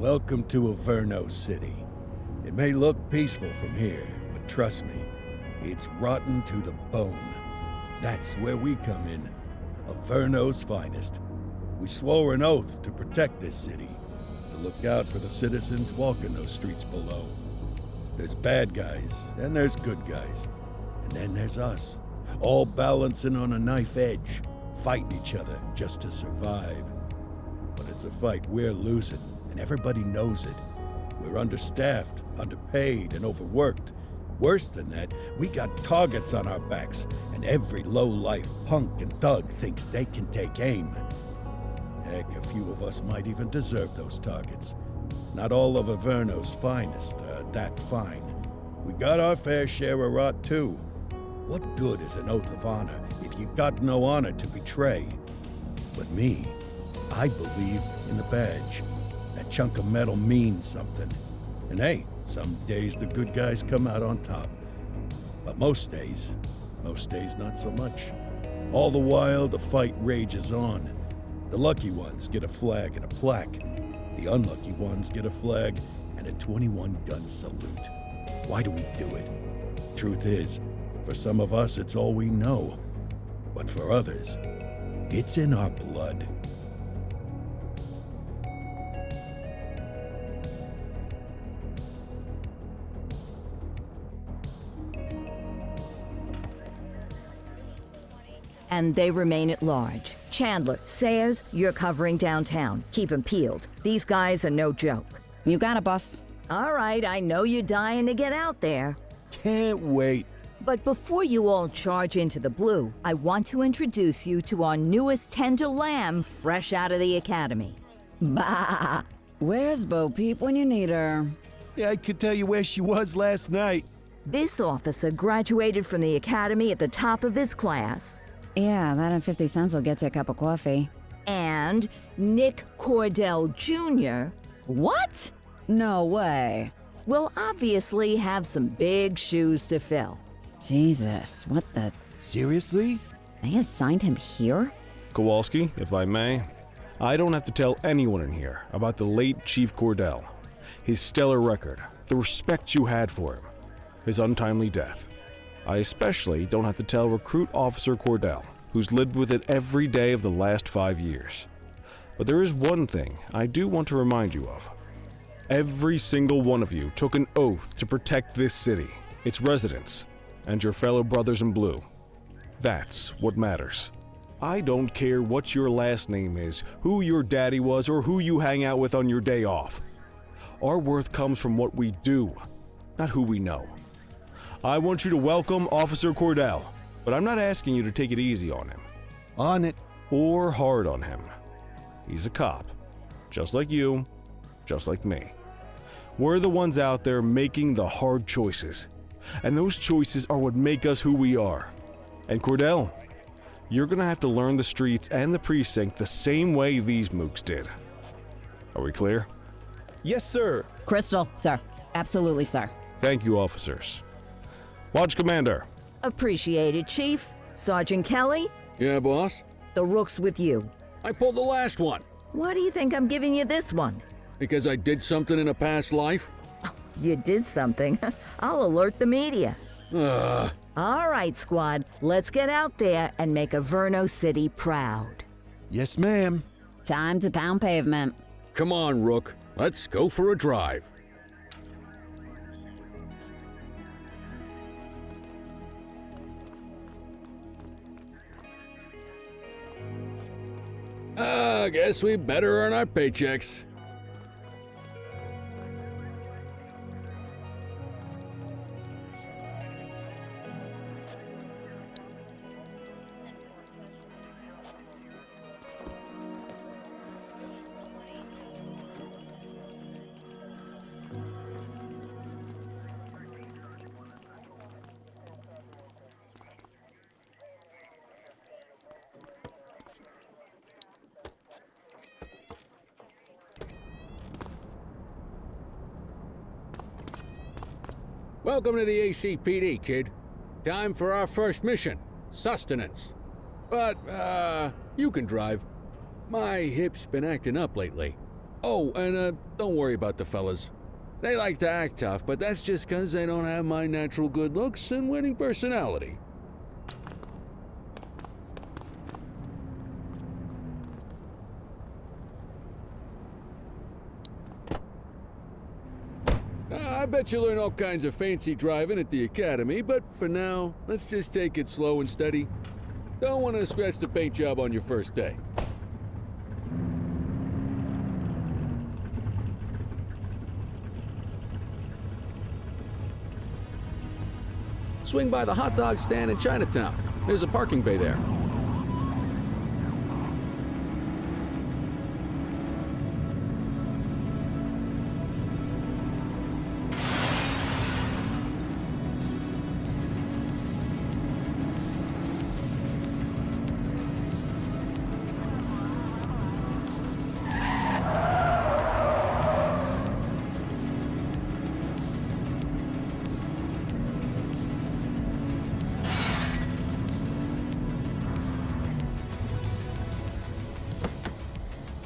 Welcome to Averno City. It may look peaceful from here, but trust me, it's rotten to the bone. That's where we come in, Averno's finest. We swore an oath to protect this city, to look out for the citizens walking those streets below. There's bad guys, and there's good guys. And then there's us, all balancing on a knife edge, fighting each other just to survive. But it's a fight we're losing, and everybody knows it. We're understaffed, underpaid, and overworked. Worse than that, we got targets on our backs, and every low-life punk and thug thinks they can take aim. Heck, a few of us might even deserve those targets. Not all of Averno's finest are that fine. We got our fair share of rot, too. What good is an oath of honor if you got no honor to betray? But me, I believe in the badge. That chunk of metal means something. And hey, some days the good guys come out on top. But most days not so much. All the while, the fight rages on. The lucky ones get a flag and a plaque. The unlucky ones get a flag and a 21-gun salute. Why do we do it? Truth is, for some of us, it's all we know. But for others, it's in our blood. And they remain at large. Chandler, Sayers, you're covering downtown. Keep 'em peeled. These guys are no joke. You got it, boss. All right, I know you're dying to get out there. Can't wait. But before you all charge into the blue, I want to introduce you to our newest tender lamb fresh out of the academy. Bah! Where's Bo Peep when you need her? Yeah, I could tell you where she was last night. This officer graduated from the academy at the top of his class. Yeah, that and 50 cents will get you a cup of coffee. And Nick Cordell Jr. What? No way. will obviously have some big shoes to fill. Jesus, what the... Seriously? They assigned him here? Kowalski, if I may, I don't have to tell anyone in here about the late Chief Cordell, his stellar record, the respect you had for him, his untimely death. I especially don't have to tell Recruit Officer Cordell, who's lived with it every day of the last 5 years. But there is one thing I do want to remind you of. Every single one of you took an oath to protect this city, its residents, and your fellow brothers in blue. That's what matters. I don't care what your last name is, who your daddy was, or who you hang out with on your day off. Our worth comes from what we do, not who we know. I want you to welcome Officer Cordell, but I'm not asking you to take it easy on him. On it. Or hard on him. He's a cop, just like you, just like me. We're the ones out there making the hard choices, and those choices are what make us who we are. And Cordell, you're gonna have to learn the streets and the precinct the same way these mooks did. Are we clear? Yes, sir. Crystal, sir. Absolutely, sir. Thank you, officers. Lodge Commander. Appreciated, Chief. Sergeant Kelly, Yeah, boss? the rook's with you. I pulled the last one. Why do you think I'm giving you this one? Because I did something in a past life? You did something. I'll alert the media. Ugh. All right, squad, let's get out there and make Averno City proud. Yes, ma'am. Time to pound pavement. Come on, Rook. Let's go for a drive. I guess we better earn our paychecks. Welcome to the ACPD, kid. Time for our first mission, sustenance. But, you can drive. My hip's been acting up lately. Oh, and don't worry about the fellas. They like to act tough, but that's just 'cause they don't have my natural good looks and winning personality. I bet you learn all kinds of fancy driving at the academy, but for now, let's just take it slow and steady. Don't want to scratch the paint job on your first day. Swing by the hot dog stand in Chinatown. There's a parking bay there.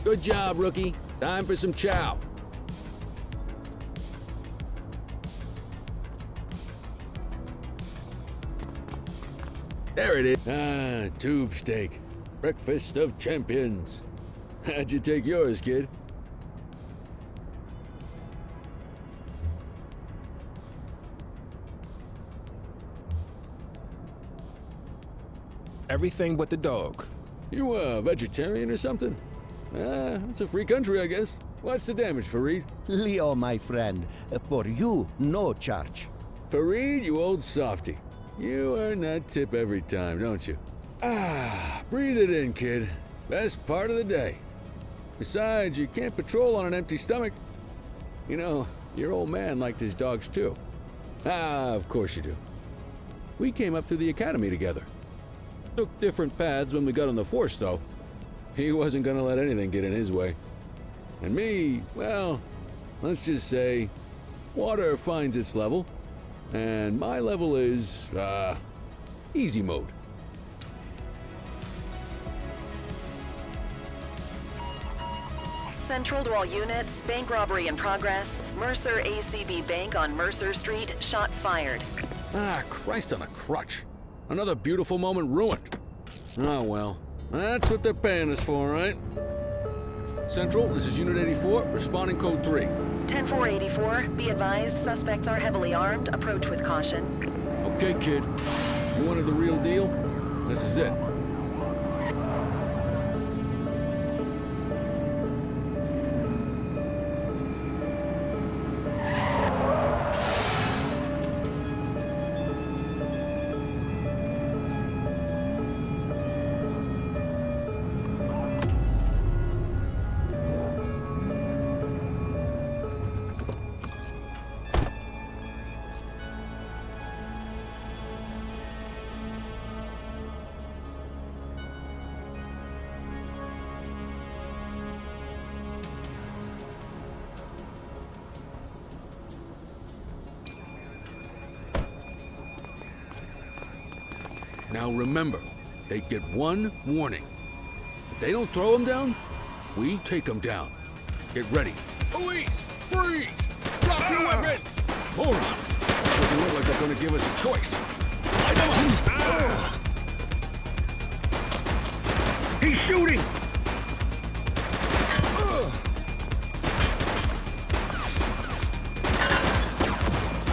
Good job, rookie. Time for some chow. There it is. Ah, tube steak. Breakfast of champions. How'd you take yours, kid? Everything but the dog. You a vegetarian or something? It's a free country, I guess. What's the damage, Fareed? Leo, my friend, for you, no charge. Fareed, you old softy. You earn that tip every time, don't you? Ah, breathe it in, kid. Best part of the day. Besides, you can't patrol on an empty stomach. You know, your old man liked his dogs too. Ah, of course you do. We came up through the academy together. Took different paths when we got on the force, though. He wasn't gonna let anything get in his way. And me, well, let's just say, water finds its level, and my level is, easy mode. Central to all units, bank robbery in progress. Mercer ACB Bank on Mercer Street, shots fired. Ah, Christ on a crutch. Another beautiful moment ruined. Oh well, that's what they're paying us for, right? Central, this is Unit 84, responding code 3. 10-484, be advised, suspects are heavily armed, approach with caution. Okay, kid. You wanted the real deal? This is it. Now remember, they get one warning. If they don't throw them down, we take them down. Get ready. Police! Freeze! Drop your weapons! Morons! Doesn't look like they're gonna give us a choice. Light them up! He's shooting!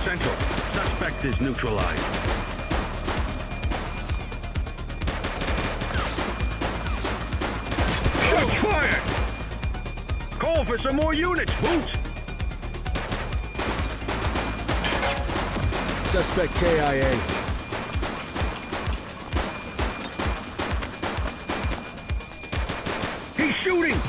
Central, suspect is neutralized. Shots fired! Call for some more units, Boot! Suspect KIA. He's shooting!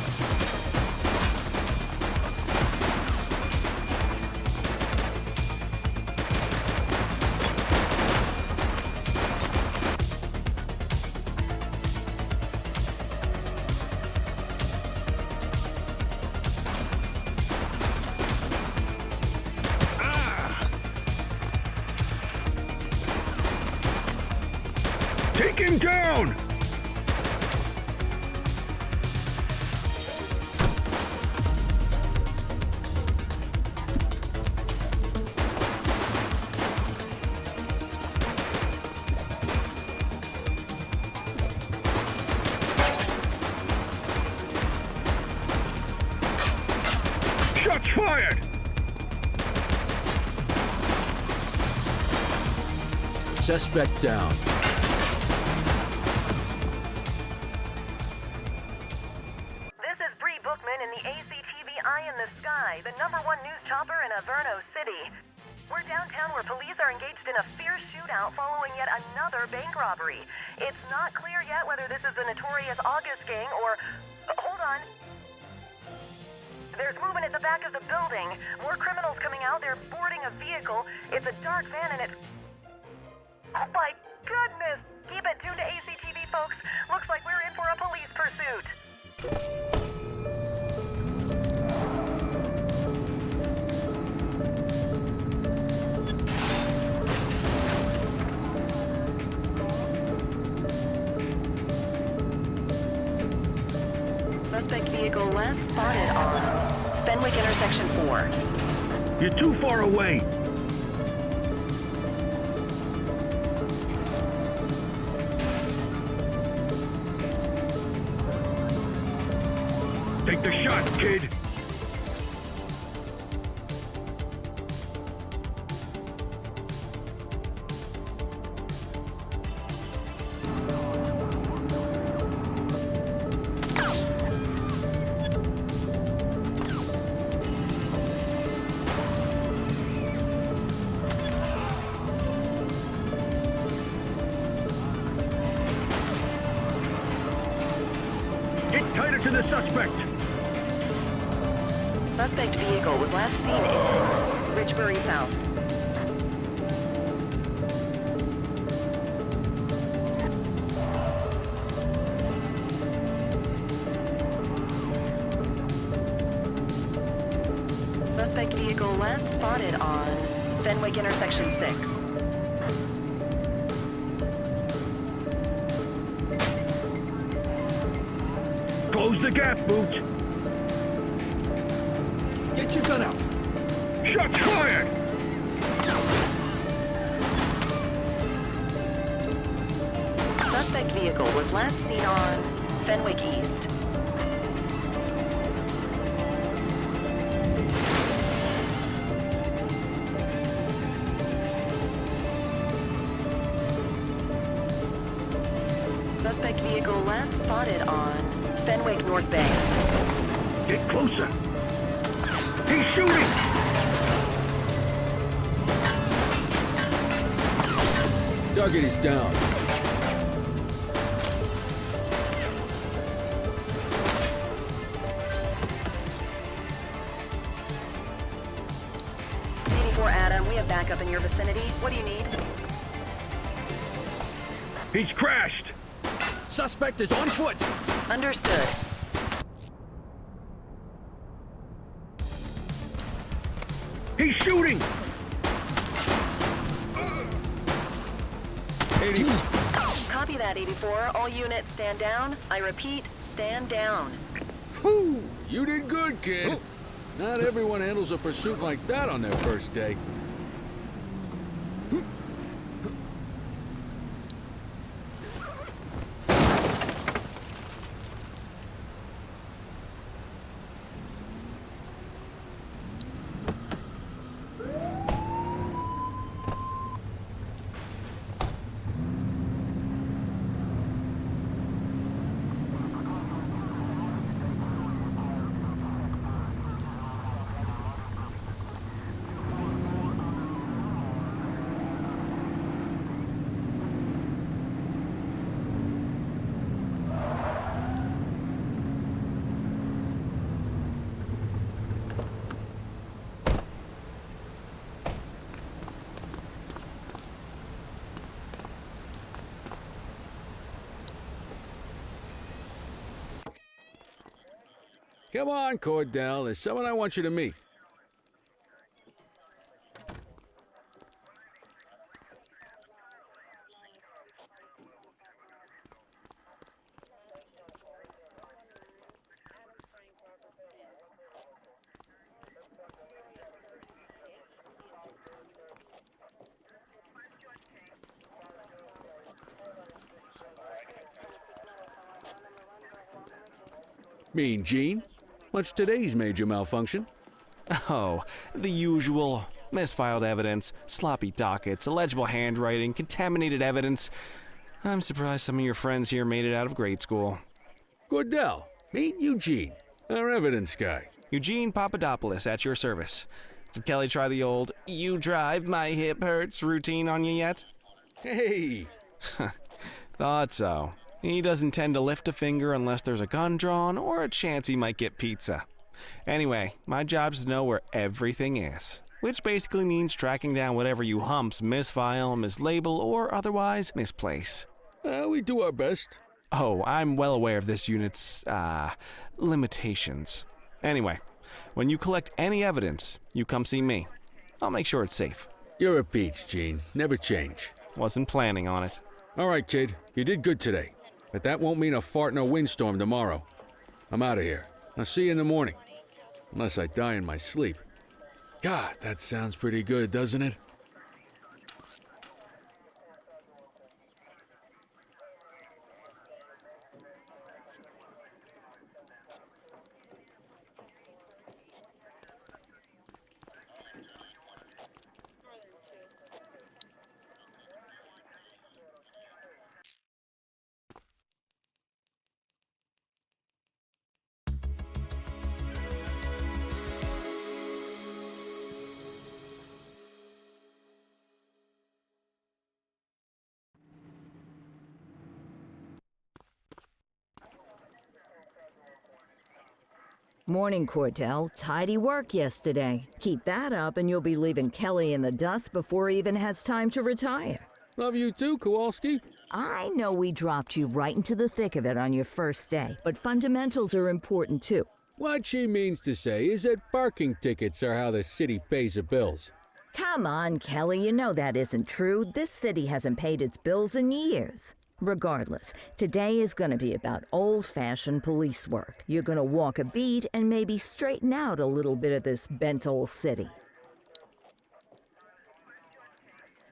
Take him down! Shots fired! Suspect down. This is Bree Bookman in the ACTV Eye in the Sky, the #1 news chopper in Averno City. We're downtown where police are engaged in a fierce shootout following yet another bank robbery. It's not clear yet whether this is the notorious August gang or... hold on. There's movement at the back of the building. More criminals coming out. They're boarding a vehicle. It's a dark van and it's... oh my goodness! Keep it tuned to ACTV, folks. Looks like we're in for a police pursuit. Suspect vehicle last spotted on Fenwick intersection 4. You're too far away. Take the shot, kid. Get tighter to the suspect. Suspect vehicle was last seen in Richbury South. Suspect vehicle last spotted on Fenwick intersection 6. Close the gap, Boot. Get your gun out. Shots fired! Suspect vehicle was last seen on Fenwick East. Suspect vehicle last spotted on Fenwick North Bay. Get closer. He's shooting! Target is down. Adam, we have backup in your vicinity. What do you need? He's crashed! Suspect is on foot. Understood. He's shooting! 80. Copy that, 84. All units stand down. I repeat, stand down. Whew, you did good, kid. Not everyone handles a pursuit like that on their first day. Come on, Cordell. There's someone I want you to meet. Mean Gene? What's today's major malfunction? Oh, the usual. Misfiled evidence, sloppy dockets, illegible handwriting, contaminated evidence. I'm surprised some of your friends here made it out of grade school. Cordell, meet Eugene, our evidence guy. Eugene Papadopoulos at your service. Did Kelly try the old, "you drive, my hip hurts" routine on you yet? Hey! Thought so. He doesn't tend to lift a finger unless there's a gun drawn or a chance he might get pizza. Anyway, my job's to know where everything is, which basically means tracking down whatever you humps misfile, mislabel, or otherwise misplace. We do our best. Oh, I'm well aware of this unit's, limitations. Anyway, when you collect any evidence, you come see me. I'll make sure it's safe. You're a peach, Gene. Never change. Wasn't planning on it. All right, kid. You did good today. But that won't mean a fart in a windstorm tomorrow. I'm out of here. I'll see you in the morning. Unless I die in my sleep. God, that sounds pretty good, doesn't it? Morning, Cordell. Tidy work yesterday. Keep that up and you'll be leaving Kelly in the dust before he even has time to retire. Love you too, Kowalski. I know we dropped you right into the thick of it on your first day, but fundamentals are important too. What she means to say is that parking tickets are how the city pays the bills. Come on, Kelly, you know that isn't true. This city hasn't paid its bills in years. Regardless, today is going to be about old-fashioned police work. You're going to walk a beat and maybe straighten out a little bit of this bent old city.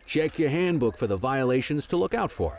Check your handbook for the violations to look out for.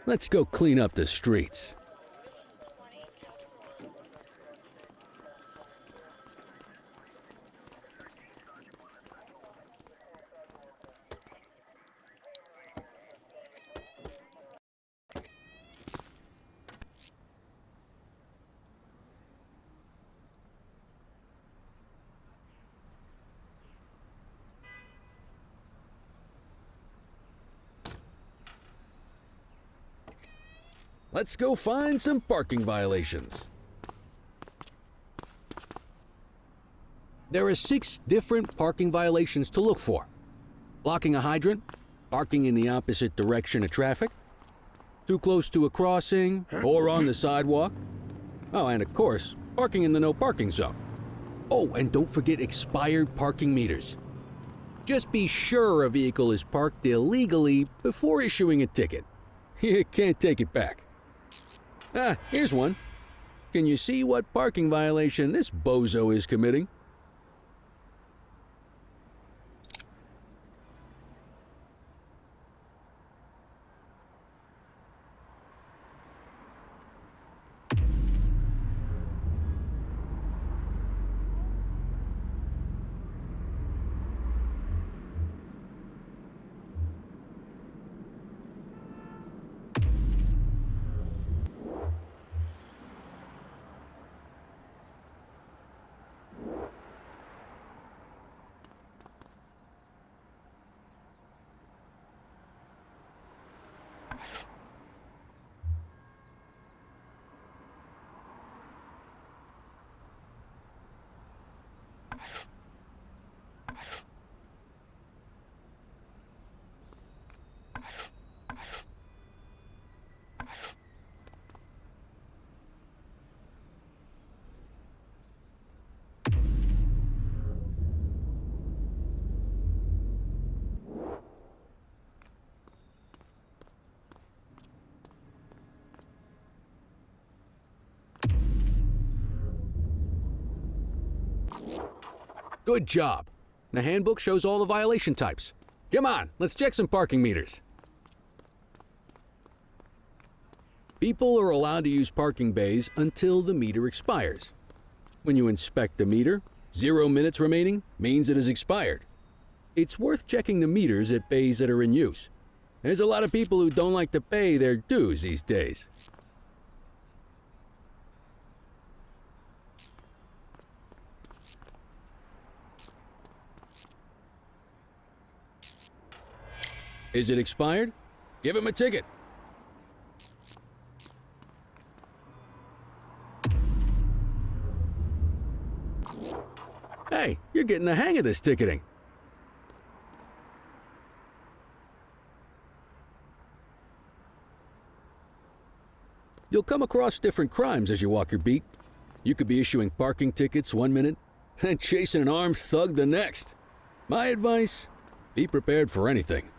Let's go clean up the streets. Let's go find some parking violations. There are 6 different parking violations to look for. Blocking a hydrant, parking in the opposite direction of traffic, too close to a crossing, or on the sidewalk. Oh, and of course, parking in the no parking zone. Oh, and don't forget expired parking meters. Just be sure a vehicle is parked illegally before issuing a ticket. You can't take it back. Ah, here's one. Can you see what parking violation this bozo is committing? Good job. The handbook shows all the violation types. Come on, let's check some parking meters. People are allowed to use parking bays until the meter expires. When you inspect the meter, 0 minutes remaining means it has expired. It's worth checking the meters at bays that are in use. There's a lot of people who don't like to pay their dues these days. Is it expired? Give him a ticket. Hey, you're getting the hang of this ticketing. You'll come across different crimes as you walk your beat. You could be issuing parking tickets 1 minute and chasing an armed thug the next. My advice, be prepared for anything.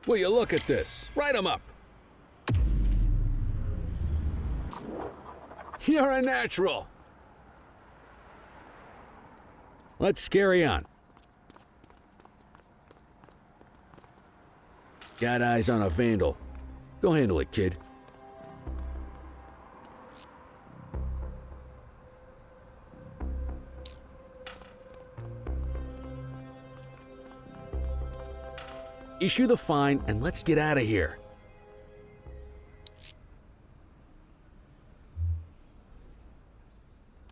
Will you look at this? Write 'em up. You're a natural. Let's carry on. Got eyes on a vandal. Go handle it, kid. Issue the fine and let's get out of here.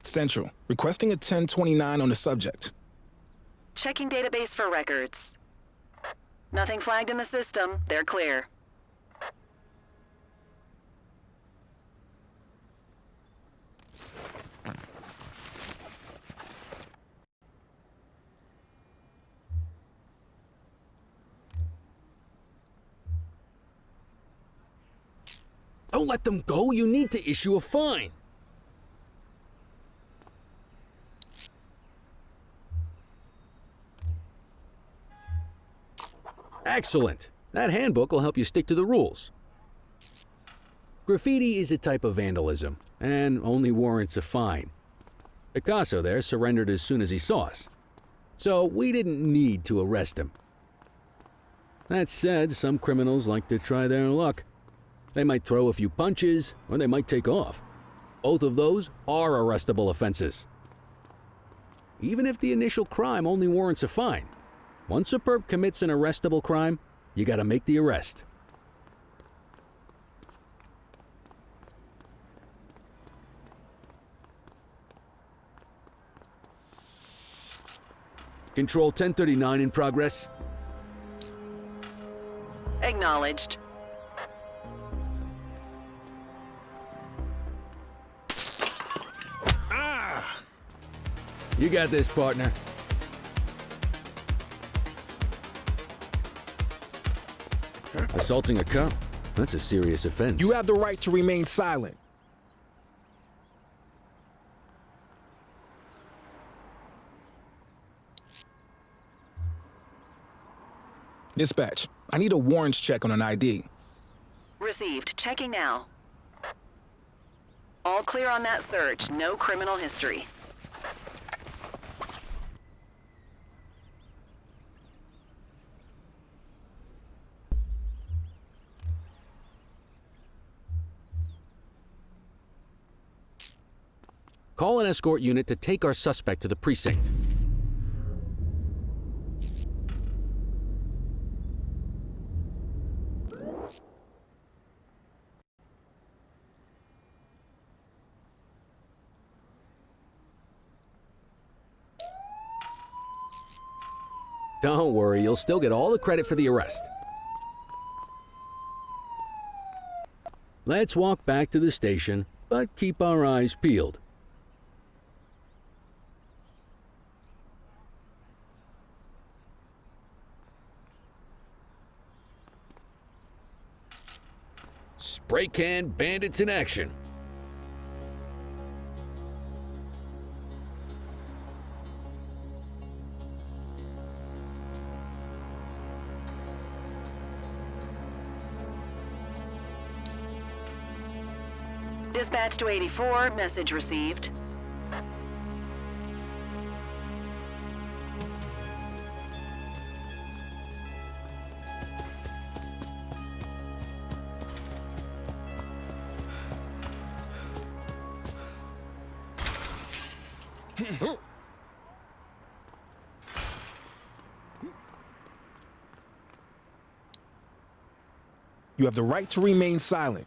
Central, requesting a 1029 on the subject. Checking database for records. Nothing flagged in the system. They're clear. Don't let them go. You need to issue a fine. Excellent. That handbook will help you stick to the rules. Graffiti is a type of vandalism and only warrants a fine. Picasso there surrendered as soon as he saw us, so we didn't need to arrest him. That said, some criminals like to try their luck. They might throw a few punches, or they might take off. Both of those are arrestable offenses. Even if the initial crime only warrants a fine, once a perp commits an arrestable crime, you gotta make the arrest. Control 1039 in progress. Acknowledged. You got this, partner. Assaulting a cop? That's a serious offense. You have the right to remain silent. Dispatch, I need a warrants check on an ID. Received. Checking now. All clear on that search. No criminal history. Call an escort unit to take our suspect to the precinct. Don't worry, you'll still get all the credit for the arrest. Let's walk back to the station, but keep our eyes peeled. Spray can bandits in action. Dispatch to 84, message received. You have the right to remain silent.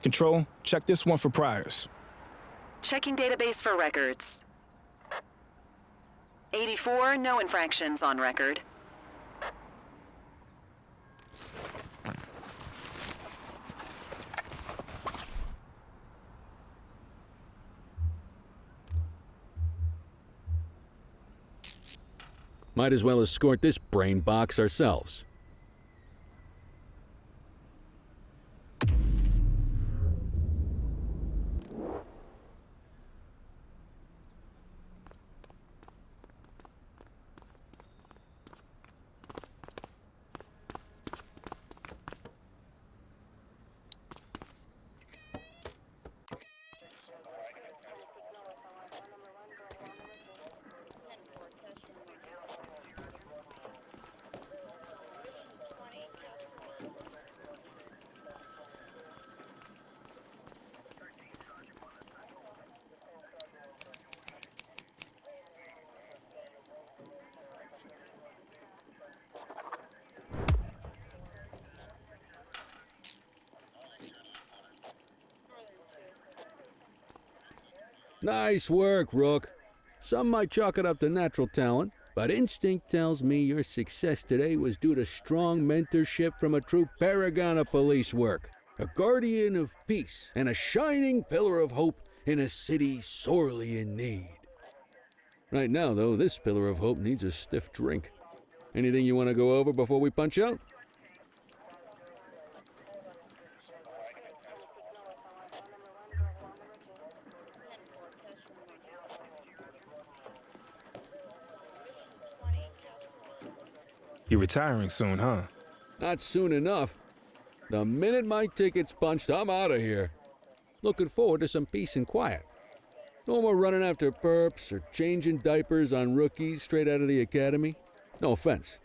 Control, check this one for priors. Checking database for records. 84, no infractions on record. Might as well escort this brain box ourselves. Nice work, Rook. Some might chalk it up to natural talent, but instinct tells me your success today was due to strong mentorship from a true paragon of police work, a guardian of peace, and a shining pillar of hope in a city sorely in need. Right now, though, this pillar of hope needs a stiff drink. Anything you want to go over before we punch out? You're retiring soon, huh? Not soon enough. The minute my ticket's punched, I'm out of here. Looking forward to some peace and quiet. No more running after perps or changing diapers on rookies straight out of the academy. No offense.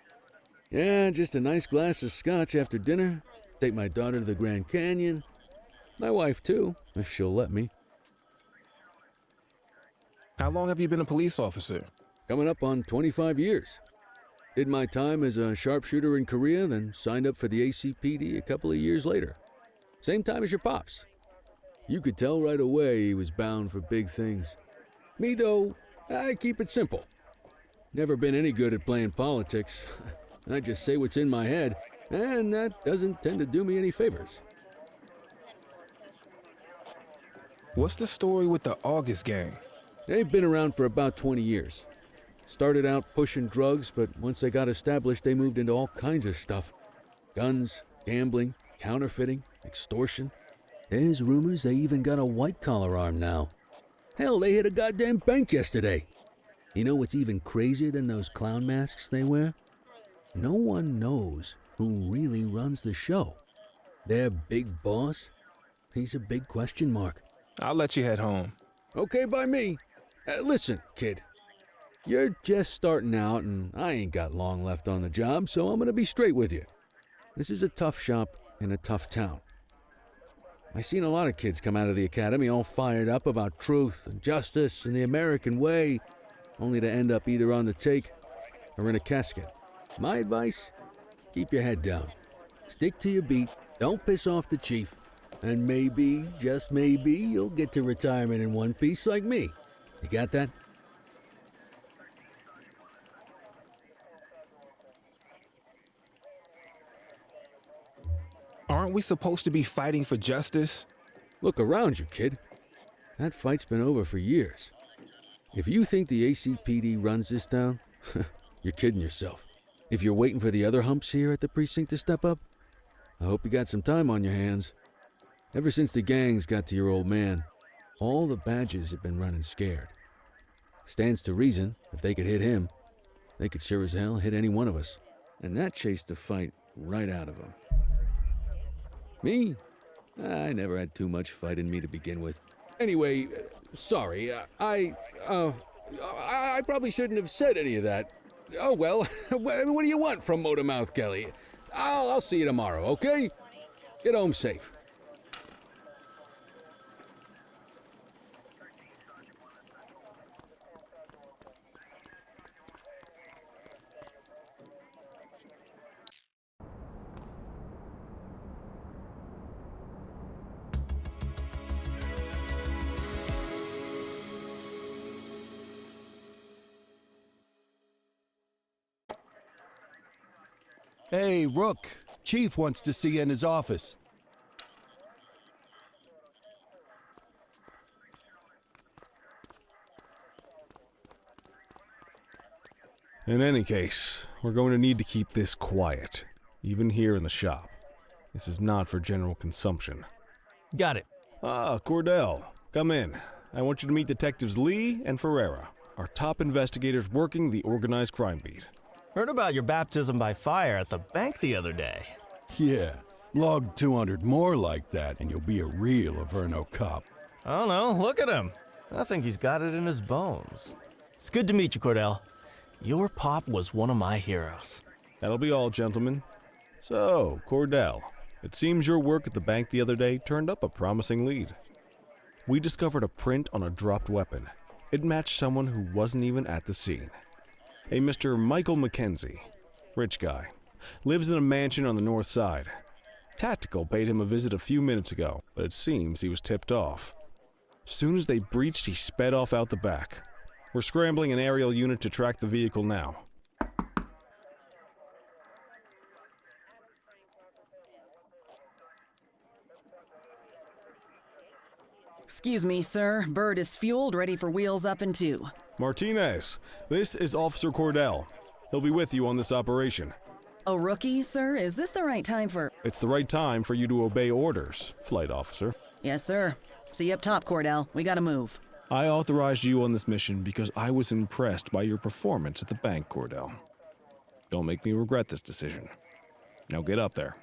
Yeah, just a nice glass of scotch after dinner. Take my daughter to the Grand Canyon. My wife, too, if she'll let me. How long have you been a police officer? Coming up on 25 years. Did my time as a sharpshooter in Korea, then signed up for the ACPD a couple of years later. Same time as your pops. You could tell right away he was bound for big things. Me, though, I keep it simple. Never been any good at playing politics. I just say what's in my head, and that doesn't tend to do me any favors. What's the story with the August gang? They've been around for about 20 years. Started out pushing drugs, but once they got established, they moved into all kinds of stuff. Guns, gambling, counterfeiting, extortion. There's rumors they even got a white-collar arm now. Hell, they hit a goddamn bank yesterday. You know what's even crazier than those clown masks they wear? No one knows who really runs the show. Their big boss? He's a big question mark. I'll let you head home. Okay by me. Listen, kid. You're just starting out, and I ain't got long left on the job, so I'm gonna be straight with you. This is a tough shop in a tough town. I seen a lot of kids come out of the academy all fired up about truth and justice and the American way, only to end up either on the take or in a casket. My advice? Keep your head down. Stick to your beat, don't piss off the chief, and maybe, just maybe, you'll get to retirement in one piece like me. You got that? Aren't we supposed to be fighting for justice? Look around you, kid. That fight's been over for years. If you think the ACPD runs this town, you're kidding yourself. If you're waiting for the other humps here at the precinct to step up, I hope you got some time on your hands. Ever since the gangs got to your old man, all the badges have been running scared. Stands to reason, if they could hit him, they could sure as hell hit any one of us. And that chased the fight right out of him. Me? I never had too much fight in me to begin with. Anyway, sorry, I probably shouldn't have said any of that. Oh well, what do you want from Motormouth Kelly? I'll see you tomorrow, okay? Get home safe. Hey, Rook. Chief wants to see you in his office. In any case, we're going to need to keep this quiet, even here in the shop. This is not for general consumption. Got it. Ah, Cordell, come in. I want you to meet Detectives Lee and Ferreira, our top investigators working the organized crime beat. Heard about your baptism by fire at the bank the other day. Yeah, log 200 more like that and you'll be a real Averno cop. I don't know, look at him. I think he's got it in his bones. It's good to meet you, Cordell. Your pop was one of my heroes. That'll be all, gentlemen. So, Cordell, it seems your work at the bank the other day turned up a promising lead. We discovered a print on a dropped weapon. It matched someone who wasn't even at the scene. A Mr. Michael Mackenzie, rich guy, lives in a mansion on the north side. Tactical paid him a visit a few minutes ago, but it seems he was tipped off. Soon as they breached, he sped off out the back. We're scrambling an aerial unit to track the vehicle now. Excuse me, sir. Bird is fueled, ready for wheels up in 2. Martinez, this is Officer Cordell. He'll be with you on this operation. A rookie, sir? Is this the right time for... It's the right time for you to obey orders, flight officer. Yes, sir. See you up top, Cordell. We gotta move. I authorized you on this mission because I was impressed by your performance at the bank, Cordell. Don't make me regret this decision. Now get up there.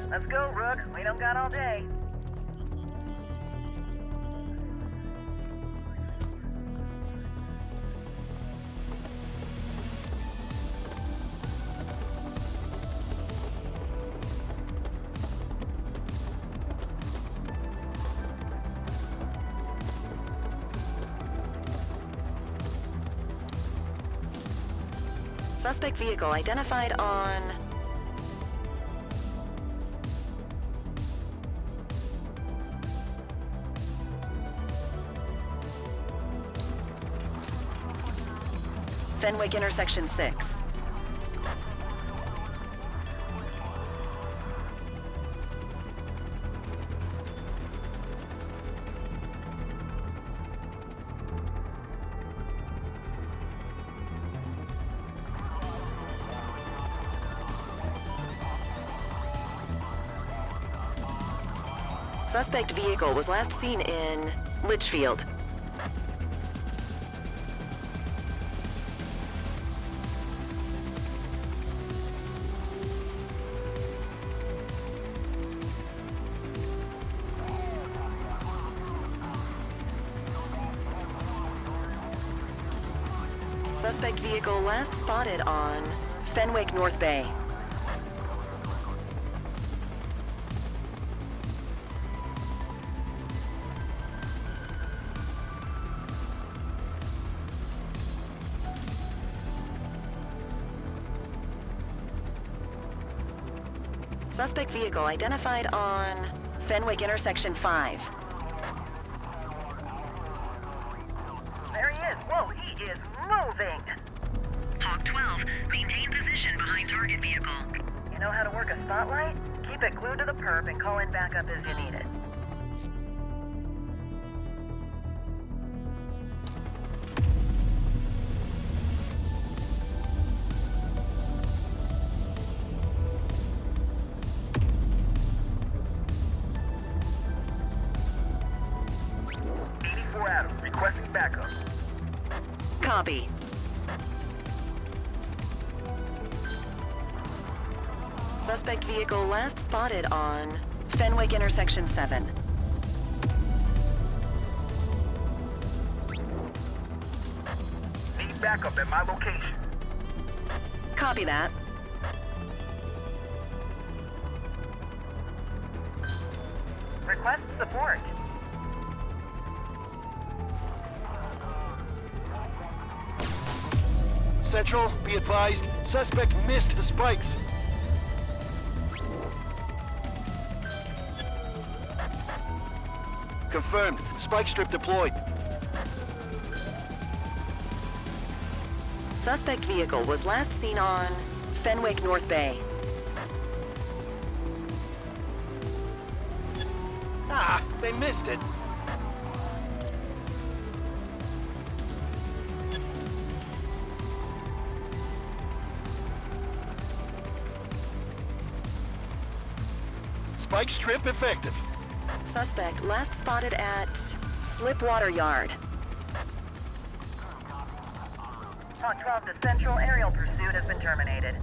Let's go, Rook. We don't got all day. Suspect vehicle identified on... Fenwick intersection 6. Suspect vehicle was last seen in Litchfield. Suspect vehicle last spotted on Fenwick North Bay. Suspect vehicle identified on Fenwick intersection 5. There he is. Whoa, he is moving. Hawk 12, maintain position behind target vehicle. You know how to work a spotlight? Keep it glued to the perp and call in backup as you need it. Copy. Suspect vehicle last spotted on Fenwick intersection 7. Need backup at my location. Copy that. Request support. Central, be advised, suspect missed the spikes. Confirmed. Spike strip deployed. Suspect vehicle was last seen on Fenwick North Bay. Ah, they missed it. Spike strip effective. Suspect last spotted at Slipwater Yard. Hawk 12 to Central, aerial pursuit has been terminated.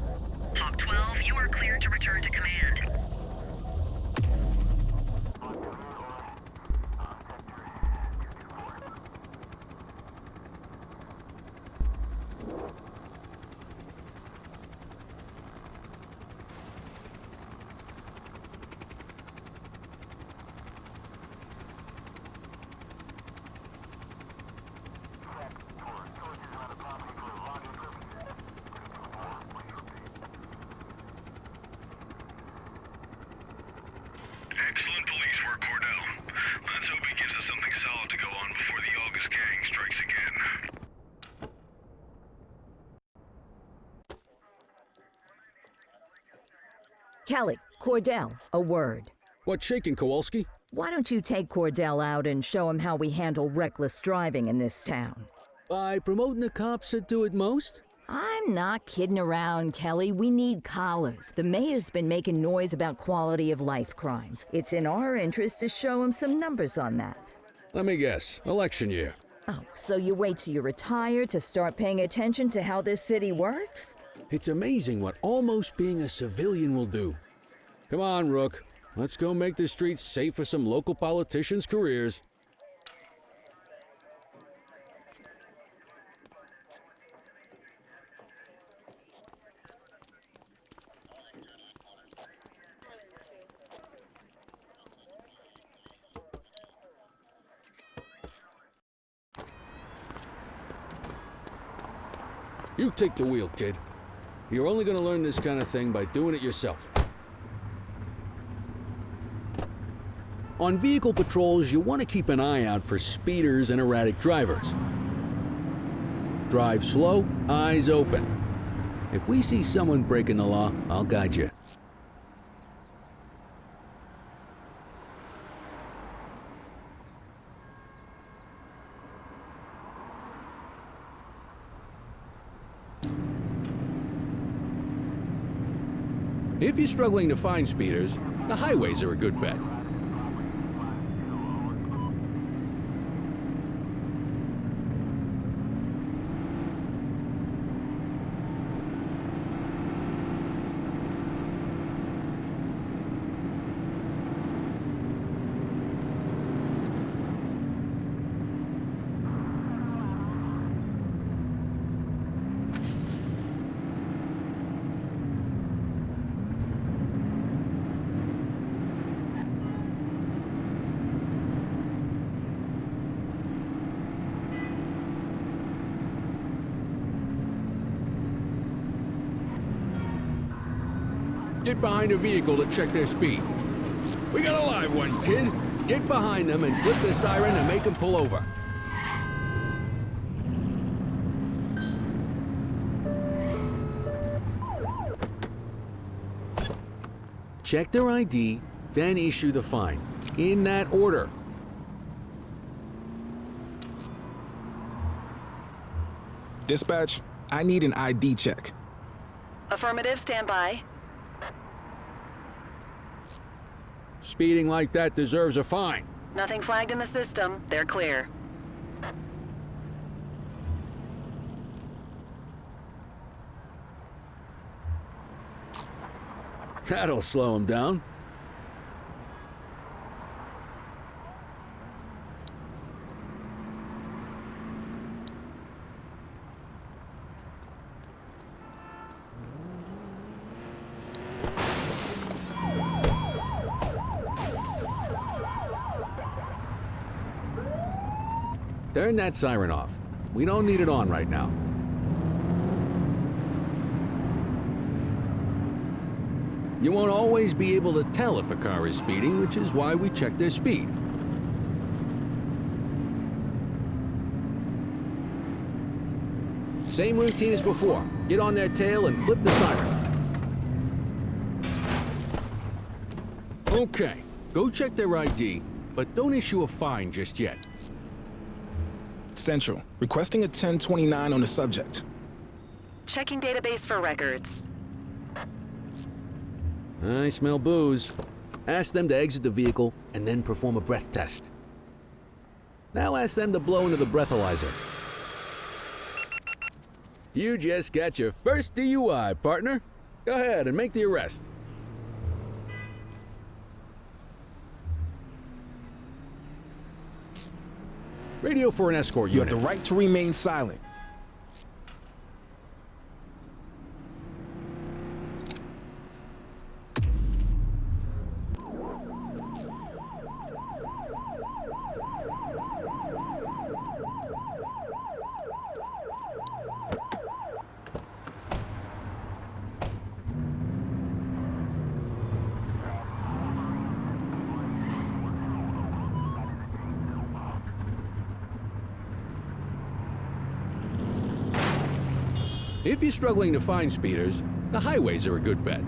Hawk 12, you are cleared to return to command. Excellent police work, Cordell. Let's hope he gives us something solid to go on before the August gang strikes again. Kelly, Cordell, a word. What's shaking, Kowalski? Why don't you take Cordell out and show him how we handle reckless driving in this town? By promoting the cops that do it most? I'm not kidding around, Kelly. We need collars. The mayor's been making noise about quality of life crimes. It's in our interest to show him some numbers on that. Let me guess. Election year. Oh, so you wait till you retire to start paying attention to how this city works? It's amazing what almost being a civilian will do. Come on, Rook. Let's go make the streets safe for some local politicians' careers. You take the wheel, kid. You're only gonna learn this kind of thing by doing it yourself. On vehicle patrols, you want to keep an eye out for speeders and erratic drivers. Drive slow, eyes open. If we see someone breaking the law, I'll guide you. If you're struggling to find speeders, the highways are a good bet. Get behind a vehicle to check their speed. We got a live one, kid. Get behind them and flip the siren and make them pull over. Check their ID, then issue the fine. In that order. Dispatch, I need an ID check. Affirmative, stand by. Speeding like that deserves a fine. Nothing flagged in the system. They're clear. That'll slow him down. Turn that siren off. We don't need it on right now. You won't always be able to tell if a car is speeding, which is why we check their speed. Same routine as before. Get on their tail and flip the siren. Okay, go check their ID, but don't issue a fine just yet. Central, requesting a 1029 on the subject. Checking database for records. I smell booze. Ask them to exit the vehicle and then perform a breath test. Now ask them to blow into the breathalyzer. You just got your first DUI, partner. Go ahead and make the arrest. Radio for an escort You unit. have the right to remain silent. If you're struggling to find speeders, the highways are a good bet.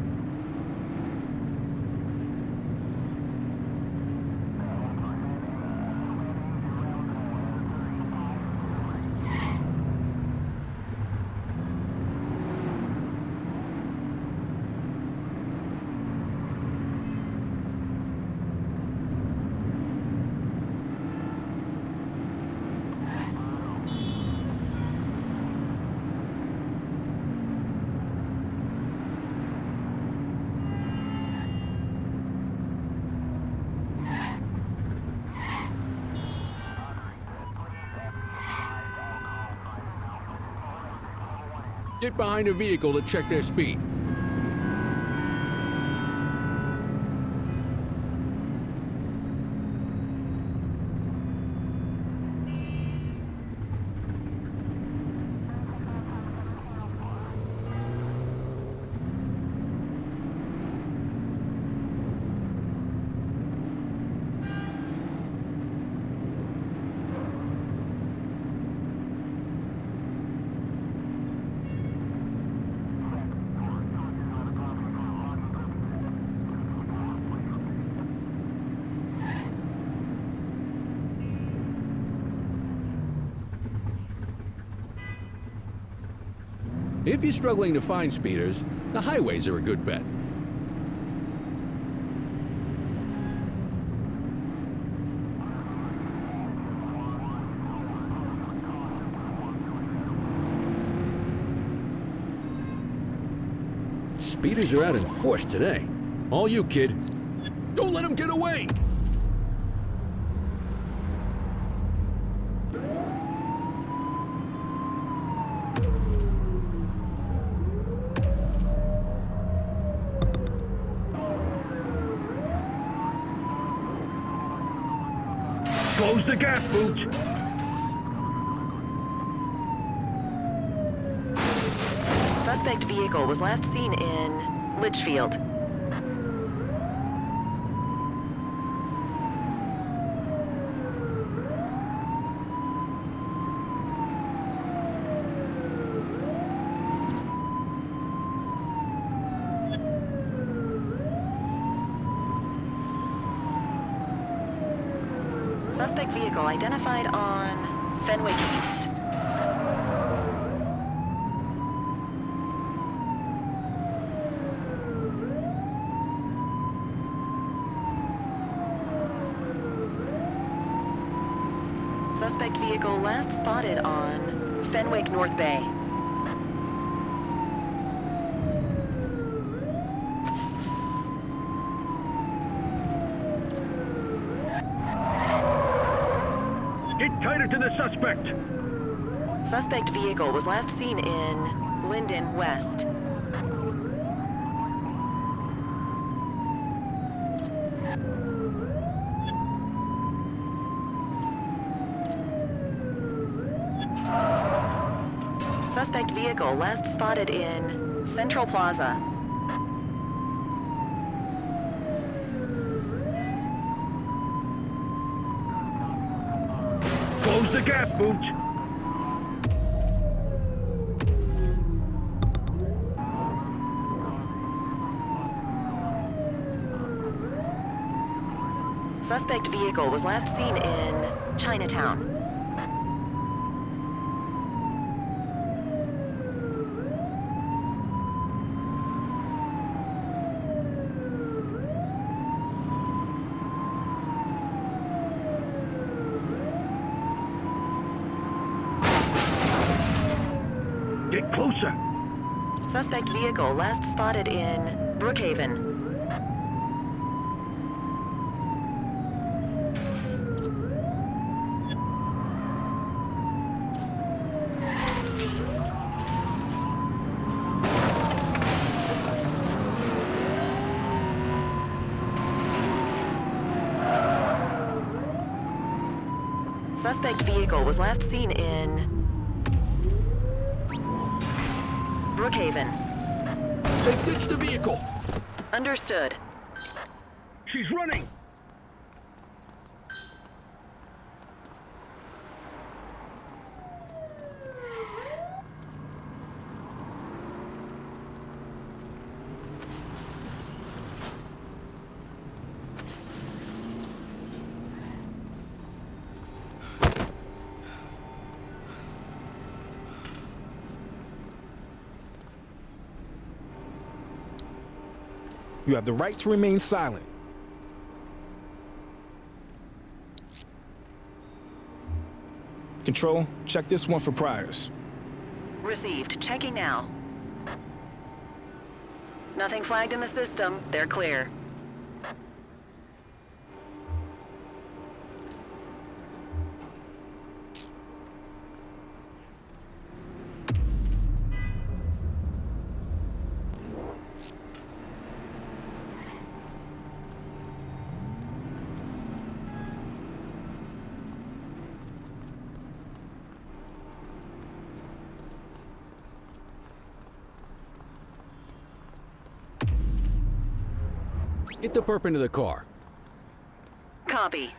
Get behind a vehicle to check their speed. If you're struggling to find speeders, the highways are a good bet. Speeders are out in force today. All you, kid. Don't let them get away! Close the gap, Booch! Suspect vehicle was last seen in Litchfield. Suspect vehicle identified on Fenwick East. Suspect vehicle last spotted on Fenwick North Bay. Get tighter to the suspect! Suspect vehicle was last seen in Linden West. Suspect vehicle last spotted in Central Plaza. Close the gap, Booch! Suspect vehicle was last seen in Chinatown. Get closer! Suspect vehicle last spotted in Brookhaven. Suspect vehicle was last seen in Brookhaven. They ditched the vehicle! Understood. She's running! You have the right to remain silent. Control, check this one for priors. Received. Checking now. Nothing flagged in the system. They're clear. Get the perp into the car. Copy.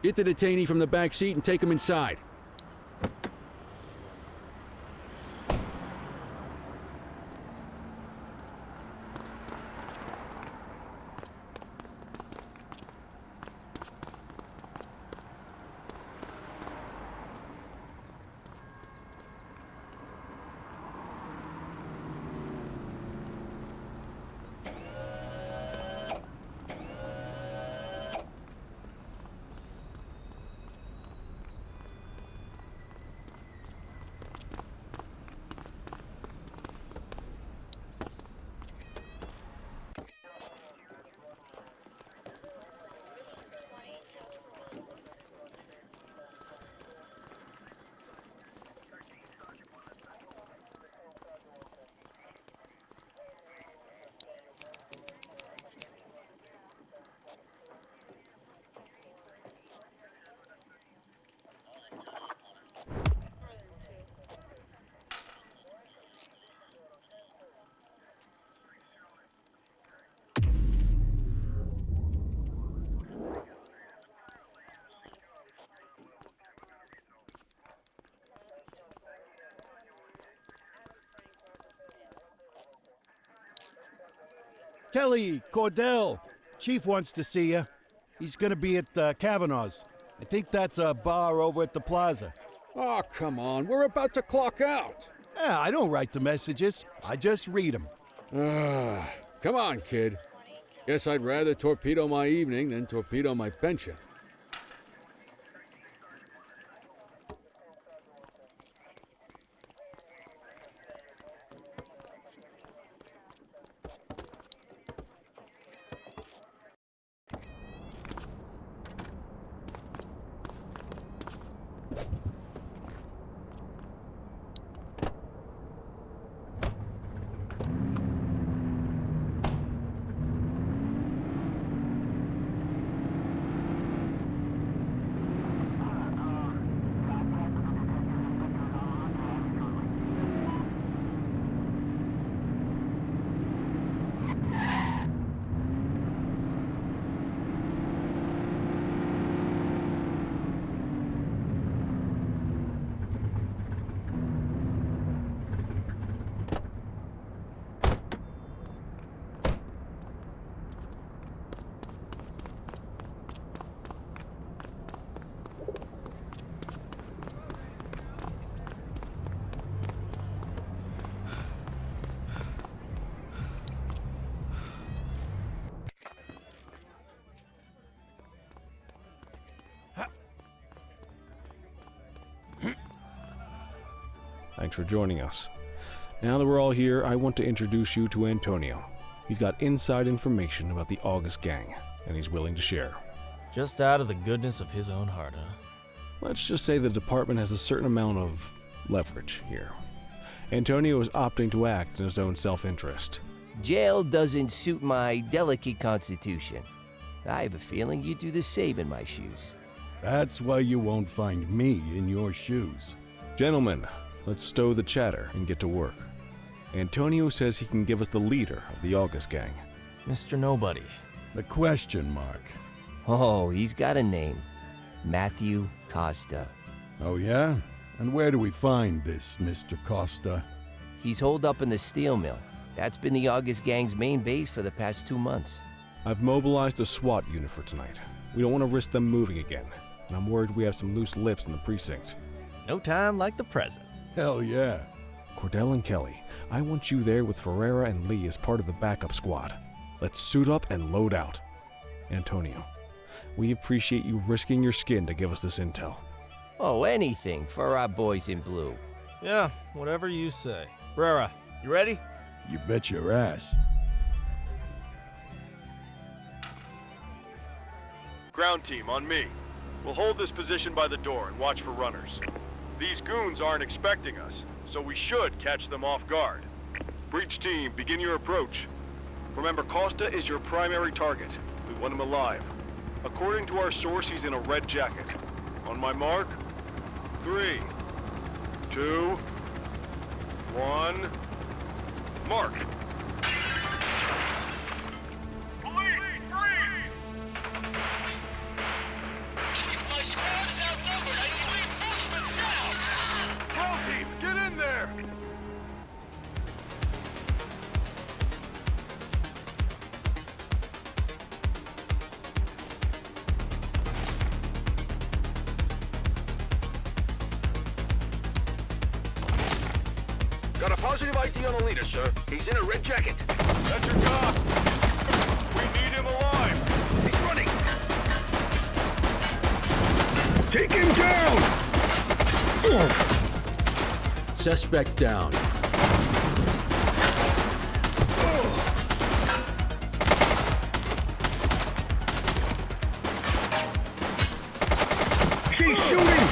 Get the detainee from the back seat and take him inside. Kelly, Cordell, Chief wants to see you. He's gonna be at Kavanaugh's. I think that's a bar over at the plaza. Oh, come on. We're about to clock out. Yeah, I don't write the messages. I just read them. Come on, kid. Guess I'd rather torpedo my evening than torpedo my pension. Thanks for joining us. Now that we're all here, I want to introduce you to Antonio. He's got inside information about the August gang, and he's willing to share. Just out of the goodness of his own heart, huh? Let's just say the department has a certain amount of leverage here. Antonio is opting to act in his own self-interest. Jail doesn't suit my delicate constitution. I have a feeling you do the same in my shoes. That's why you won't find me in your shoes. Gentlemen, let's stow the chatter and get to work. Antonio says he can give us the leader of the August gang. Mr. Nobody. The question mark. Oh, he's got a name. Matthew Costa. Oh yeah? And where do we find this Mr. Costa? He's holed up in the steel mill. That's been the August gang's main base for the past 2 months. I've mobilized a SWAT unit for tonight. We don't want to risk them moving again, and I'm worried we have some loose lips in the precinct. No time like the present. Hell yeah. Cordell and Kelly, I want you there with Ferreira and Lee as part of the backup squad. Let's suit up and load out. Antonio, we appreciate you risking your skin to give us this intel. Oh, anything for our boys in blue. Yeah, whatever you say. Ferreira, you ready? You bet your ass. Ground team, on me. We'll hold this position by the door and watch for runners. These goons aren't expecting us, so we should catch them off guard. Breach team, begin your approach. Remember, Costa is your primary target. We want him alive. According to our source, he's in a red jacket. On my mark, 3, 2, 1, mark. Get in there! Got a positive ID on the leader, sir. He's in a red jacket. That's your job. We need him alive. He's running. Take him down! Suspect down. She's shooting!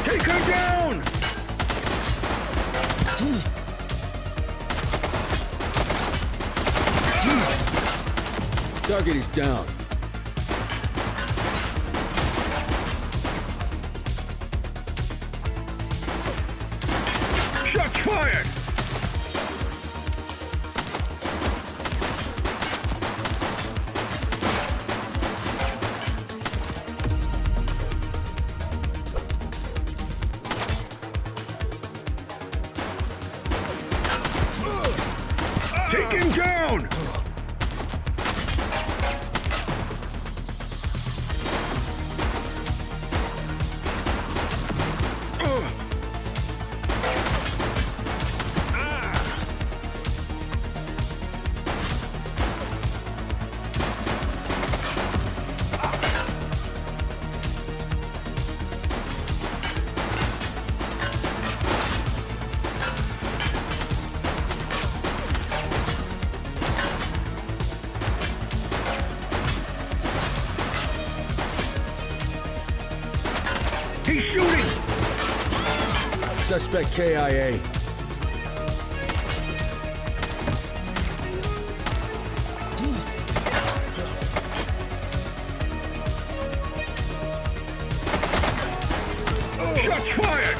Take her down! Target is down. Shots fired! Take him down! He's shooting! Suspect KIA. Shots fired!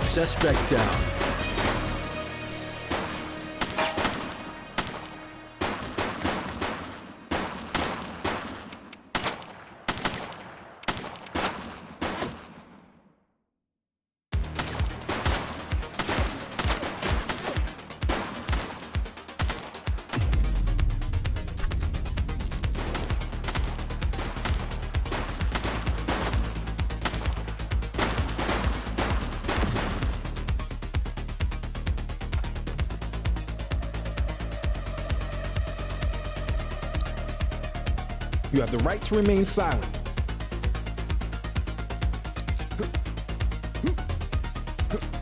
Suspect down. You have the right to remain silent.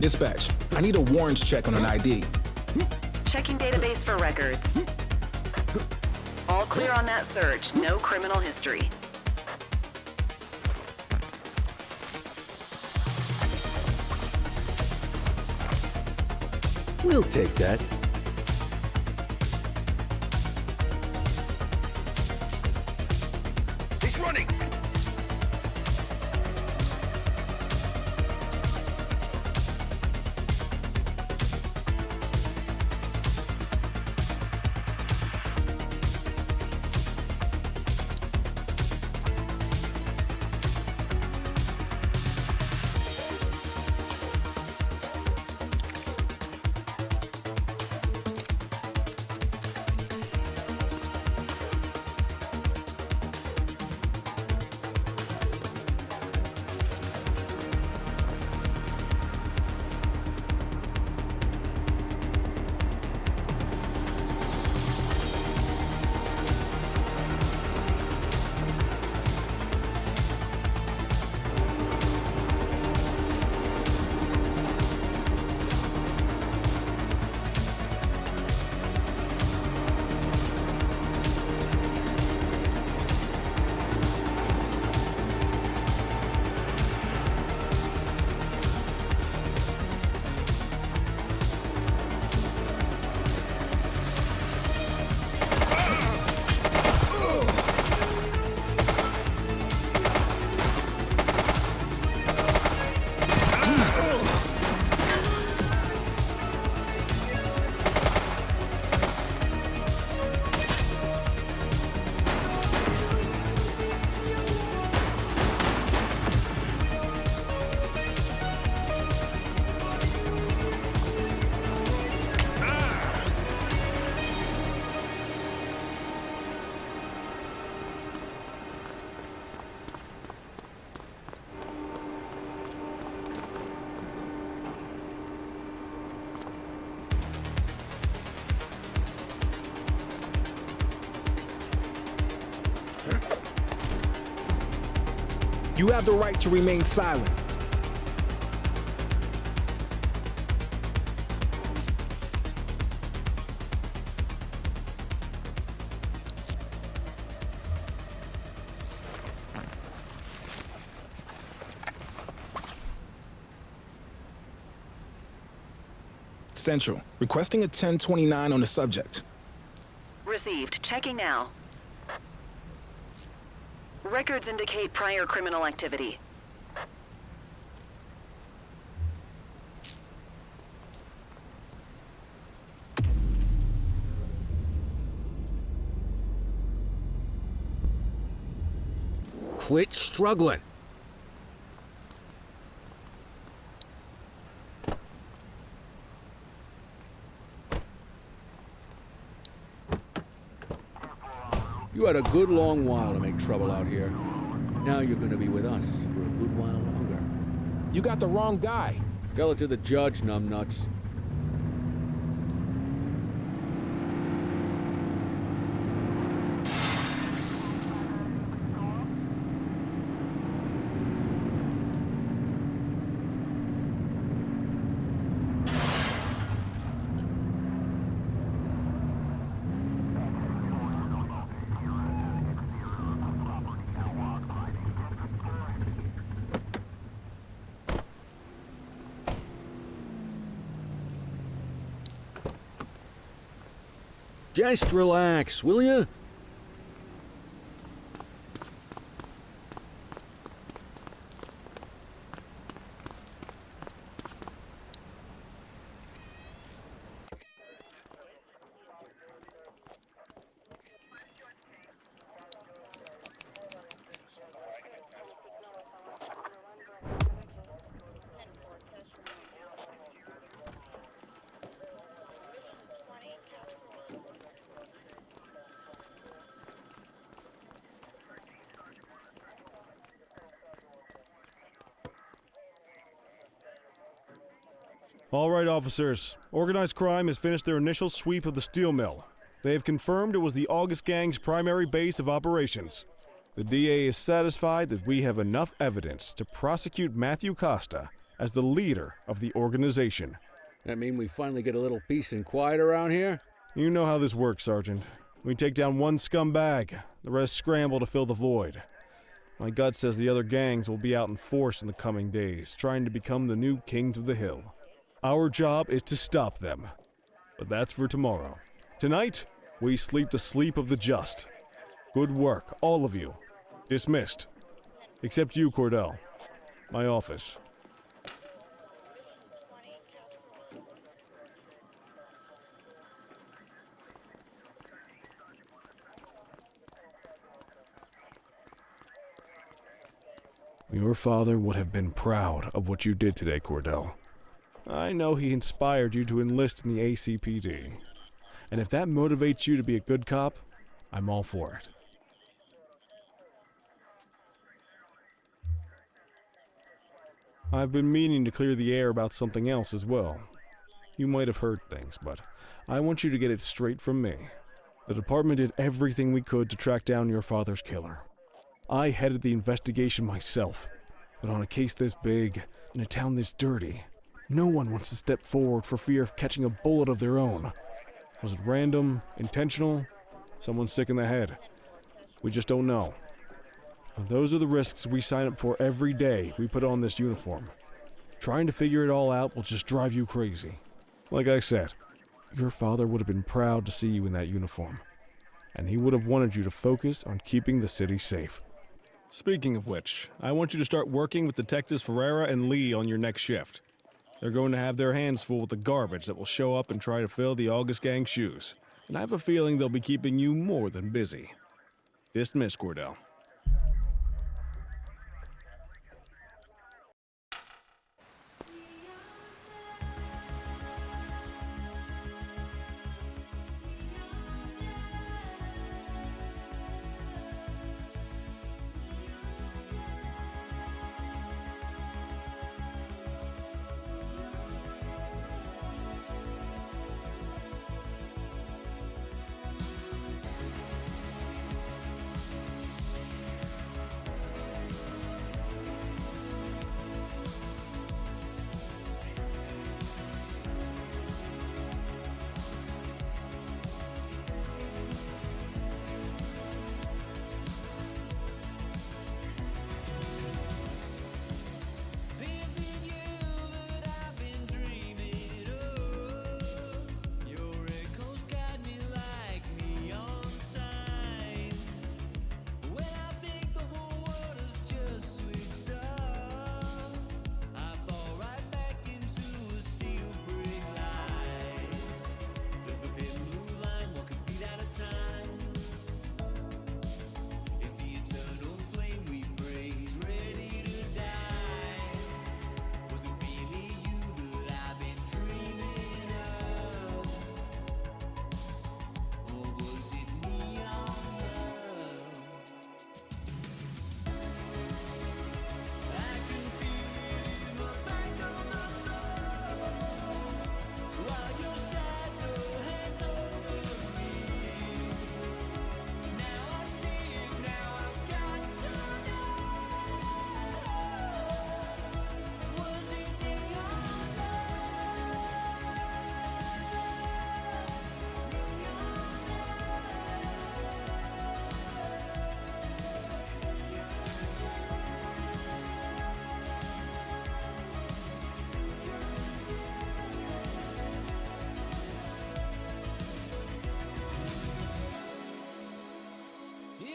Dispatch, I need a warrants check on an ID. Checking database for records. All clear on that search. No criminal history. We'll take that. He's running! You have the right to remain silent. Central, requesting a 1029 on the subject. Received. Checking now. Records indicate prior criminal activity. Quit struggling. You had a good long while to make trouble out here. Now you're gonna be with us for a good while longer. You got the wrong guy. Tell it to the judge, numbnuts. Just relax, will you? All right, officers. Organized crime has finished their initial sweep of the steel mill. They have confirmed it was the August Gang's primary base of operations. The DA is satisfied that we have enough evidence to prosecute Matthew Costa as the leader of the organization. That mean we finally get a little peace and quiet around here? You know how this works, Sergeant. We take down one scumbag, the rest scramble to fill the void. My gut says the other gangs will be out in force in the coming days, trying to become the new kings of the hill. Our job is to stop them. But that's for tomorrow. Tonight, we sleep the sleep of the just. Good work, all of you. Dismissed. Except you, Cordell. My office. Your father would have been proud of what you did today, Cordell. I know he inspired you to enlist in the ACPD. And if that motivates you to be a good cop, I'm all for it. I've been meaning to clear the air about something else as well. You might have heard things, but I want you to get it straight from me. The department did everything we could to track down your father's killer. I headed the investigation myself, but on a case this big, in a town this dirty, no one wants to step forward for fear of catching a bullet of their own. Was it random, intentional, someone sick in the head? We just don't know. And those are the risks we sign up for every day we put on this uniform. Trying to figure it all out will just drive you crazy. Like I said, your father would have been proud to see you in that uniform, and he would have wanted you to focus on keeping the city safe. Speaking of which, I want you to start working with Detectives Ferreira and Lee on your next shift. They're going to have their hands full with the garbage that will show up and try to fill the August Gang's shoes, and I have a feeling they'll be keeping you more than busy. Dismiss, Cordell.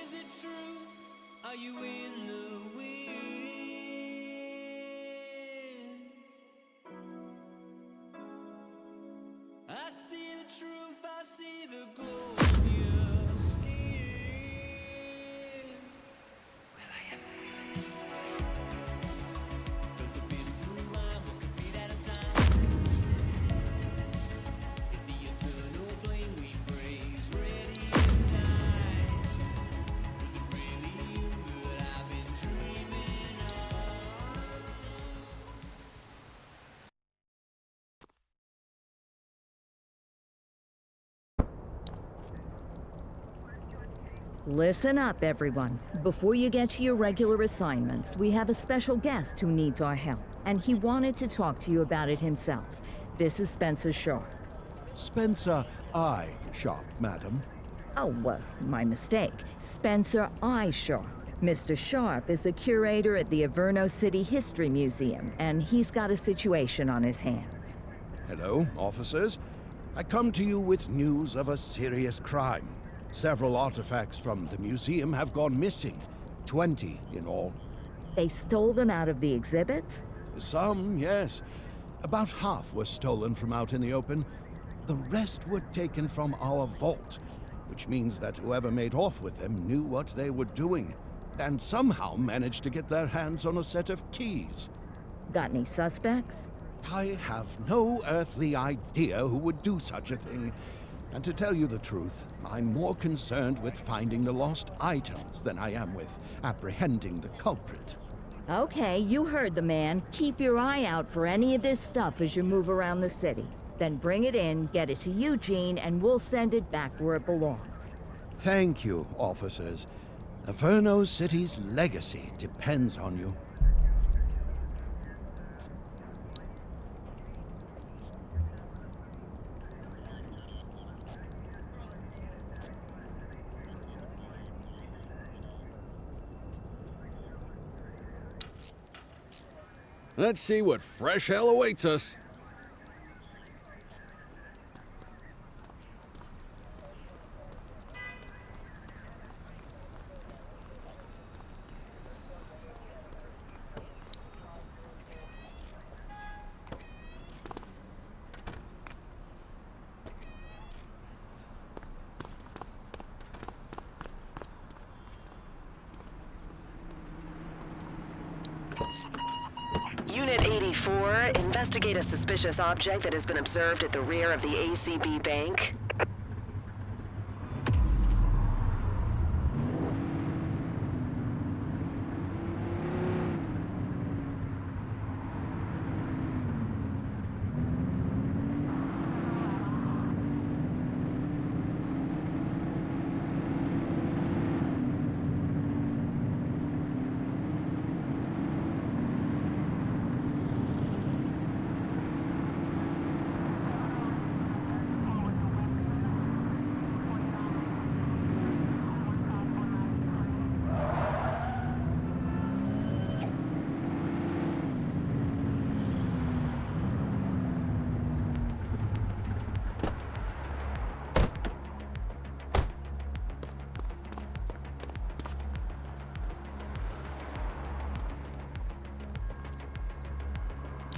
is it true? Are you in the wind? I see the truth, I see the glow in your skin. Will I ever win? Does the feeling rule rhyme? What could be that in time? Is the eternal flame we praise ready to die? Was it really you that I've been dreaming of? Listen up, everyone. Before you get to your regular assignments, we have a special guest who needs our help, and he wanted to talk to you about it himself. This is Spencer Sharp. Spencer I. Sharp, madam. Oh, my mistake. Spencer I. Sharp. Mr. Sharp is the curator at the Averno City History Museum, and he's got a situation on his hands. Hello, officers. I come to you with news of a serious crime. Several artifacts from the museum have gone missing. 20 in all. They stole them out of the exhibits? Some, yes. About half were stolen from out in the open. The rest were taken from our vault, which means that whoever made off with them knew what they were doing, and somehow managed to get their hands on a set of keys. Got any suspects? I have no earthly idea who would do such a thing. And to tell you the truth, I'm more concerned with finding the lost items than I am with apprehending the culprit. Okay, you heard the man. Keep your eye out for any of this stuff as you move around the city. Then bring it in, get it to Eugene, and we'll send it back where it belongs. Thank you, officers. Averno City's legacy depends on you. Let's see what fresh hell awaits us. Unit 84, investigate a suspicious object that has been observed at the rear of the ACB Bank.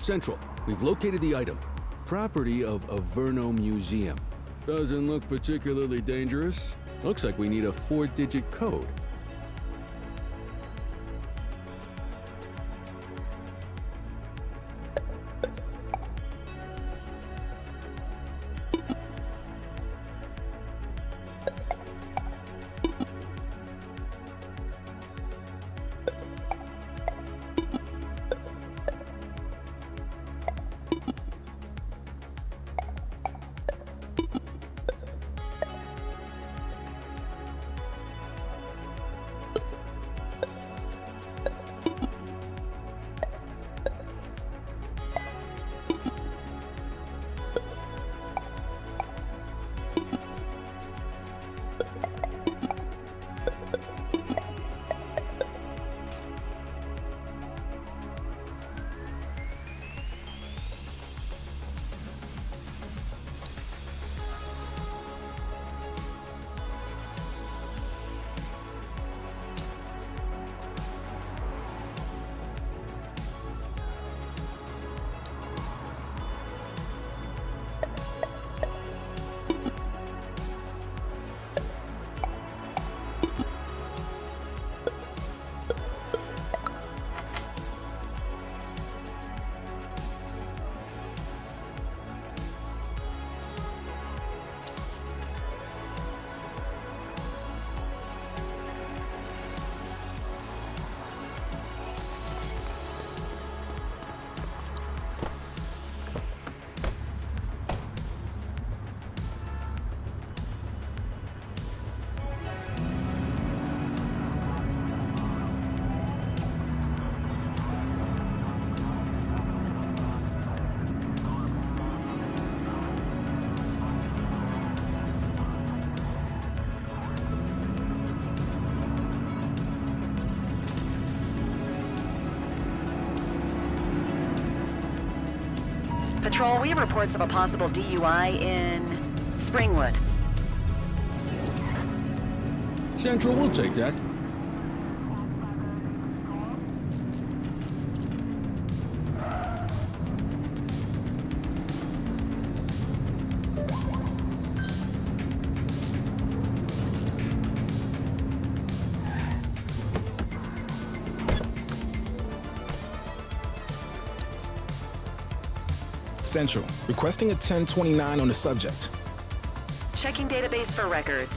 Central, we've located the item. Property of Averno Museum. Doesn't look particularly dangerous. Looks like we need a 4-digit code. Control, we have reports of a possible DUI in Springwood. Central, we'll take that. Central, requesting a 1029 on the subject. Checking database for records.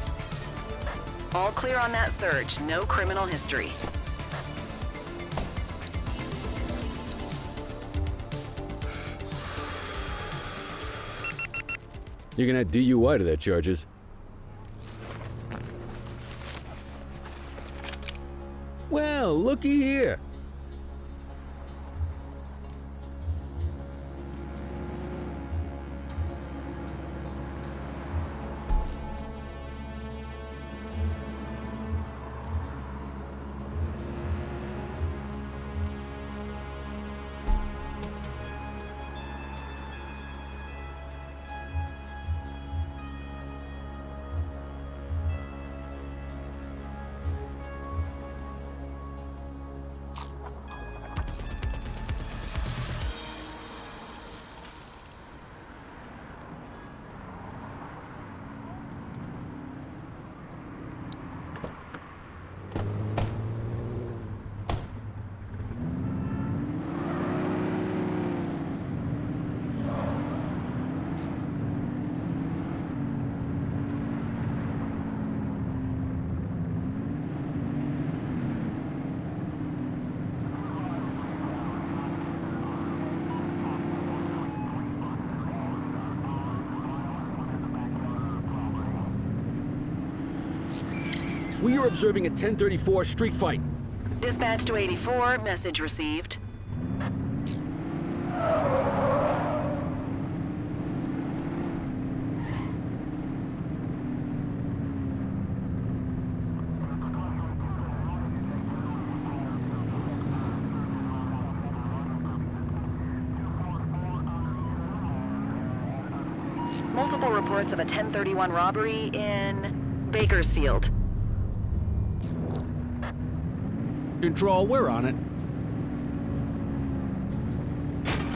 All clear on that search. No criminal history. You can add DUI to that charges. Well, looky here. We are observing a 1034 street fight. Dispatch to 84, message received. Multiple reports of a 1031 robbery in Bakersfield. Control, we're on it.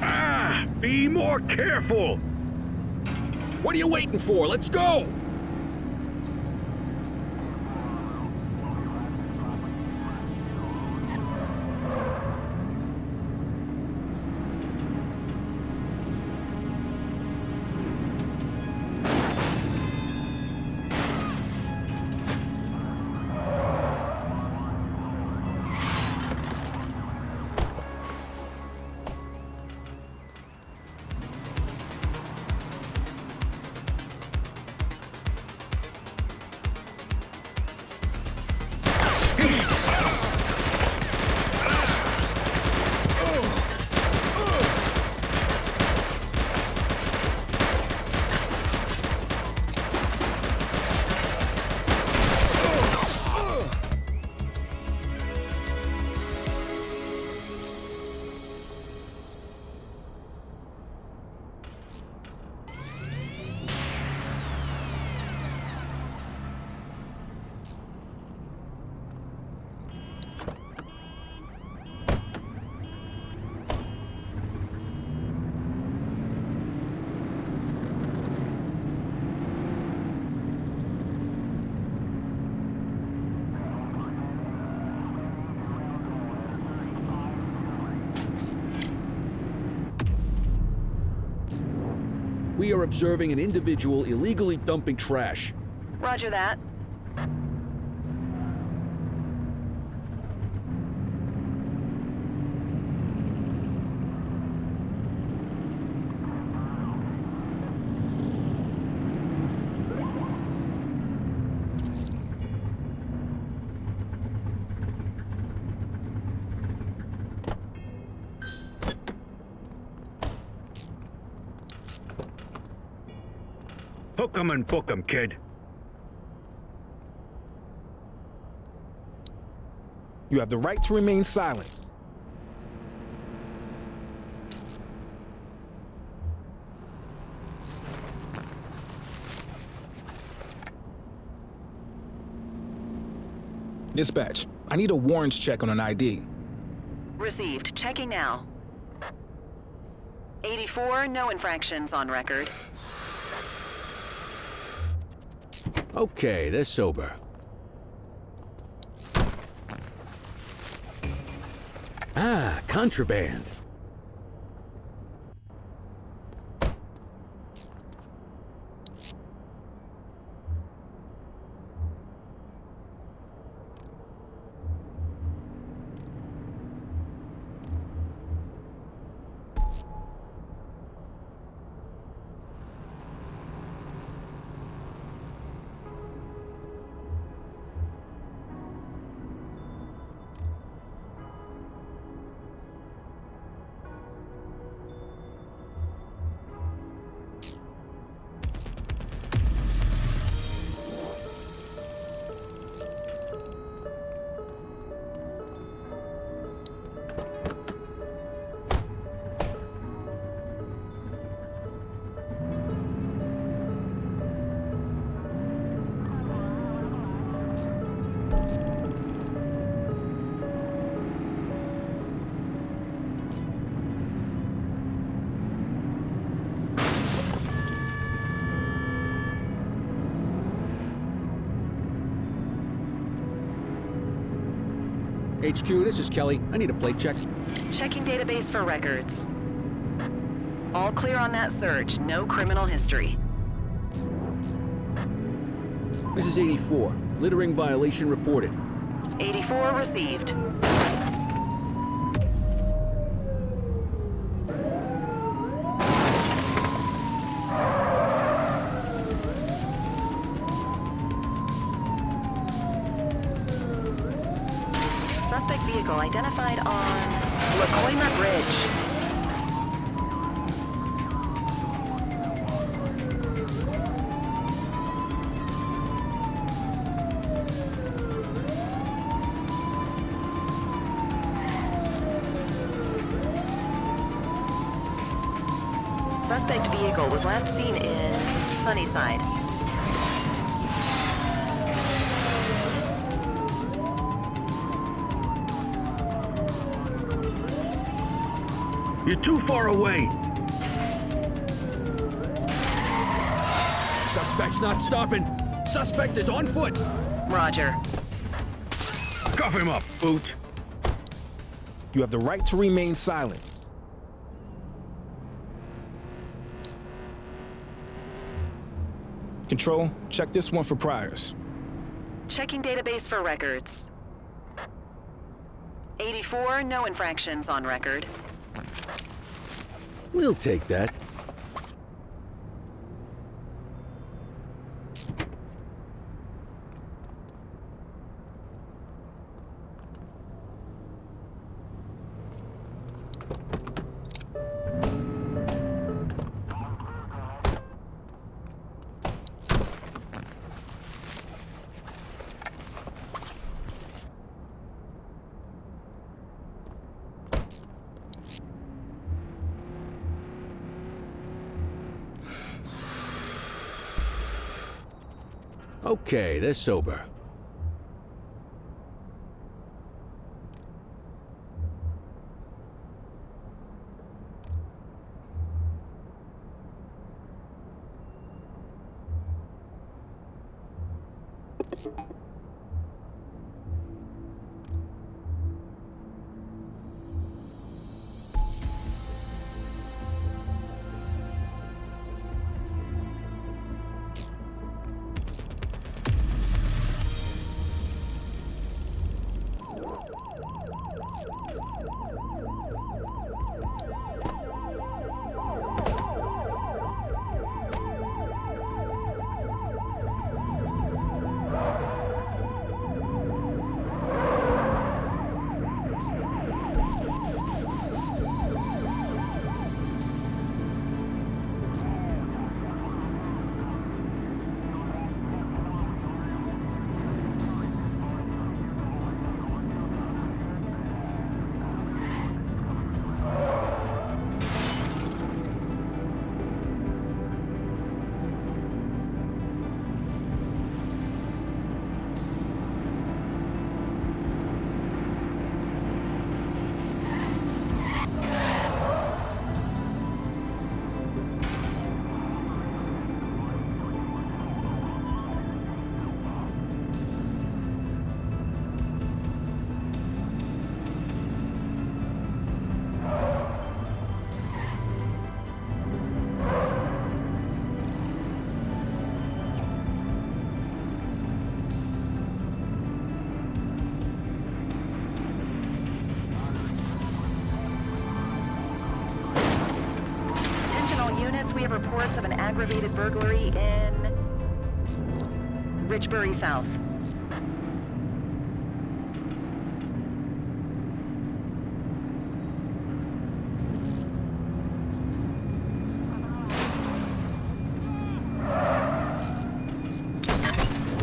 Ah! Be more careful! What are you waiting for? Let's go! We are observing an individual illegally dumping trash. Roger that. Hook 'em and book 'em, kid. You have the right to remain silent. Dispatch, I need a warrants check on an ID. Received. Checking now. 84, no infractions on record. Okay, they're sober. Ah, contraband. HQ, this is Kelly. I need a plate check. Checking database for records. All clear on that search. No criminal history. This is 84. Littering violation reported. 84 received. Suspect vehicle identified on Willkommen Bridge. Suspect vehicle was last seen in Sunnyside. You're too far away. Suspect's not stopping. Suspect is on foot. Roger. Cuff him up, boot. You have the right to remain silent. Control, check this one for priors. Checking database for records. 84, no infractions on record. We'll take that. Okay, they're sober. reports of an aggravated burglary in Richbury South.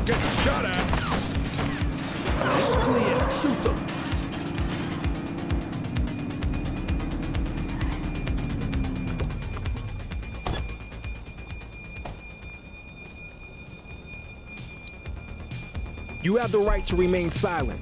Getting shot at! It's clear. Shoot them! You have the right to remain silent.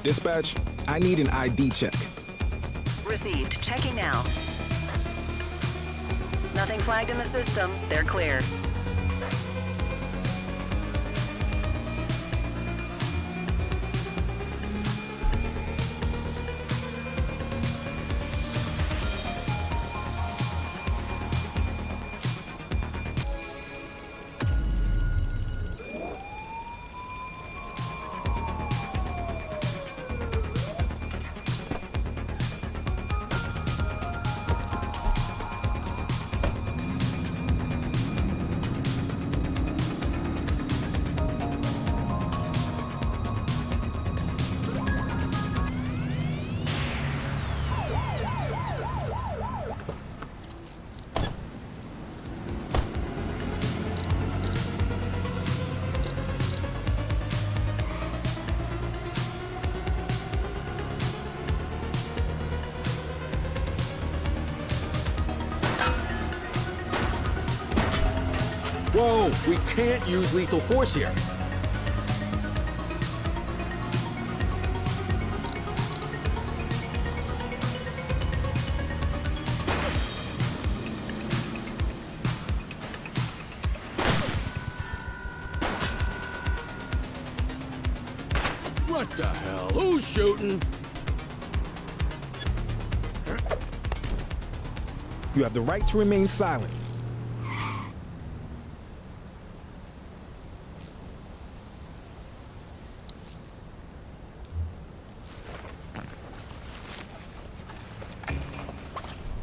Dispatch, I need an ID check. Received. Checking now. Nothing flagged in the system. They're clear. Whoa, we can't use lethal force here. What the hell? Who's shooting? You have the right to remain silent.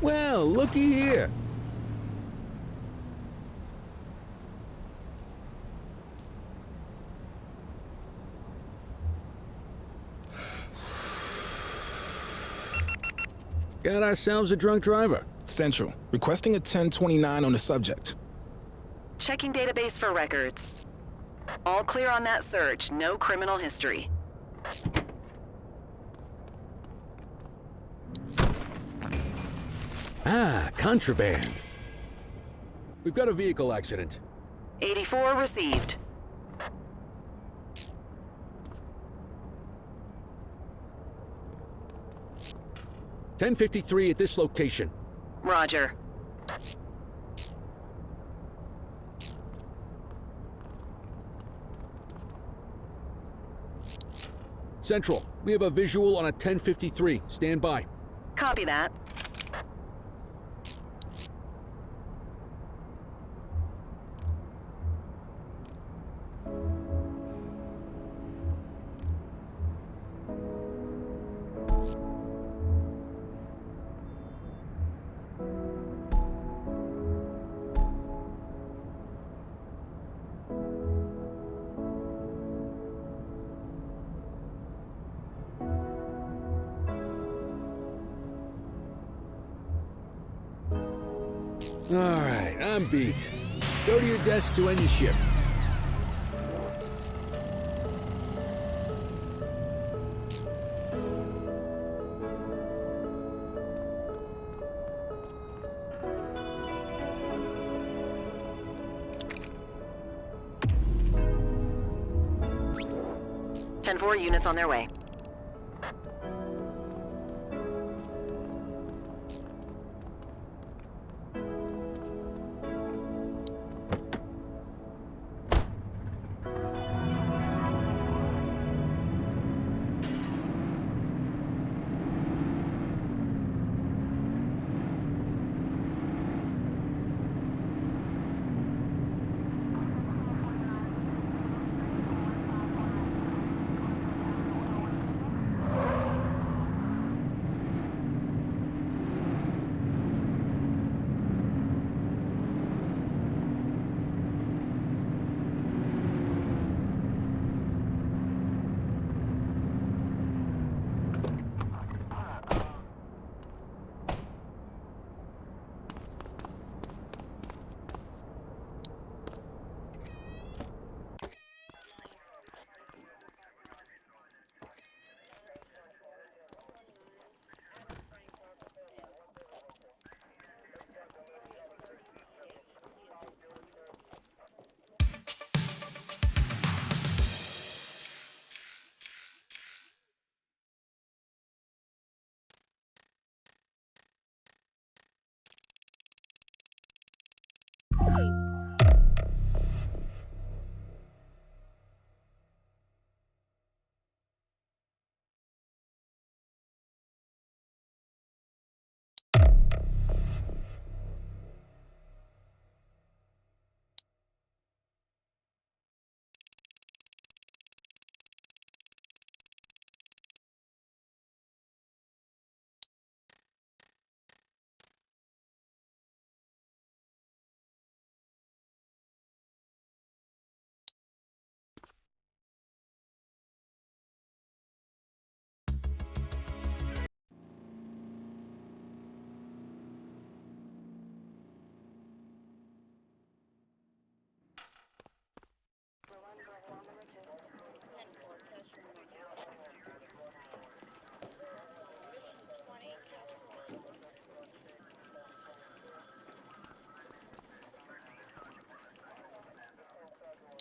Well, looky here. Got ourselves a drunk driver. Central, requesting a 1029 on the subject. Checking database for records. All clear on that search. No criminal history. Ah, contraband. We've got a vehicle accident. 84 received. $10.53 at this location. Roger. Central, we have a visual on a 1053. Stand by. Copy that. All right, I'm beat. Go to your desk to end your shift. Four units on their way.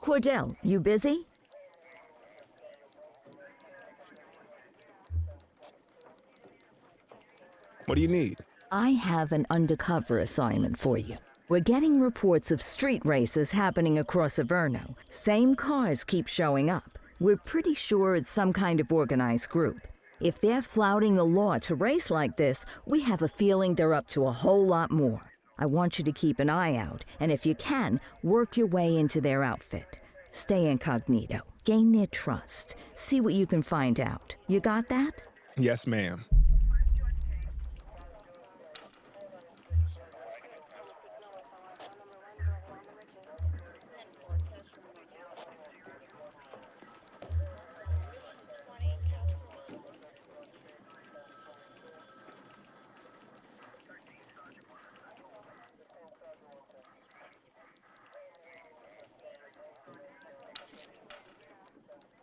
Cordell, you busy? What do you need? I have an undercover assignment for you. We're getting reports of street races happening across Averno. Same cars keep showing up. We're pretty sure it's some kind of organized group. If they're flouting the law to race like this, we have a feeling they're up to a whole lot more. I want you to keep an eye out, and if you can, work your way into their outfit. Stay incognito, gain their trust, see what you can find out. You got that? Yes, ma'am.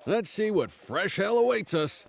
Let's see what fresh hell awaits us.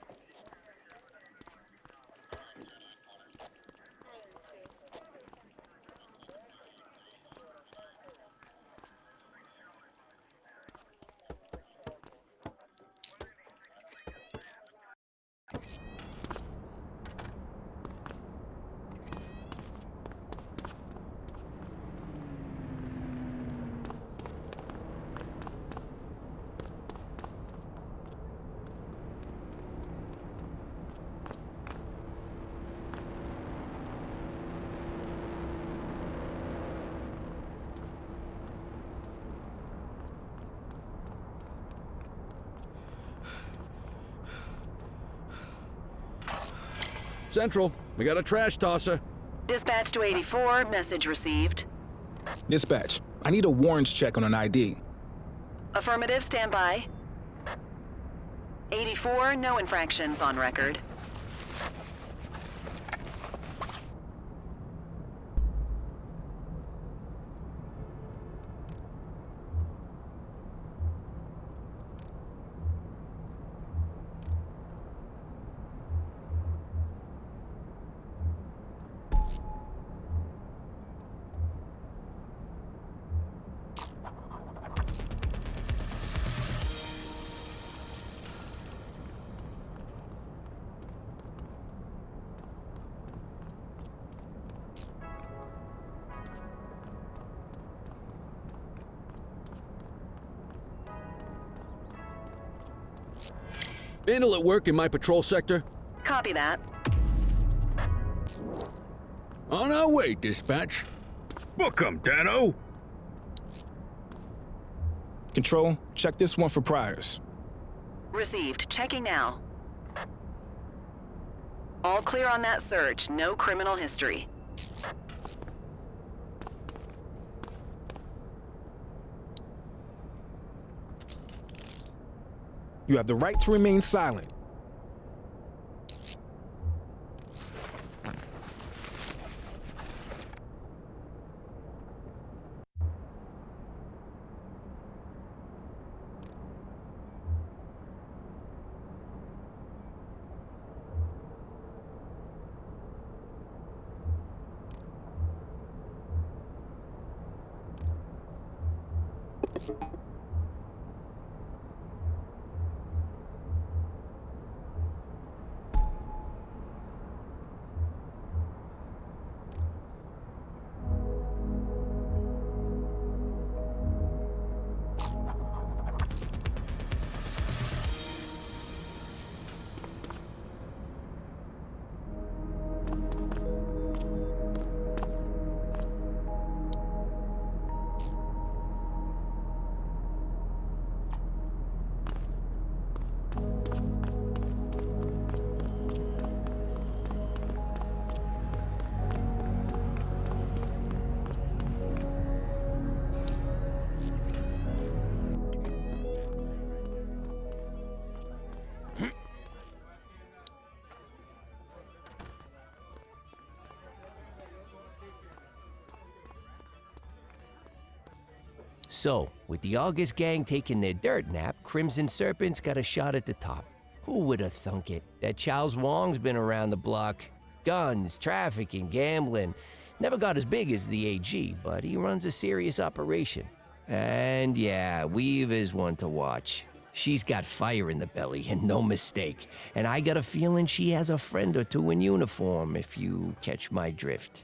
Central, we got a trash tosser. Dispatch to 84, message received. Dispatch, I need a warrants check on an ID. Affirmative, stand by. 84, no infractions on record. Vandal at work in my patrol sector. Copy that. On our way, dispatch. Book 'em, Dano! Control, check this one for priors. Received. Checking now. All clear on that search. No criminal history. You have the right to remain silent. So, with the August gang taking their dirt nap, Crimson Serpent's got a shot at the top. Who would have thunk it? That Charles Wong's been around the block. Guns, trafficking, gambling. Never got as big as the AG, but he runs a serious operation. And yeah, Weave is one to watch. She's got fire in the belly, and no mistake. And I got a feeling she has a friend or two in uniform, if you catch my drift.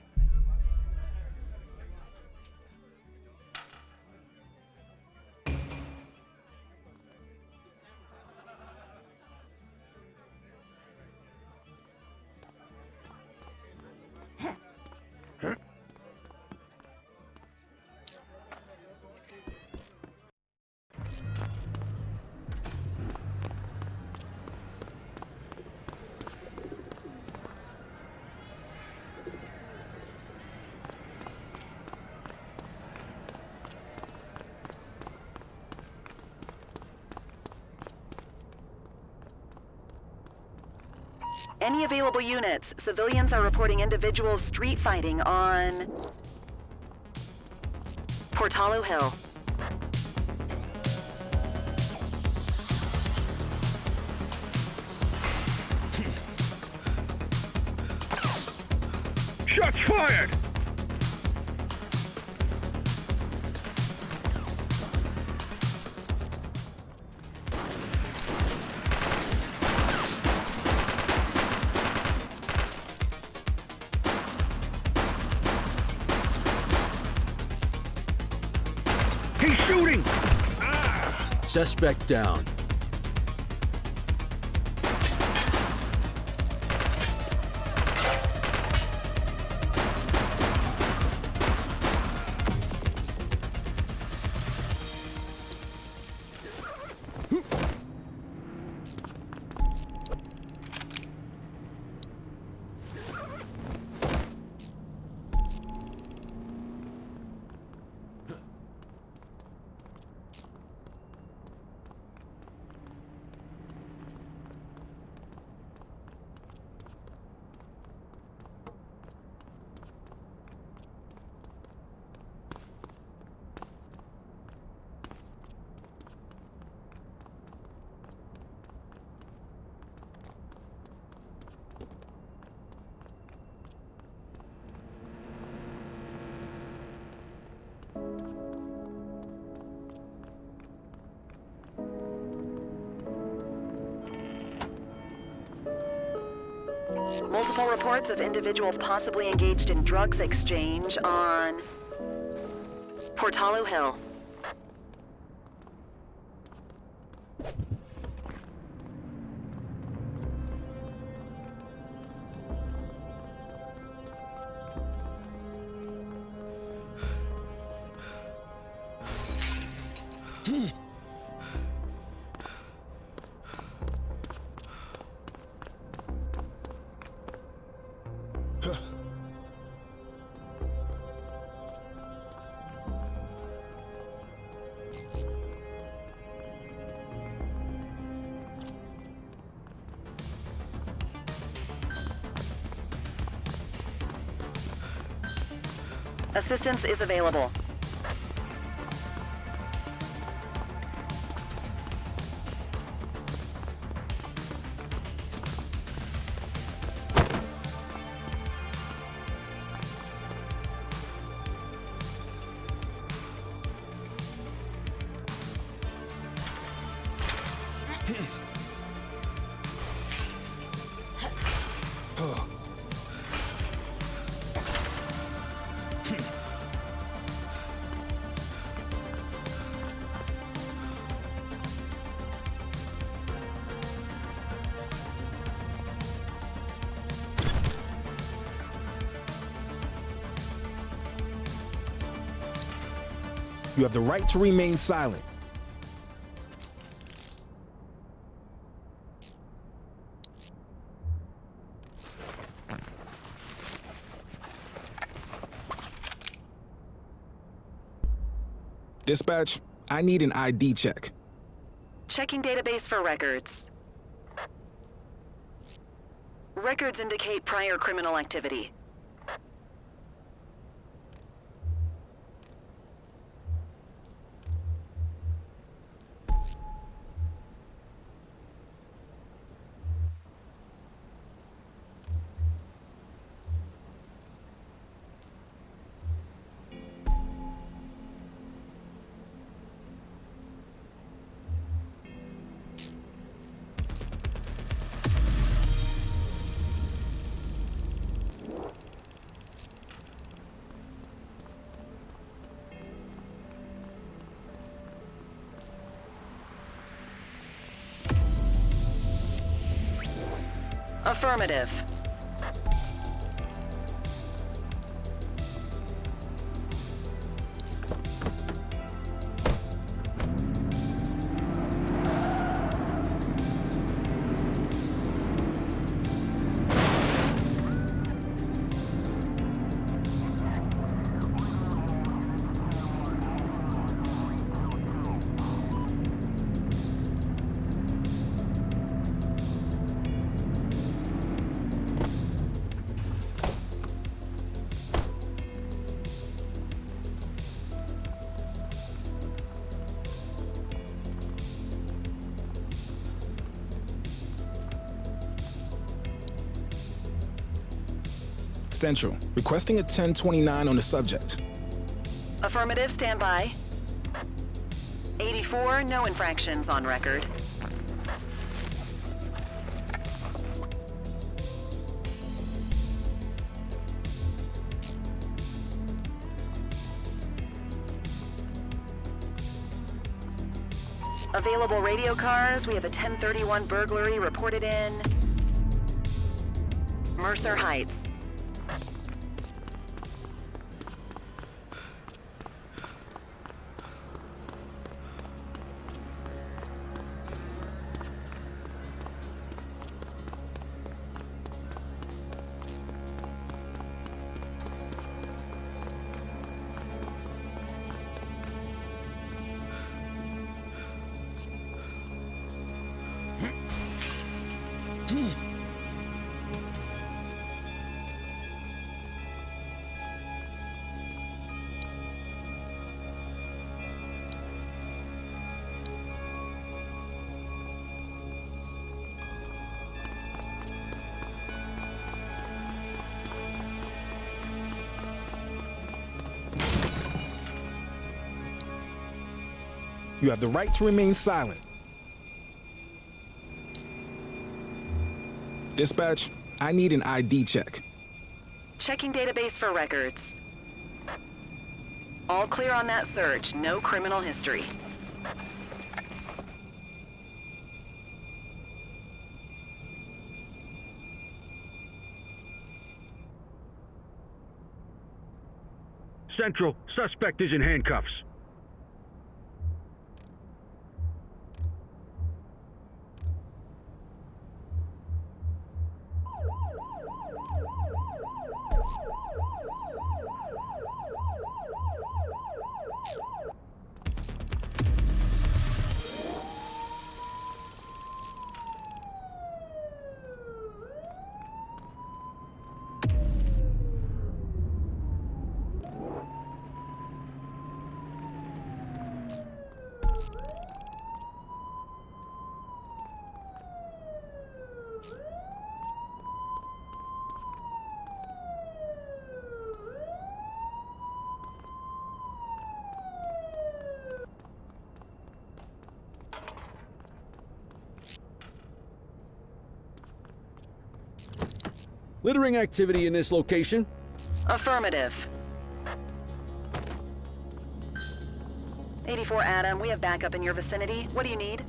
Any available units? Civilians are reporting individuals street fighting on Portalo Hill. Shots fired! He's shooting! Suspect down. Multiple reports of individuals possibly engaged in drugs exchange on Portalo Hill. Assistance is available. You have the right to remain silent. Dispatch, I need an ID check. Checking database for records. Records indicate prior criminal activity. Affirmative. Central, requesting a 1029 on the subject. Affirmative, stand by. 84, no infractions on record. Available radio cars, we have a 1031 burglary reported in Mercer Heights. You have the right to remain silent. Dispatch, I need an ID check. Checking database for records. All clear on that search. No criminal history. Central, suspect is in handcuffs. Littering activity in this location? Affirmative. 84 Adam, we have backup in your vicinity. What do you need?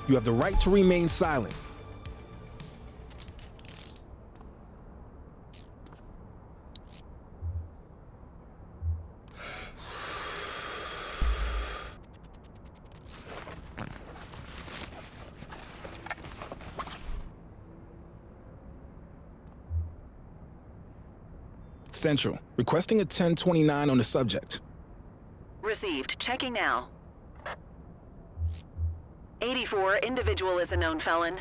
You have the right to remain silent. Central, requesting a 1029 on the subject. Received. Checking now. 84, individual is a known felon.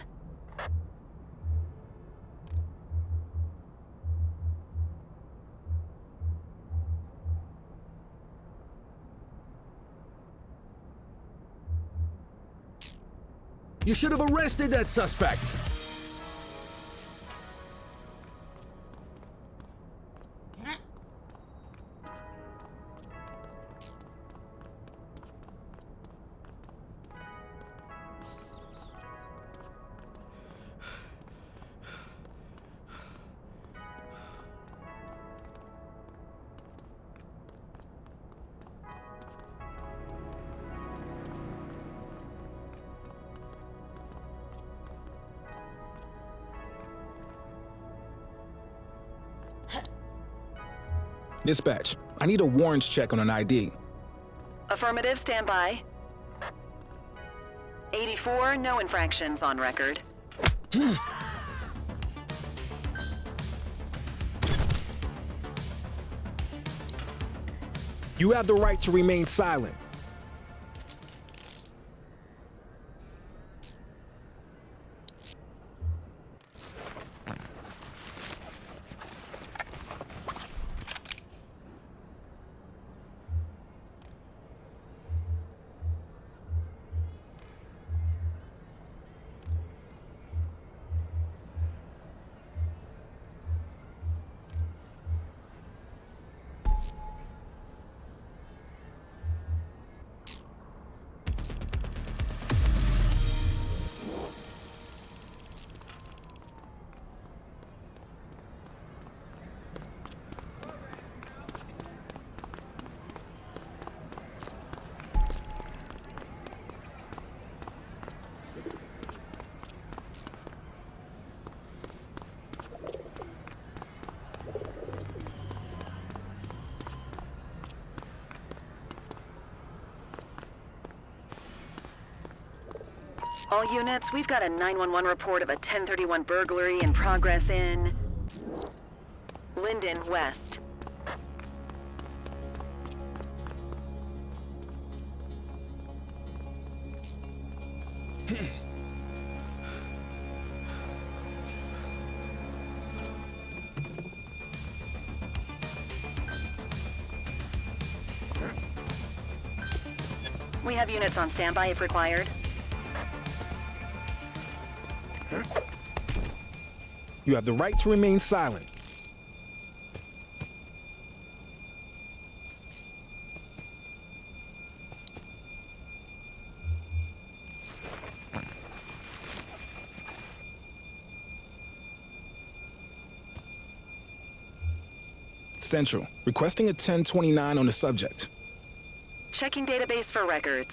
You should have arrested that suspect! Dispatch, I need a warrants check on an ID. Affirmative, stand by. 84, no infractions on record. You have the right to remain silent. All units, we've got a 911 report of a 1031 burglary in progress in Linden West. We have units on standby if required. You have the right to remain silent. Central, requesting a 1029 on the subject. Checking database for records.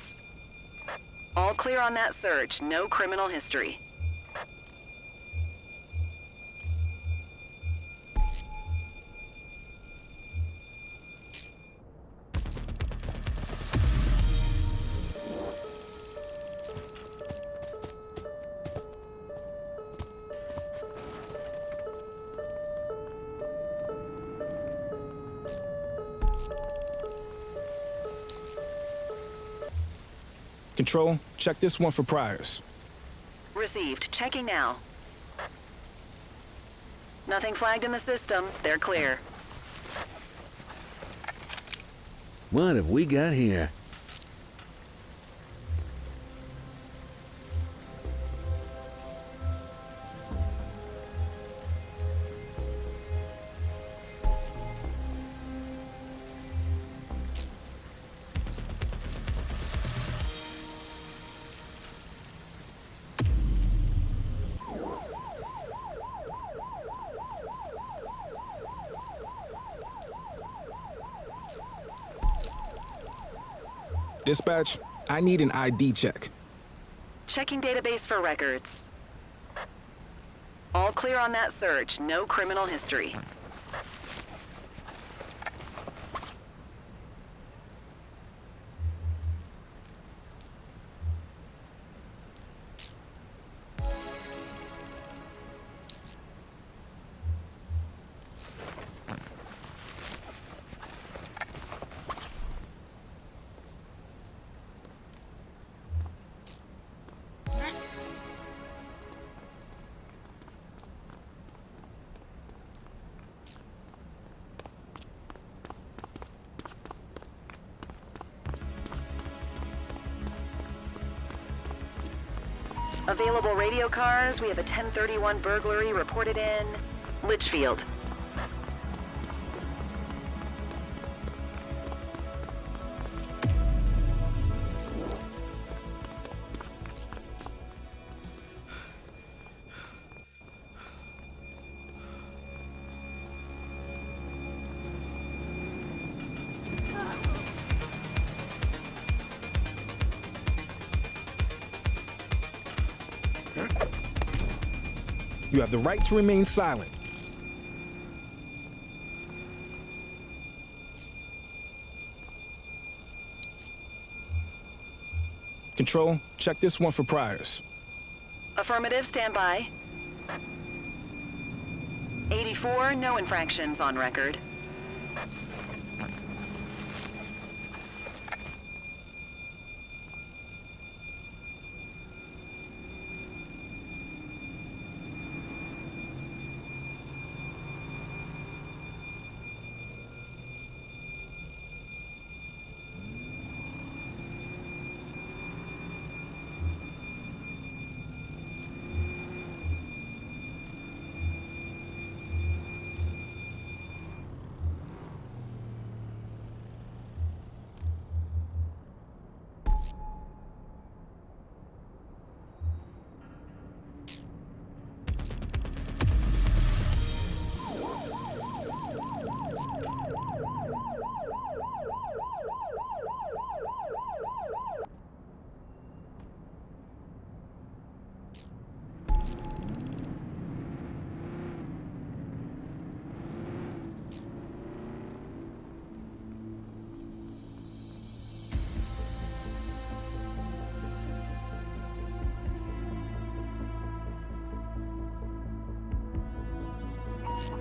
All clear on that search, no criminal history. Control, check this one for priors. Received. Checking now. Nothing flagged in the system. They're clear. What have we got here? Dispatch, I need an ID check. Checking database for records. All clear on that search, no criminal history. Available radio cars, we have a 1031 burglary reported in Litchfield. You have the right to remain silent. Control, check this one for priors. Affirmative, stand by. 84, no infractions on record.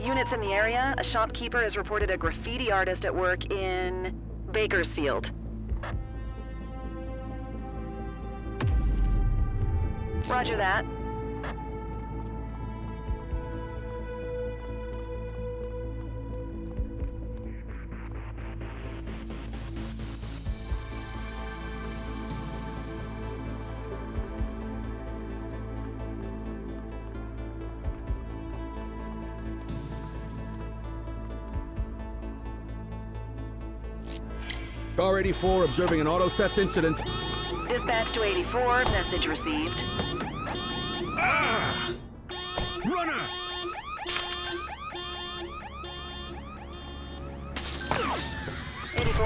Units in the area, a shopkeeper has reported a graffiti artist at work in Bakersfield. Roger that. Car 84 observing an auto theft incident. Dispatch to 84, message received. Ah! Runner!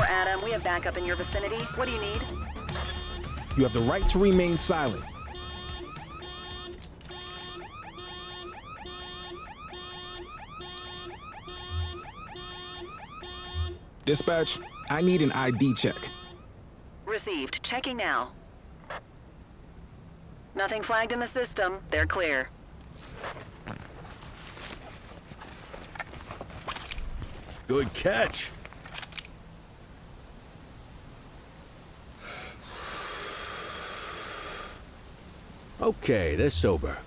Adam, we have backup in your vicinity. What do you need? You have the right to remain silent. Dispatch, I need an ID check. Received. Checking now. Nothing flagged in the system. They're clear. Good catch. Okay, they're sober.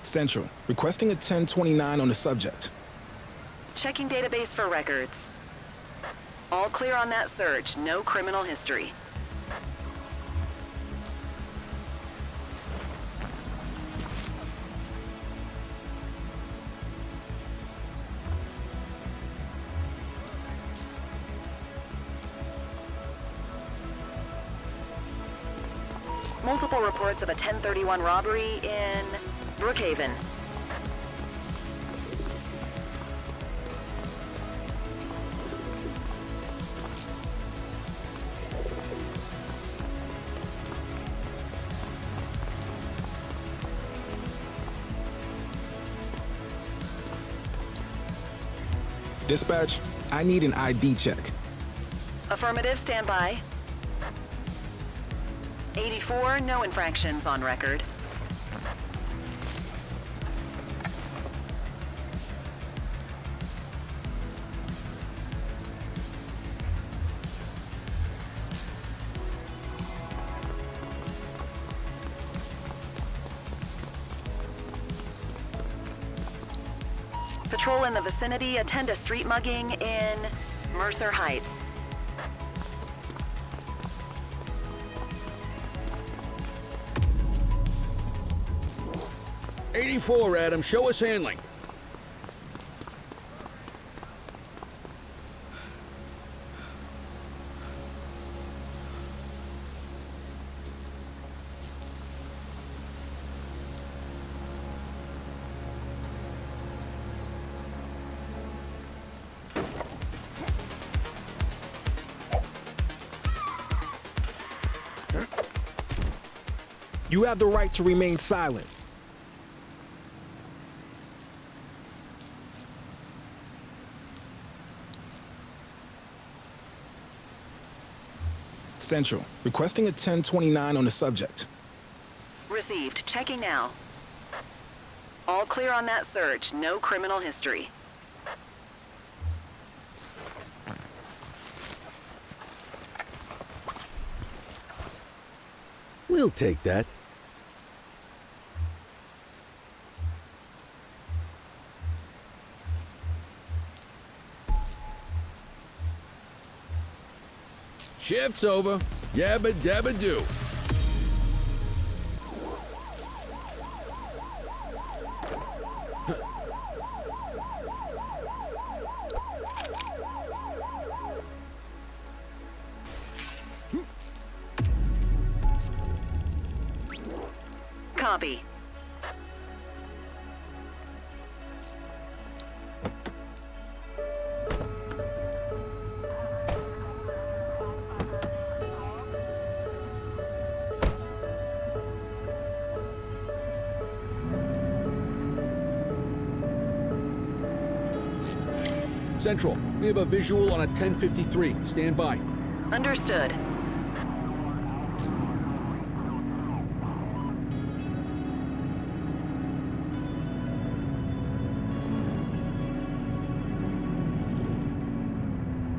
Central, requesting a 1029 on the subject. Checking database for records. All clear on that search. No criminal history. Multiple reports of a 1031 robbery in Brookhaven. Dispatch, I need an ID check. Affirmative, stand by. 84, no infractions on record. Patrol in the vicinity, attend a street mugging in Mercer Heights. 84, Adam. Show us handling. You have the right to remain silent. Central, requesting a 1029 on the subject. Received. Checking now. All clear on that search. No criminal history. We'll take that. Shift's over. Yabba dabba do. Copy. Central, we have a visual on a 1053. Stand by. Understood.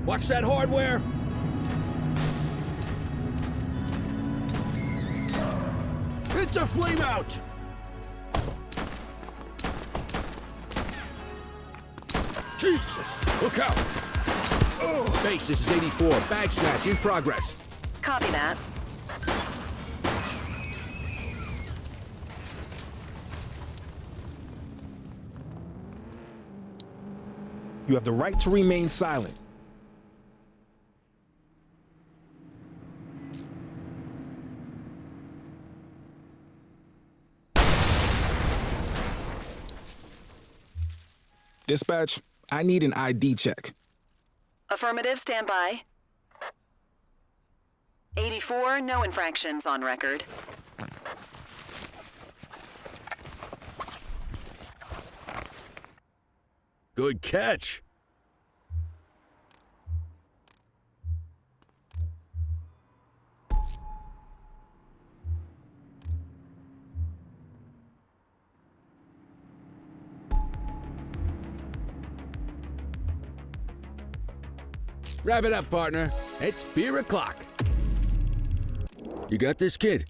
Watch that hardware. It's a flame out. Jesus, look out. Oh. Base, this is 84. Bag snatch in progress. Copy that. You have the right to remain silent. Dispatch, I need an ID check. Affirmative, stand by. 84, no infractions on record. Good catch. Wrap it up, partner. It's beer o'clock. You got this, kid?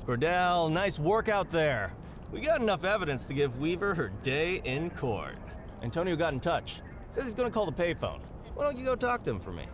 Cordell, nice work out there. We got enough evidence to give Weaver her day in court. Antonio got in touch. Says he's gonna call the payphone. Why don't you go talk to him for me?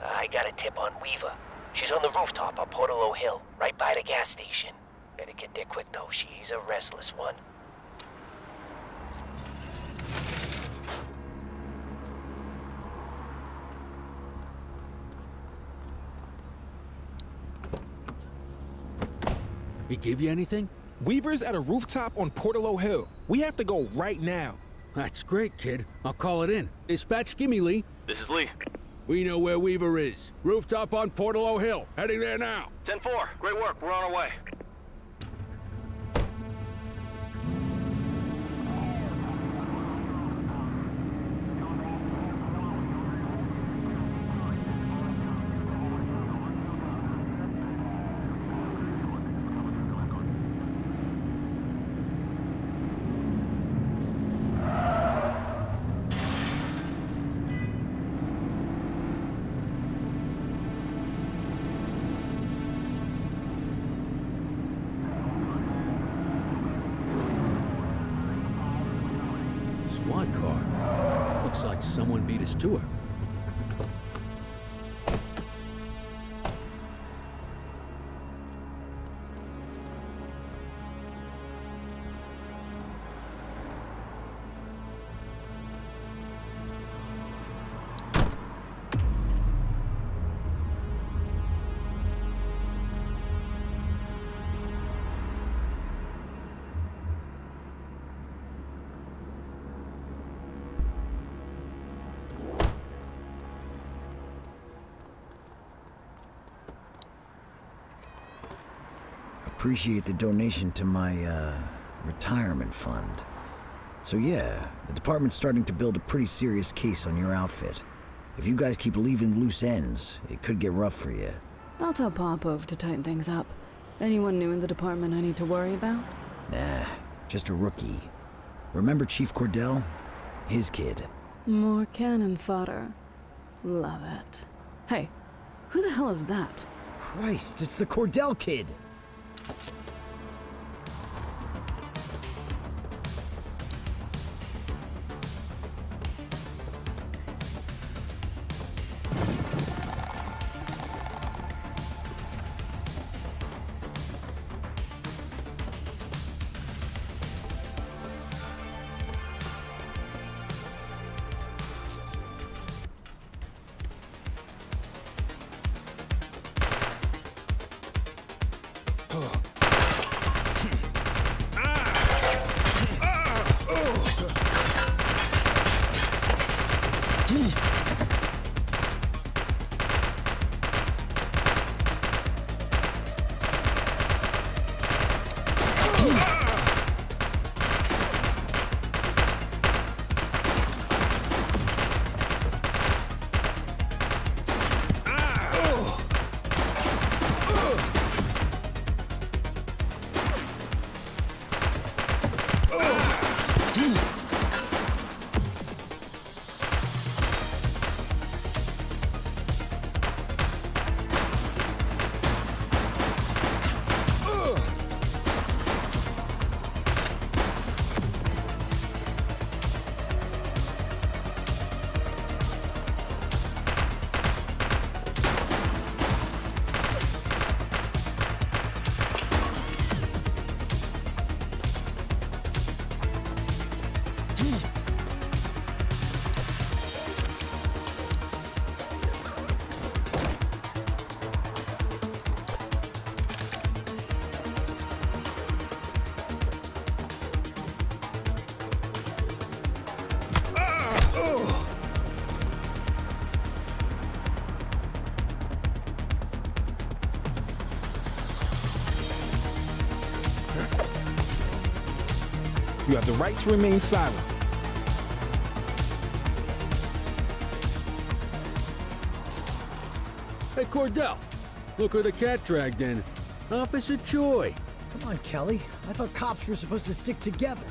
I got a tip on Weaver. She's on the rooftop on Portalo Hill, right by the gas station. Better get there quick, though. She's a restless one. He give you anything? Weaver's at a rooftop on Portalo Hill. We have to go right now. That's great, kid. I'll call it in. Dispatch, gimme Lee. This is Lee. We know where Weaver is. Rooftop on Portalo Hill. Heading there now. 10-4. Great work. We're on our way. Squad car. Looks like someone beat us to her. Appreciate the donation to my, retirement fund. So yeah, the department's starting to build a pretty serious case on your outfit. If you guys keep leaving loose ends, it could get rough for you. I'll tell Popov to tighten things up. Anyone new in the department I need to worry about? Nah, just a rookie. Remember Chief Cordell? His kid. More cannon fodder. Love it. Hey, who the hell is that? Christ, it's the Cordell kid! You have the right to remain silent. Hey, Cordell, look who the cat dragged in. Officer Joy. Come on, Kelly. I thought cops were supposed to stick together.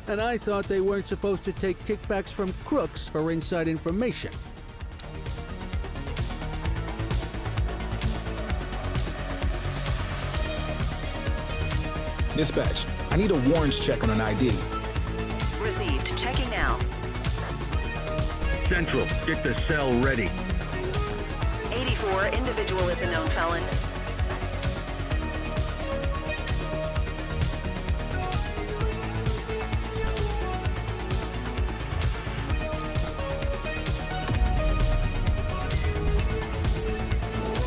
And I thought they weren't supposed to take kickbacks from crooks for inside information. Dispatch, I need a warrants check on an ID. Received. Checking now. Central, get the cell ready. 84, individual is a known felon.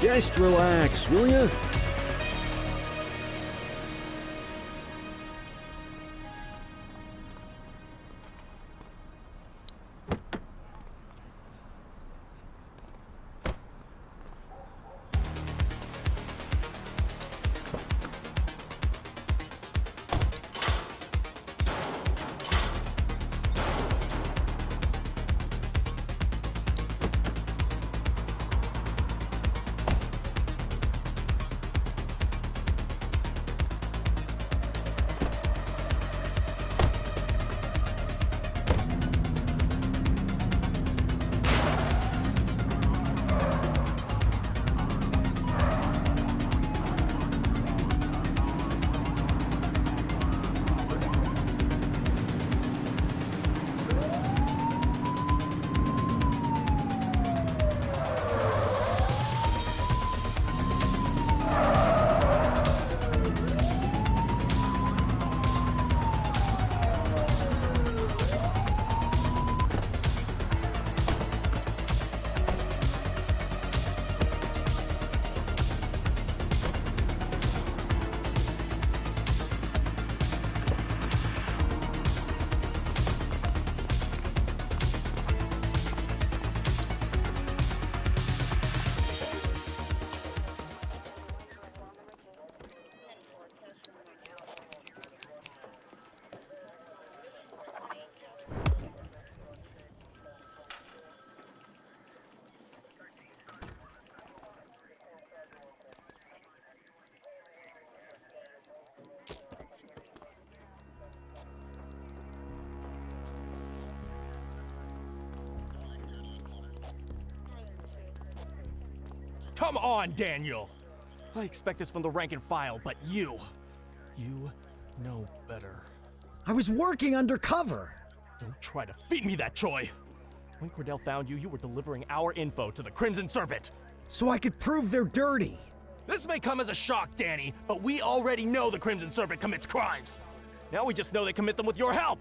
Just relax, will ya? Come on, Daniel! I expect this from the rank and file, but you know better. I was working undercover. Don't try to feed me that, Troy! When Cordell found you, you were delivering our info to the Crimson Serpent. So I could prove they're dirty. This may come as a shock, Danny, but we already know the Crimson Serpent commits crimes. Now we just know they commit them with your help.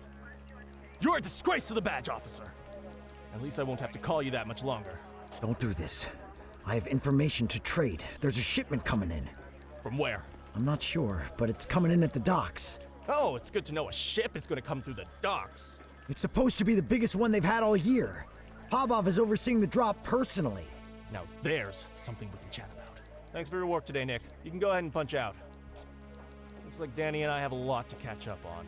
You're a disgrace to the badge officer. At least I won't have to call you that much longer. Don't do this. I have information to trade. There's a shipment coming in. From where? I'm not sure, but it's coming in at the docks. Oh, it's good to know a ship is going to come through the docks. It's supposed to be the biggest one they've had all year. Popov is overseeing the drop personally. Now there's something we can chat about. Thanks for your work today, Nick. You can go ahead and punch out. Looks like Danny and I have a lot to catch up on.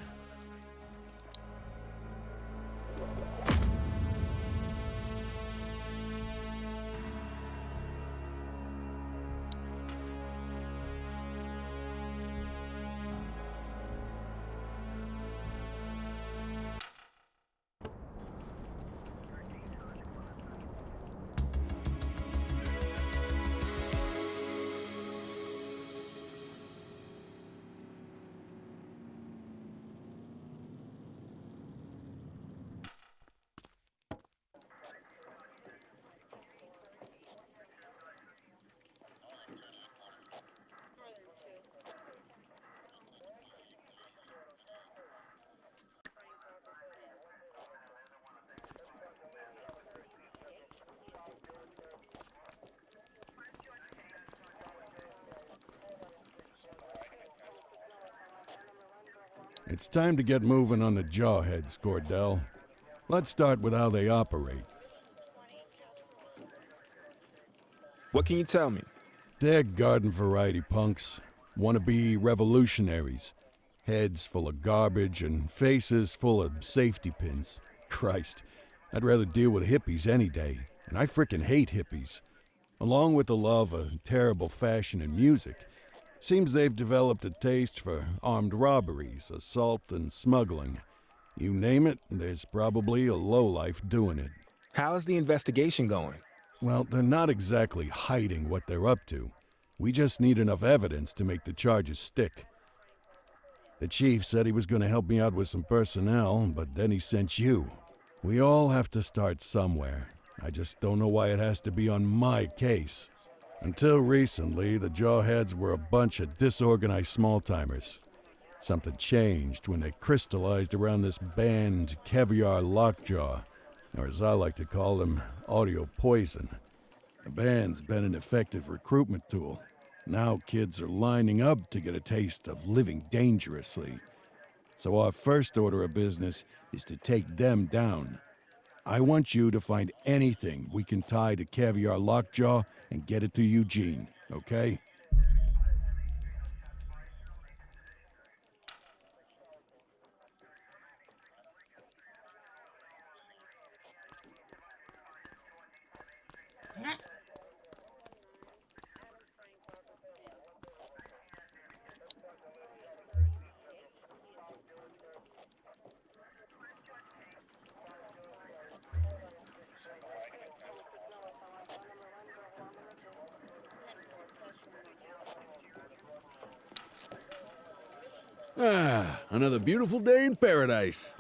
It's time to get moving on the jawheads, Cordell. Let's start with how they operate. What can you tell me? They're garden variety punks, wannabe revolutionaries. Heads full of garbage and faces full of safety pins. Christ, I'd rather deal with hippies any day, and I frickin' hate hippies. Along with the love of terrible fashion and music, seems they've developed a taste for armed robberies, assault, and smuggling. You name it, there's probably a lowlife doing it. How's the investigation going? Well, they're not exactly hiding what they're up to. We just need enough evidence to make the charges stick. The chief said he was going to help me out with some personnel, but then he sent you. We all have to start somewhere. I just don't know why it has to be on my case. Until recently, the Jawheads were a bunch of disorganized small-timers. Something changed when they crystallized around this band Caviar Lockjaw, or as I like to call them, Audio Poison. The band's been an effective recruitment tool. Now kids are lining up to get a taste of living dangerously. So our first order of business is to take them down. I want you to find anything we can tie to Caviar Lockjaw and get it to Eugene, okay? Ah, another beautiful day in paradise.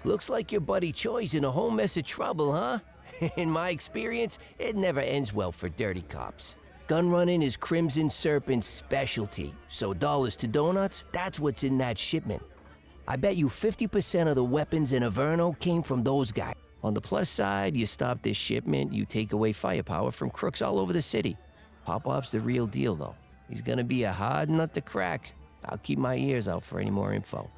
Looks like your buddy Choi's in a whole mess of trouble, huh? In my experience, it never ends well for dirty cops. Gun running is Crimson Serpent's specialty, so dollars to donuts, that's what's in that shipment. I bet you 50% of the weapons in Averno came from those guys. On the plus side, you stop this shipment, you take away firepower from crooks all over the city. Popov's the real deal, though. He's gonna be a hard nut to crack. I'll keep my ears out for any more info.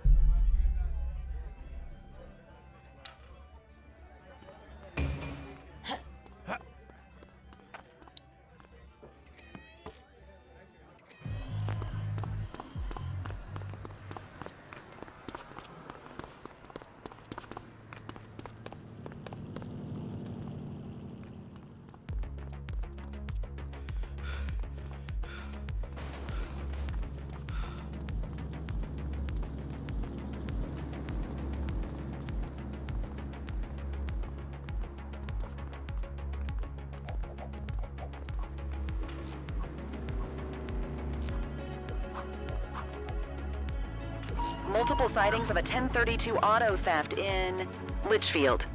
Multiple sightings of a 1032 auto theft in Litchfield.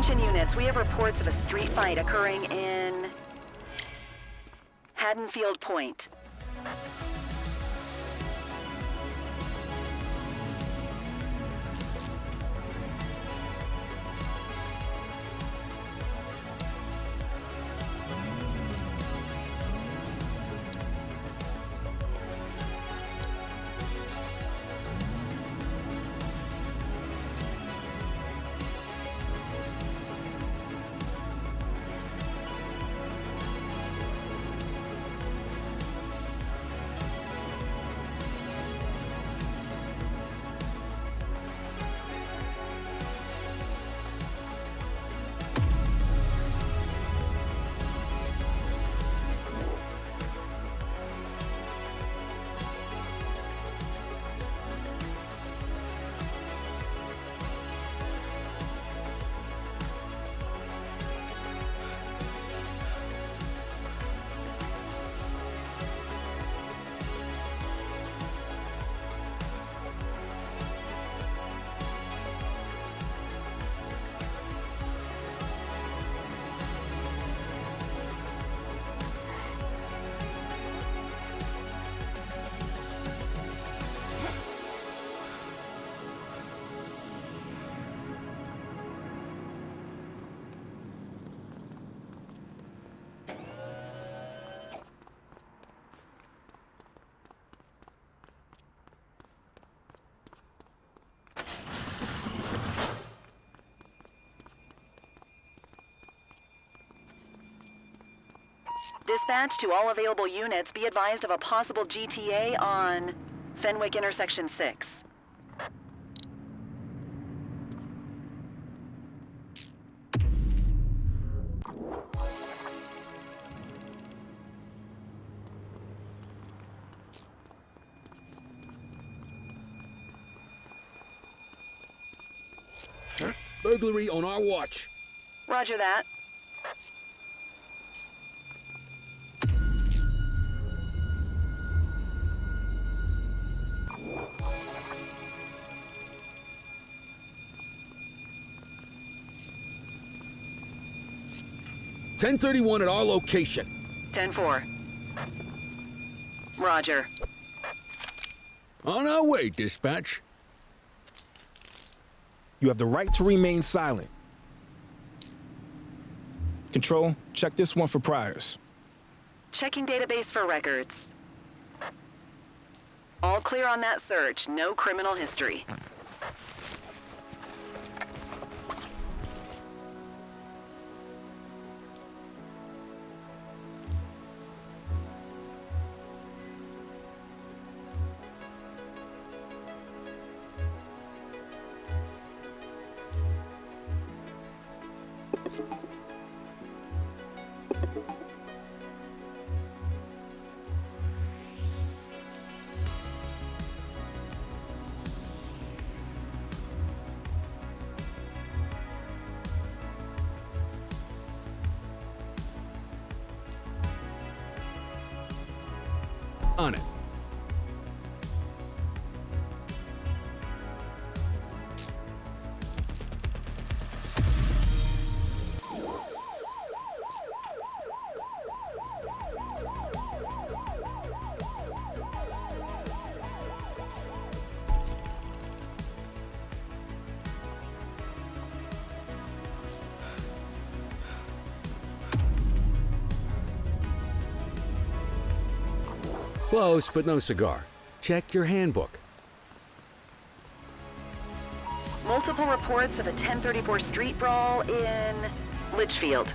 Attention units, we have reports of a street fight occurring in Haddonfield Point. Dispatch to all available units, be advised of a possible GTA on Fenwick Intersection 6. Burglary on our watch. Roger that. .1031 at our location. 10-4. Roger. On our way, dispatch. You have the right to remain silent. Control, check this one for priors. Checking database for records. All clear on that search. No criminal history. On it. Close, but no cigar. Check your handbook. Multiple reports of a 1034 street brawl in Litchfield.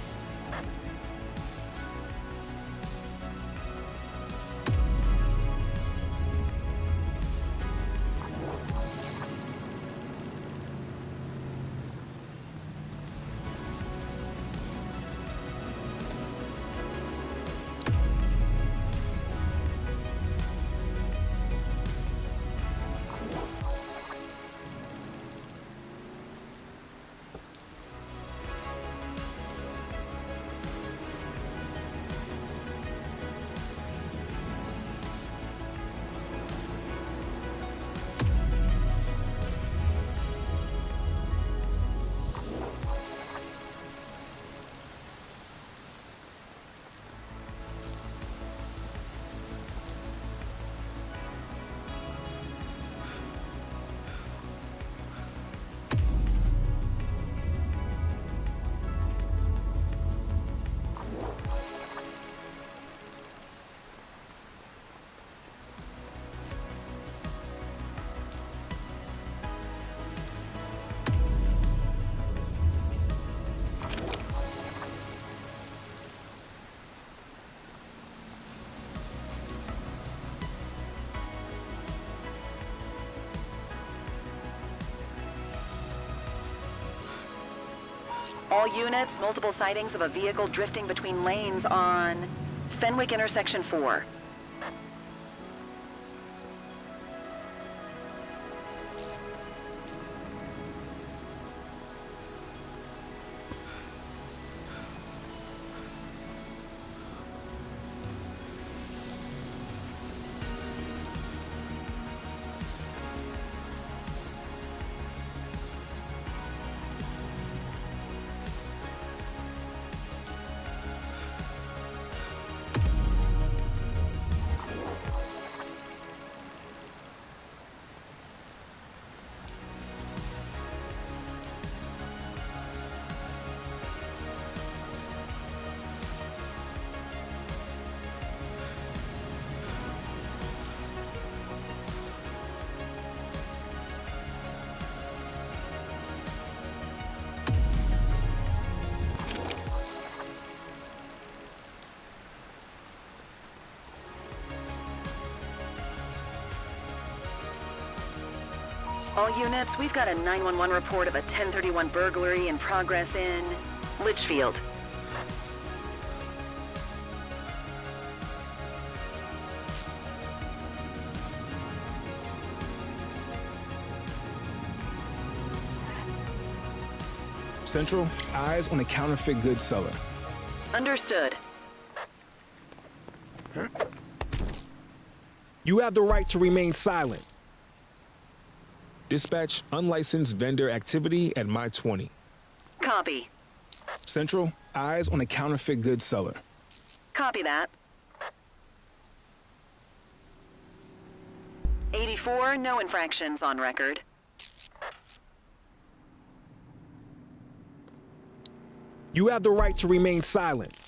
All units, multiple sightings of a vehicle drifting between lanes on Fenwick intersection 4. All units, we've got a 911 report of a 1031 burglary in progress in Litchfield. Central, eyes on a counterfeit goods seller. Understood. You have the right to remain silent. Dispatch unlicensed vendor activity at My 20. Copy. Central, eyes on a counterfeit goods seller. Copy that. 84, no infractions on record. You have the right to remain silent.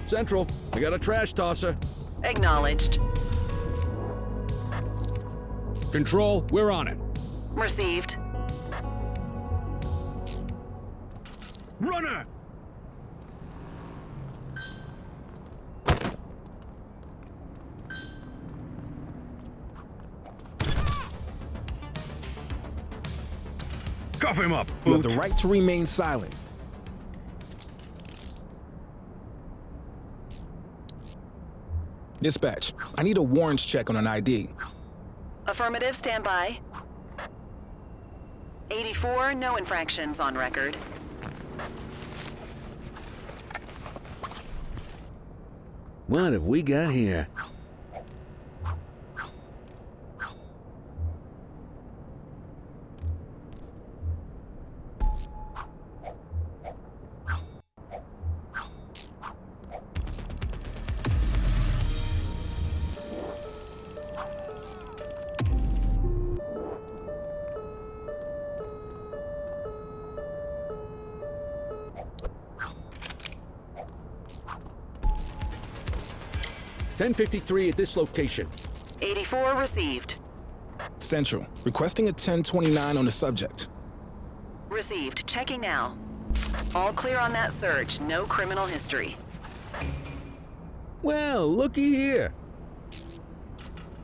Central, we got a trash tosser. Acknowledged. Control, we're on it. Received. Runner! Cuff him up. You have the right to remain silent. Dispatch, I need a warrants check on an ID. Affirmative, stand by. 84, no infractions on record. What have we got here? .1053 at this location. 84 received. Central, requesting a 1029 on the subject. Received. Checking now. All clear on that search. No criminal history. Well, looky here.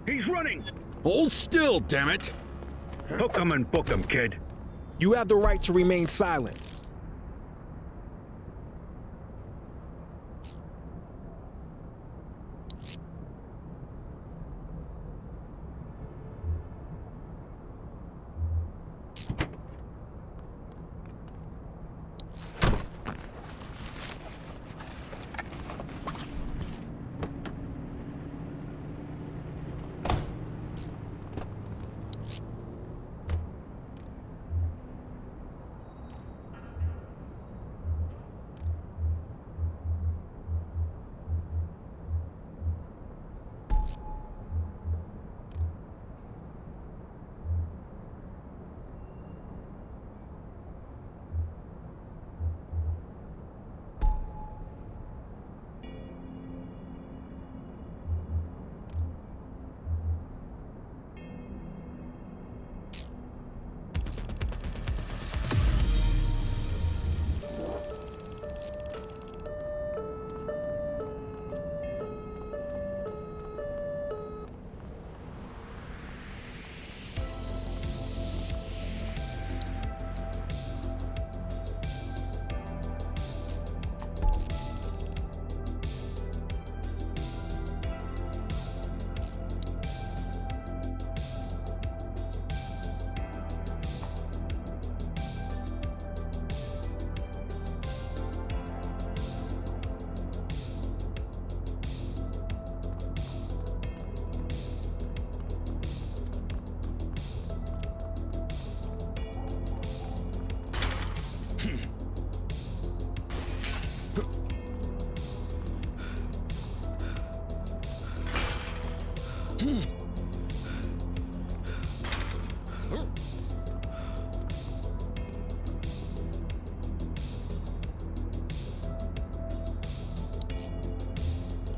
He's running! Hold still, damn it! Hook 'em and book 'em, kid. You have the right to remain silent.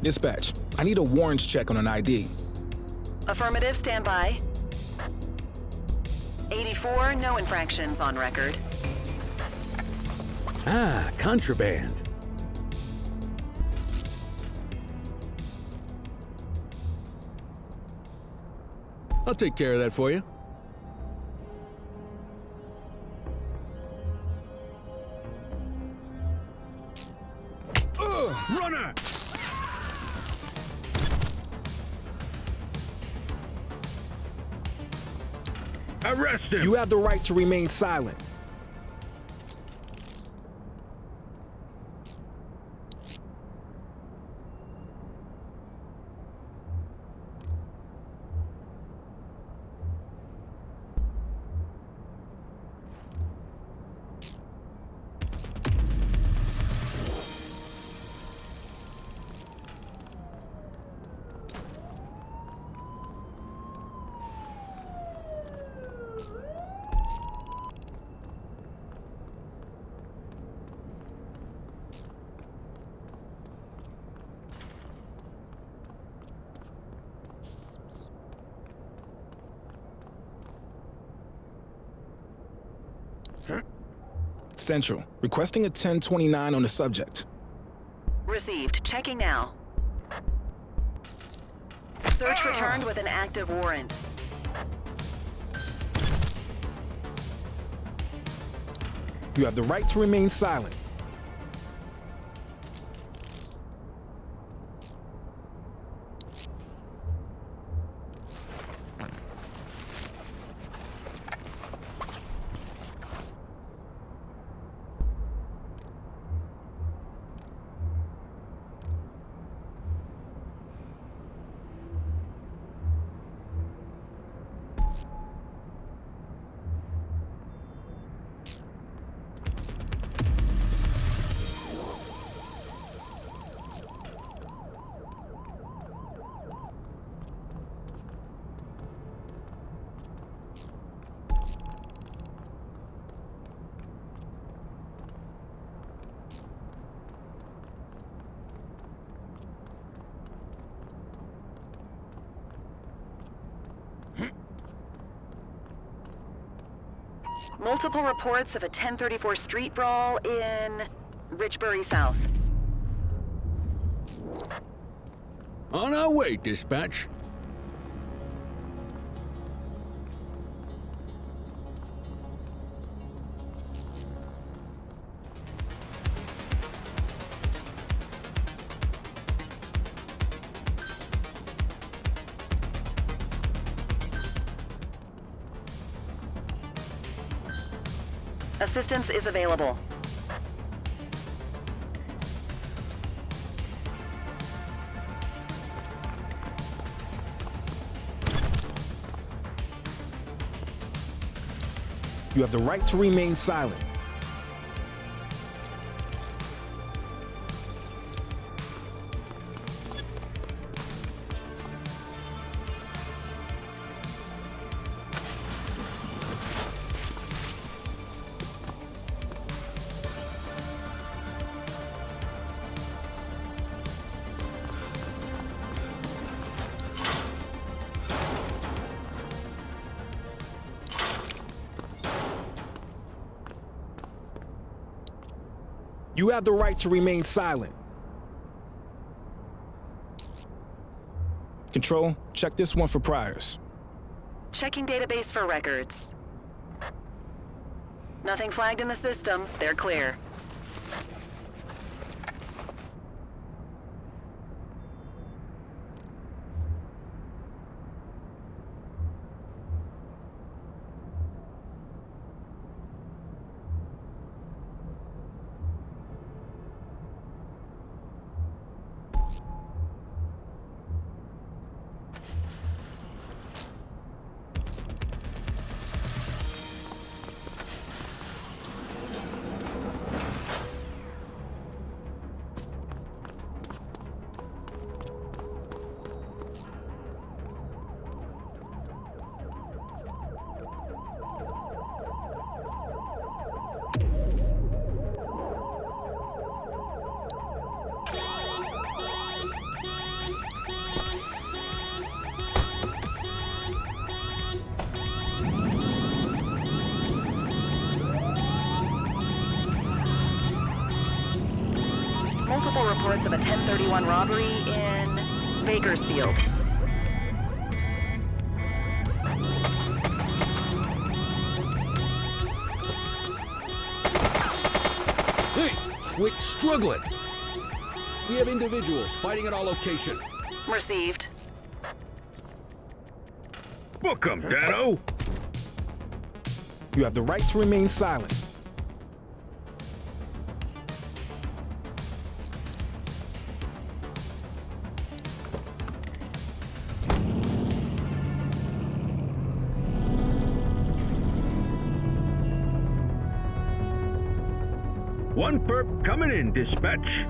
Dispatch, I need a warrants check on an ID. Affirmative, stand by. 84, no infractions on record. Ah, contraband. I'll take care of that for you. Runner! Arrest him! You have the right to remain silent. Central, requesting a 1029 on the subject. Received. Checking now. Search returned with an active warrant. You have the right to remain silent. Multiple reports of a 1034 street brawl in Richbury South. On our way, dispatch. Assistance is available. You have the right to remain silent. You have the right to remain silent. Control, check this one for priors. Checking database for records. Nothing flagged in the system. They're clear. Multiple reports of a 1031 robbery in Bakersfield. Hey, quit struggling. We have individuals fighting at our location. Received. Book 'em, Dano! You have the right to remain silent. One perp coming in, dispatch.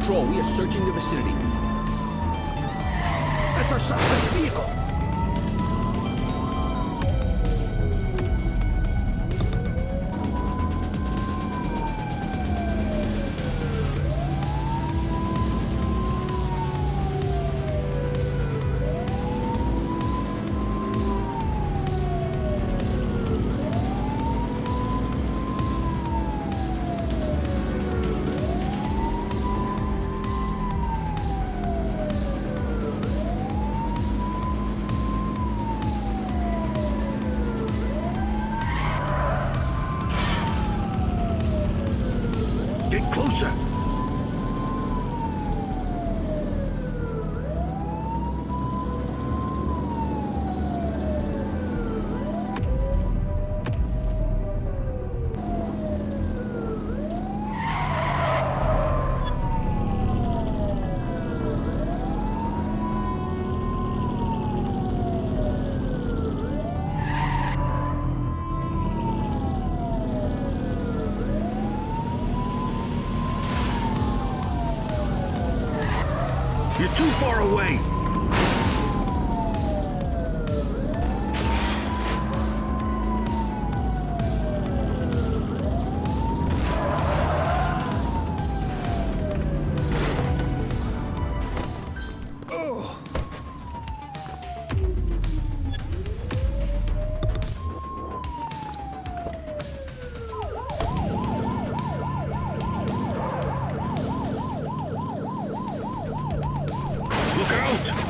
control. We are searching the vicinity. That's our suspect's vehicle. Get closer! You're too far away! Look out!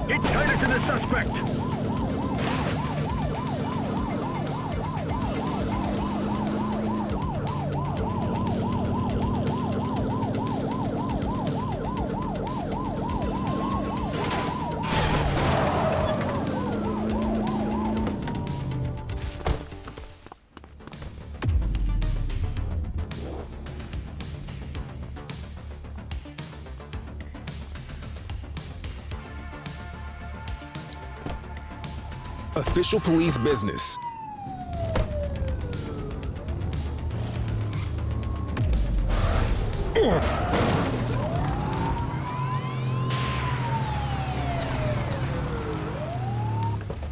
Get tighter to the suspect! Official police business.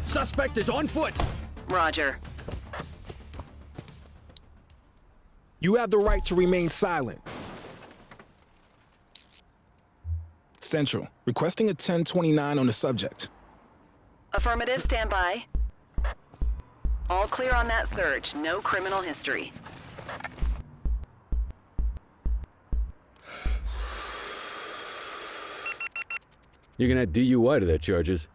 Suspect is on foot! Roger. You have the right to remain silent. Central, requesting a 1029 on the subject. Affirmative, stand by. All clear on that search. No criminal history. You can add DUI to that charges.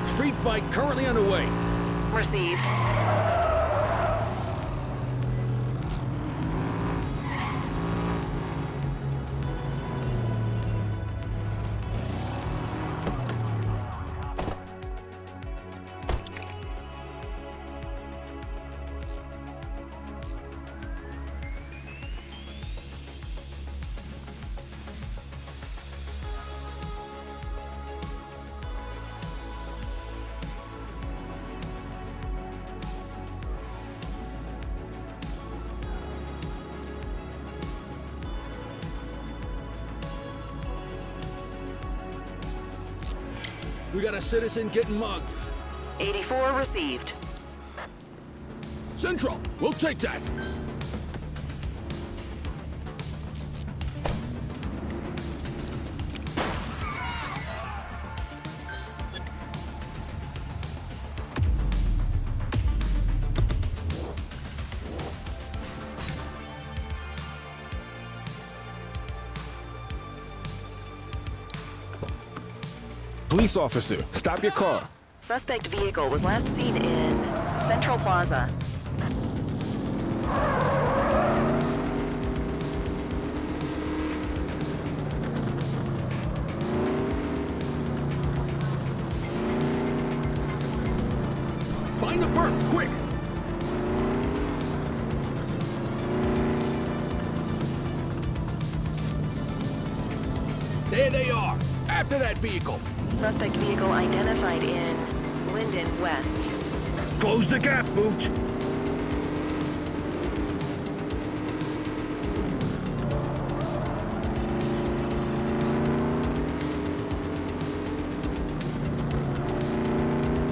Street fight currently underway. Received. We got a citizen getting mugged. 84 received. Central, we'll take that. Police officer, stop your car. Suspect vehicle was last seen in Central Plaza. Find the burp, quick! There they are! After that vehicle! Suspect vehicle identified in Linden West. Close the gap, Booch!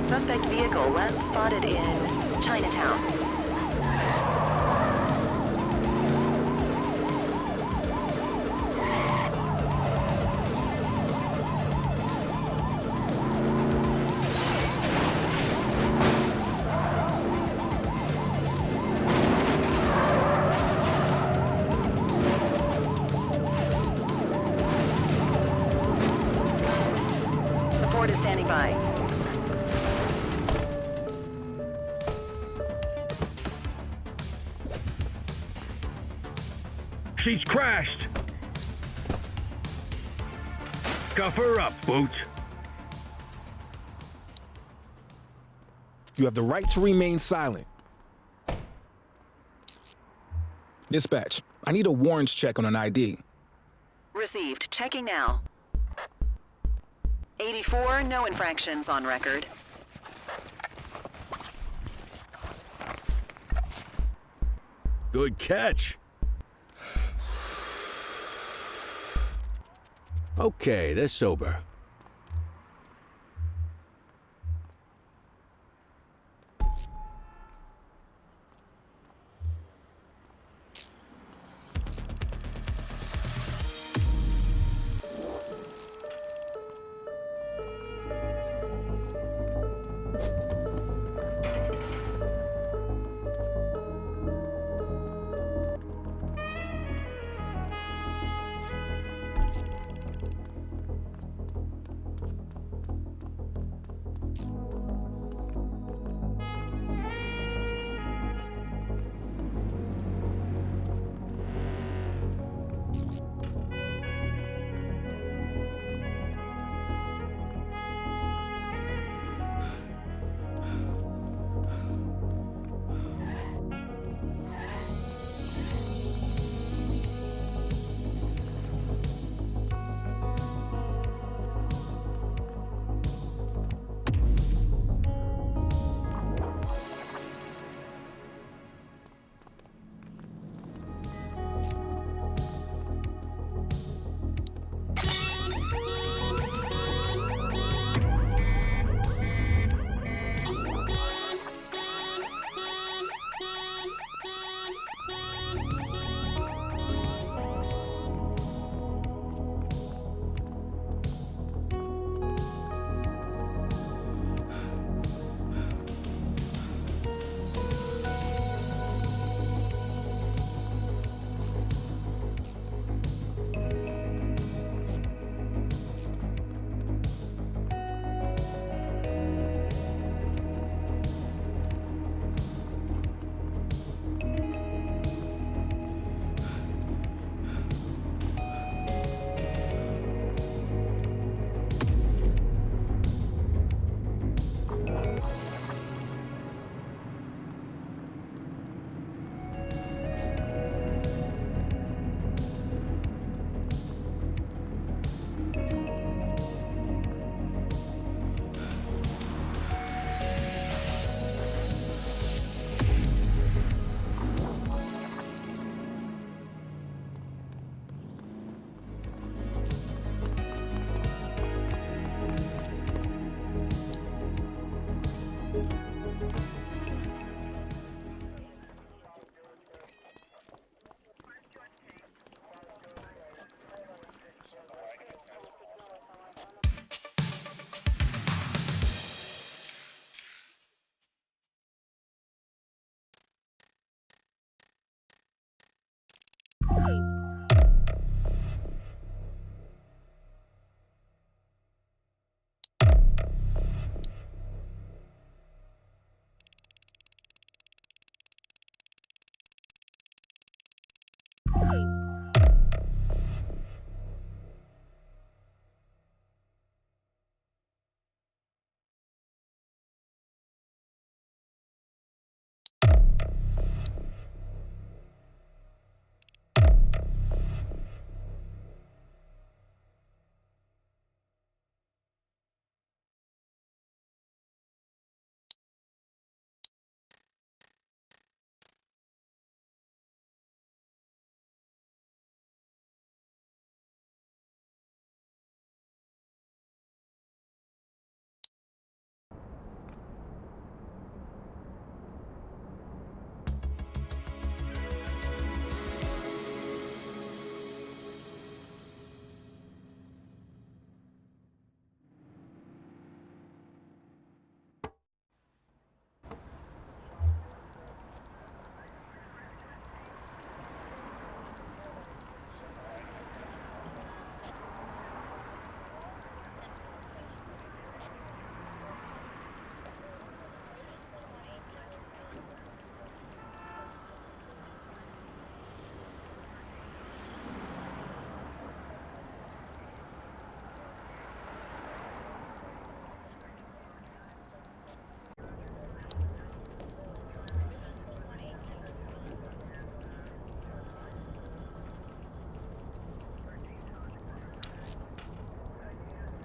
Suspect vehicle last spotted in Chinatown. Support is standing by. She's crashed! Cuff her up, Booch. You have the right to remain silent. Dispatch, I need a warrants check on an ID. Received. Checking now. 84, no infractions on record. Good catch. Okay, they're sober.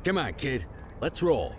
Come on, kid. Let's roll.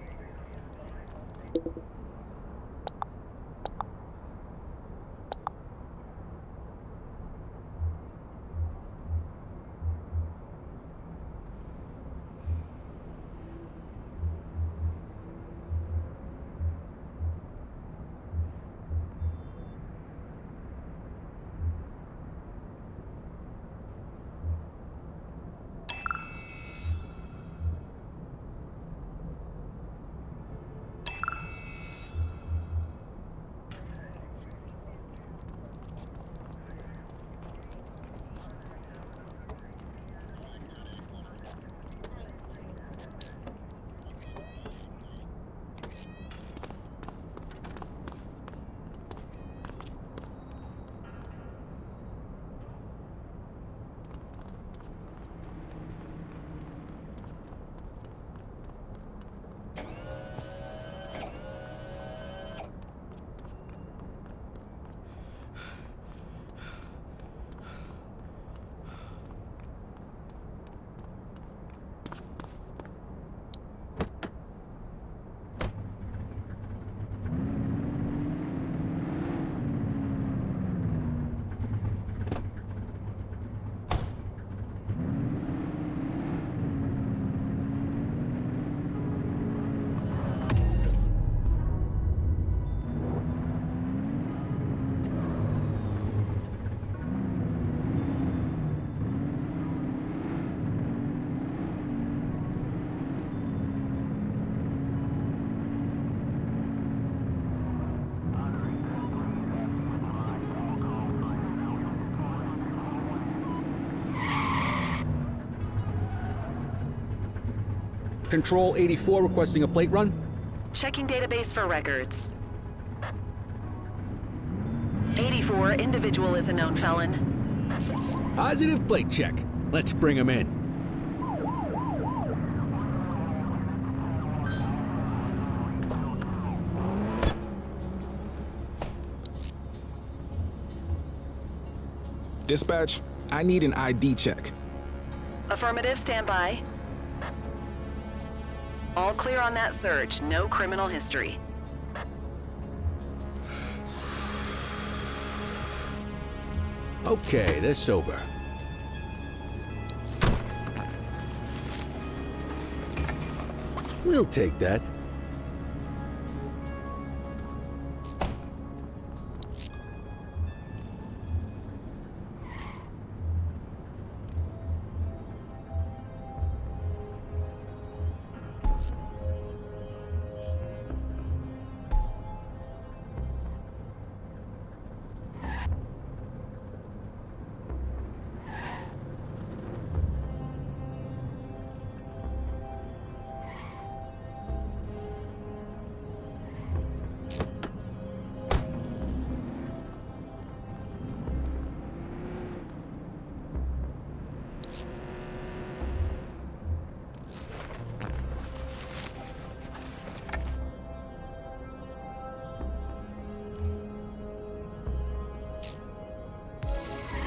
Control 84 requesting a plate run. Checking database for records. 84, individual is a known felon. Positive plate check. Let's bring him in. Dispatch, I need an ID check. Affirmative, stand by. All clear on that search, no criminal history. Okay, they're sober. We'll take that.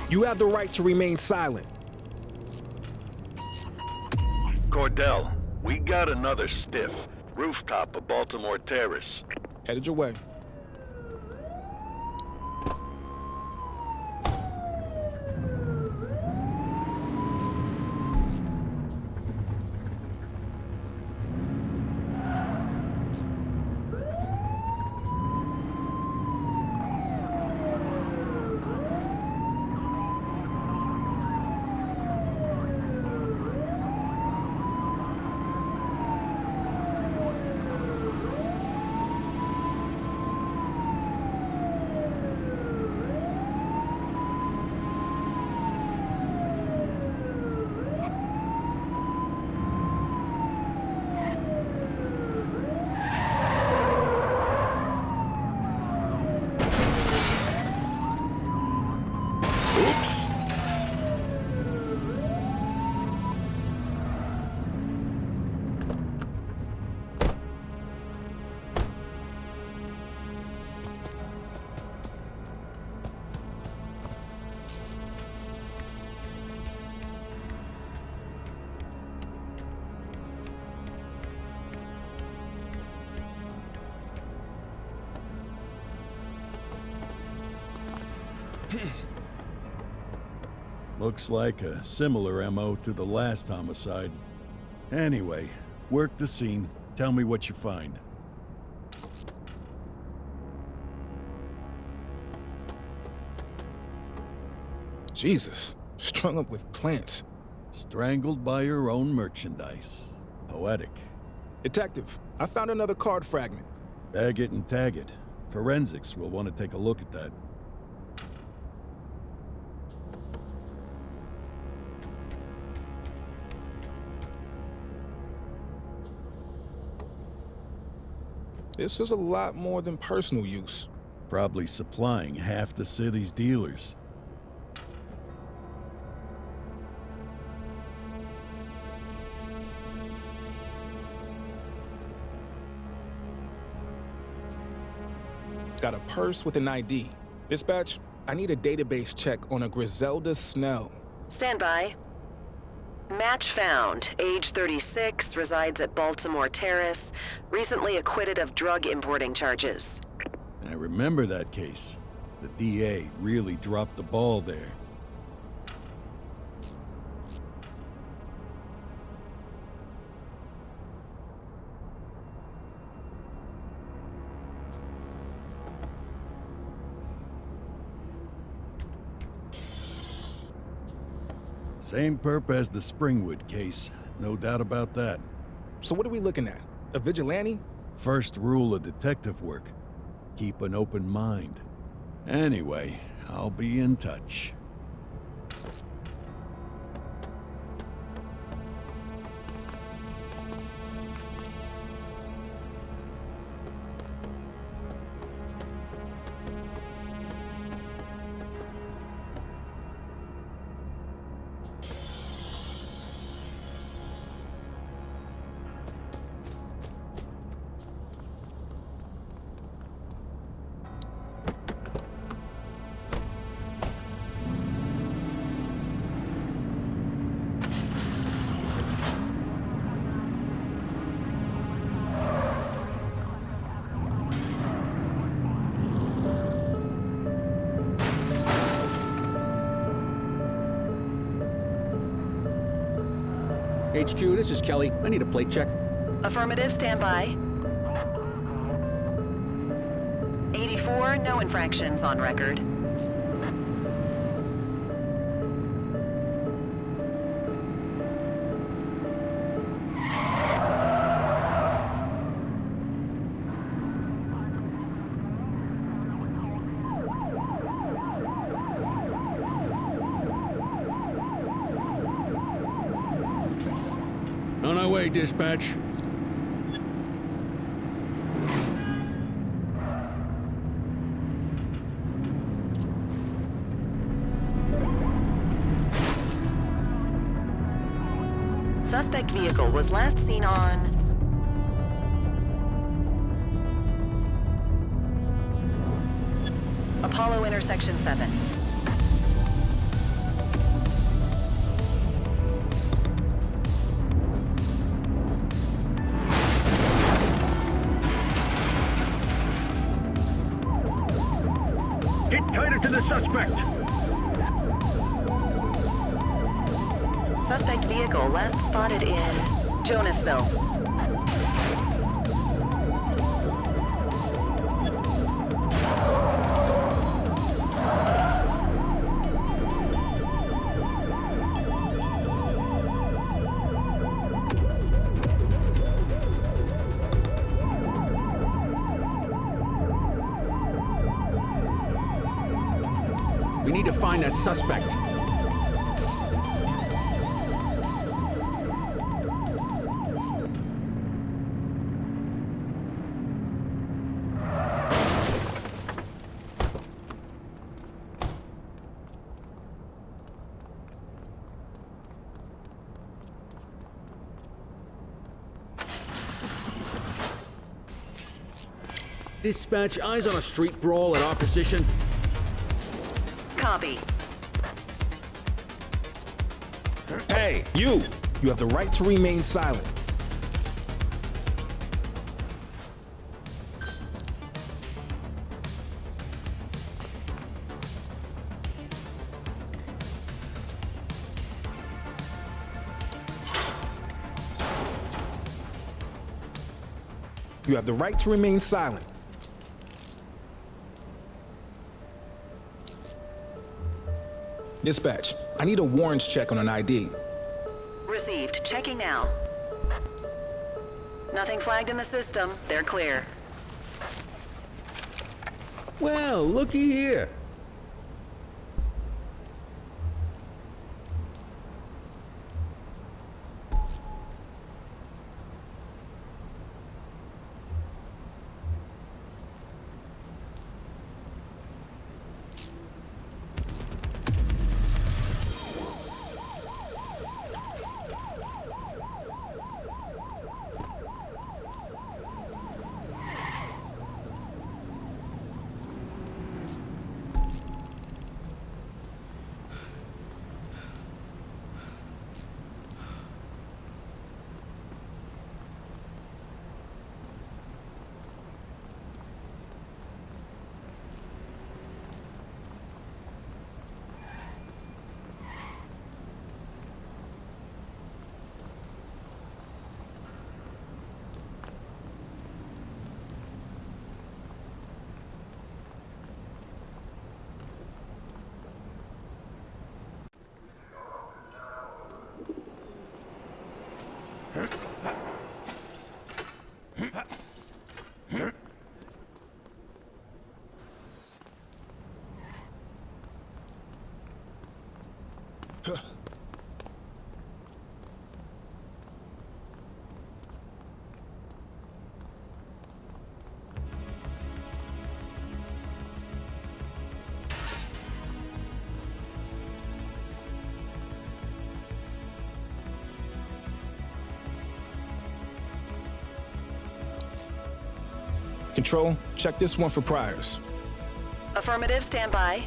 You have the right to remain silent. Cordell, we got another stiff. Rooftop of Baltimore Terrace. Headed your way. Looks like a similar MO to the last homicide. Anyway, work the scene. Tell me what you find. Jesus, strung up with plants. Strangled by your own merchandise. Poetic. Detective, I found another card fragment. Bag it and tag it. Forensics will want to take a look at that. This is a lot more than personal use. Probably supplying half the city's dealers. Got a purse with an ID. Dispatch, I need a database check on a Griselda Snell. Stand by. Match found. Age 36, resides at Baltimore Terrace. Recently acquitted of drug importing charges. I remember that case. The DA really dropped the ball there. Same perp as the Springwood case, no doubt about that. So what are we looking at? A vigilante? First rule of detective work, keep an open mind. Anyway, I'll be in touch. HQ, this is Kelly. I need a plate check. Affirmative, stand by. 84, no infractions on record. On our way, dispatch. Suspect vehicle was last seen on... Apollo intersection 7. Get tighter to the suspect! Suspect vehicle last spotted in Jonasville. We need to find that suspect. Dispatch, eyes on a street brawl at our position. Copy. Hey, you! You have the right to remain silent. You have the right to remain silent. Dispatch, I need a warrants check on an ID. Received. Checking now. Nothing flagged in the system. They're clear. Well, looky here. Control, check this one for priors. Affirmative, stand by.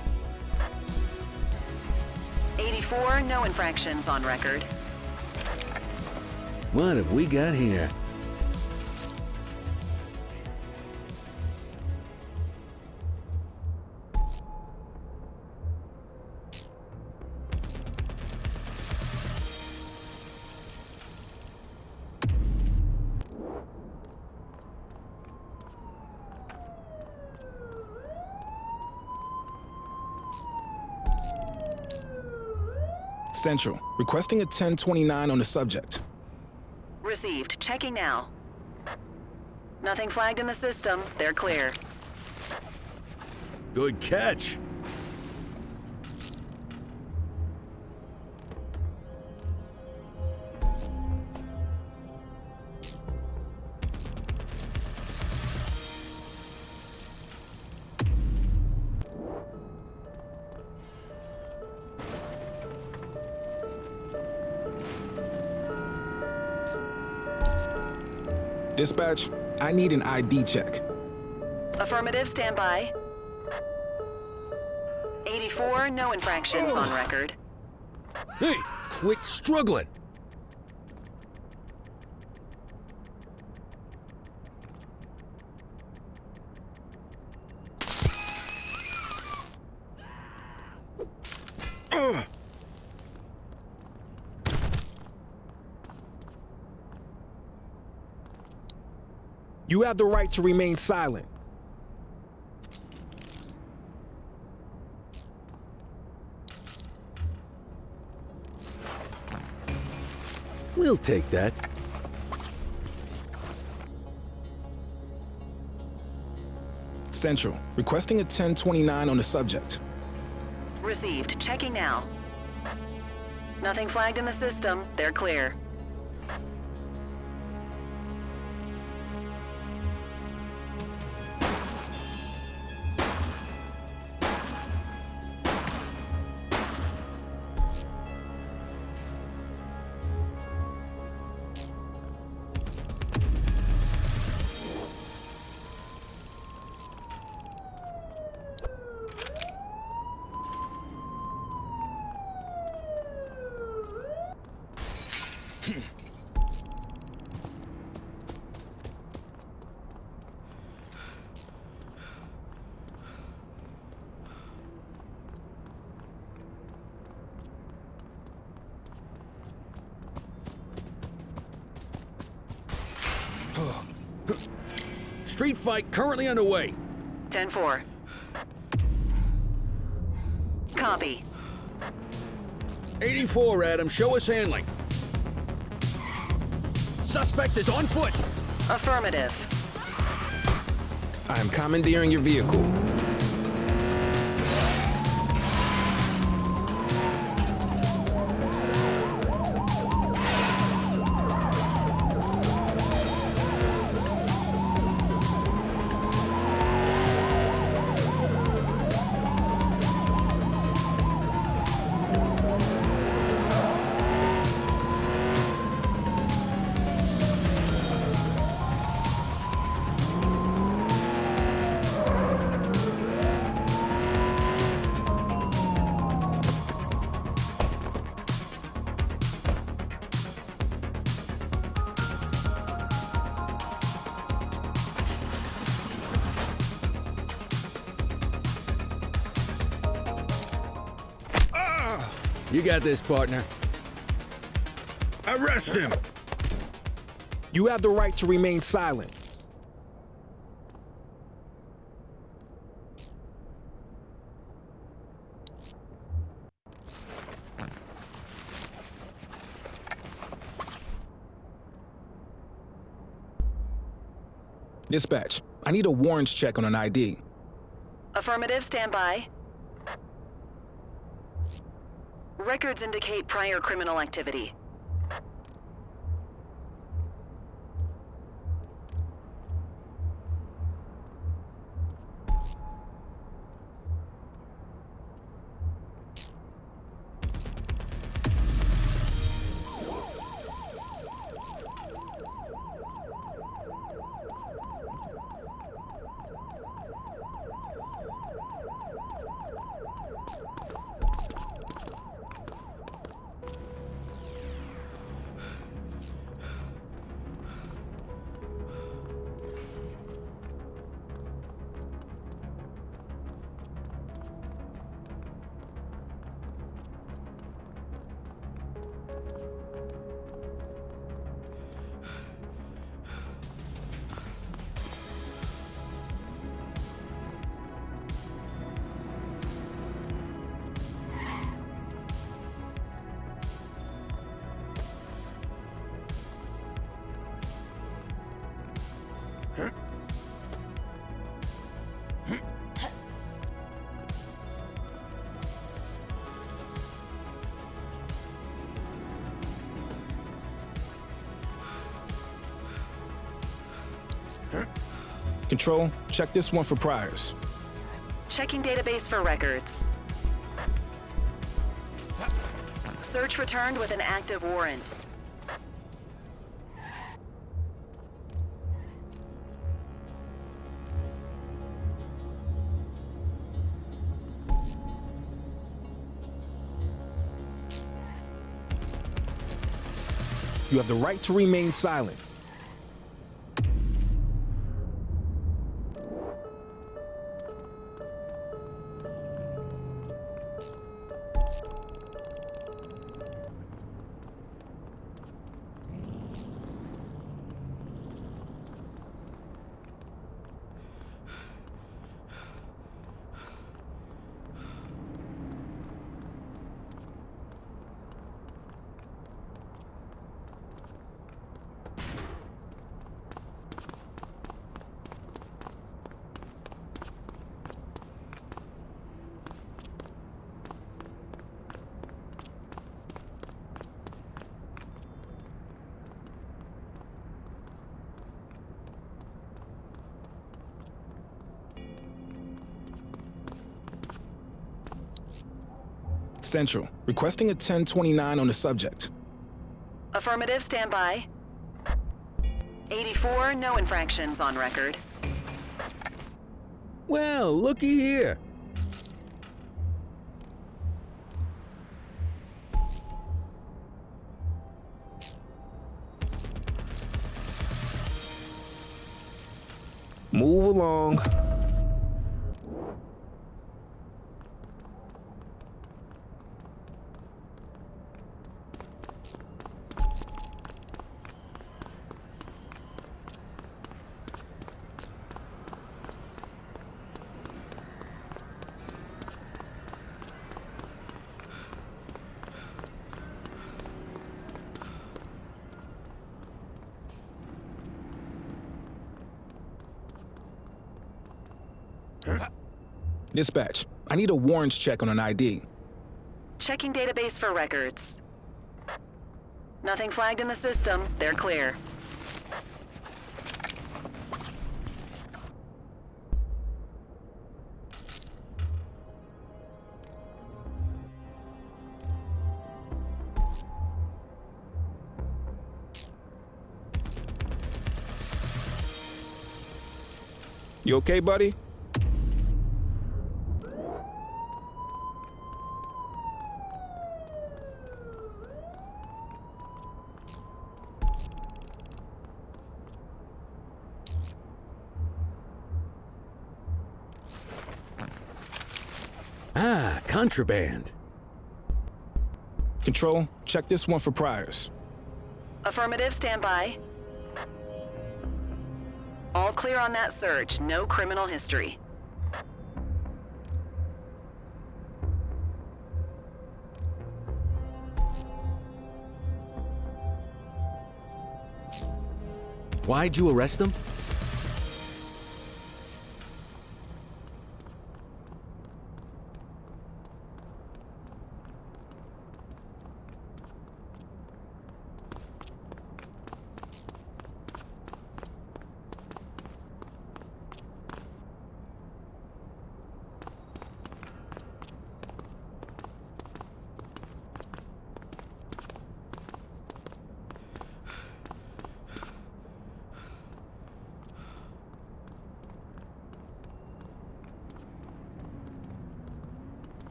84, no infractions on record. What have we got here? Central, requesting a 1029 on the subject. Received. Checking now. Nothing flagged in the system. They're clear. Good catch. Dispatch, I need an ID check. Affirmative, stand by. 84, no infractions on record. Hey, quit struggling. You have the right to remain silent. We'll take that. Central, requesting a 1029 on the subject. Received. Checking now. Nothing flagged in the system. They're clear. Street fight currently underway. 10-4. Copy. 84, Adam. Show us handling. Suspect is on foot. Affirmative. I am commandeering your vehicle. You got this, partner. Arrest him! You have the right to remain silent. Dispatch, I need a warrants check on an ID. Affirmative, stand by. Records indicate prior criminal activity. Control, check this one for priors. Checking database for records. Search returned with an active warrant. You have the right to remain silent. Central, requesting a 1029 on the subject. Affirmative, stand by. 84, no infractions on record. Well, looky here. Move along. Dispatch, I need a warrants check on an ID. Checking database for records. Nothing flagged in the system. They're clear. You okay, buddy? Ah, contraband. Control, check this one for priors. Affirmative, stand by. All clear on that search. No criminal history. Why'd you arrest him?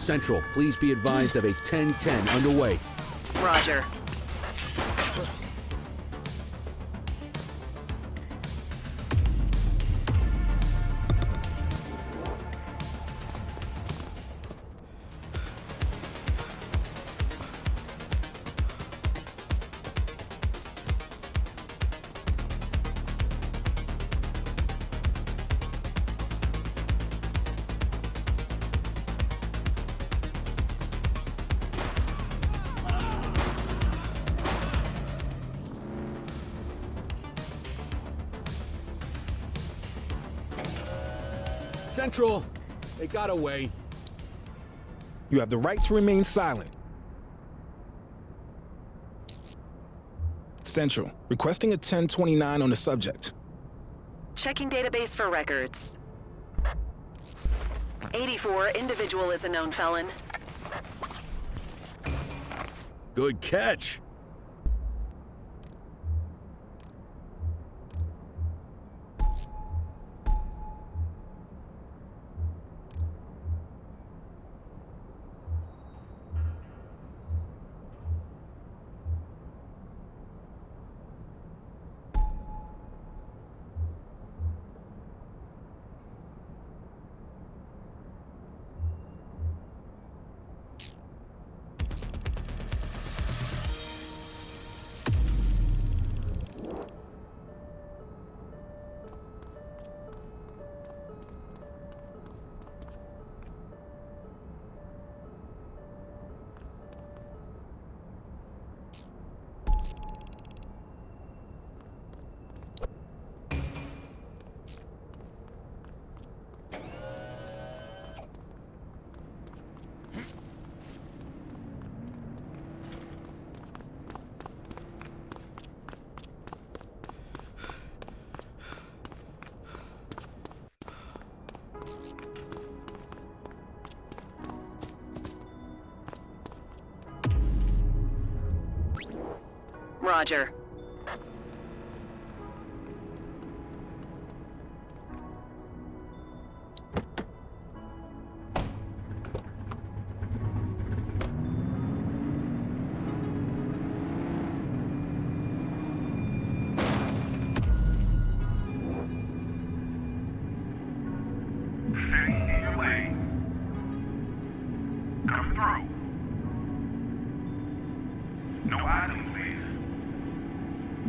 Central, please be advised of a 10-10 underway. Roger. Central, they got away. You have the right to remain silent. Central, requesting a 1029 on the subject. Checking database for records. 84, individual is a known felon. Good catch. Roger.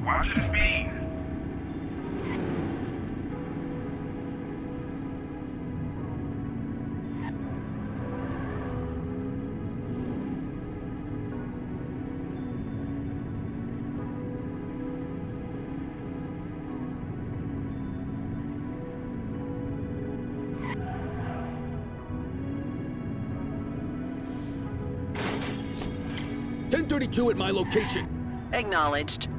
Watch the speed. .32 at my location. Acknowledged.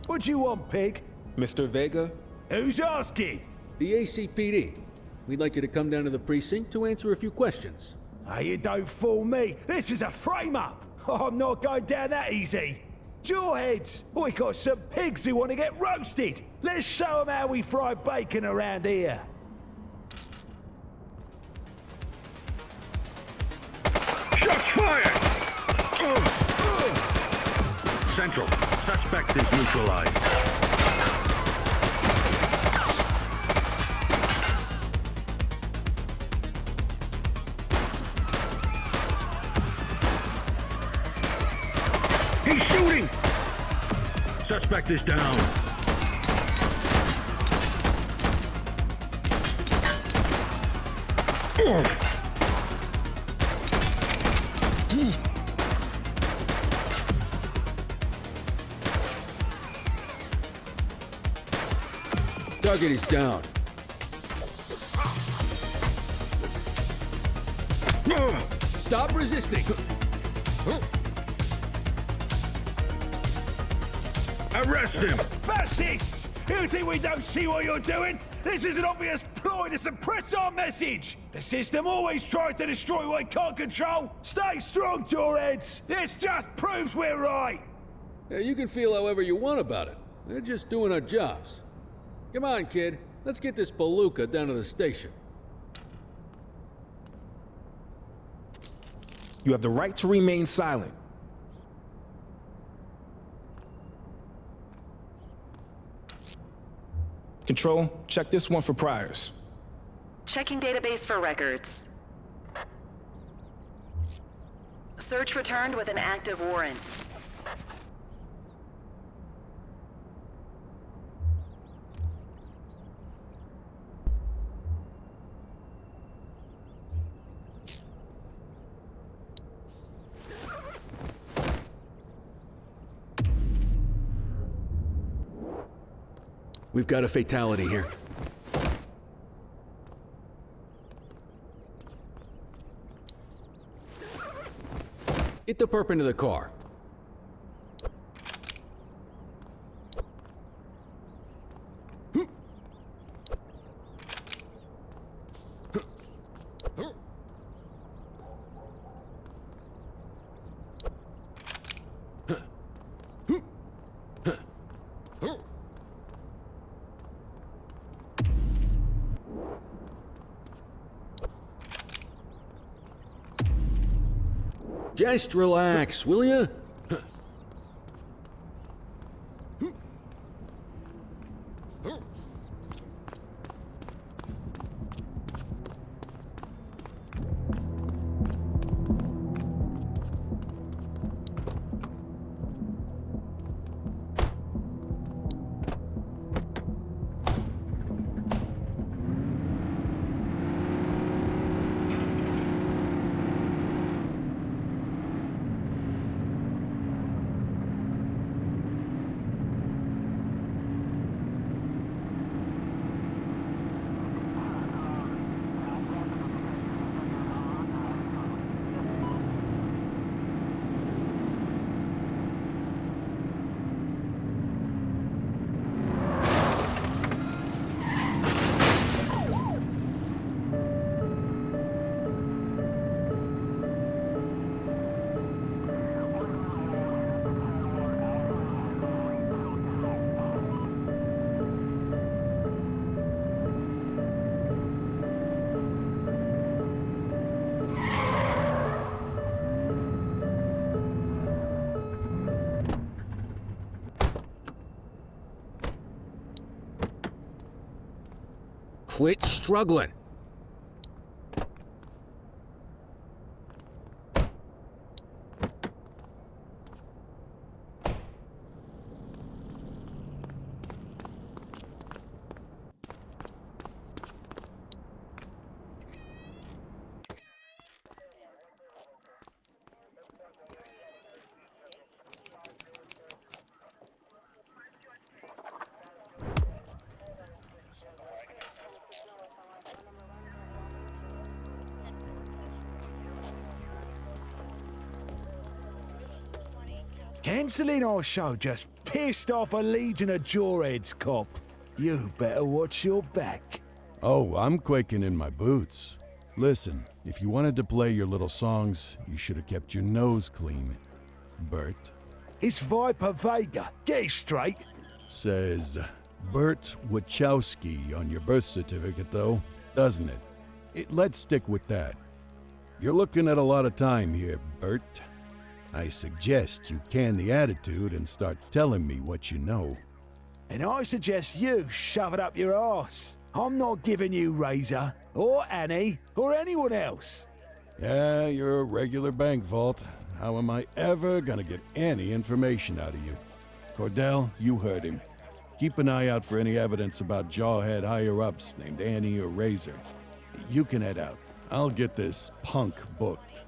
What do you want, pig? Mr. Vega? Who's asking? The ACPD. We'd like you to come down to the precinct to answer a few questions. Hey, you don't fool me. This is a frame-up. I'm not going down that easy. Jawheads, we got some pigs who want to get roasted. Let's show them how we fry bacon around here. Shots fired! Central. Suspect is neutralized. He's shooting! Suspect is down. Target is down. Stop resisting. Arrest him! Fascists! You think we don't see what you're doing? This is an obvious ploy to suppress our message! The system always tries to destroy what it can't control! Stay strong, jawheads! This just proves we're right! Yeah, you can feel however you want about it. They're just doing our jobs. Come on, kid. Let's get this palooka down to the station. You have the right to remain silent. Control, check this one for priors. Checking database for records. Search returned with an active warrant. We've got a fatality here. Get the perp into the car. Just relax, will ya? Quit struggling. Cancelling our show just pissed off a legion of jawheads, cop. You better watch your back. Oh, I'm quaking in my boots. Listen, if you wanted to play your little songs, you should have kept your nose clean, Bert. It's Viper Vega. Get it straight. Says Bert Wachowski on your birth certificate, though, doesn't it? Let's stick with that. You're looking at a lot of time here, Bert. I suggest you can the attitude and start telling me what you know. And I suggest you shove it up your arse. I'm not giving you Razor, or Annie, or anyone else. Yeah, you're a regular bank vault. How am I ever gonna get any information out of you? Cordell, you heard him. Keep an eye out for any evidence about jawhead higher-ups named Annie or Razor. You can head out. I'll get this punk booked.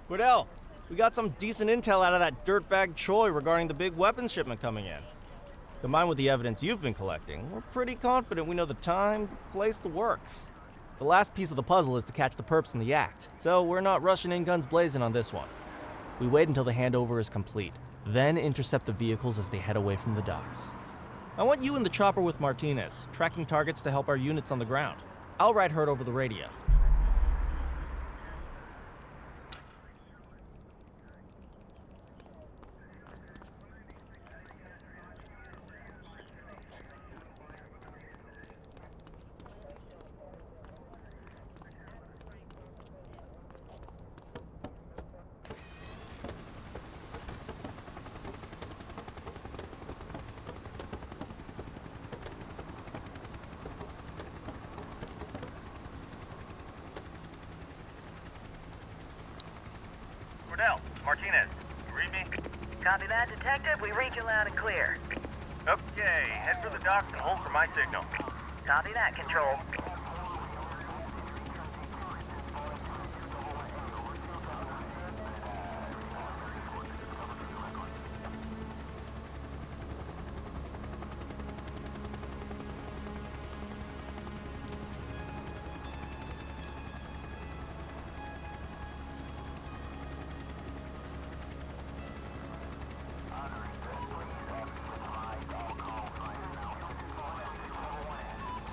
Cordell, we got some decent intel out of that dirtbag Troy regarding the big weapons shipment coming in. Combined with the evidence you've been collecting, we're pretty confident we know the time, place, the works. The last piece of the puzzle is to catch the perps in the act, so we're not rushing in guns blazing on this one. We wait until the handover is complete, then intercept the vehicles as they head away from the docks. I want you in the chopper with Martinez, tracking targets to help our units on the ground. I'll ride herd over the radio. Martinez. You read me? Copy that, Detective. We read you loud and clear. Okay, head for the docks and hold for my signal. Copy that, Control.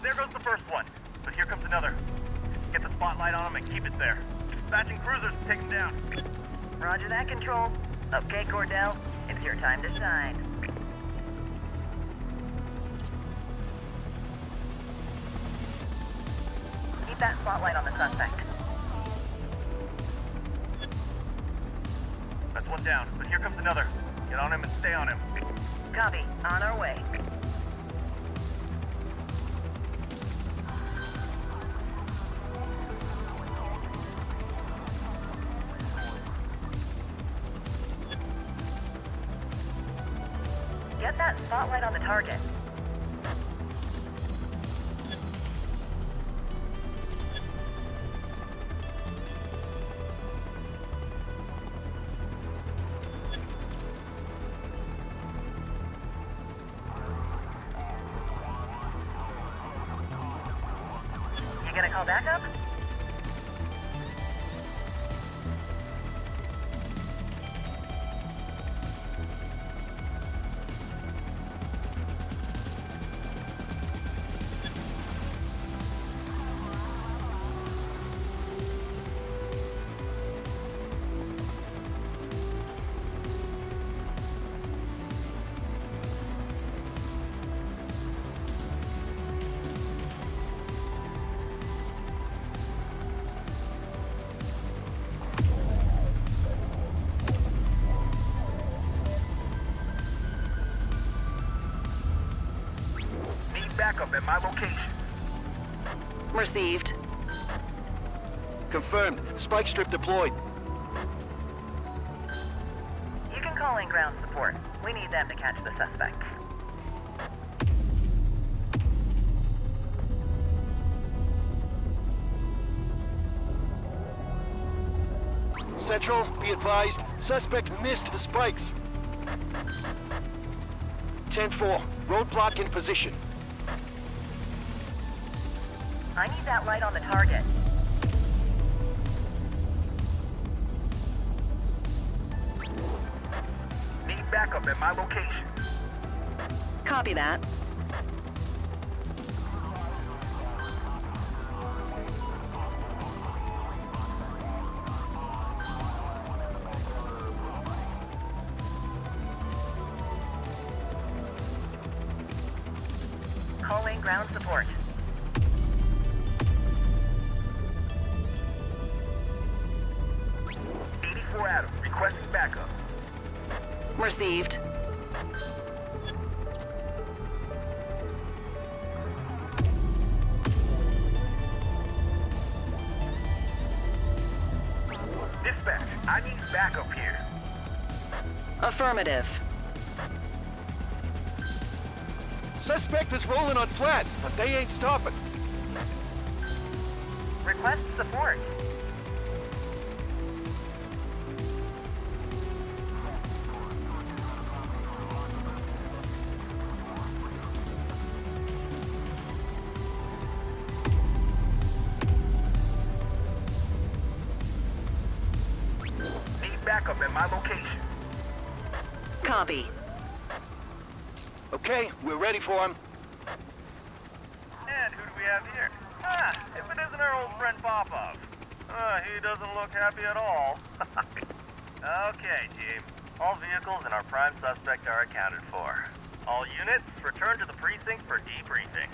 There goes the first one, but here comes another. Get the spotlight on him and keep it there. Dispatching cruisers to take him down. Roger that, Control. Okay, Cordell, it's your time to shine. Keep that spotlight on the suspect. That's one down, but here comes another. Get on him and stay on him. Copy. On our way. Get that spotlight on the target. You gonna call backup? Backup at my location. Received. Confirmed. Spike strip deployed. You can call in ground support. We need them to catch the suspects. Central, be advised. Suspect missed the spikes. 10-4. Roadblock in position. I need that light on the target. Need backup at my location. Copy that. Calling ground support. Adam, requesting backup. Received. Dispatch, I need backup here. Affirmative. Suspect is rolling on flats, but they ain't stopping. Request support. Backup at my location. Copy. Okay, we're ready for him. And who do we have here? If it isn't our old friend Popov. He doesn't look happy at all. Okay, team. All vehicles and our prime suspect are accounted for. All units, return to the precinct for debriefing.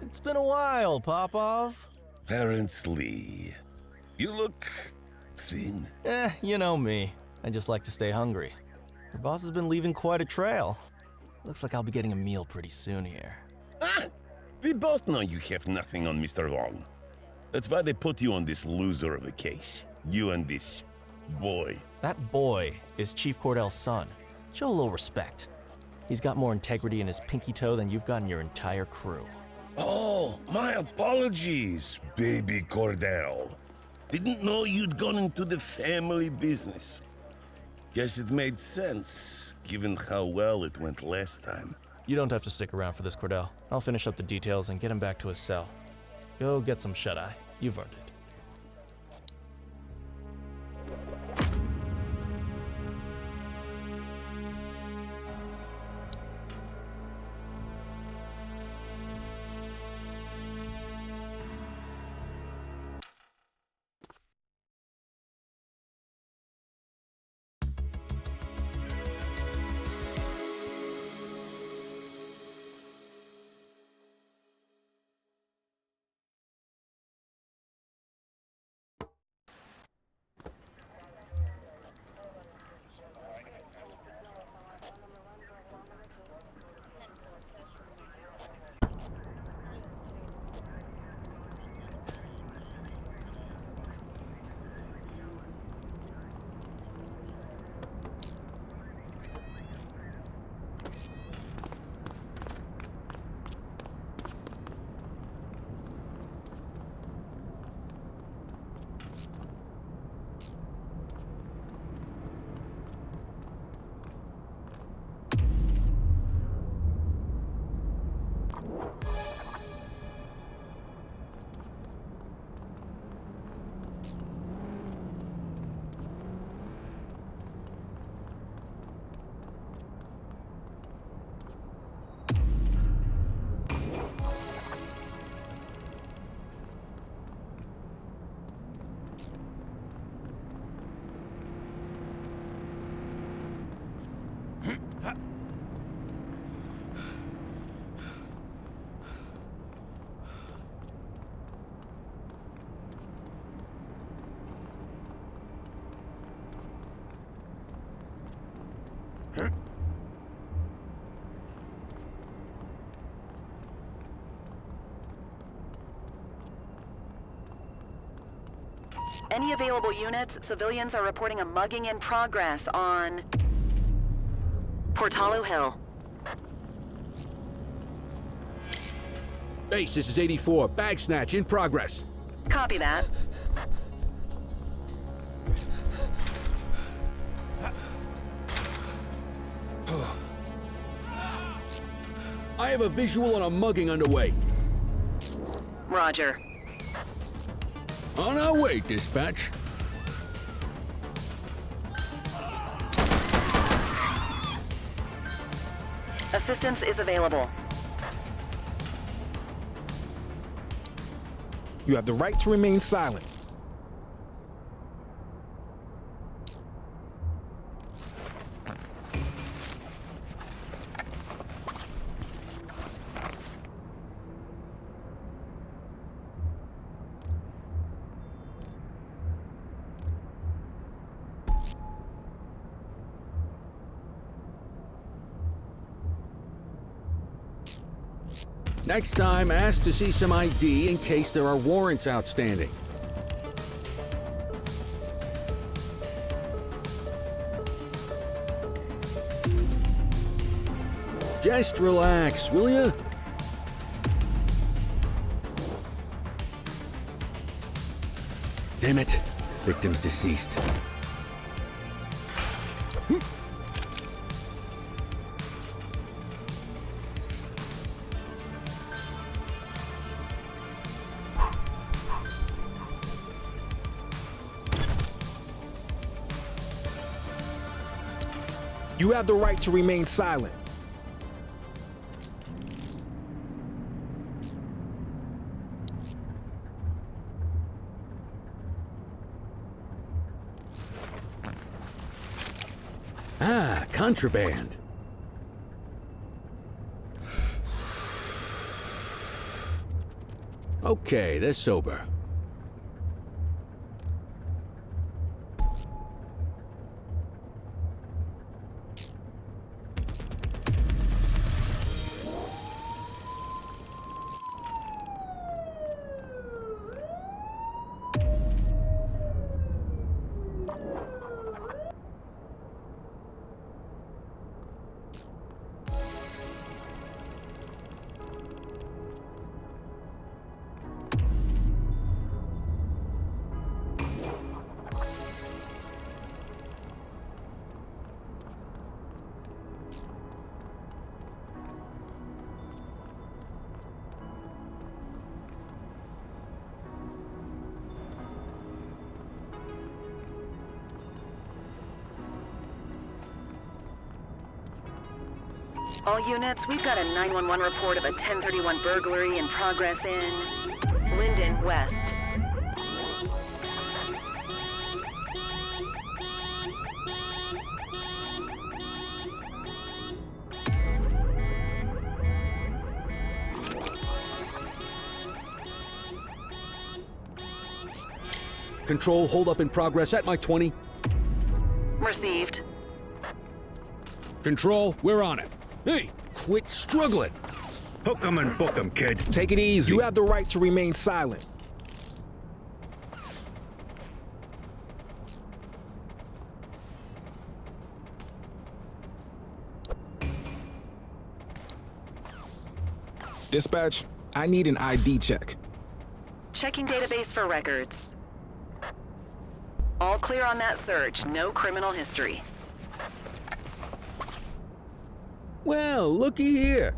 It's been a while, Popov. Apparently. You look thin. You know me. I just like to stay hungry. Your boss has been leaving quite a trail. Looks like I'll be getting a meal pretty soon here. We both know you have nothing on Mr. Long. That's why they put you on this loser of a case. You and this boy. That boy is Chief Cordell's son. Show a little respect. He's got more integrity in his pinky toe than you've got in your entire crew. Oh, my apologies, baby Cordell. Didn't know you'd gone into the family business. Guess it made sense, given how well it went last time. You don't have to stick around for this, Cordell. I'll finish up the details and get him back to his cell. Go get some shut-eye. You've earned it. Any available units, civilians are reporting a mugging in progress on Portalo Hill. Base, this is 84. Bag snatch in progress. Copy that. I have a visual on a mugging underway. Roger. On our way, dispatch. Assistance is available. You have the right to remain silent. Next time, ask to see some ID in case there are warrants outstanding. Just relax, will ya? Damn it. Victim's deceased. You have the right to remain silent. Ah, contraband. Okay, they're sober. All units, we've got a 911 report of a 1031 burglary in progress in Linden West. Control, hold up in progress at my 20. Received. Control, we're on it. Hey, quit struggling. Hook 'em and book 'em, kid. Take it easy. You have the right to remain silent. Dispatch, I need an ID check. Checking database for records. All clear on that search. No criminal history. Well, looky here.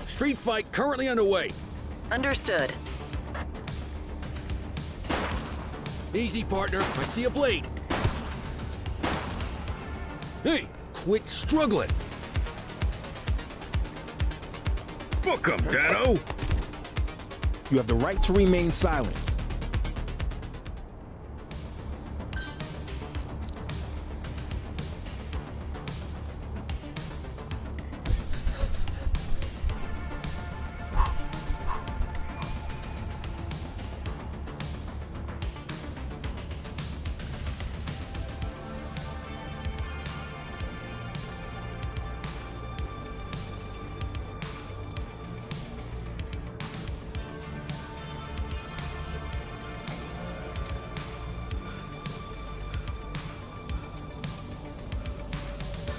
Street fight currently underway. Understood. Easy, partner. I see a blade. Hey, quit struggling. Book 'em, Dano. You have the right to remain silent.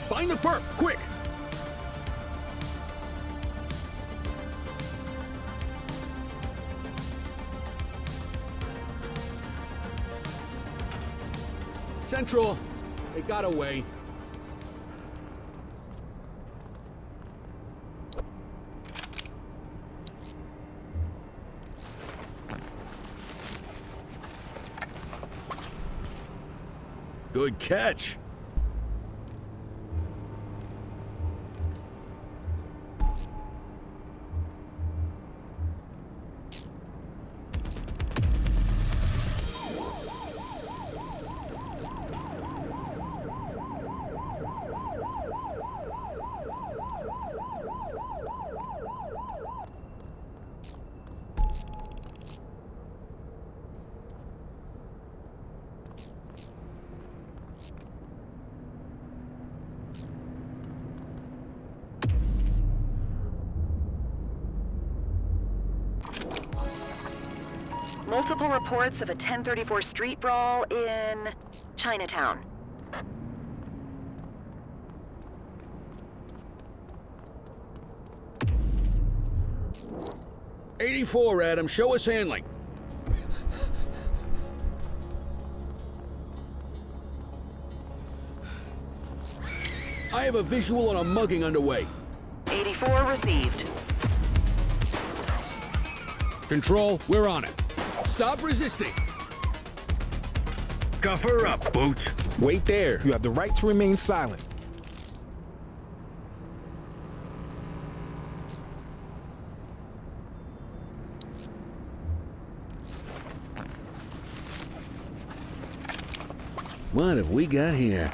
Find the perp, quick! Central, they got away. Good catch. Multiple reports of a 1034 street brawl in Chinatown. '84, Adam. Show us handling. I have a visual on a mugging underway. 84 received. Control, we're on it. Stop resisting. Cuff her up, Boots. Wait there. You have the right to remain silent. What have we got here?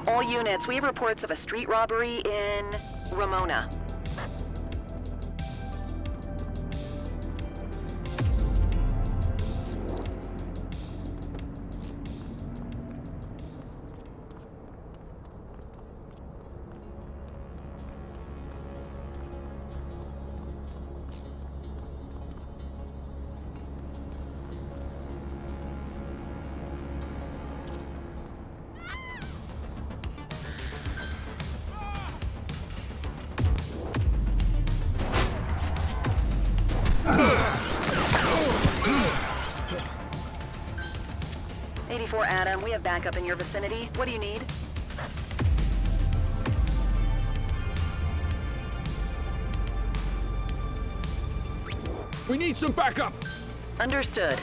All units, we have reports of a street robbery in Ramona. Adam, we have backup in your vicinity. What do you need? We need some backup! Understood.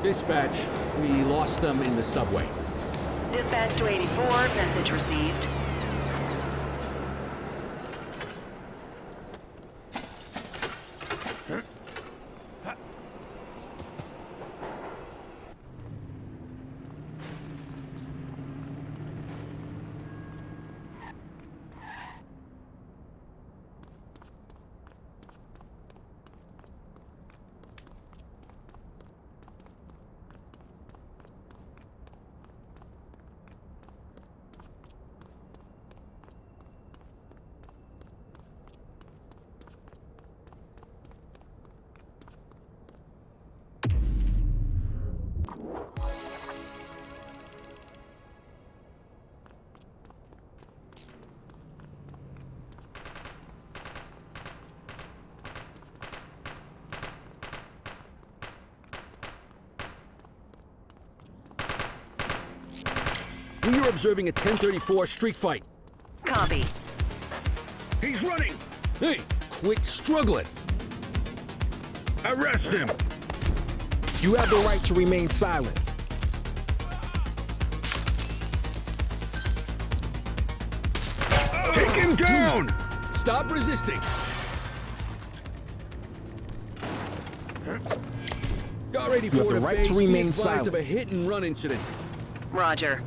Dispatch, we lost them in the subway. Dispatch to 84, message received. We are observing a 1034 street fight. Copy. He's running! Hey, quit struggling! Arrest him! You have the right to remain silent. Take him down! Stop resisting! Car 84 You have the right to remain advised silent. of a hit-and-run incident. Roger.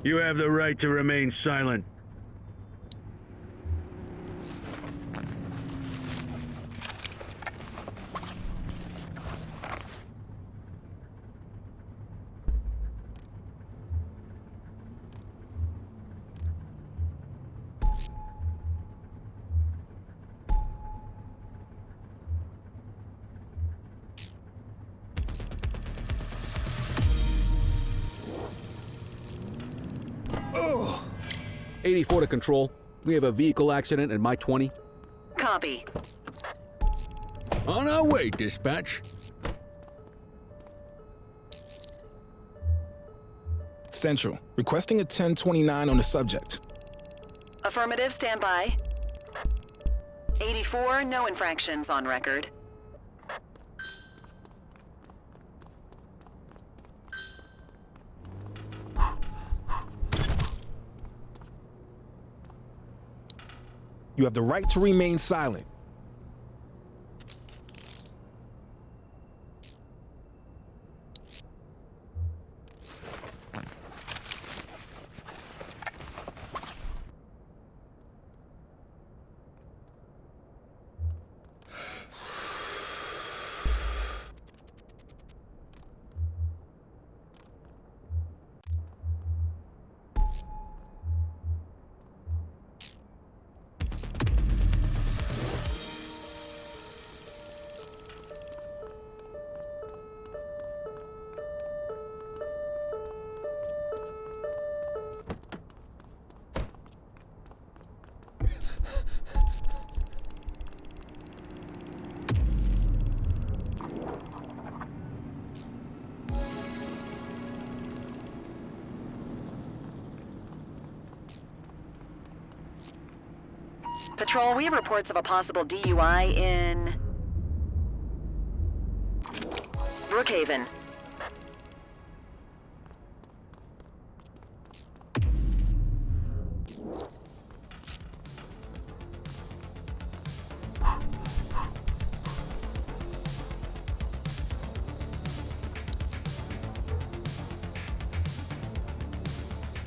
You have the right to remain silent. Oh. 84 to control. We have a vehicle accident at my 20. Copy. On our way, dispatch. Central, requesting a 1029 on the subject. Affirmative, stand by. 84, no infractions on record. You have the right to remain silent. Patrol, we have reports of a possible DUI in Brookhaven.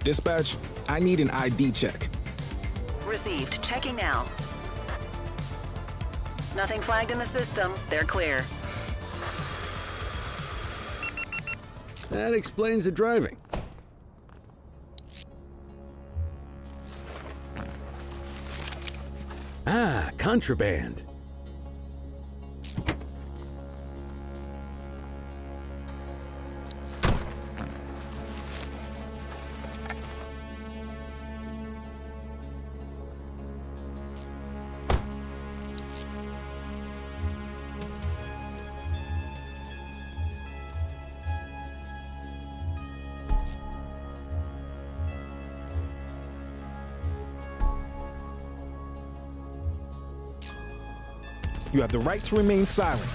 Dispatch, I need an ID check. Received. Checking now. Nothing flagged in the system. They're clear. That explains the driving. Ah, contraband. You have the right to remain silent.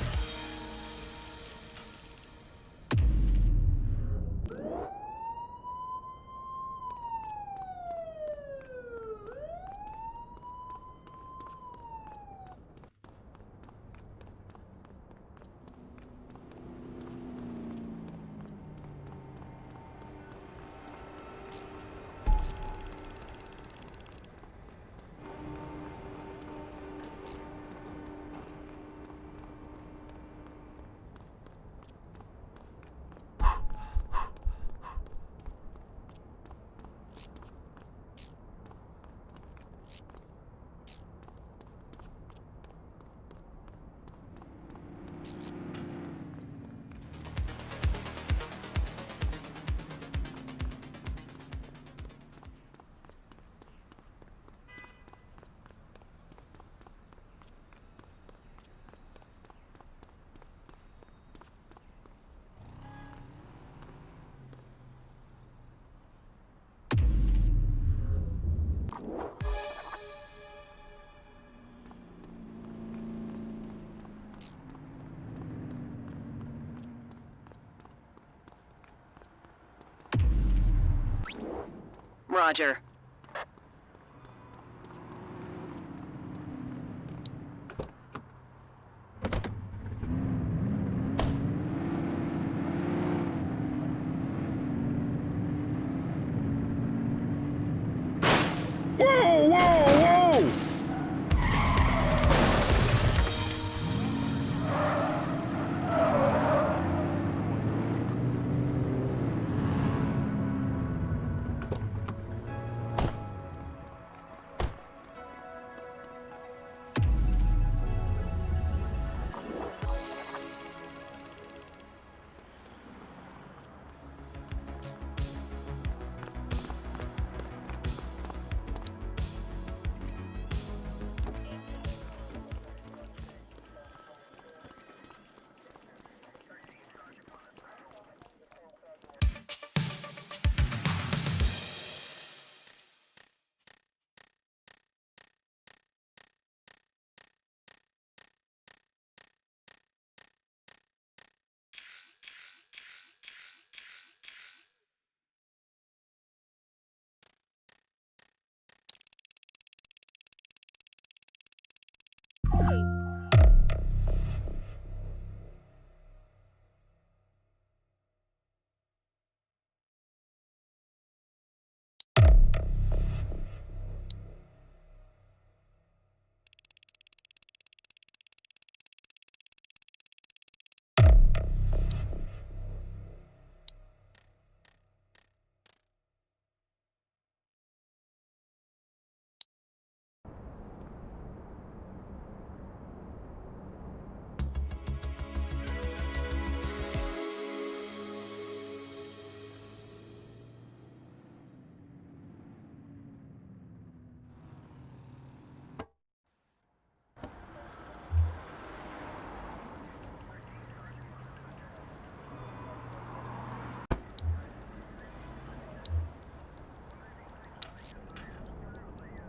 Roger. Whoa, whoa, whoa!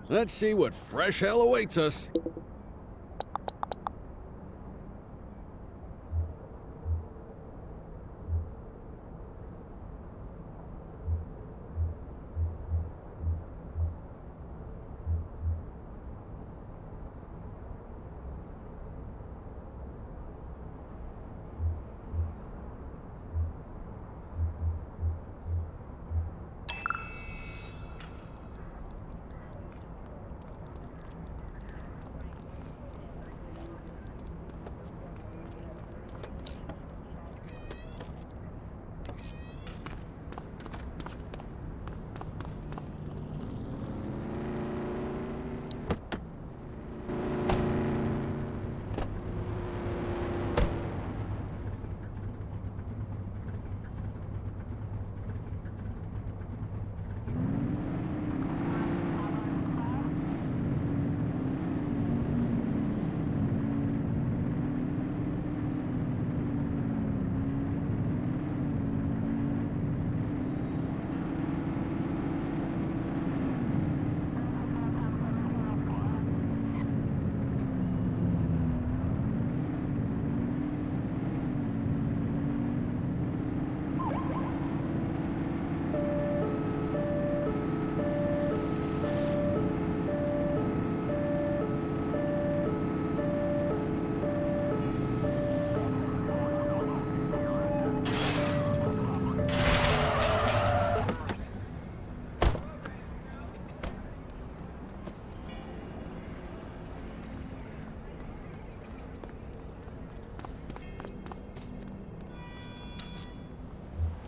Let's see what fresh hell awaits us. Hey,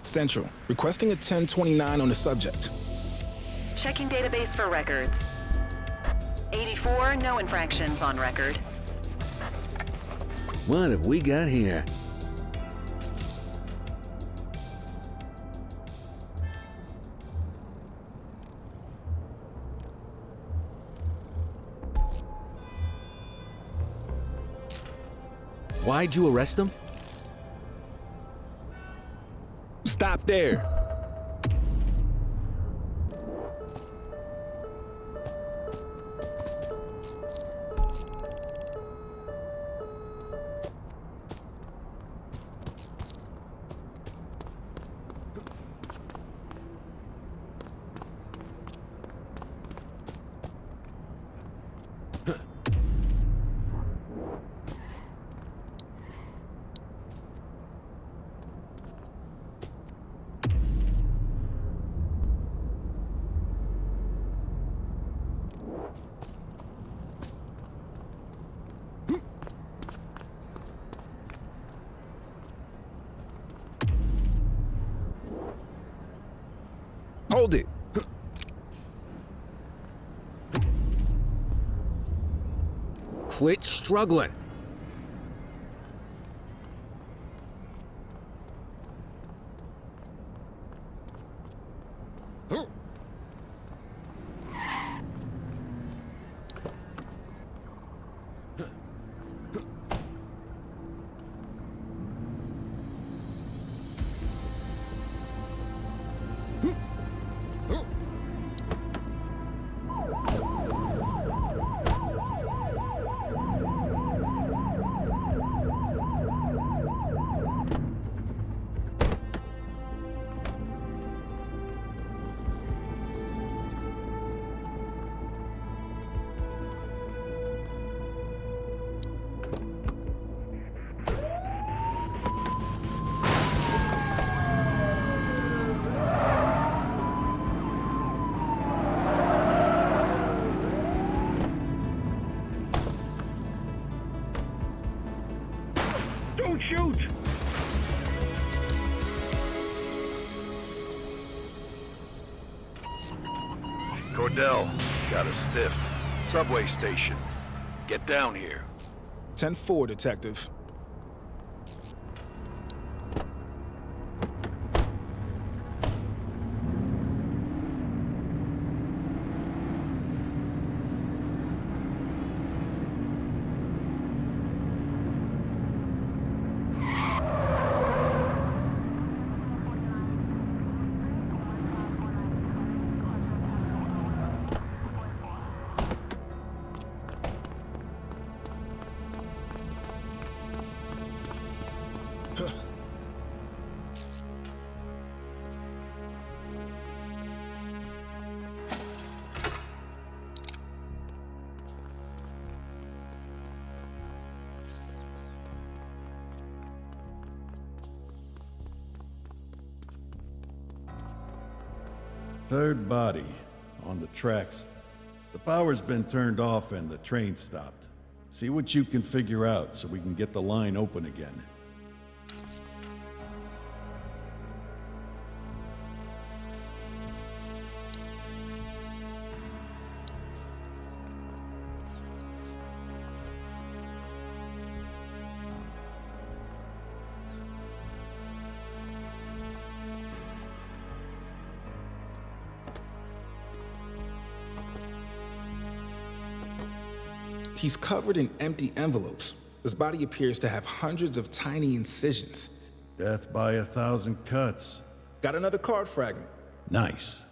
Central, requesting a 1029 on the subject. Checking database for records. 84, no infractions on record. What have we got here? Why'd you arrest him? Stop there. Hold it! Quit struggling. Don't shoot! Cordell, got a stiff. Subway station. Get down here. 10-4, Detective. Third body, on the tracks. The power's been turned off and the train stopped. See what you can figure out so we can get the line open again. He's covered in empty envelopes. His body appears to have hundreds of tiny incisions. Death by 1,000 cuts. Got another card fragment. Nice.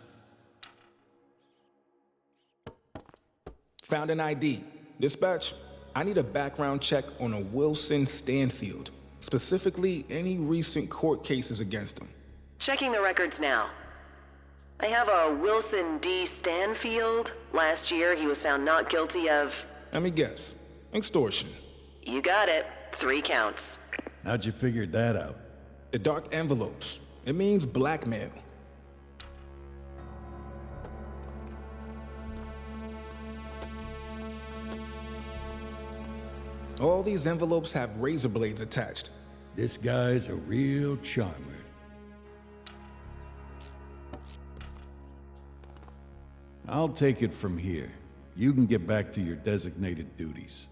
Found an ID. Dispatch, I need a background check on a Wilson Stanfield. Specifically, any recent court cases against him. Checking the records now. I have a Wilson D. Stanfield. Last year, he was found not guilty of... Let me guess. Extortion. You got it. 3 counts. How'd you figure that out? The dark envelopes. It means blackmail. All these envelopes have razor blades attached. This guy's a real charmer. I'll take it from here. You can get back to your designated duties.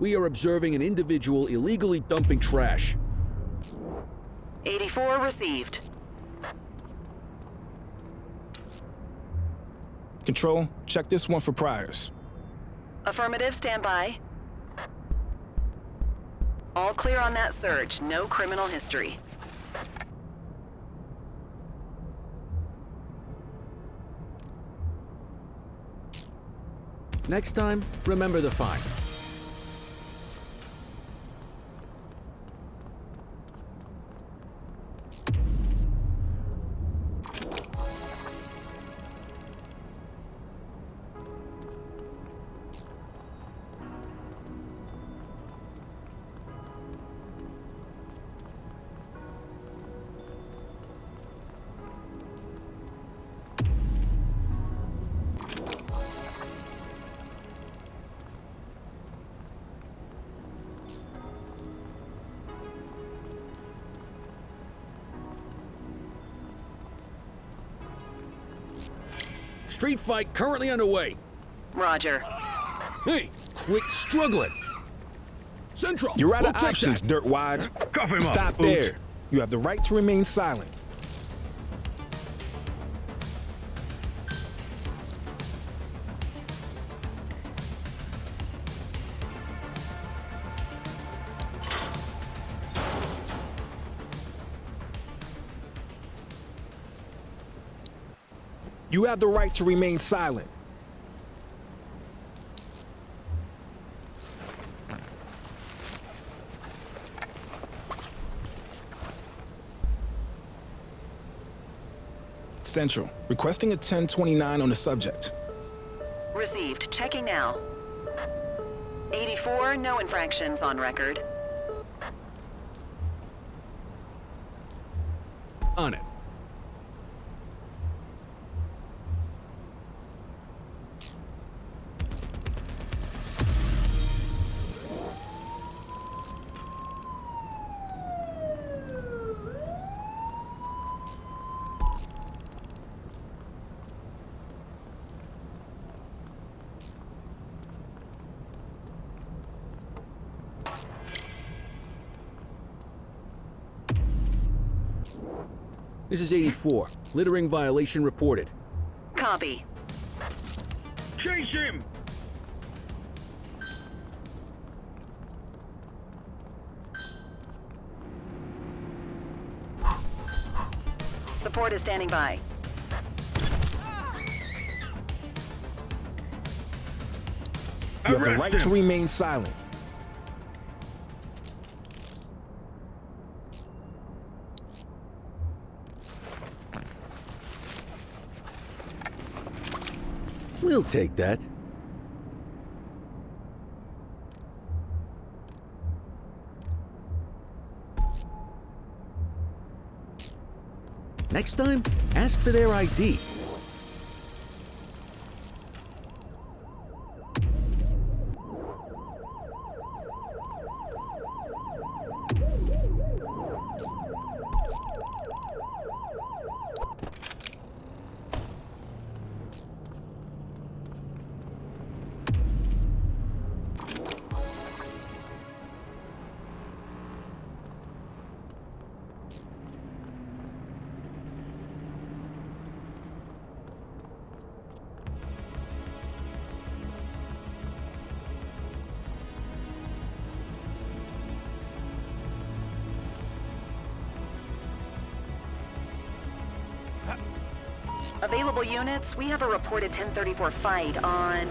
We are observing an individual illegally dumping trash. 84 received. Control, check this one for priors. Affirmative, stand by. All clear on that search, no criminal history. Next time, remember the fine. Street fight currently underway. Roger. Hey, quit struggling. Central. You're out we'll of take options, that. dirtwad. Cuff him up, Stop Oot. there. You have the right to remain silent. You have the right to remain silent. Central, requesting a 1029 on the subject. Received. Checking now. 84, no infractions on record. On it. This is 84. Littering violation reported. Copy. Chase him! Support is standing by. You have the right to remain silent. We'll take that. Next time, ask for their ID. Available units, we have a reported 1034 fight on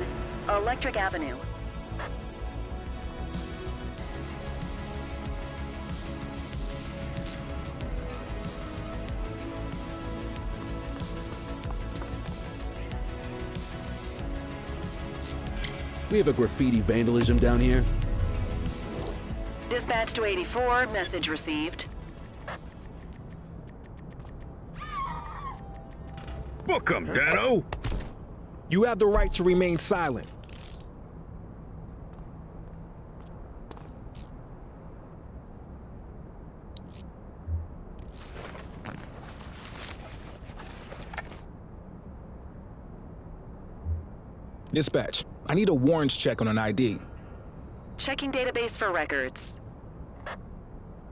Electric Avenue. We have a graffiti vandalism down here. Dispatch to 84, message received. Book 'em, Dano! You have the right to remain silent. Dispatch, I need a warrants check on an ID. Checking database for records.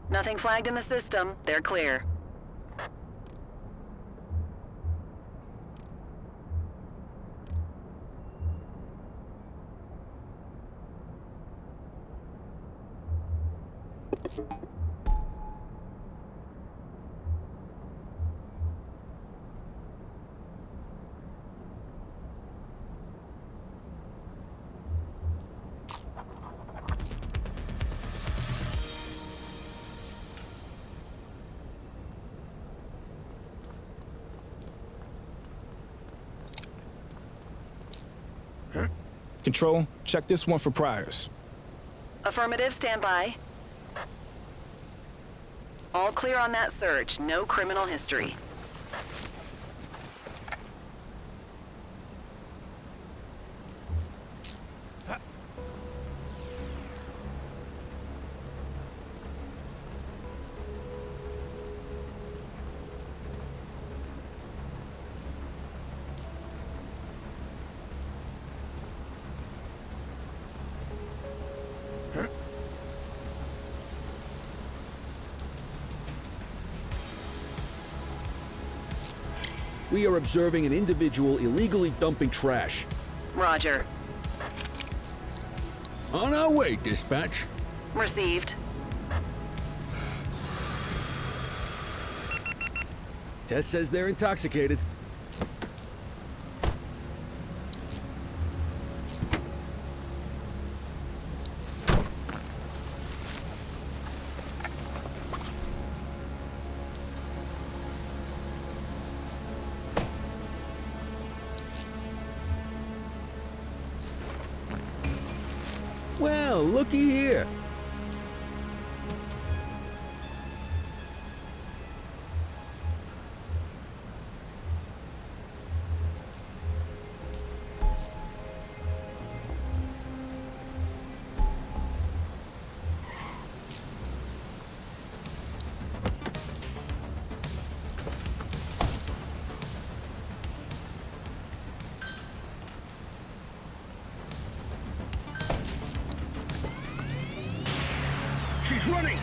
Nothing flagged in the system. They're clear. Control, check this one for priors. Affirmative, stand by. All clear on that search. No criminal history. We are observing an individual illegally dumping trash. Roger. On our way, dispatch. Received. Tess says they're intoxicated. Well, looky here. She's running!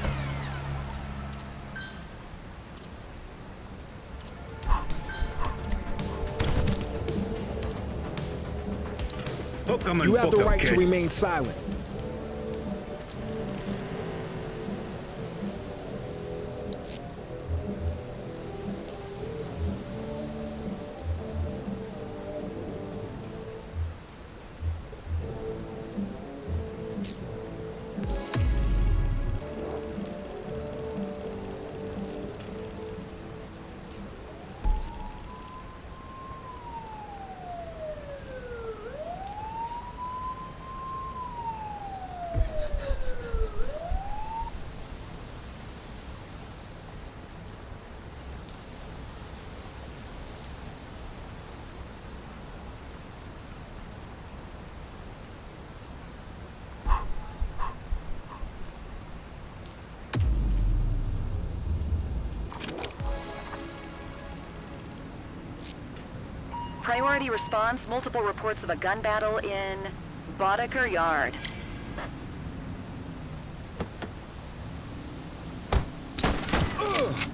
Hook 'em and You have the book 'em, right to kid. remain silent. Priority response, multiple reports of a gun battle in Boddicker Yard.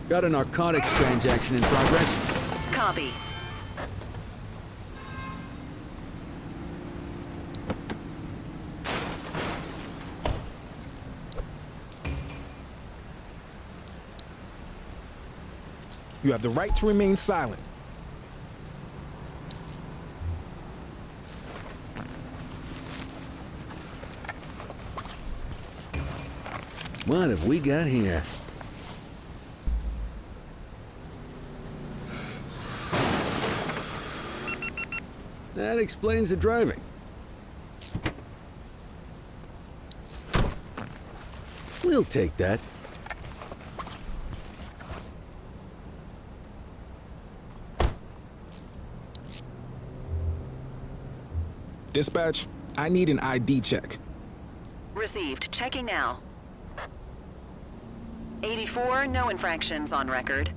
Got a narcotics transaction in progress. Copy. You have the right to remain silent. What have we got here? That explains the driving. We'll take that. Dispatch, I need an ID check. Received. Checking now. 84, no infractions on record.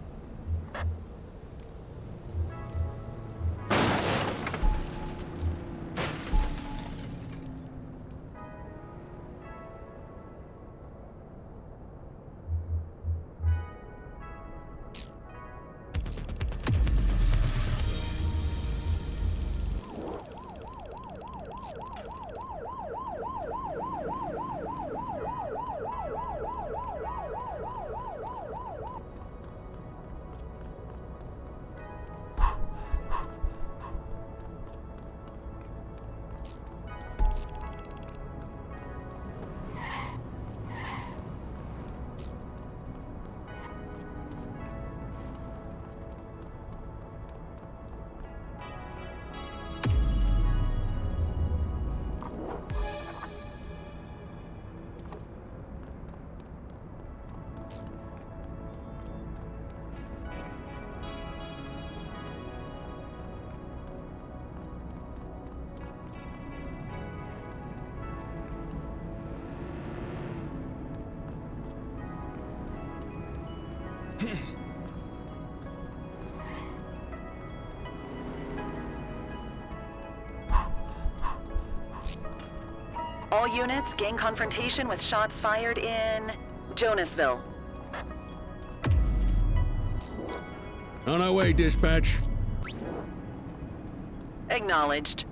All units, gang confrontation with shots fired in Jonasville. On our way, dispatch. Acknowledged.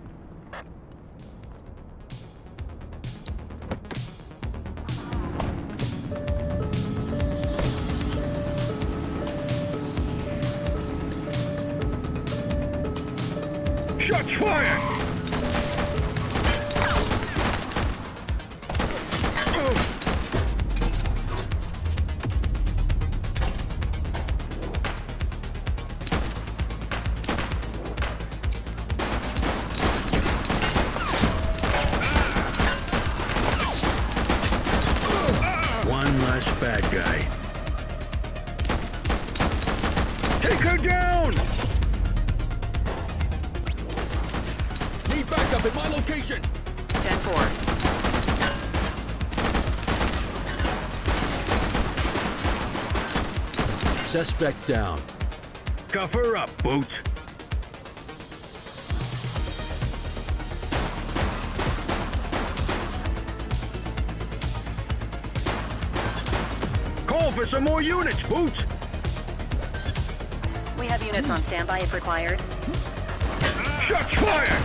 Shots fired! One less bad guy. Take her down! Need backup at my location. 10-4. Suspect down. Cuff her up, Boots. Call for some more units, Boots. We have units on standby if required. Shots fired!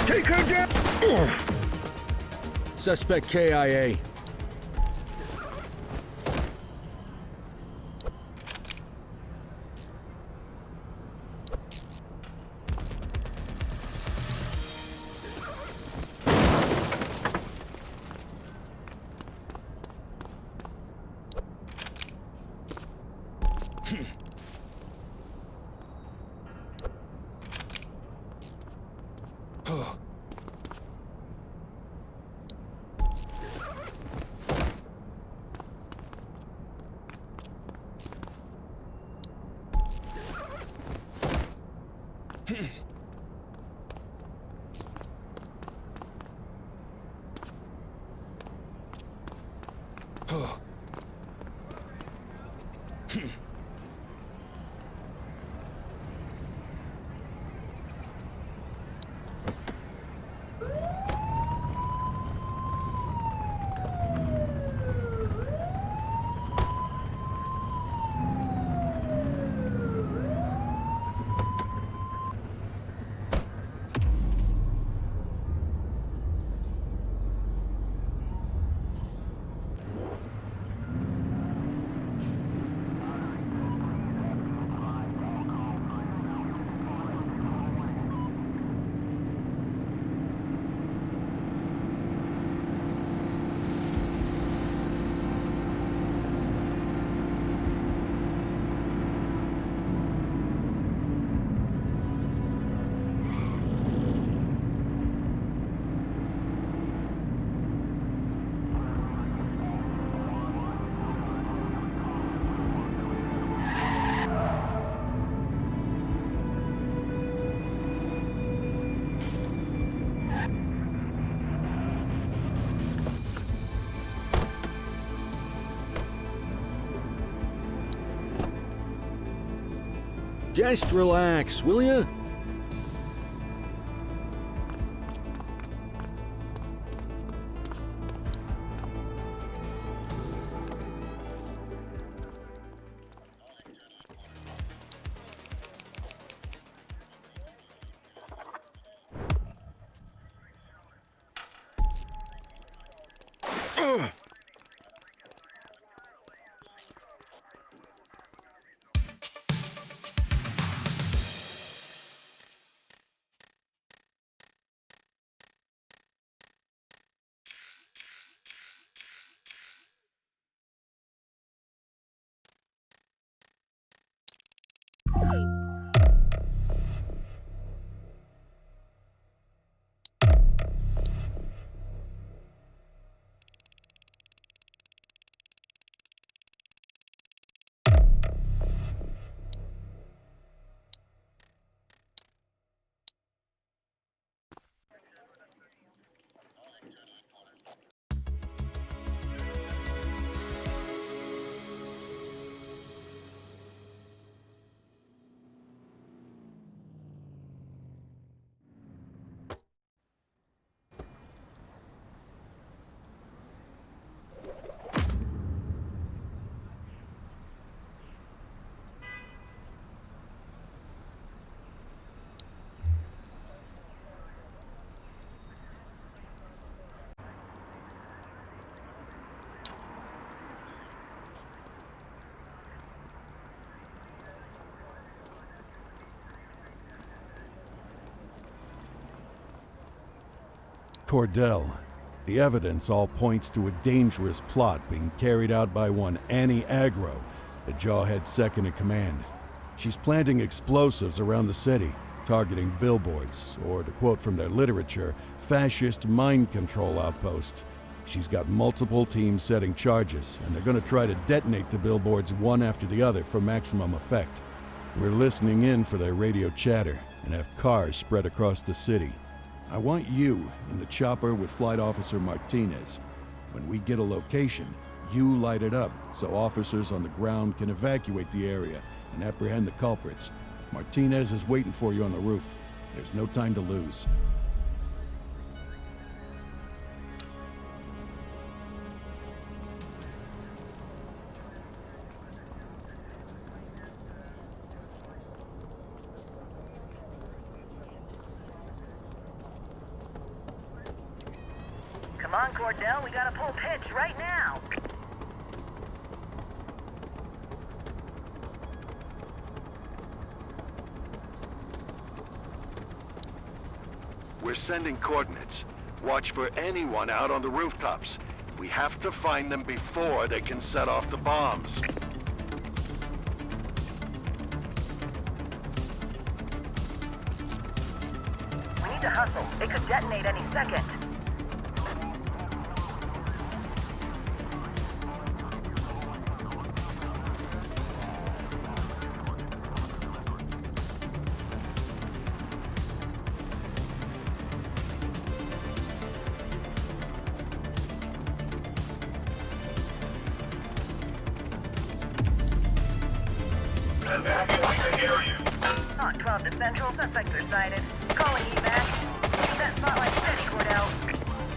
Take her down! Oof. Suspect KIA. Just relax, will ya? Cordell. The evidence all points to a dangerous plot being carried out by one Annie Agro, the Jawhead second in command. She's planting explosives around the city, targeting billboards, or to quote from their literature, fascist mind control outposts. She's got multiple teams setting charges, and they're going to try to detonate the billboards one after the other for maximum effect. We're listening in for their radio chatter and have cars spread across the city. I want you in the chopper with Flight Officer Martinez. When we get a location, you light it up so officers on the ground can evacuate the area and apprehend the culprits. Martinez is waiting for you on the roof. There's no time to lose. Come on, Cordell, we gotta pull pitch right now. We're sending coordinates. Watch for anyone out on the rooftops. We have to find them before they can set off the bombs. We need to hustle. It could detonate any second. Evacuate the area. Hawk 12 to Central, suspects are sighted. Calling you back. Keep that spotlight steady, Cordell.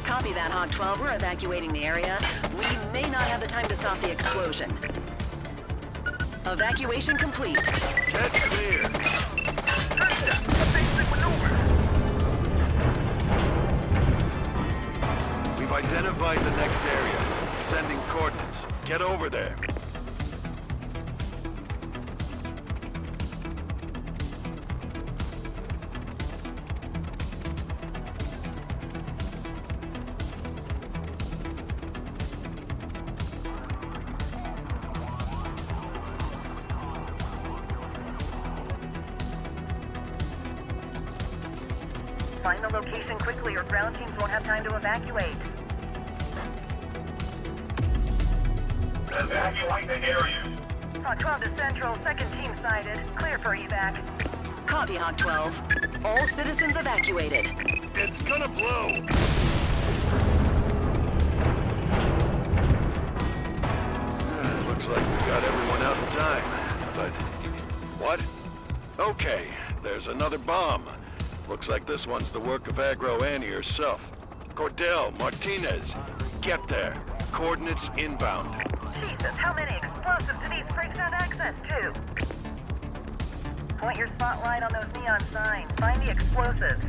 Copy that, Hawk 12. We're evacuating the area. We may not have the time to stop the explosion. Evacuation complete. Get clear. A basic maneuver. We've identified the next area. Sending coordinates. Get over there. Find the location quickly or ground teams won't have time to evacuate. Evacuate the area. Hawk 12 to Central, second team sighted. Clear for evac. Copy, Hawk 12. All citizens evacuated. It's gonna blow. Looks like we got everyone out in time. But what? Okay, there's another bomb. Looks like this one's the work of Aggro Annie herself. Cordell, Martinez, get there. Coordinates inbound. Jesus, how many explosives do these freaks have access to? Point your spotlight on those neon signs. Find the explosives.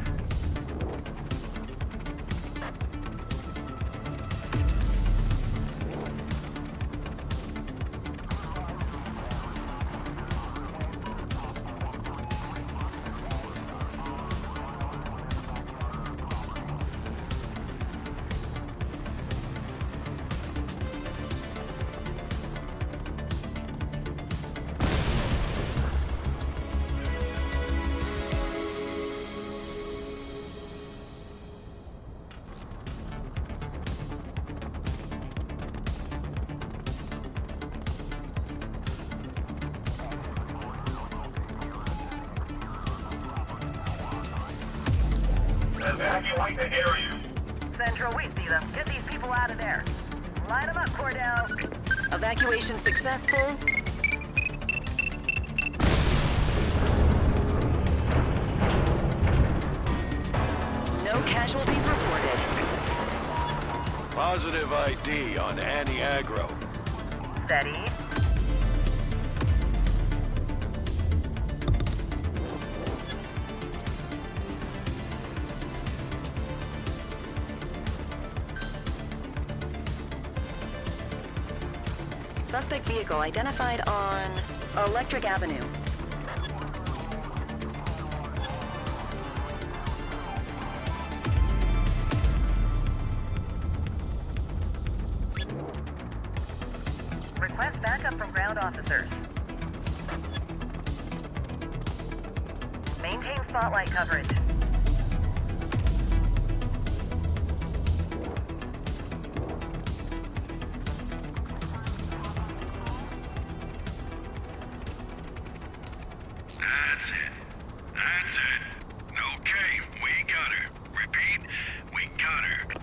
Evacuate the area. Central, we see them. Get these people out of there. Line them up, Cordell. Evacuation successful. No casualties reported. Positive ID on Annie Aggro. Steady. Suspect vehicle identified on Electric Avenue. Request backup from ground officers. Maintain spotlight coverage. That's it. That's it. Okay, we got her. Repeat, we got her.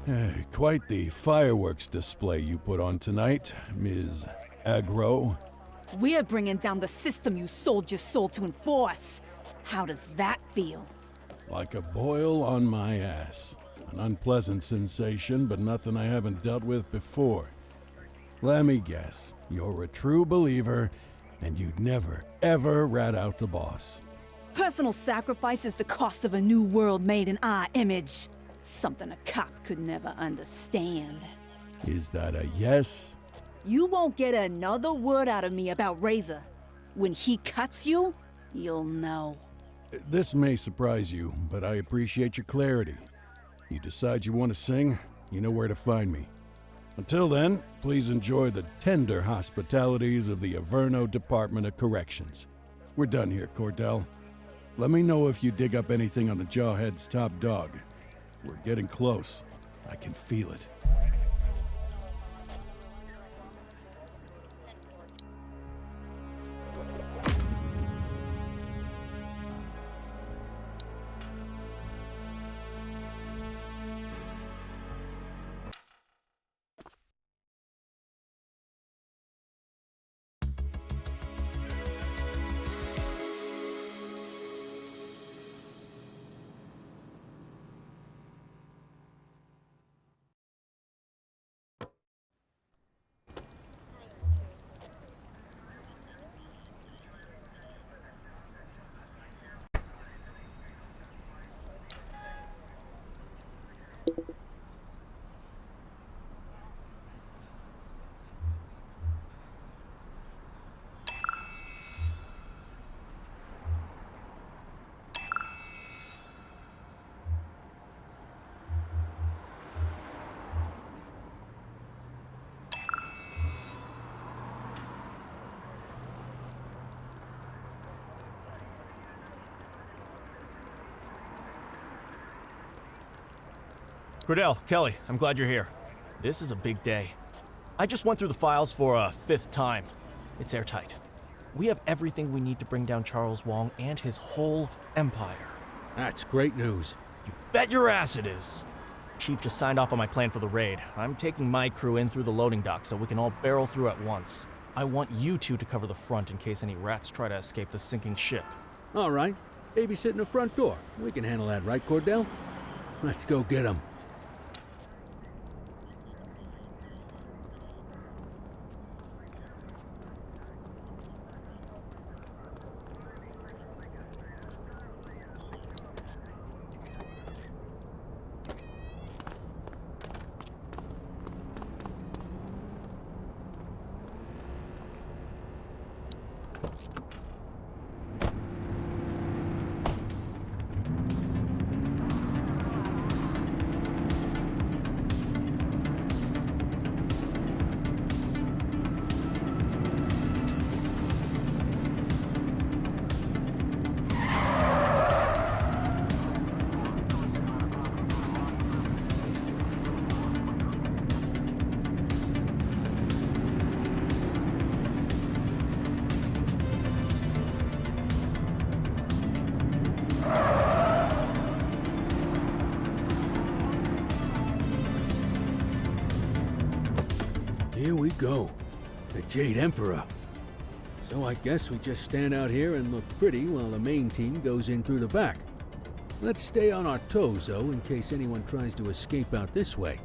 Hey, quite the fireworks display you put on tonight, Ms. Aggro. We're bringing down the system you sold your soul to enforce. How does that feel? Like a boil on my ass. An unpleasant sensation, but nothing I haven't dealt with before. Let me guess, you're a true believer, and you'd never, ever rat out the boss. Personal sacrifice is the cost of a new world made in our image. Something a cop could never understand. Is that a yes? You won't get another word out of me about Razor. When he cuts you, you'll know. This may surprise you, but I appreciate your clarity. You decide you want to sing, you know where to find me. Until then, please enjoy the tender hospitalities of the Averno Department of Corrections. We're done here, Cordell. Let me know if you dig up anything on the Jawhead's top dog. We're getting close. I can feel it. Cordell, Kelly, I'm glad you're here. This is a big day. I just went through the files for a 5th time. It's airtight. We have everything we need to bring down Charles Wong and his whole empire. That's great news. You bet your ass it is. Chief just signed off on my plan for the raid. I'm taking my crew in through the loading dock so we can all barrel through at once. I want you two to cover the front in case any rats try to escape the sinking ship. All right. Babysit in the front door. We can handle that, right, Cordell? Let's go get him. Here we go. The Jade Emperor. So I guess we just stand out here and look pretty while the main team goes in through the back. Let's stay on our toes, though, in case anyone tries to escape out this way.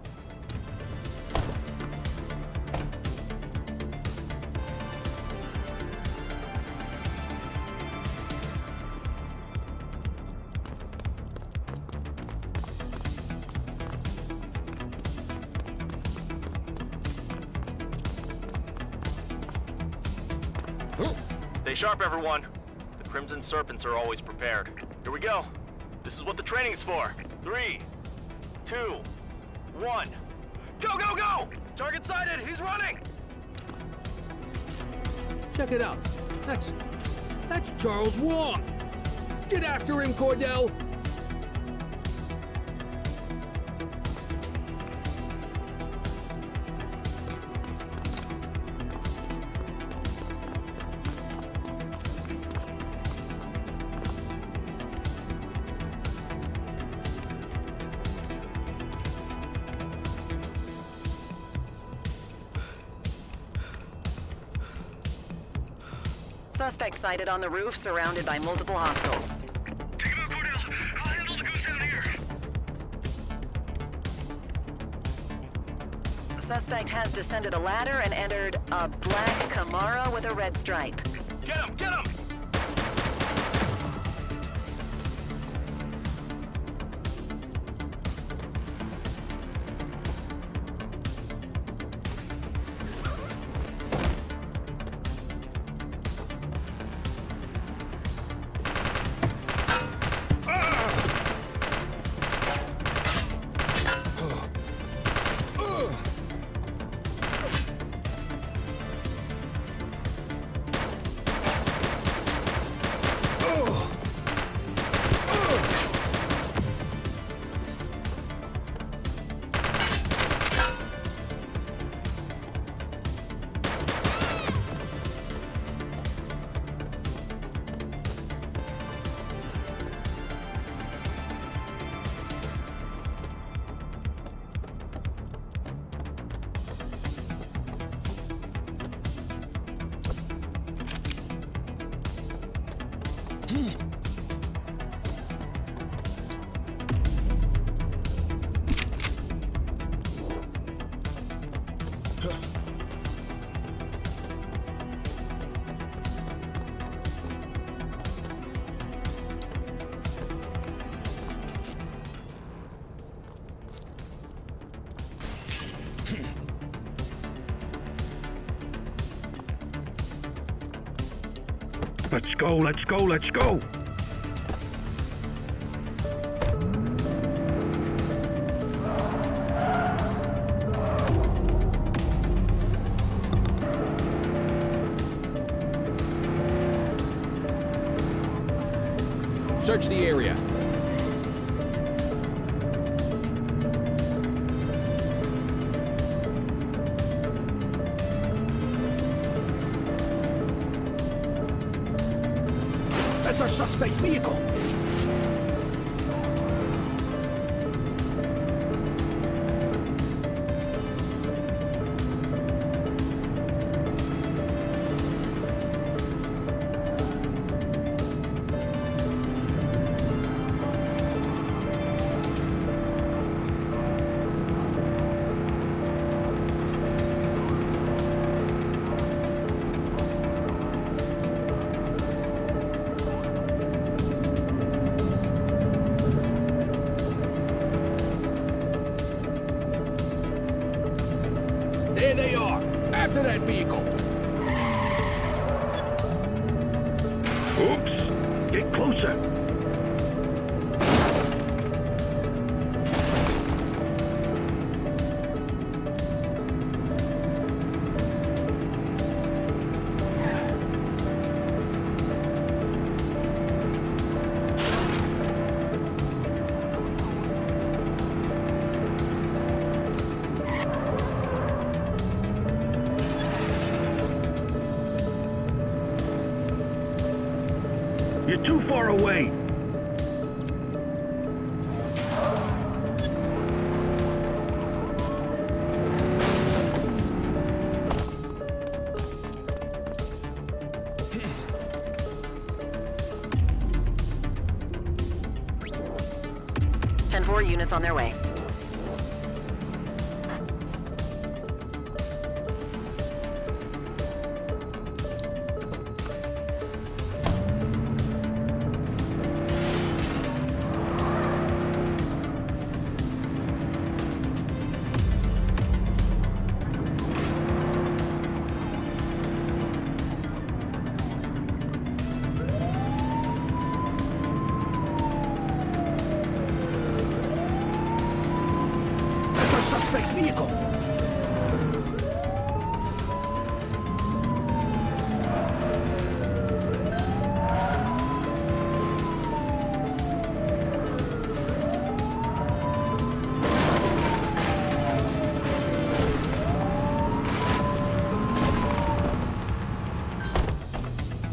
Stay sharp, everyone. The Crimson Serpents are always prepared. Here we go. This is what the training's for. 3, 2, 1. Go, go, go! Target sighted! He's running! Check it out. That's Charles Wong. Get after him, Cordell. Suspect sighted on the roof, surrounded by multiple hostiles. Take him out, Cordell. I'll handle the goose down here. The suspect has descended a ladder and entered a black Camaro with a red stripe. Get him! Get him! Let's go, let's go, let's go! Search the area. That's our suspect's vehicle! There they are! After that vehicle! Oops! Get closer! You're too far away! Four units on their way. Suspect's vehicle!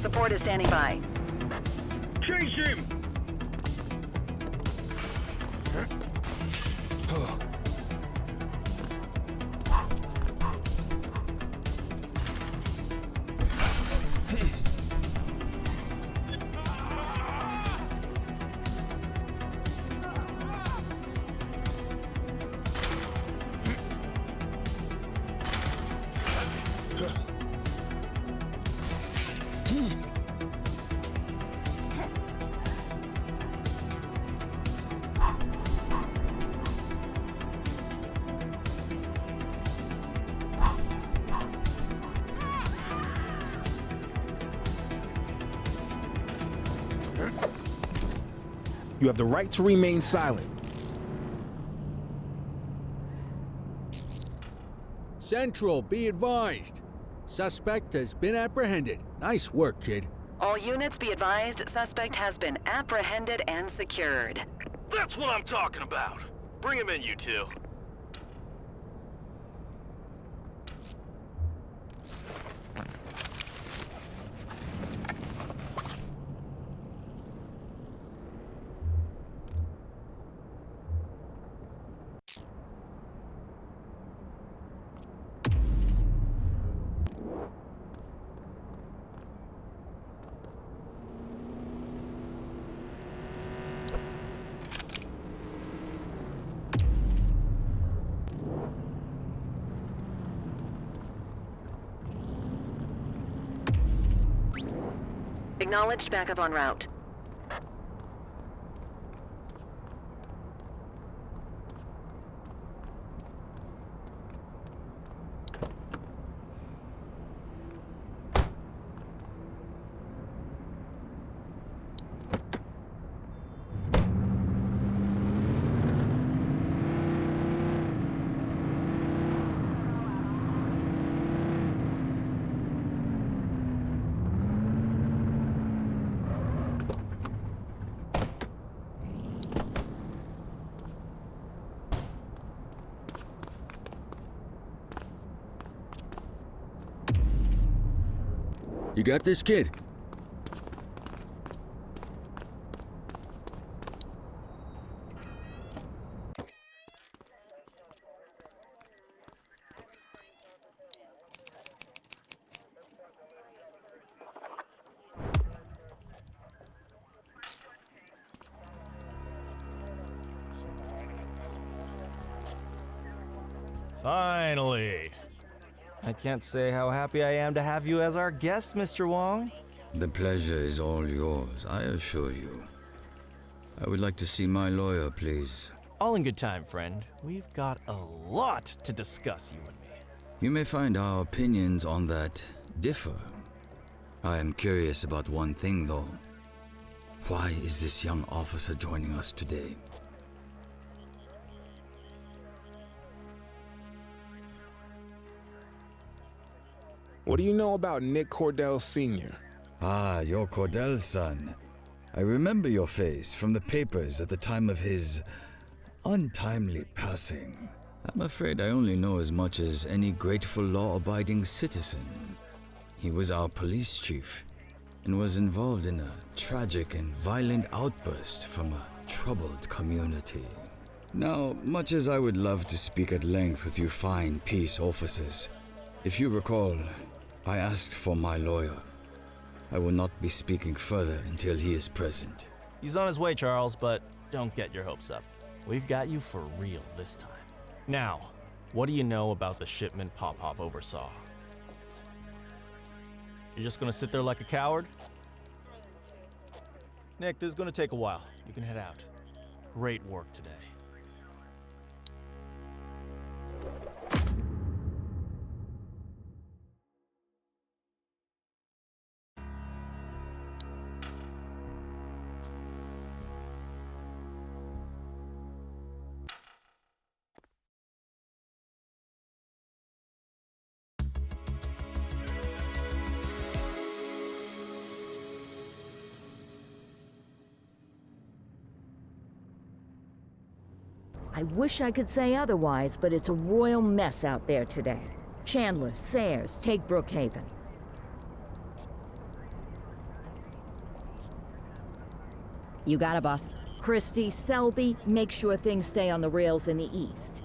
Support is standing by. Chase him! You have the right to remain silent. Central, be advised. Suspect has been apprehended. Nice work, kid. All units be advised, suspect has been apprehended and secured. That's what I'm talking about. Bring him in, you two. Acknowledged, backup en route. You got this, kid? Finally! I can't say how happy I am to have you as our guest, Mr. Wong. The pleasure is all yours, I assure you. I would like to see my lawyer, please. All in good time, friend. We've got a lot to discuss, you and me. You may find our opinions on that differ. I am curious about one thing, though. Why is this young officer joining us today? What do you know about Nick Cordell Sr.? Ah, you're Cordell's son. I remember your face from the papers at the time of his untimely passing. I'm afraid I only know as much as any grateful law-abiding citizen. He was our police chief and was involved in a tragic and violent outburst from a troubled community. Now, much as I would love to speak at length with you fine peace officers, if you recall, I asked for my lawyer. I will not be speaking further until he is present. He's on his way, Charles, but don't get your hopes up. We've got you for real this time. Now, what do you know about the shipment Popov oversaw? You're just gonna sit there like a coward? Nick, this is gonna take a while. You can head out. Great work today. I wish I could say otherwise, but it's a royal mess out there today. Chandler, Sayers, take Brookhaven. You got it, boss. Christie, Selby, make sure things stay on the rails in the east.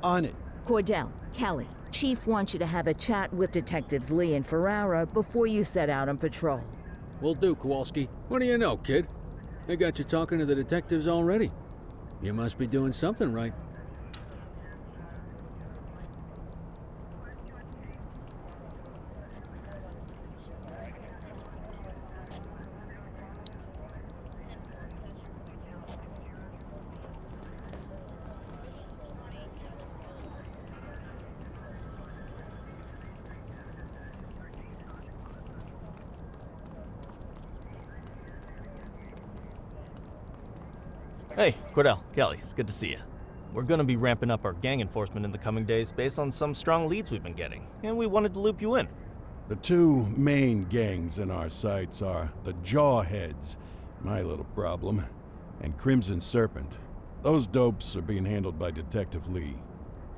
On it. Cordell, Kelly, Chief wants you to have a chat with Detectives Lee and Ferrara before you set out on patrol. Will do, Kowalski. What do you know, kid? They got you talking to the detectives already. You must be doing something right. Hey, Cordell, Kelly, it's good to see you. We're gonna be ramping up our gang enforcement in the coming days based on some strong leads we've been getting, and we wanted to loop you in. The two main gangs in our sights are the Jawheads, my little problem, and Crimson Serpent. Those dopes are being handled by Detective Lee.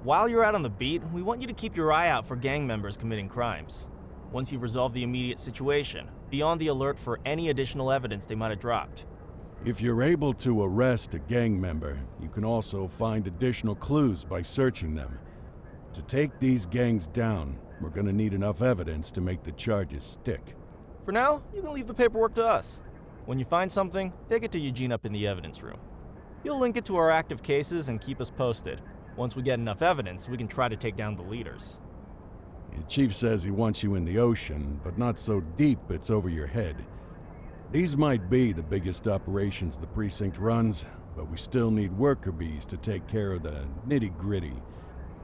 While you're out on the beat, we want you to keep your eye out for gang members committing crimes. Once you've resolved the immediate situation, be on the alert for any additional evidence they might have dropped. If you're able to arrest a gang member, you can also find additional clues by searching them. To take these gangs down, we're gonna need enough evidence to make the charges stick. For now, you can leave the paperwork to us. When you find something, take it to Eugene up in the evidence room. He'll link it to our active cases and keep us posted. Once we get enough evidence, we can try to take down the leaders. Your chief says he wants you in the ocean, but not so deep it's over your head. These might be the biggest operations the precinct runs, but we still need worker bees to take care of the nitty-gritty.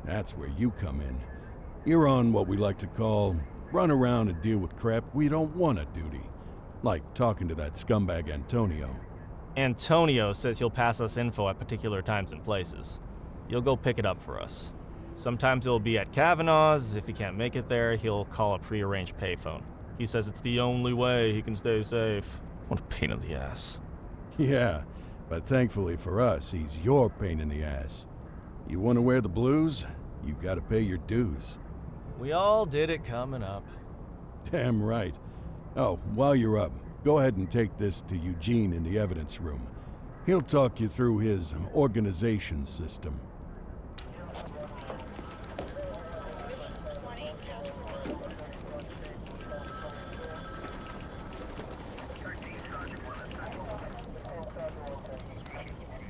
That's where you come in. You're on what we like to call run around and deal with crap we don't want to duty. Like talking to that scumbag Antonio. Antonio says he'll pass us info at particular times and places. You'll go pick it up for us. Sometimes it'll be at Kavanaugh's. If he can't make it there, he'll call a prearranged payphone. He says it's the only way he can stay safe. What a pain in the ass. Yeah, but thankfully for us, he's your pain in the ass. You want to wear the blues? You gotta pay your dues. We all did it coming up. Damn right. Oh, while you're up, go ahead and take this to Eugene in the evidence room. He'll talk you through his organization system.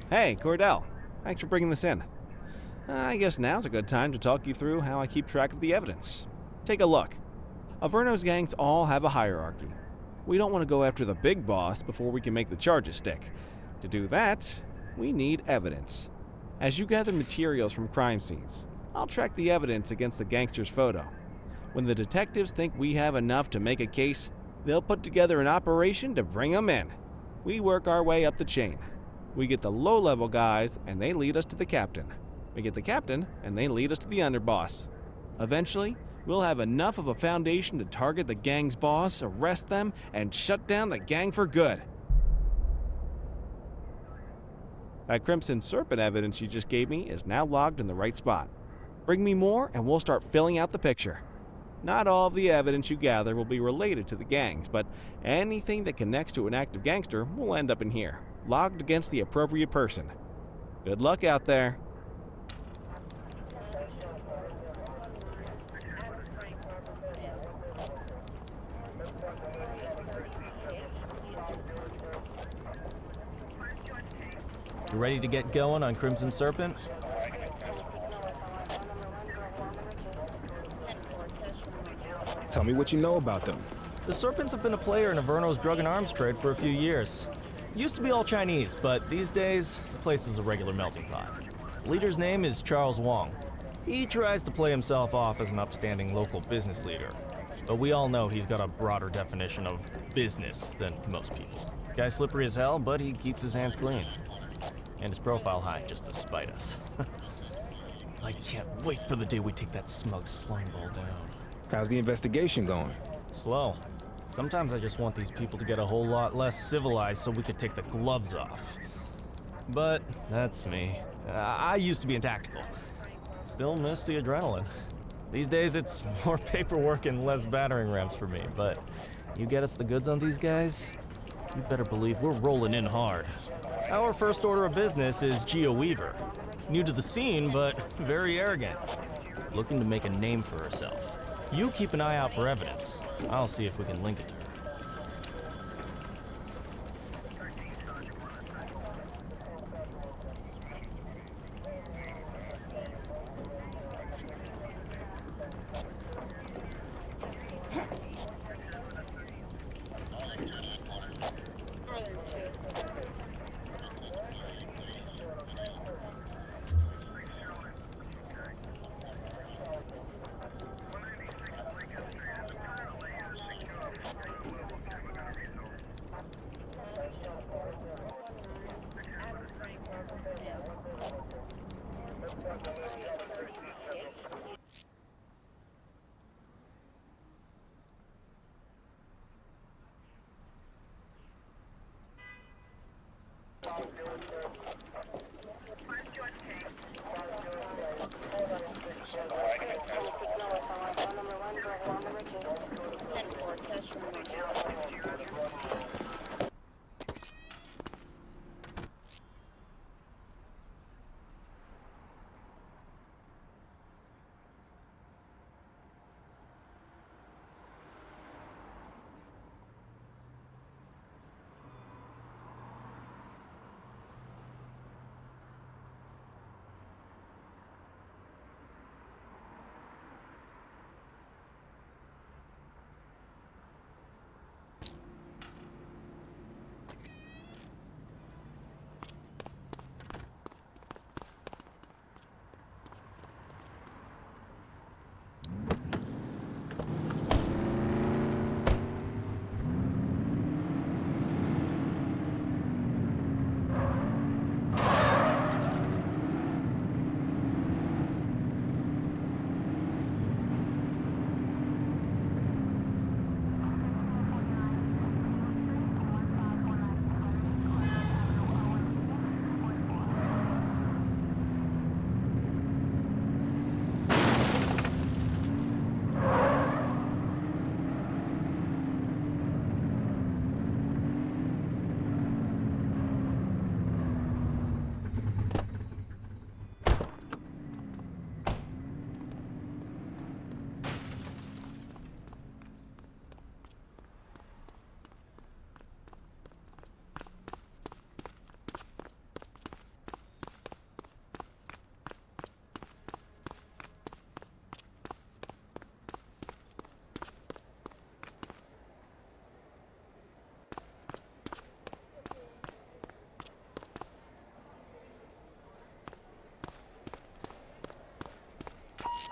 Hey, Cordell. Thanks for bringing this in. I guess now's a good time to talk you through how I keep track of the evidence. Take a look. Averno's gangs all have a hierarchy. We don't want to go after the big boss before we can make the charges stick. To do that, we need evidence. As you gather materials from crime scenes, I'll track the evidence against the gangster's photo. When the detectives think we have enough to make a case, they'll put together an operation to bring them in. We work our way up the chain. We get the low-level guys, and they lead us to the captain. We get the captain, and they lead us to the underboss. Eventually, we'll have enough of a foundation to target the gang's boss, arrest them, and shut down the gang for good. That Crimson Serpent evidence you just gave me is now logged in the right spot. Bring me more, and we'll start filling out the picture. Not all of the evidence you gather will be related to the gangs, but anything that connects to an active gangster will end up in here, logged against the appropriate person. Good luck out there. You ready to get going on Crimson Serpent? Tell me what you know about them. The Serpents have been a player in Averno's drug and arms trade for a few years. Used to be all Chinese, but these days, the place is a regular melting pot. The leader's name is Charles Wong. He tries to play himself off as an upstanding local business leader, but we all know he's got a broader definition of business than most people. Guy's slippery as hell, but he keeps his hands clean. And his profile high just to spite us. I can't wait for the day we take that smug slimeball down. How's the investigation going? Slow. Sometimes I just want these people to get a whole lot less civilized so we could take the gloves off. But that's me. I used to be in tactical. Still miss the adrenaline. These days it's more paperwork and less battering rams for me, but you get us the goods on these guys, you better believe we're rolling in hard. Our first order of business is Gia Weaver. New to the scene, but very arrogant. Looking to make a name for herself. You keep an eye out for evidence. I'll see if we can link it to her.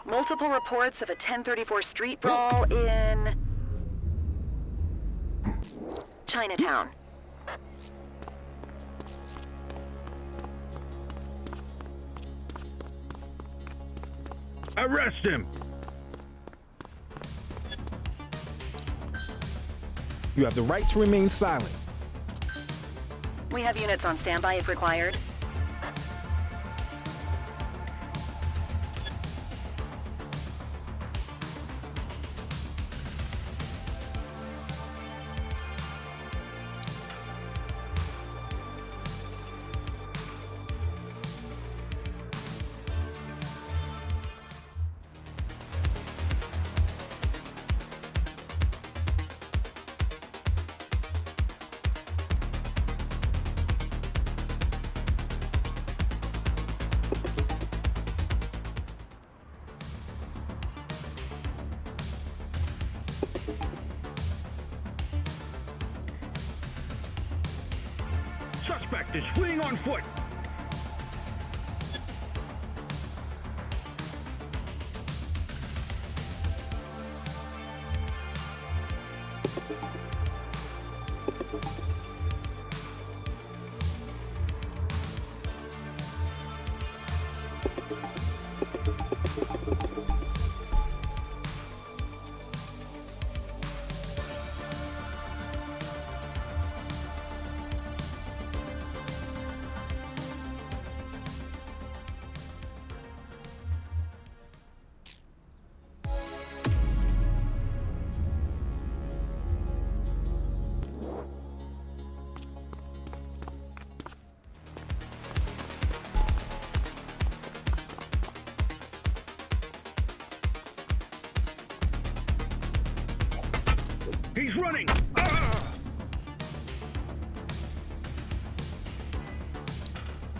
Multiple reports of a 1034 street brawl in Chinatown. Arrest him! You have the right to remain silent. We have units on standby if required. Suspect is fleeing on foot. He's running!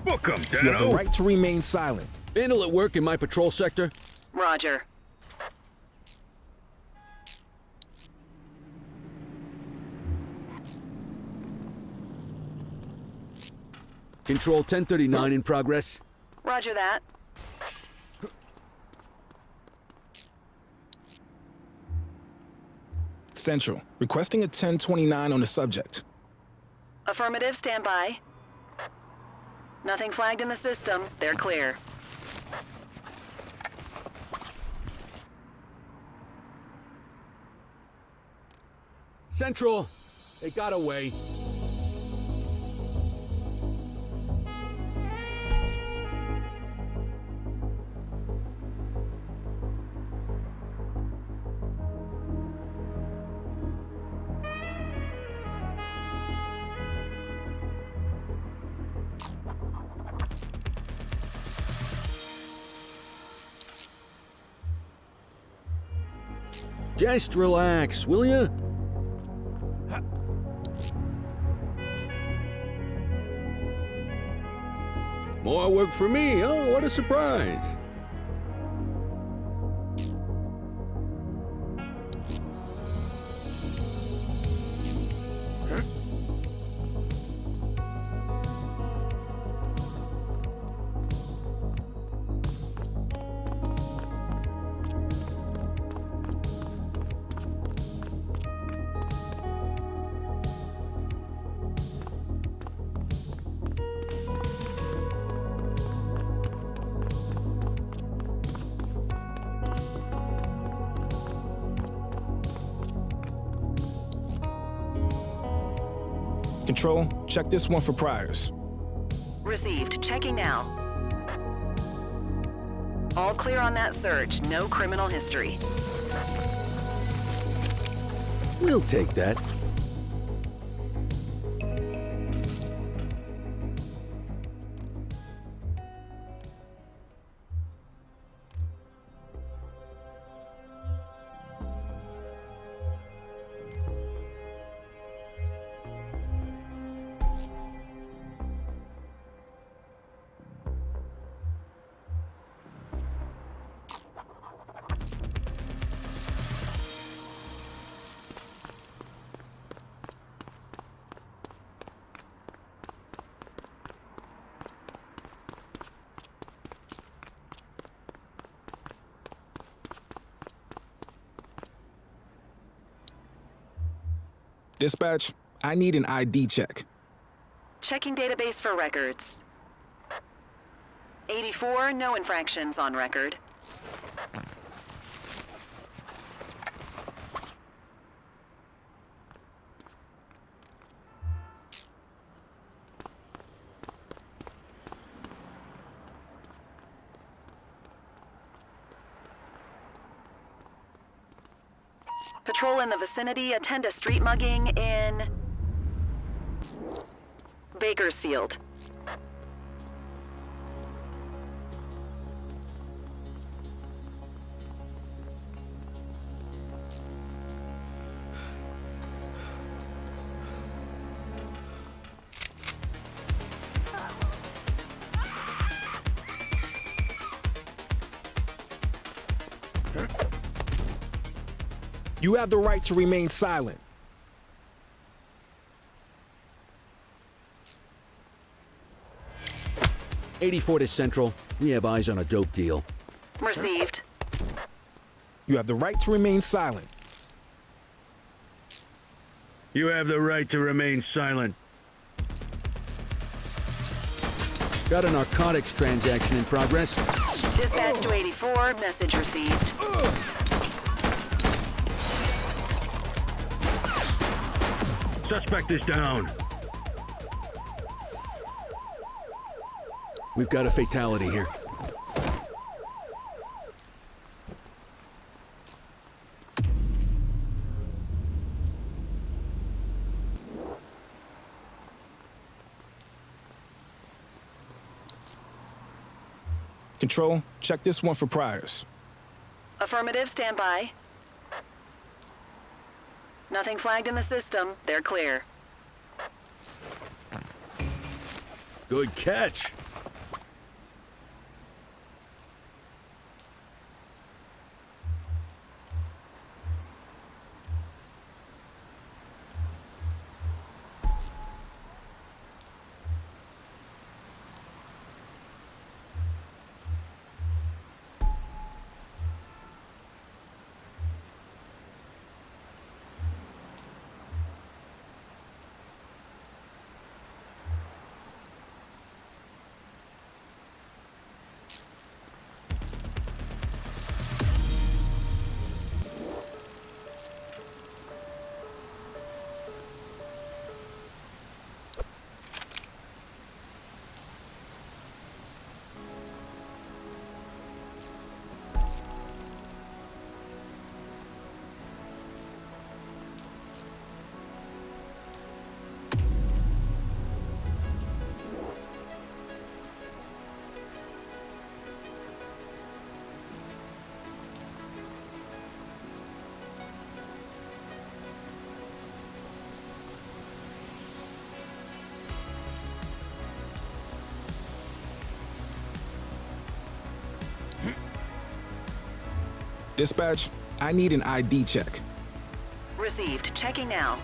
Book him, Dano! You have the right to remain silent. Vandal at work in my patrol sector? Roger. Control 1039 in progress. Roger that. Central, requesting a 1029 on the subject. Affirmative, stand by. Nothing flagged in the system. They're clear. Central, they got away. Just relax, will ya? More work for me, oh, what a surprise. Control, check this one for priors. Received. Checking now. All clear on that search. No criminal history. We'll take that. Dispatch, I need an ID check. Checking database for records. 84, no infractions on record. Patrol in the vicinity, attend a street mugging in Bakersfield. You have the right to remain silent. '84 to Central. We have eyes on a dope deal. Received. You have the right to remain silent. You have the right to remain silent. Got a narcotics transaction in progress. Dispatch to 84, message received. Suspect is down. We've got a fatality here. Control, check this one for priors. Affirmative, stand by. Nothing flagged in the system. They're clear. Good catch. Dispatch, I need an ID check. Received. Checking now.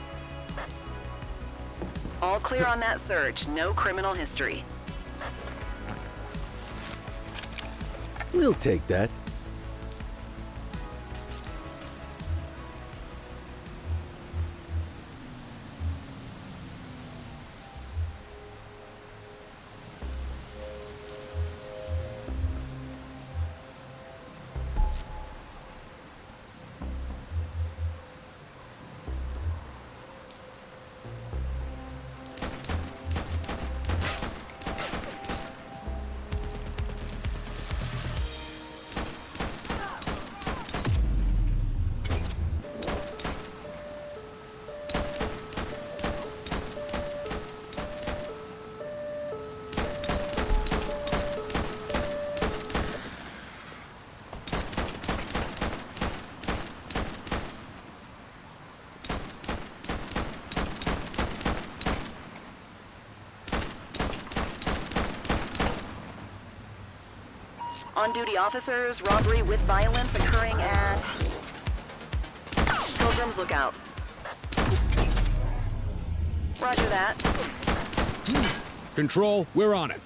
All clear on that search. No criminal history. We'll take that. On-duty officers, robbery with violence occurring at Pilgrim's Lookout. Roger that. Control, we're on it.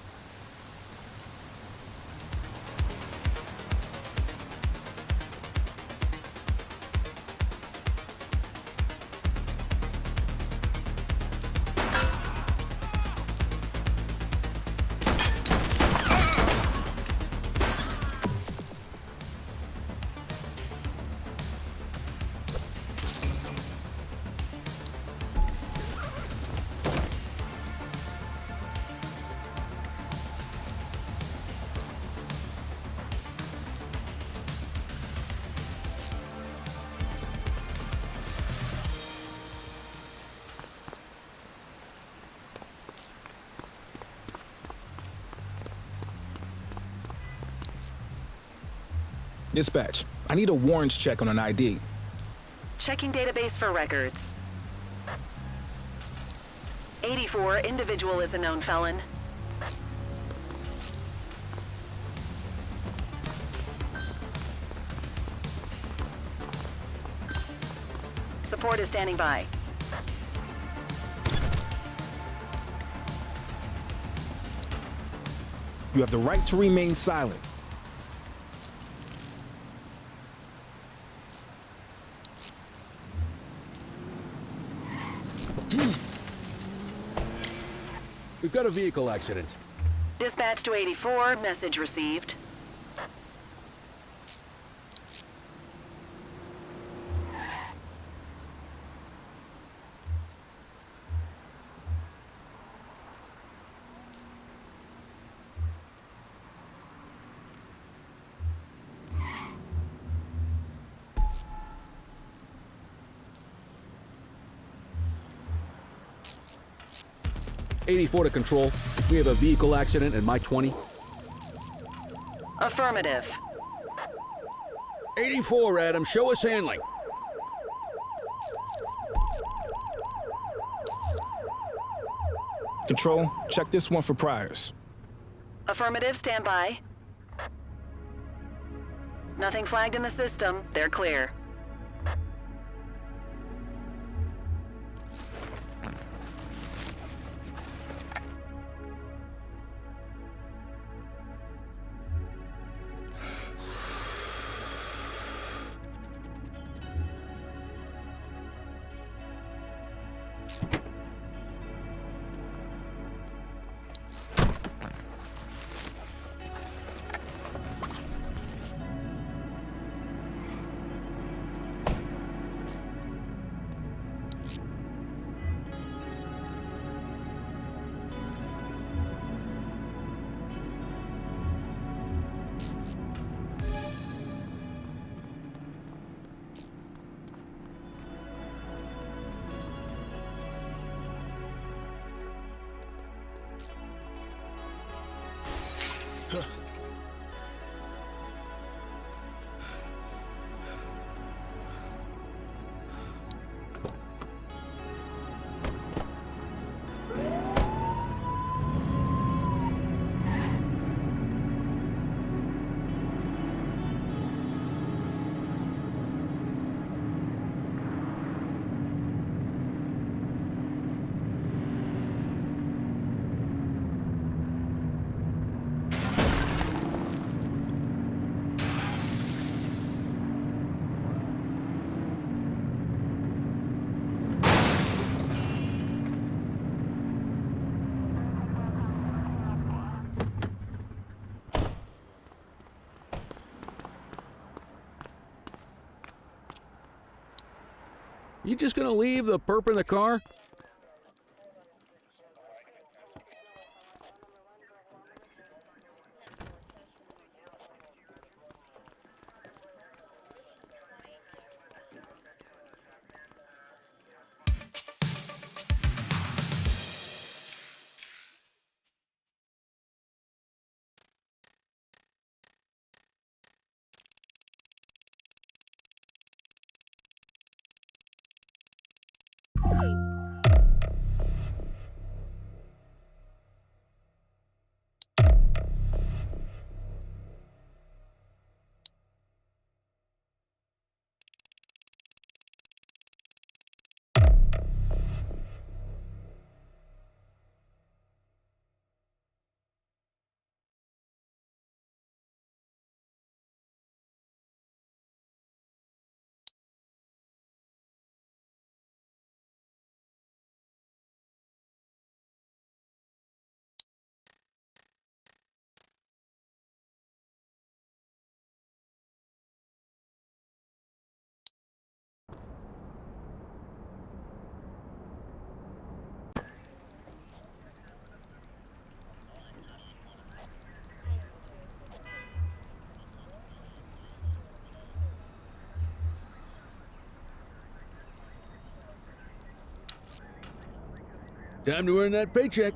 Dispatch, I need a warrants check on an ID. Checking database for records. 84, individual is a known felon. Support is standing by. You have the right to remain silent. We've got a vehicle accident. Dispatch to 84, message received. '84 to control. We have a vehicle accident in my 20. Affirmative. 84, Adam, show us handling. Control, check this one for priors. Affirmative, stand by. Nothing flagged in the system. They're clear. You just gonna leave the perp in the car? Time to earn that paycheck.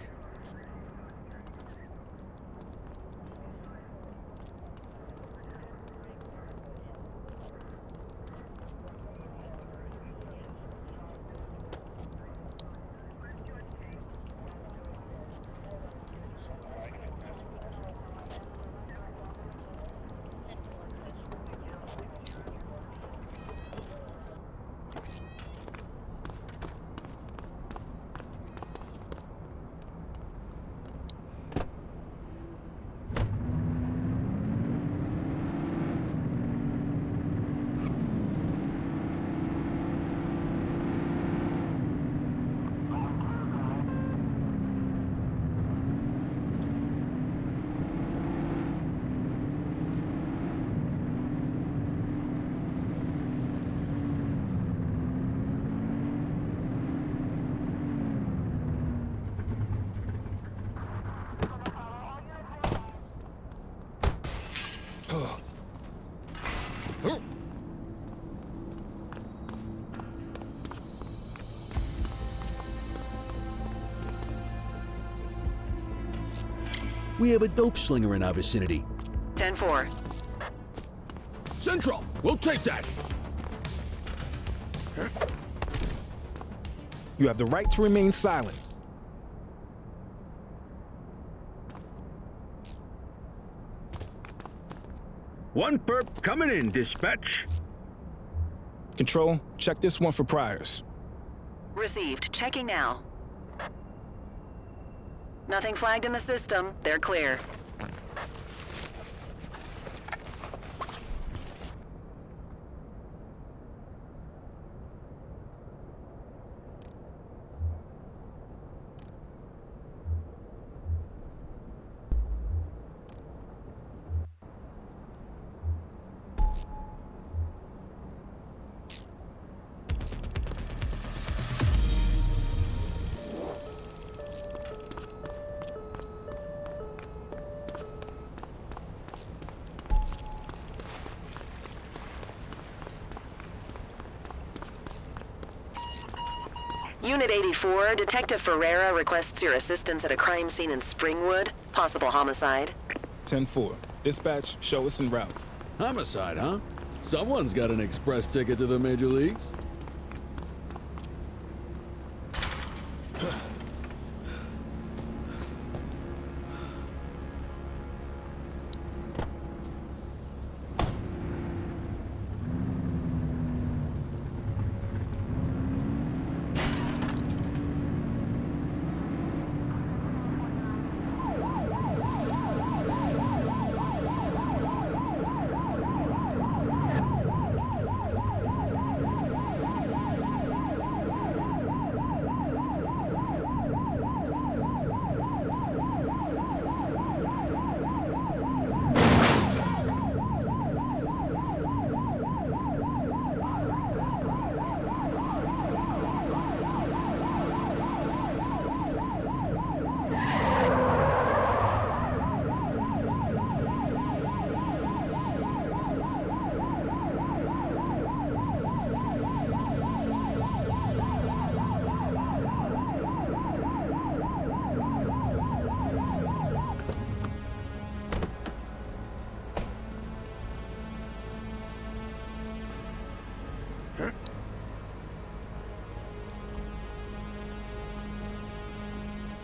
We have a dope slinger in our vicinity. 10-4. Central, we'll take that. You have the right to remain silent. One perp coming in, dispatch. Control, check this one for priors. Received. Checking now. Nothing flagged in the system. They're clear. Unit 84, Detective Ferreira requests your assistance at a crime scene in Springwood. Possible homicide. 10-4. Dispatch, show us en route. Homicide, huh? Someone's got an express ticket to the major leagues.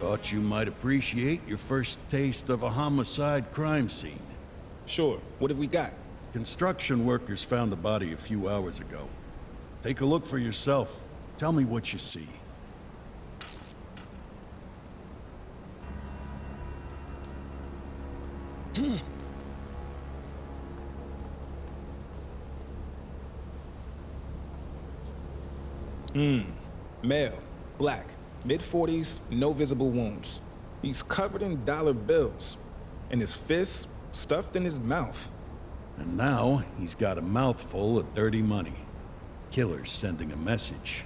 Thought you might appreciate your first taste of a homicide crime scene. Sure. What have we got? Construction workers found the body a few hours ago. Take a look for yourself. Tell me what you see. Male, black, mid-40s, no visible wounds. He's covered in dollar bills, and his fists stuffed in his mouth. And now he's got a mouthful of dirty money. Killer's sending a message.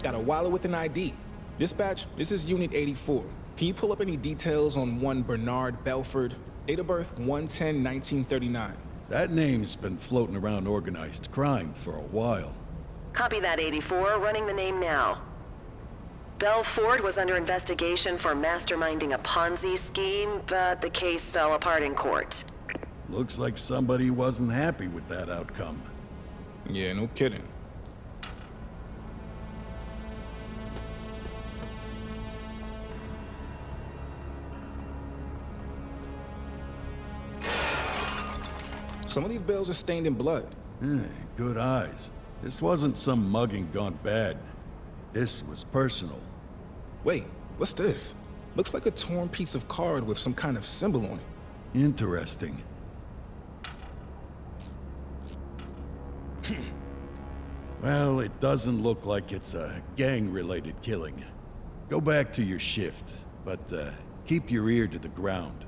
Got a wallet with an ID. Dispatch, this is Unit 84. Can you pull up any details on one Bernard Belford? Date of birth 1/10/1939. That name's been floating around organized crime for a while. Copy that, 84. Running the name now. Belford was under investigation for masterminding a Ponzi scheme, but the case fell apart in court. Looks like somebody wasn't happy with that outcome. Yeah, no kidding. Some of these bills are stained in blood. Good eyes. This wasn't some mugging gone bad. This was personal. Wait, what's this? Looks like a torn piece of card with some kind of symbol on it. Interesting. Well, it doesn't look like it's a gang-related killing. Go back to your shift, but keep your ear to the ground.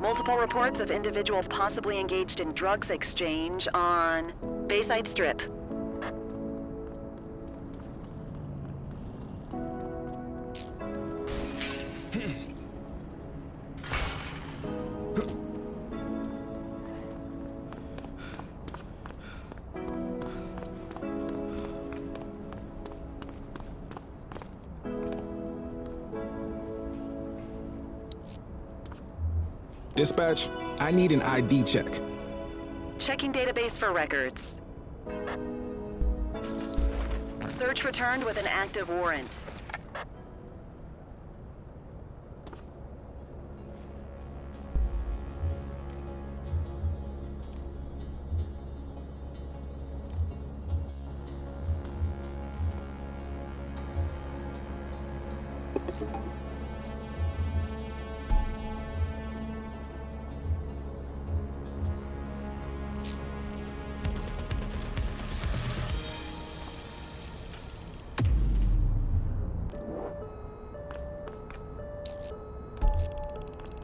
Multiple reports of individuals possibly engaged in drugs exchange on Bayside Strip. Dispatch, I need an ID check. Checking database for records. Search returned with an active warrant.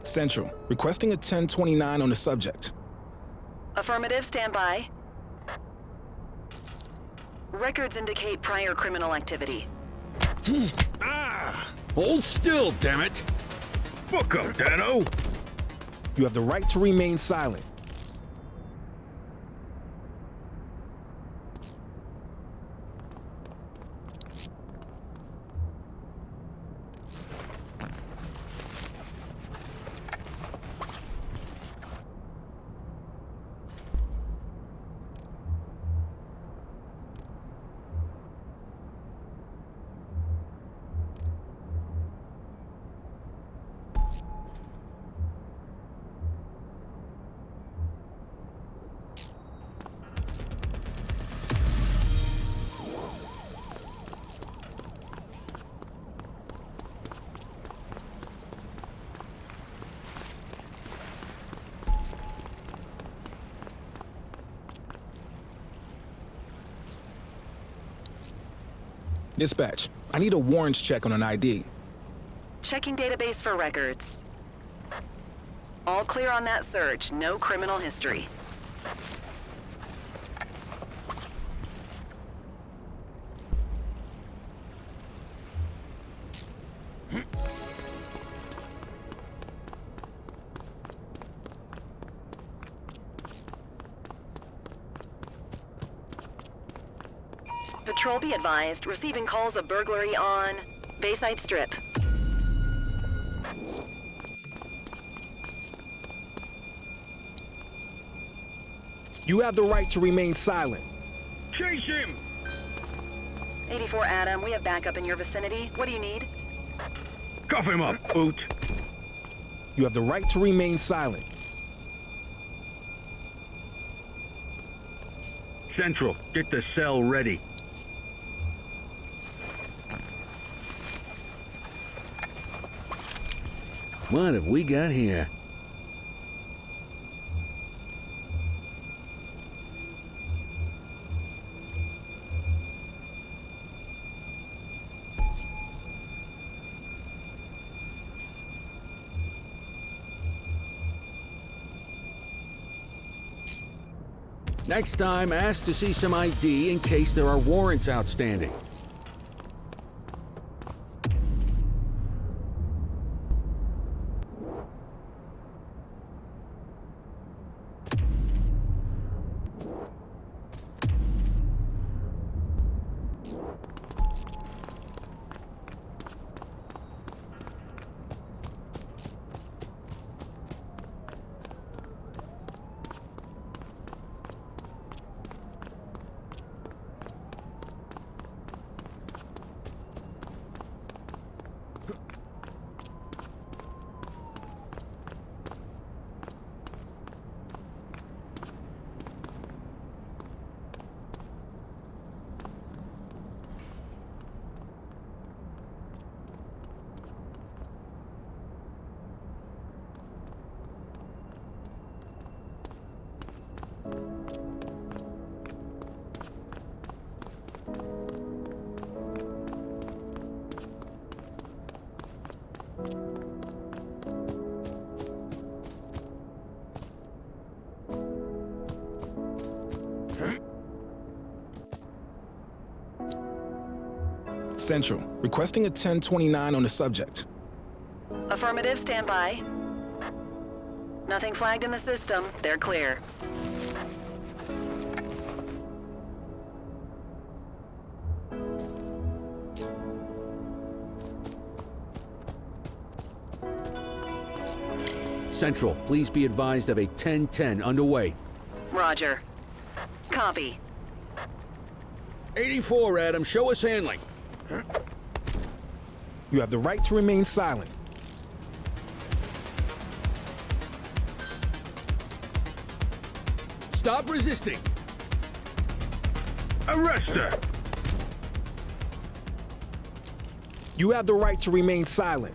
Central, requesting a 1029 on the subject. Affirmative, stand by. Records indicate prior criminal activity. Hold still, damn it! Book up, Dano! You have the right to remain silent. Dispatch, I need a warrants check on an ID. Checking database for records. All clear on that search. No criminal history. Patrol be advised, receiving calls of burglary on Bayside Strip. You have the right to remain silent. Chase him! 84 Adam, we have backup in your vicinity. What do you need? Cuff him up, Oot! You have the right to remain silent. Central, get the cell ready. What have we got here? Next time, ask to see some ID in case there are warrants outstanding. Central, requesting a 1029 on the subject. Affirmative, stand by. Nothing flagged in the system. They're clear. Central, please be advised of a 1010 underway. Roger. Copy. 84, Adam, show us handling. You have the right to remain silent. Stop resisting. Arrest her. You have the right to remain silent.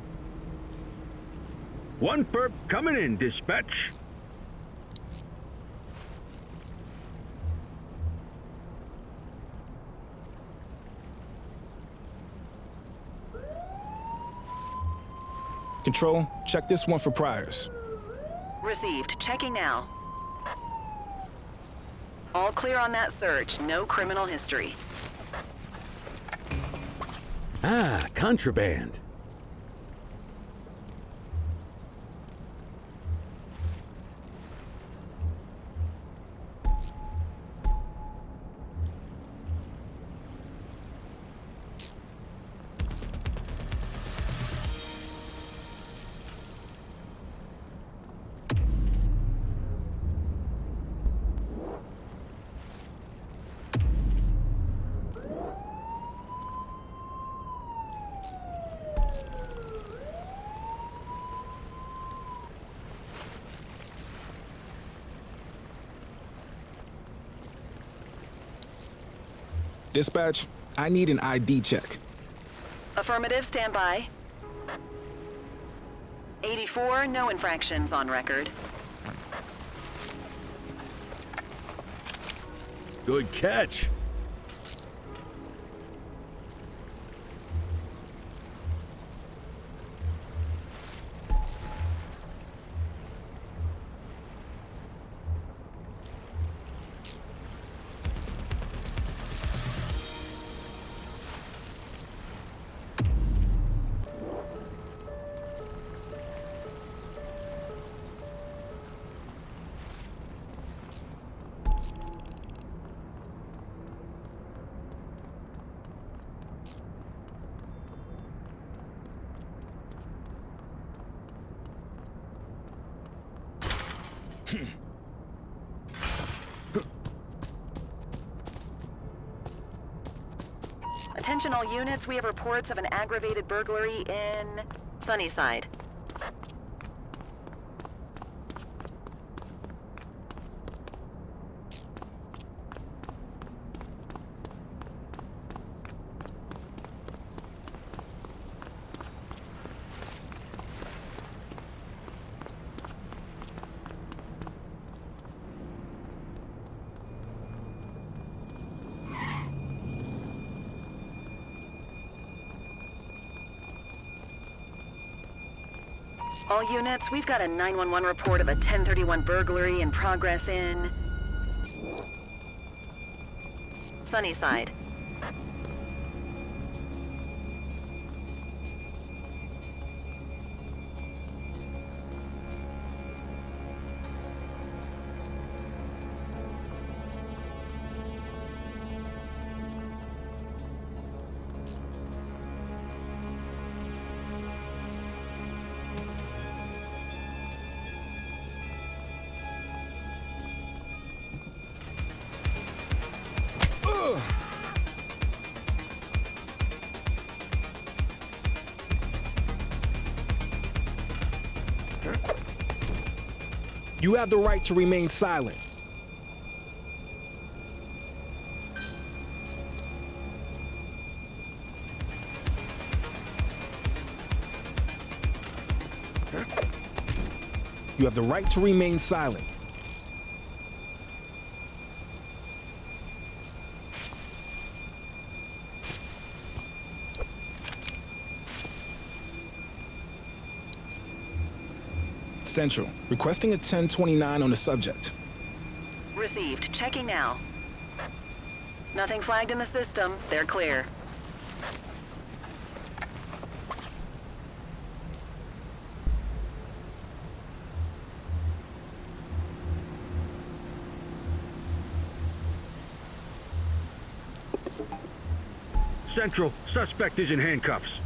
One perp coming in, dispatch. Control, check this one for priors. Received. Checking now. All clear on that search. No criminal history. Ah, contraband. Dispatch, I need an ID check. Affirmative, stand by. 84, no infractions on record. Good catch. Attention all units, we have reports of an aggravated burglary in Sunnyside. All units, we've got a 911 report of a 1031 burglary in progress in Sunnyside. You have the right to remain silent. You have the right to remain silent. Central, requesting a 1029 on the subject. Received. Checking now. Nothing flagged in the system. They're clear. Central, suspect is in handcuffs.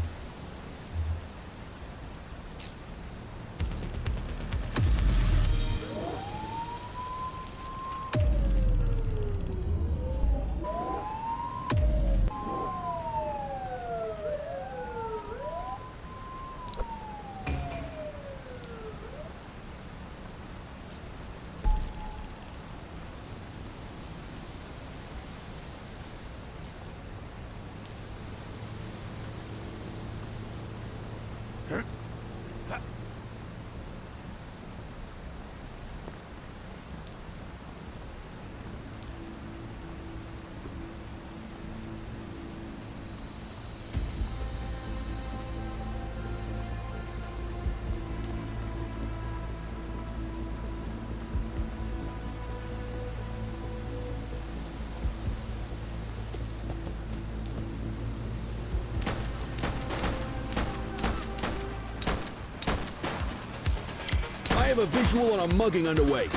I have a visual on a mugging underway.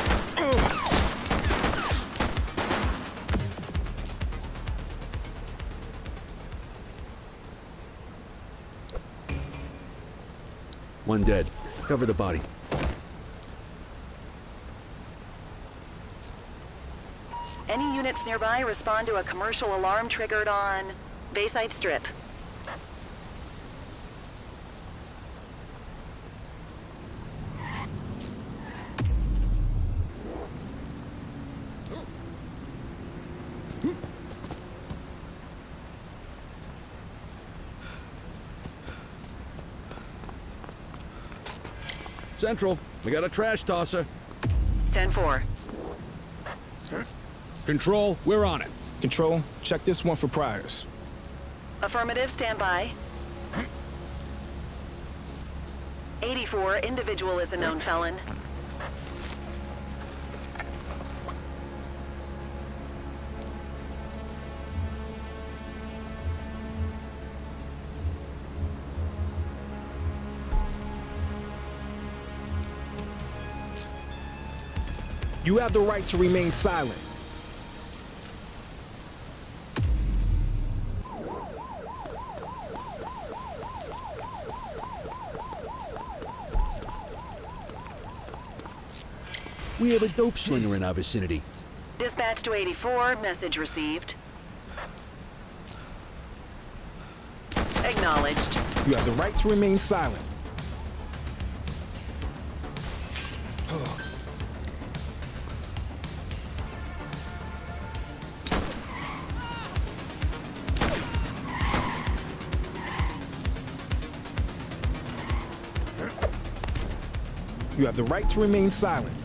One dead. Cover the body. Any units nearby respond to a commercial alarm triggered on Bayside Strip. Central, we got a trash tosser. 10-4. Control, we're on it. Control, check this one for priors. Affirmative, stand by. 84, individual is a known felon. You have the right to remain silent. We have a dope slinger in our vicinity. Dispatch to 84, message received. Acknowledged. You have the right to remain silent. You have the right to remain silent.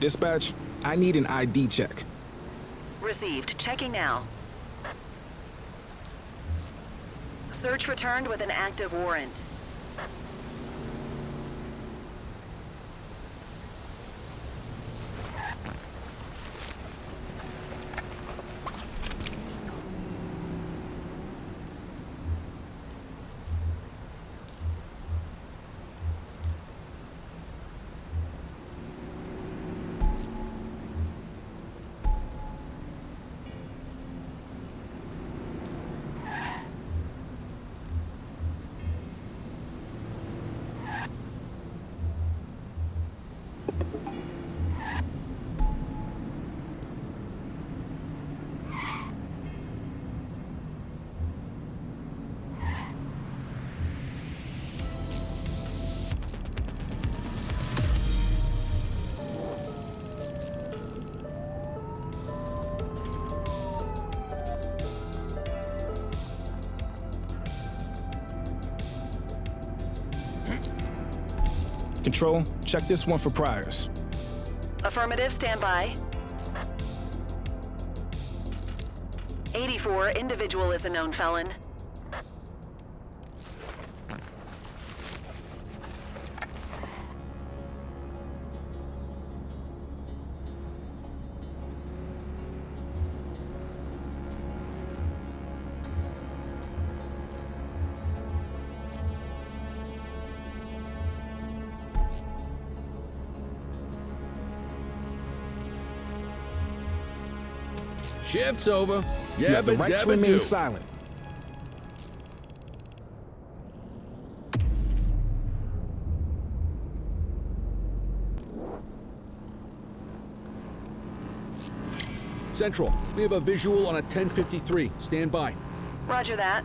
Dispatch, I need an ID check. Received. Checking now. Search returned with an active warrant. Control, check this one for priors. Affirmative, stand by. 84, individual is a known felon. Shift's over. You have the Yabba right to dabba remain do. silent. Central, we have a visual on a 1053. Stand by. Roger that.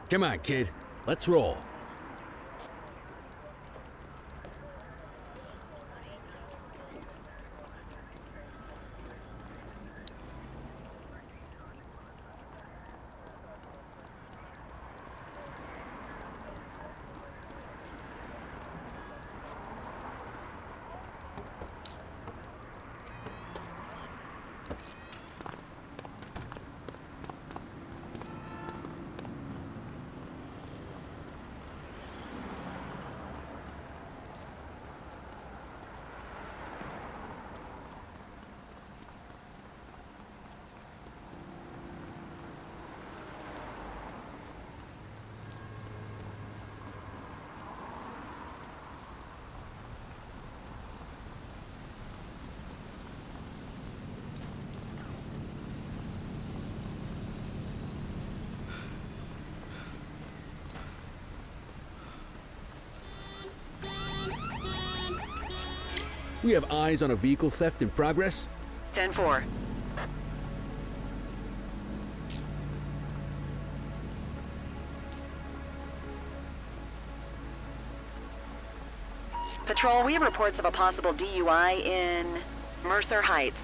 Come on, kid. Let's roll. We have eyes on a vehicle theft in progress. 10-4. Patrol, we have reports of a possible DUI in Mercer Heights.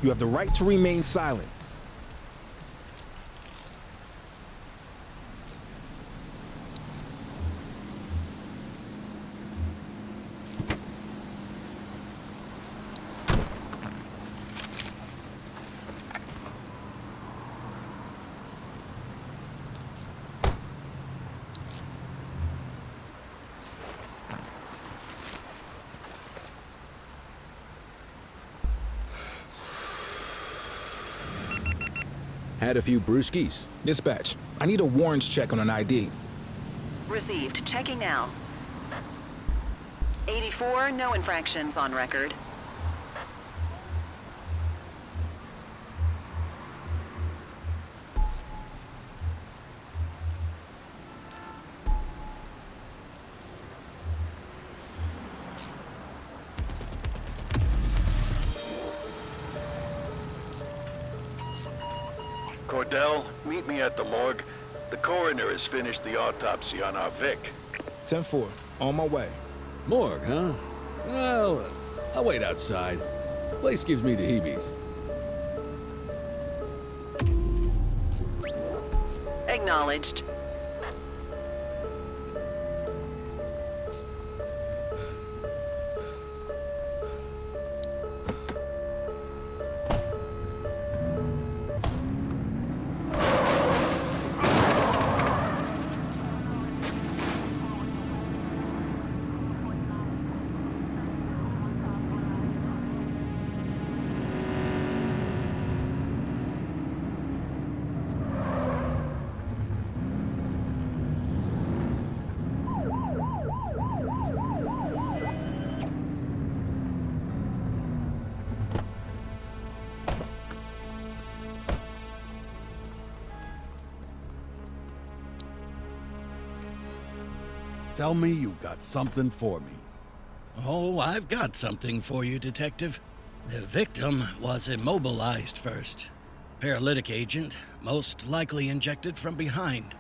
You have the right to remain silent. Had a few brewskis. Dispatch, I need a warrants check on an ID. Received. Checking now. 84, no infractions on record. Cordell, meet me at the morgue. The coroner has finished the autopsy on our Vic. 10-4, on my way. Morgue, huh? Well, I'll wait outside. Place gives me the heebies. Acknowledged. Tell me you got something for me. Oh, I've got something for you, Detective. The victim was immobilized first. Paralytic agent, most likely injected from behind.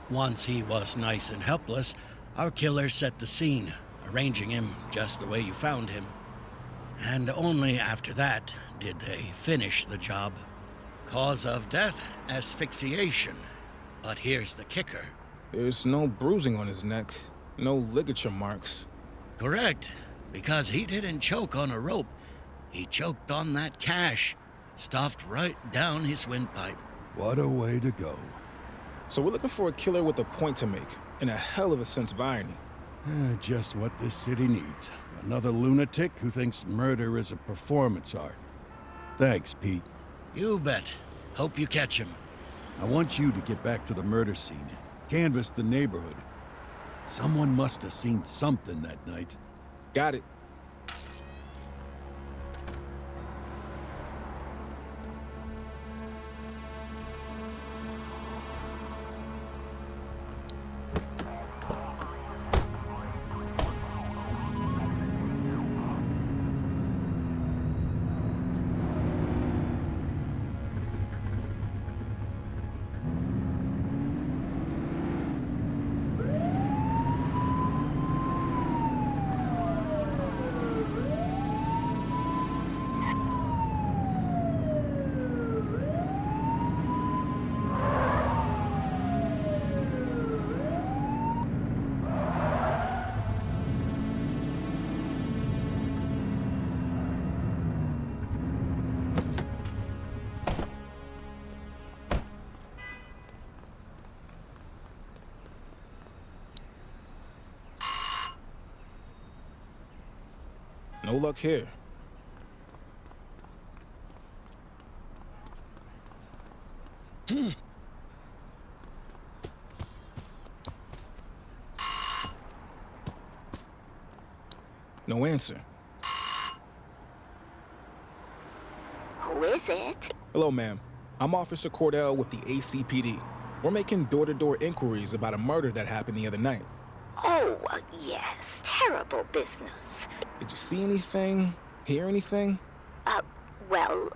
Once he was nice and helpless, our killer set the scene, arranging him just the way you found him. And only after that did they finish the job. Cause of death, asphyxiation. But here's the kicker. There's no bruising on his neck, no ligature marks. Correct, because he didn't choke on a rope. He choked on that cash, stuffed right down his windpipe. What a way to go. So we're looking for a killer with a point to make, and a hell of a sense of irony. Just what this city needs. Another lunatic who thinks murder is a performance art. Thanks, Pete. You bet. Hope you catch him. I want you to get back to the murder scene. Canvass the neighborhood. Someone must have seen something that night. Got it. No luck here. No answer. Who is it? Hello, ma'am. I'm Officer Cordell with the ACPD. We're making door-to-door inquiries about a murder that happened the other night. Oh, yes. Terrible business. Did you see anything? Hear anything? Well,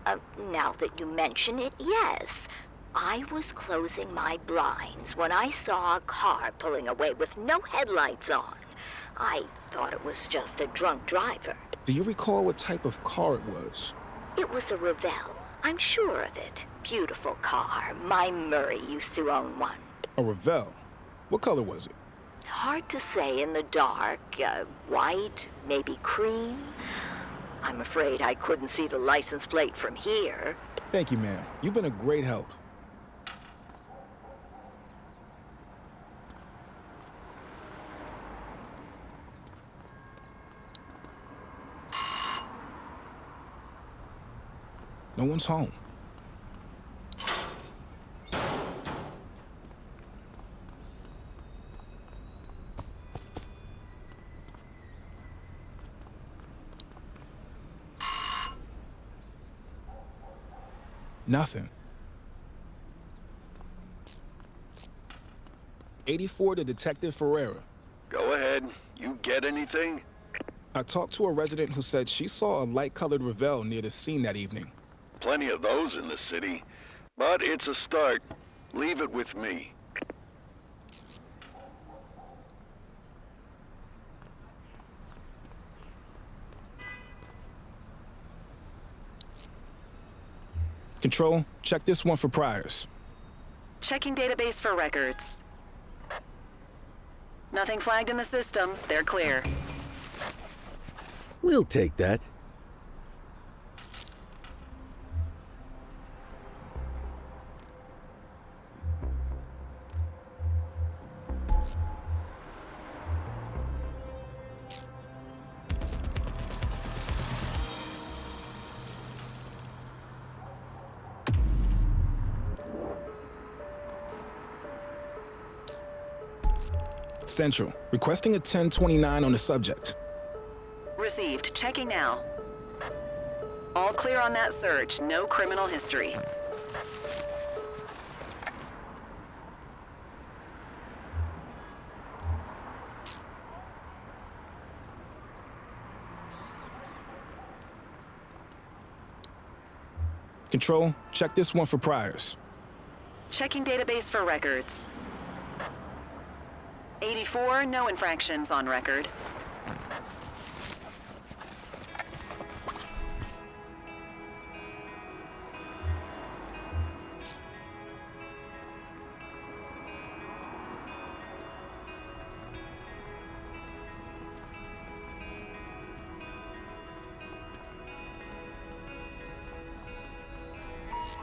now that you mention it, yes. I was closing my blinds when I saw a car pulling away with no headlights on. I thought it was just a drunk driver. Do you recall what type of car it was? It was a Revell. I'm sure of it. Beautiful car. My Murray used to own one. A Revell? What color was it? Hard to say in the dark. White, maybe cream. I'm afraid I couldn't see the license plate from here. Thank you, ma'am. You've been a great help. No one's home. Nothing. 84 to Detective Ferreira. Go ahead. You get anything? I talked to a resident who said she saw a light-colored Revell near the scene that evening. Plenty of those in the city. But it's a start. Leave it with me. Control, check this one for priors. Checking database for records. Nothing flagged in the system. They're clear. We'll take that. Central, requesting a 1029 on the subject. Received. Checking now. All clear on that search. No criminal history. Control, check this one for priors. Checking database for records. 84, no infractions on record.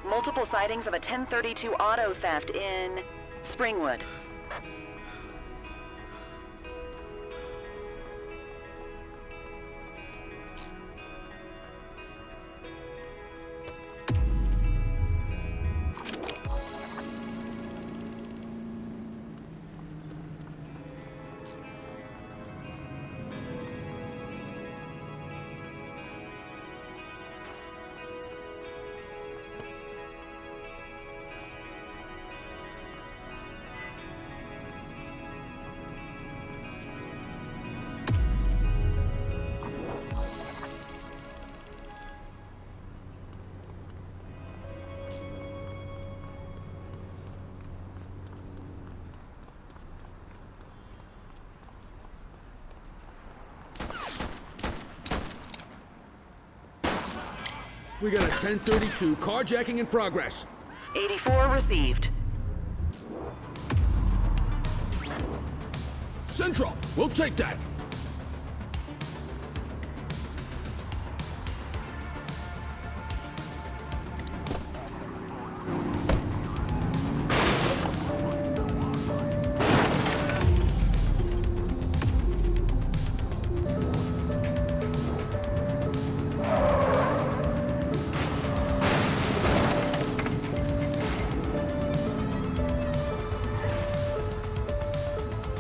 Multiple sightings of a 1032 auto theft in Springwood. We got a 1032 carjacking in progress. 84 received. Central, we'll take that.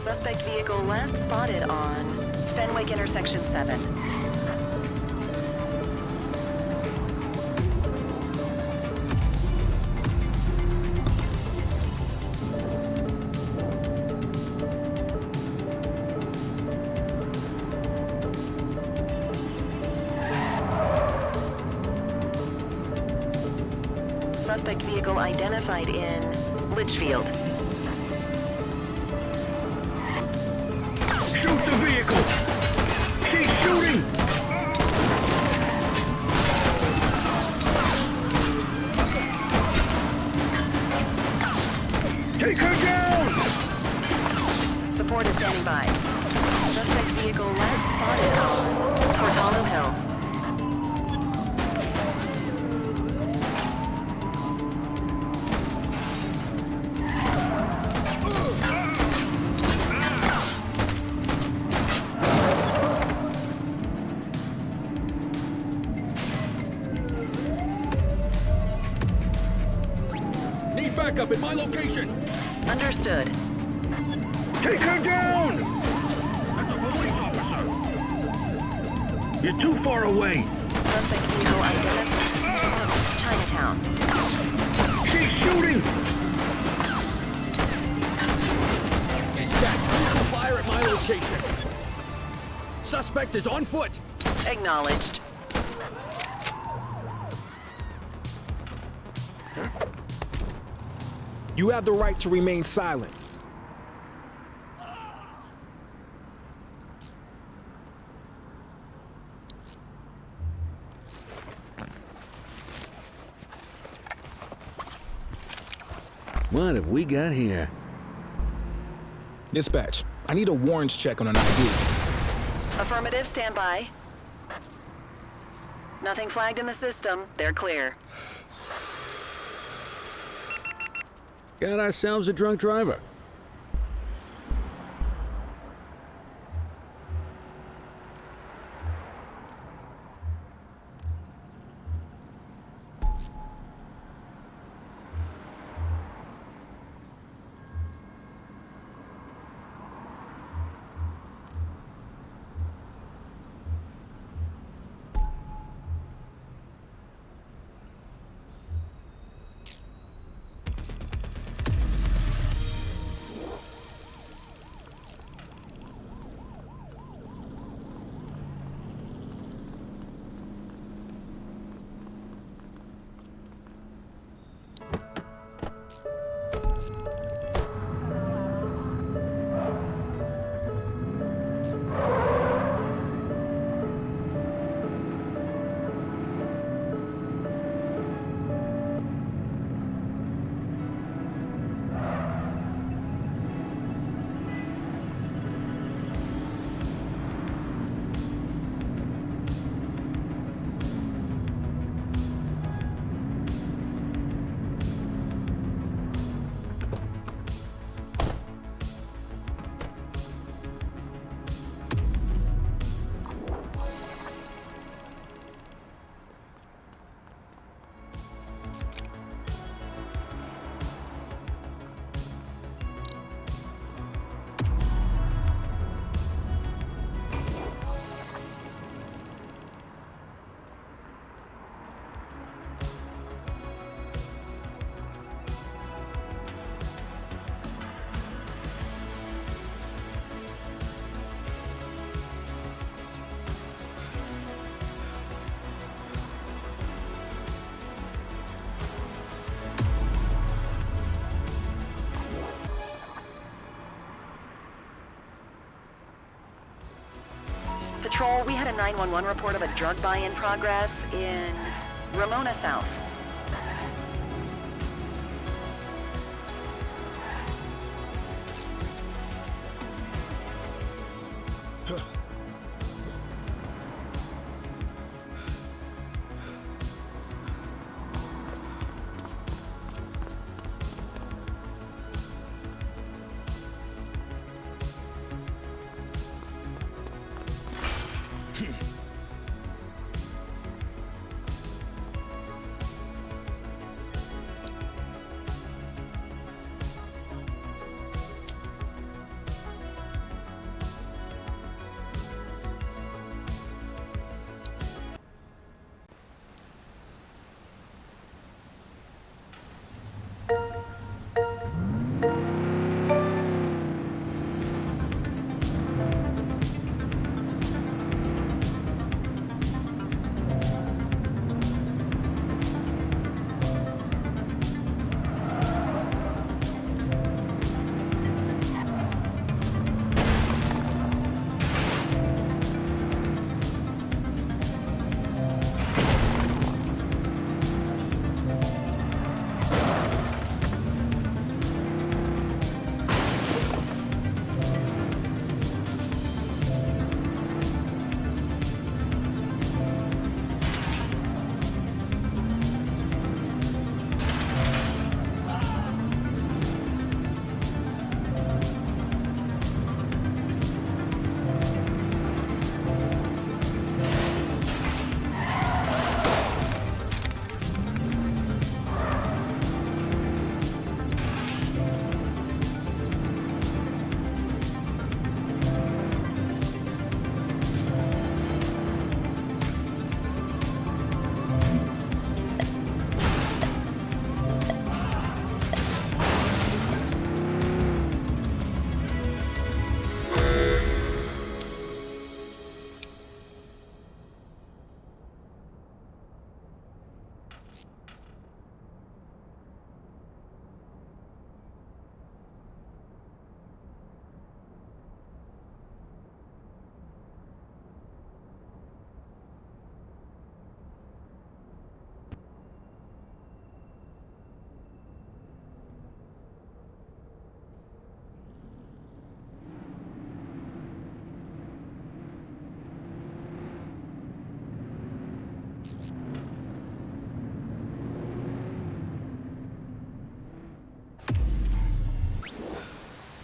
Suspect vehicle last spotted on Fenwick intersection 7. Suspect vehicle identified in Litchfield. Shoot the vehicle! She's shooting! Take her down! Support is standing by. Suspect vehicle last spotted on Fort Hollow Hill. Backup at my location. Understood. Take her down! That's a police officer. You're too far away. Suspect vehicle identified in Chinatown. She's shooting! Dispatch, vehicle fire at my location. Suspect is on foot. Acknowledged. You have the right to remain silent. What have we got here? Dispatch, I need a warrants check on an ID. Affirmative, stand by. Nothing flagged in the system. They're clear. Got ourselves a drunk driver. Patrol, we had a 911 report of a drug buy in progress in Ramona South.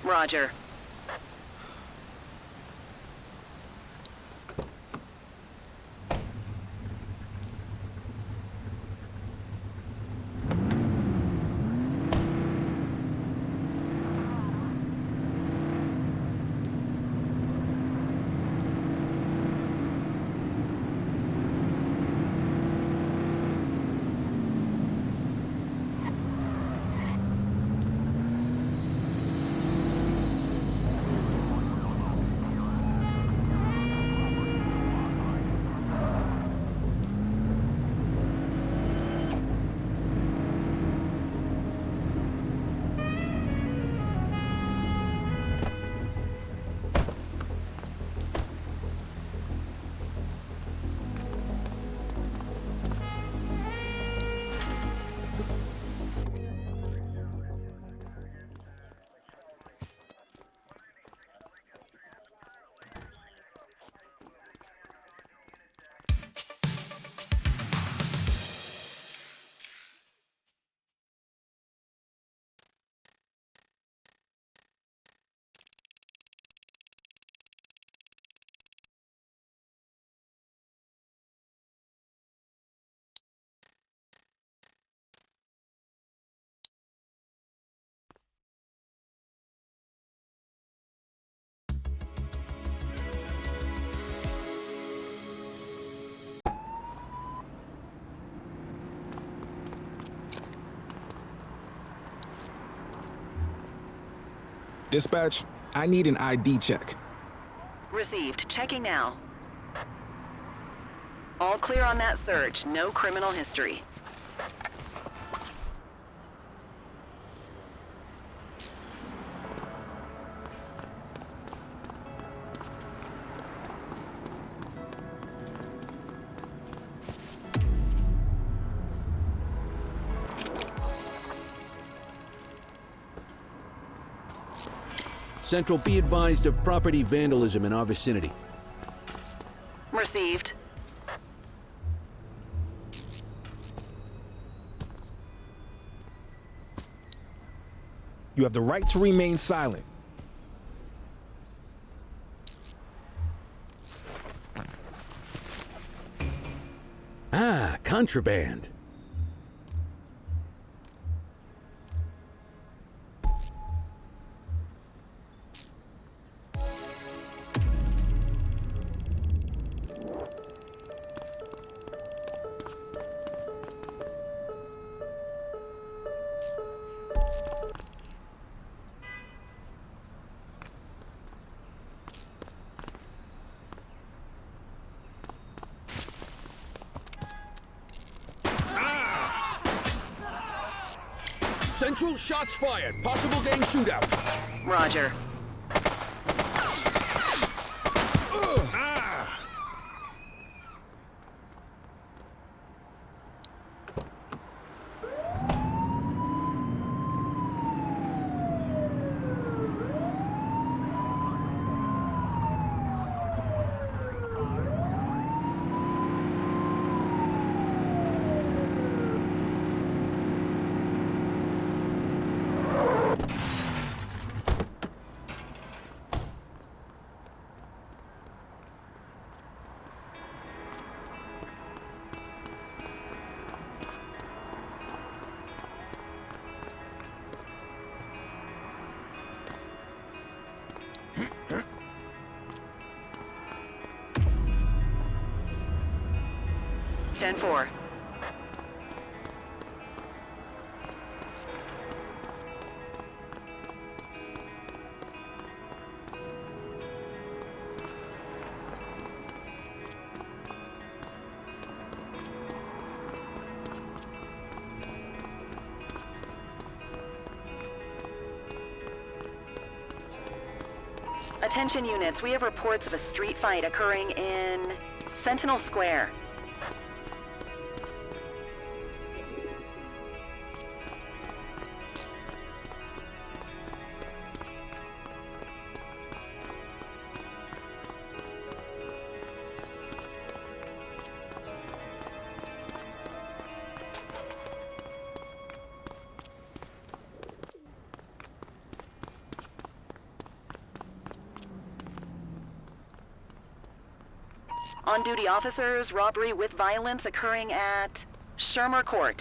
Roger. Dispatch, I need an ID check. Received. Checking now. All clear on that search. No criminal history. Central, be advised of property vandalism in our vicinity. Received. You have the right to remain silent. Ah, contraband. Central, shots fired. Possible gang shootout. Roger. Ten 4. Attention units, we have reports of a street fight occurring in Sentinel Square. On-duty officers, robbery with violence occurring at Shermer Court.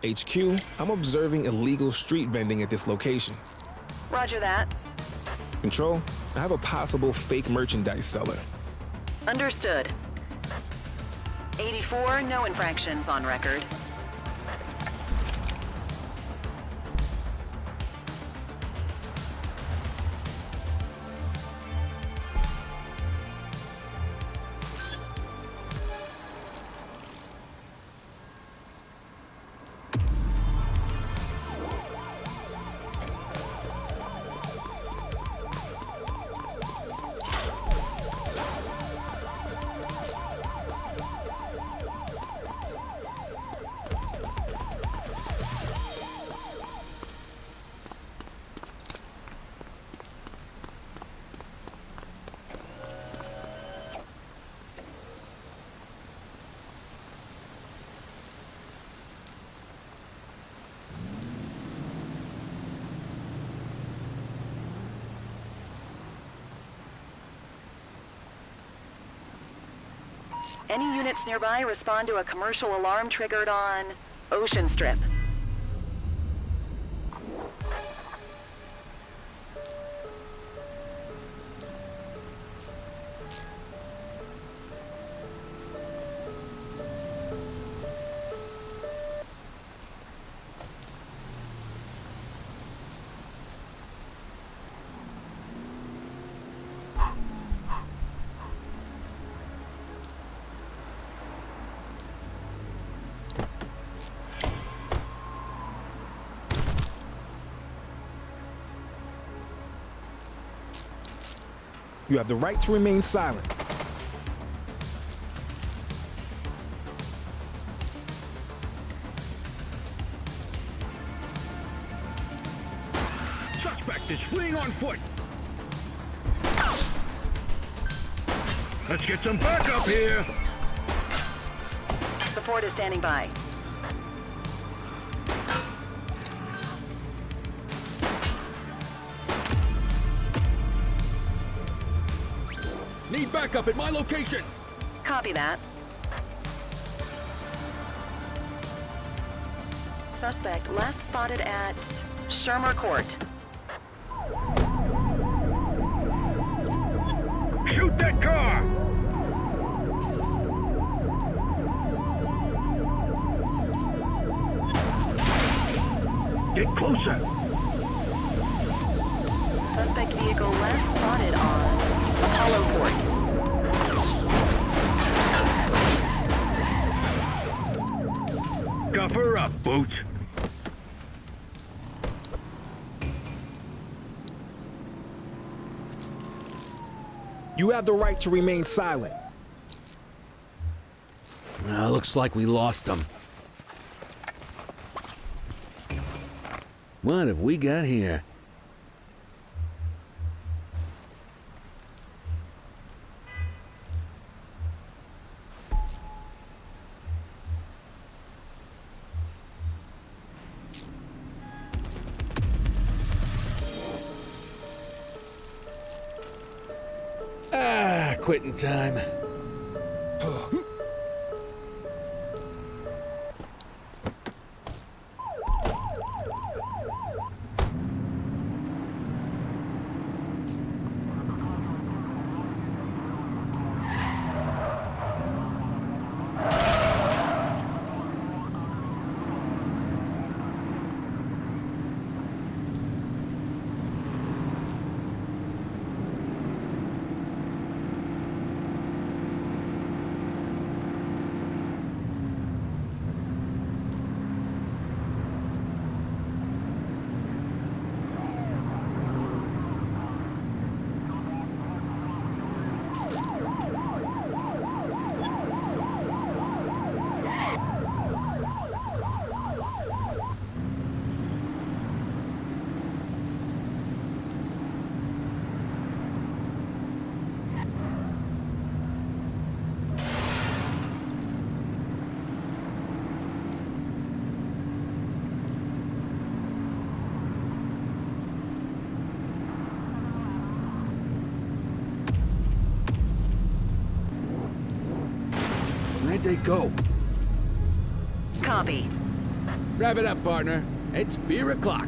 HQ, I'm observing illegal street vending at this location. Roger that. Control, I have a possible fake merchandise seller. Understood. 84, no infractions on record. Any units nearby respond to a commercial alarm triggered on Ocean Strip. You have the right to remain silent. Suspect is fleeing on foot. Let's get some backup here. Support is standing by. Need backup at my location. Copy that. Suspect last spotted at Shermer Court. Shoot that car! Get closer! Suspect vehicle last spotted on Apollo Court. Cuff her up, Boots. You have the right to remain silent. Looks like we lost them. What have we got here? Quitting time. they go? Copy. Wrap it up, partner. It's beer o'clock.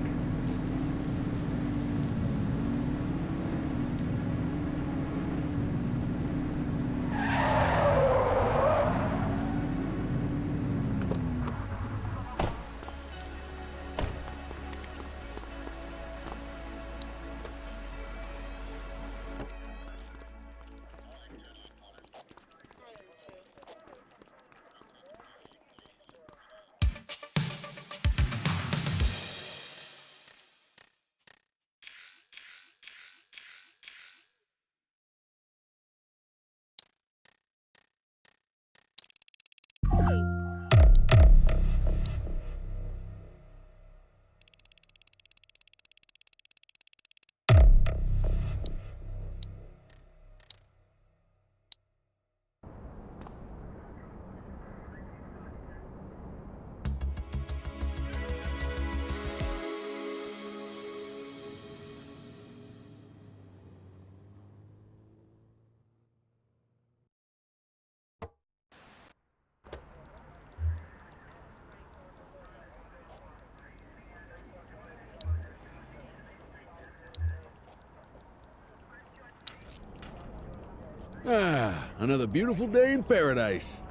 Ah, another beautiful day in paradise.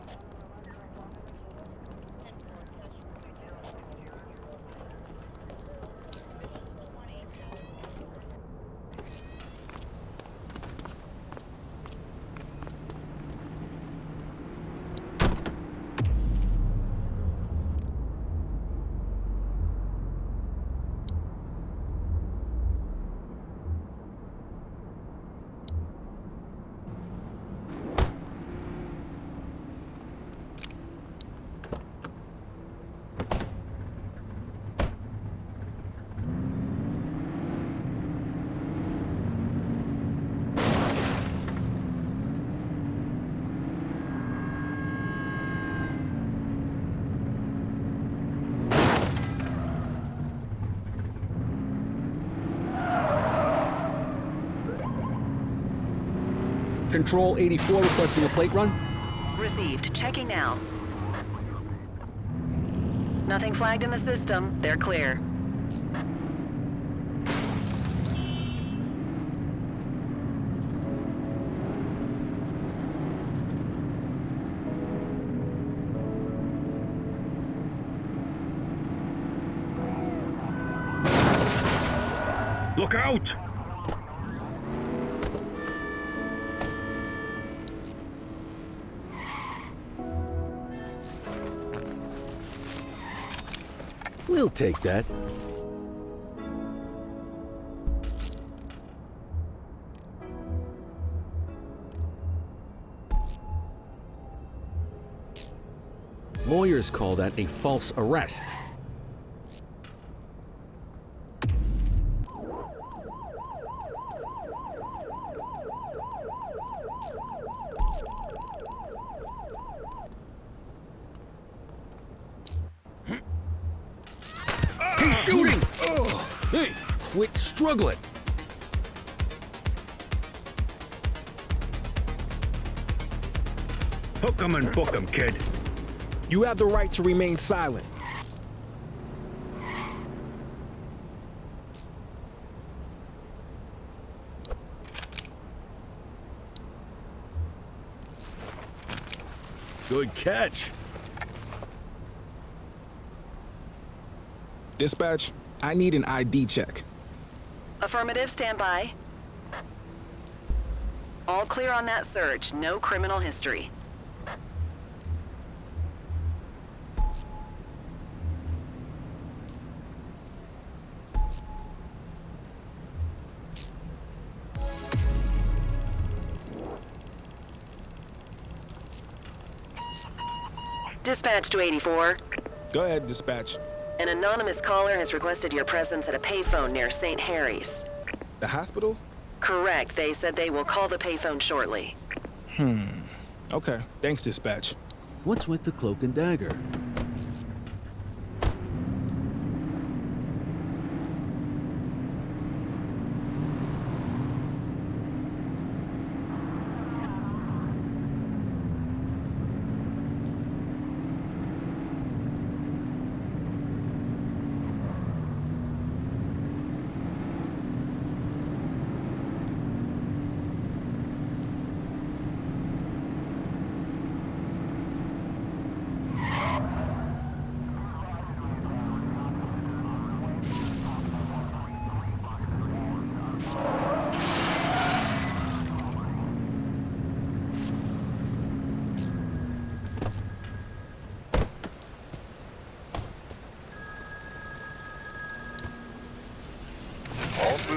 Control 84 requesting a plate run. Received. Checking now. Nothing flagged in the system. They're clear. Look out! We'll take that. Lawyers call that a false arrest. Shooting! Hey, quit struggling. Hook 'em and book 'em, kid. You have the right to remain silent. Good catch. Dispatch, I need an ID check. Affirmative, stand by. All clear on that search. No criminal history. Dispatch to 84. Go ahead, dispatch. An anonymous caller has requested your presence at a payphone near St. Harry's. The hospital? Correct. They said they will call the payphone shortly. Okay. Thanks, dispatch. What's with the cloak and dagger?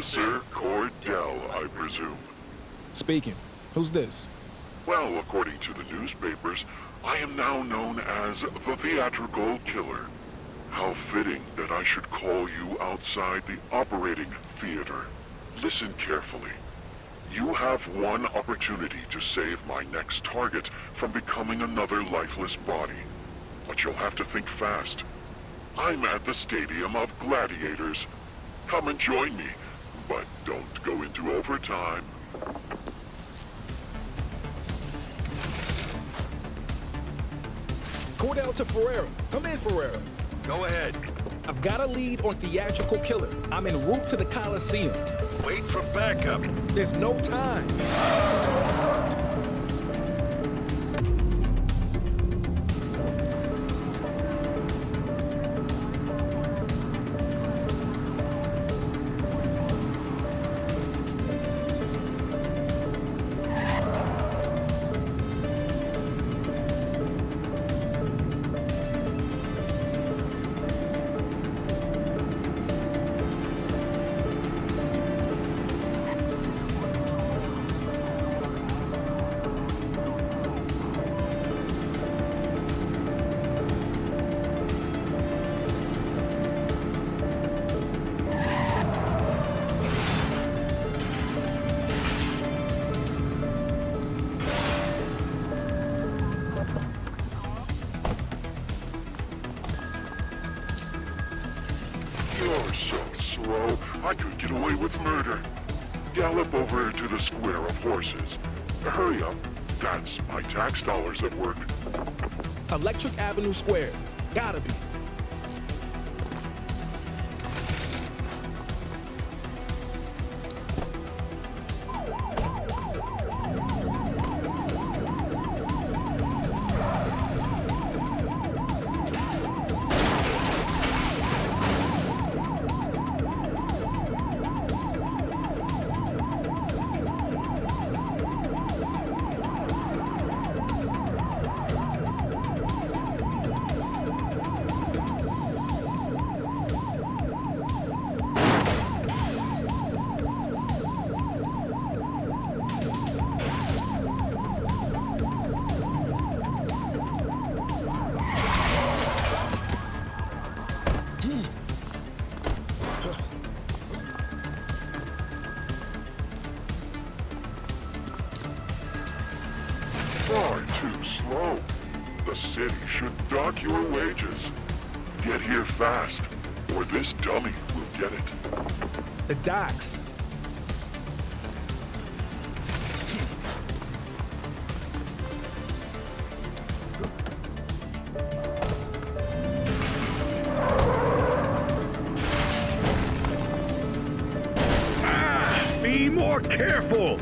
Officer Cordell, I presume. Speaking. Who's this? Well, according to the newspapers, I am now known as the theatrical killer. How fitting that I should call you outside the operating theater. Listen carefully. You have one opportunity to save my next target from becoming another lifeless body. But you'll have to think fast. I'm at the Stadium of Gladiators. Come and join me, but don't go into overtime. Cordell to Ferreira. Come in, Ferreira. Go ahead. I've got a lead on theatrical killer. I'm en route to the Coliseum. Wait for backup. There's no time. I could get away with murder. Gallop over to the square of horses. Hurry up. That's my tax dollars at work. Electric Avenue Square. Gotta be. Far too slow. The city should dock your wages. Get here fast, or this dummy will get it. The docks. Be more careful!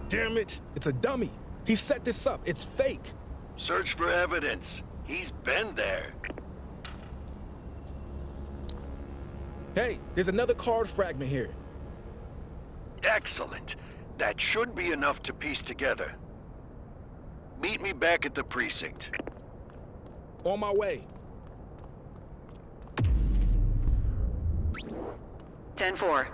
Damn it! It's a dummy. He set this up. It's fake. Search for evidence. He's been there. Hey, there's another card fragment here. Excellent. That should be enough to piece together. Meet me back at the precinct. On my way. 10-4.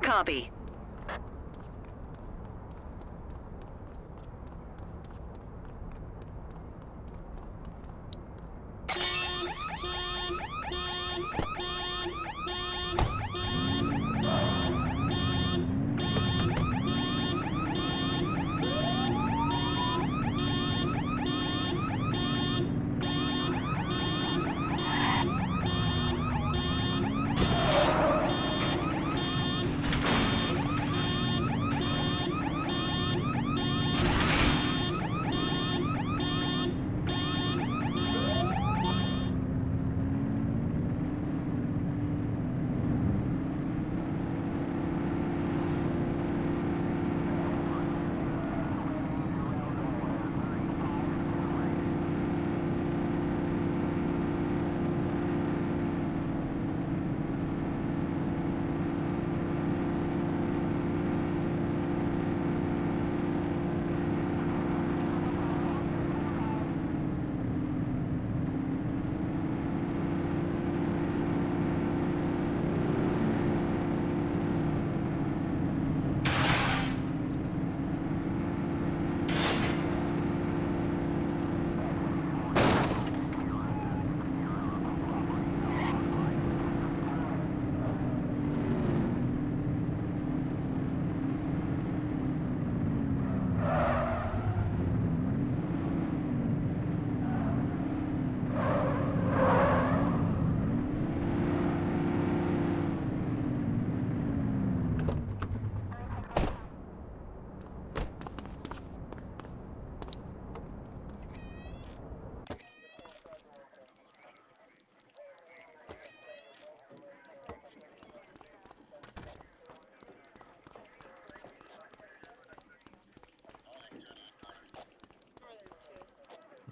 Copy.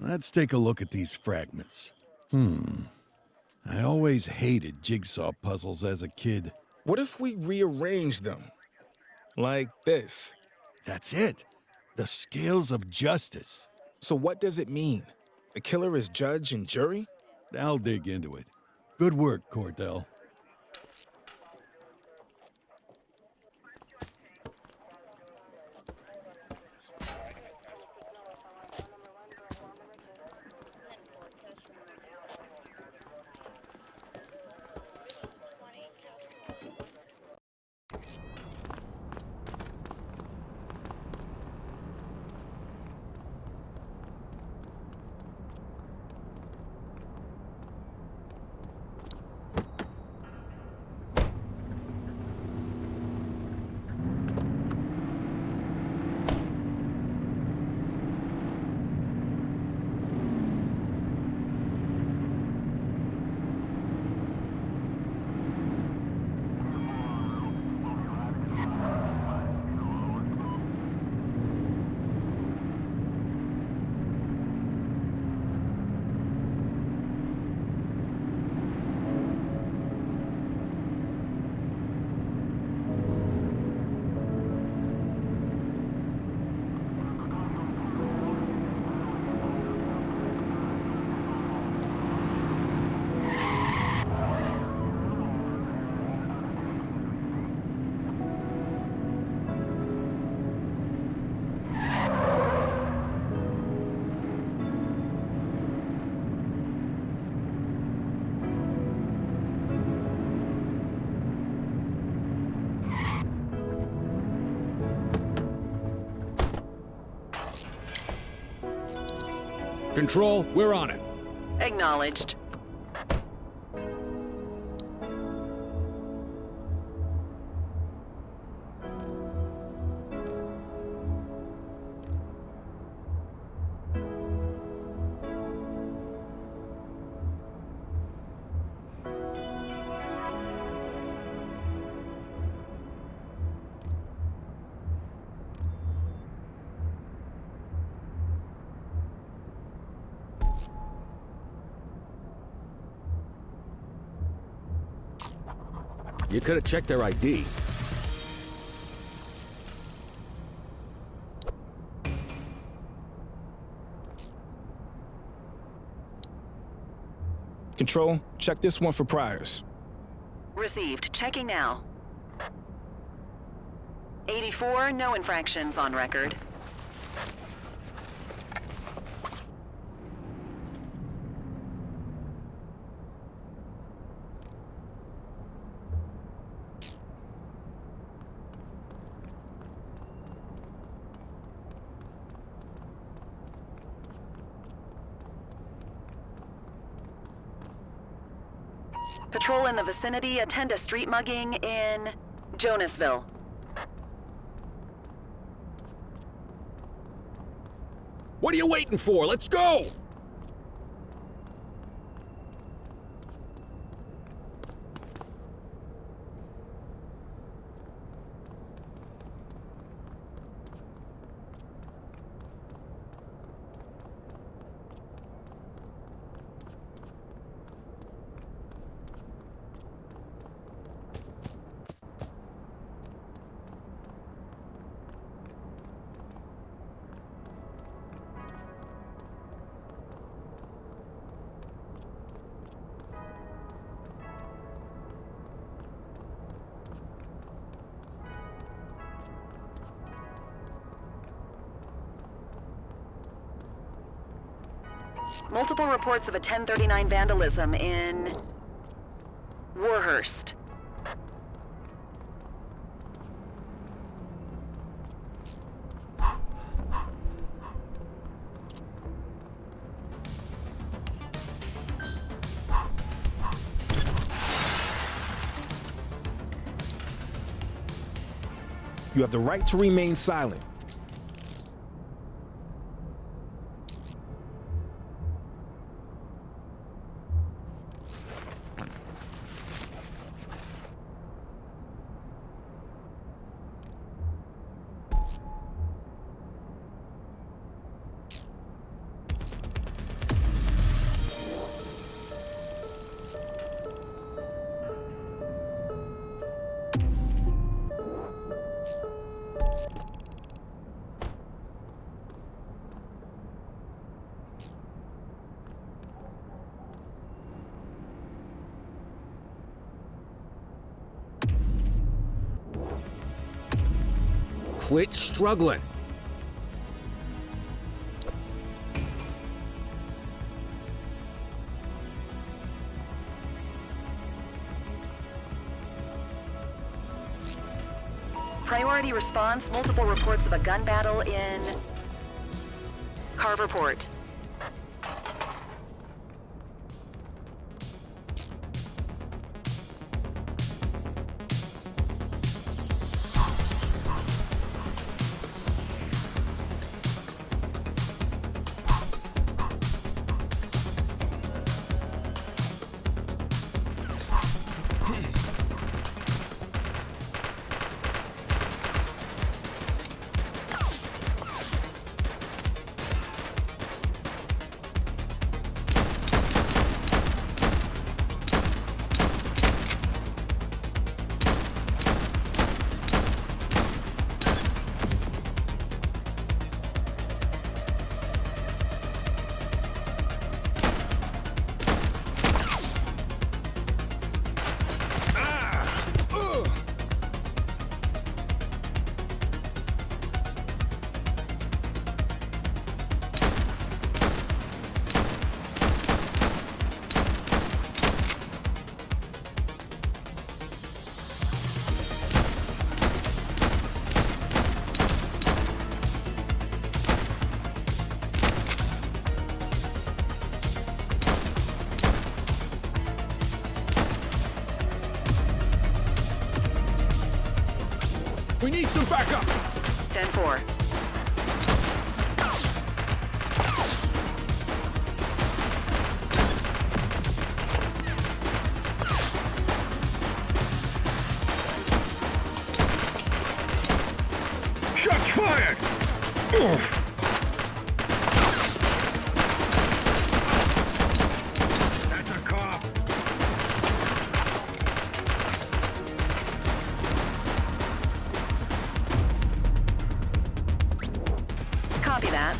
Let's take a look at these fragments. I always hated jigsaw puzzles as a kid. What if we rearrange them? Like this. That's it. The scales of justice. So what does it mean? The killer is judge and jury? I'll dig into it. Good work, Cordell. Control, we're on it. Acknowledged. You could have checked their ID. Control, check this one for priors. Received. Checking now. 84, no infractions on record. Patrol in the vicinity, attend a street mugging in Jonasville. What are you waiting for? Let's go! Multiple reports of a 1039 vandalism in Warhurst. You have the right to remain silent. quit struggling. Priority response, multiple reports of a gun battle in Carverport. We need some backup! 10-4. Shots fired! Oof. That's a cop. Copy that.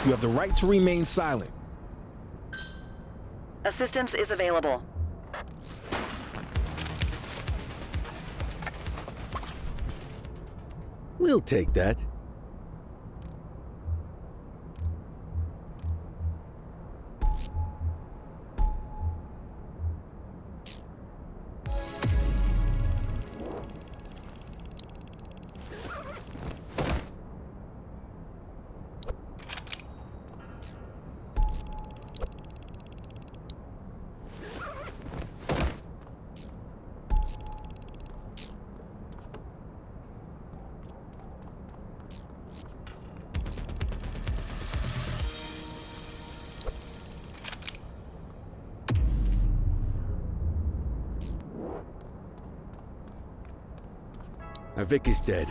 You have the right to remain silent. Assistance is available. We'll take that. Now Vic is dead.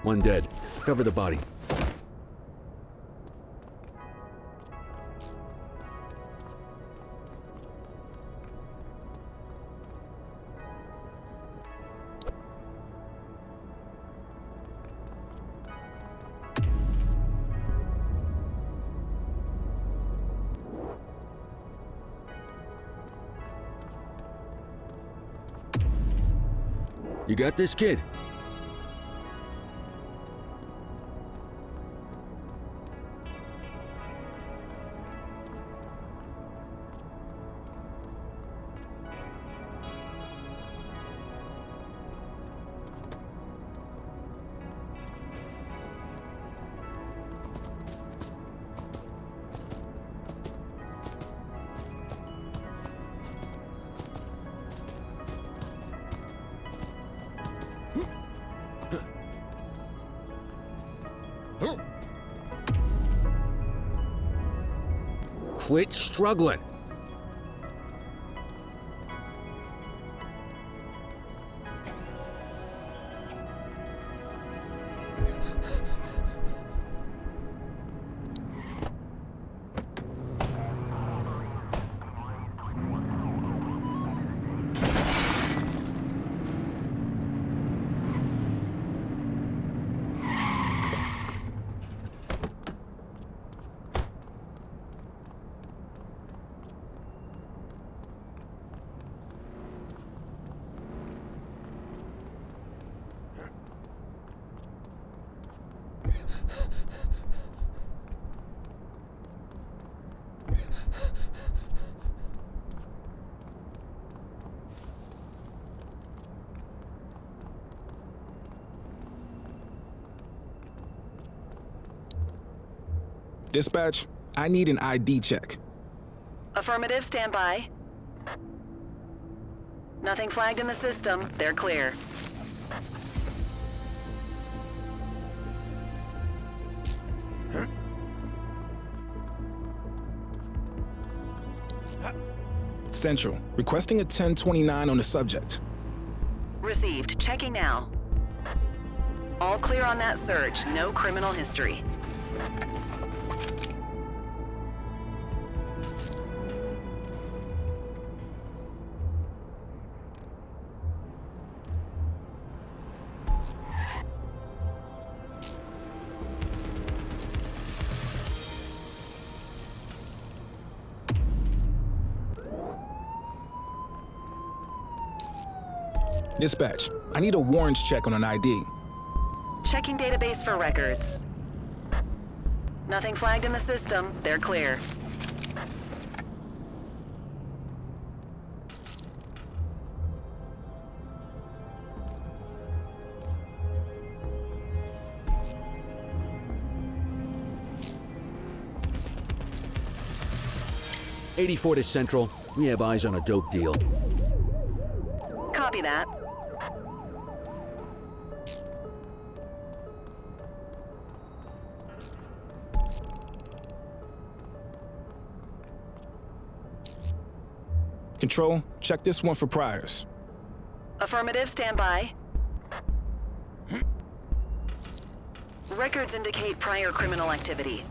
One dead. Cover the body. You got this, kid? Quit struggling. Dispatch, I need an ID check. Affirmative, stand by. Nothing flagged in the system. They're clear. Central, requesting a 1029 on the subject. Received. Checking now. All clear on that search. No criminal history. Dispatch, I need a warrants check on an ID. Checking database for records. Nothing flagged in the system. They're clear. '84 to Central. We have eyes on a dope deal. Copy that. Control, check this one for priors. Affirmative, stand by. Records indicate prior criminal activity.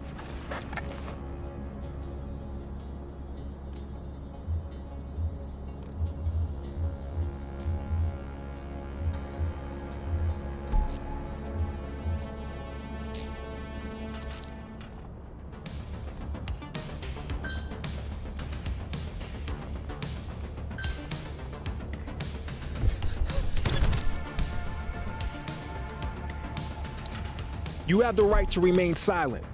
You have the right to remain silent.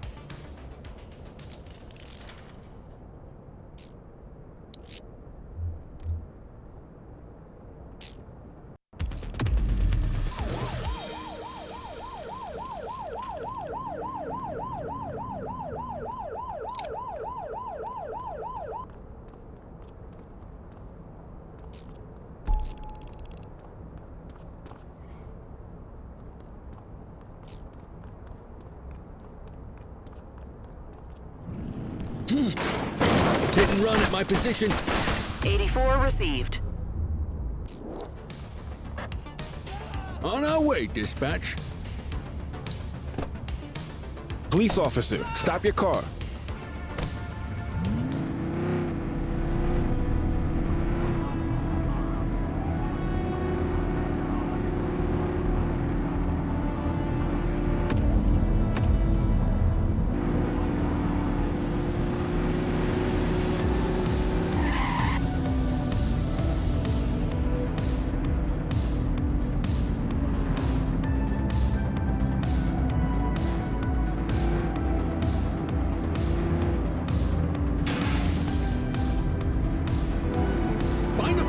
Hit and run at my position. 84 received. On our way, dispatch. Police officer, stop your car.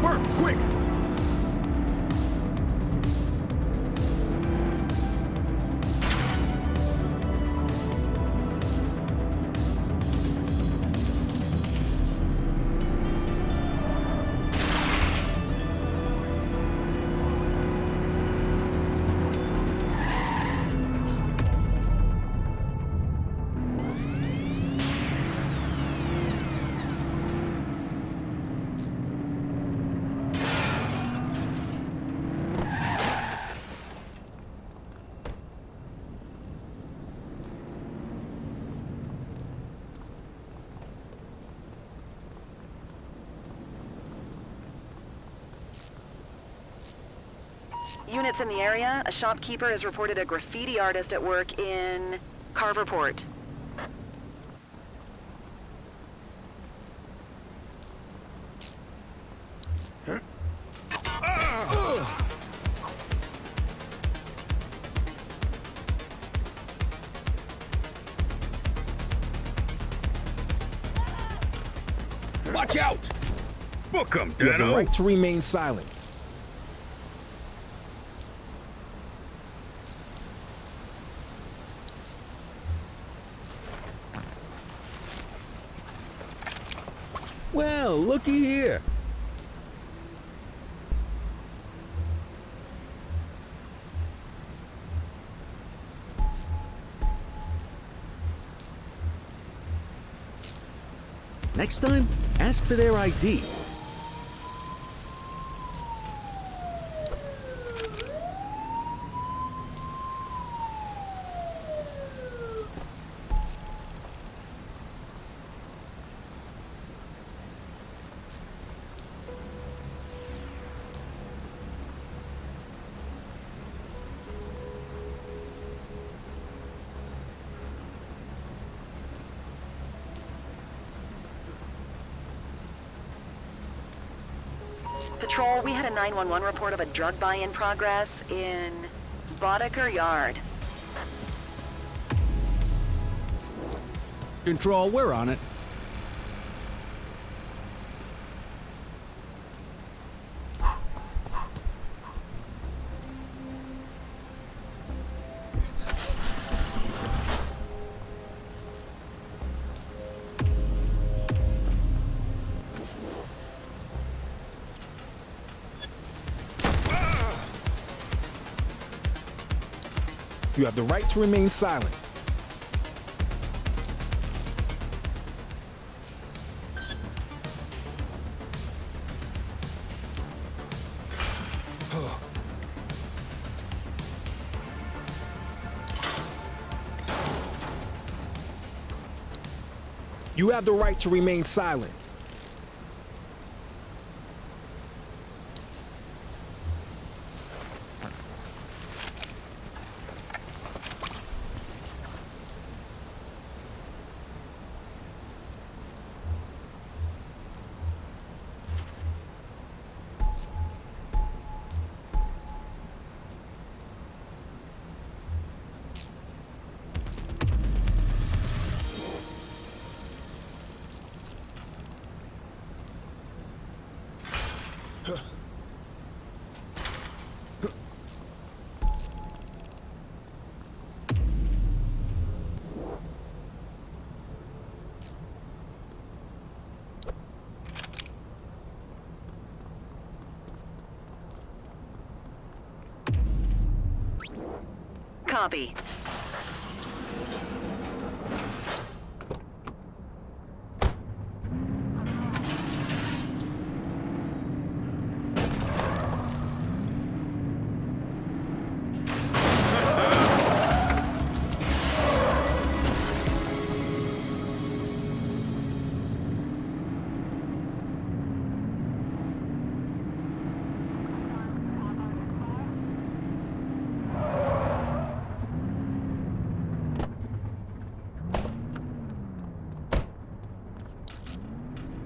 Bert, quick! Units in the area, a shopkeeper has reported a graffiti artist at work in Carverport. Watch out! Book 'em, You have the Dano. right to remain silent. Well, looky here. Next time, ask for their ID. Patrol, we had a 911 report of a drug buy in progress in Boddicker Yard. Control, we're on it. You have the right to remain silent. You have the right to remain silent. Copy.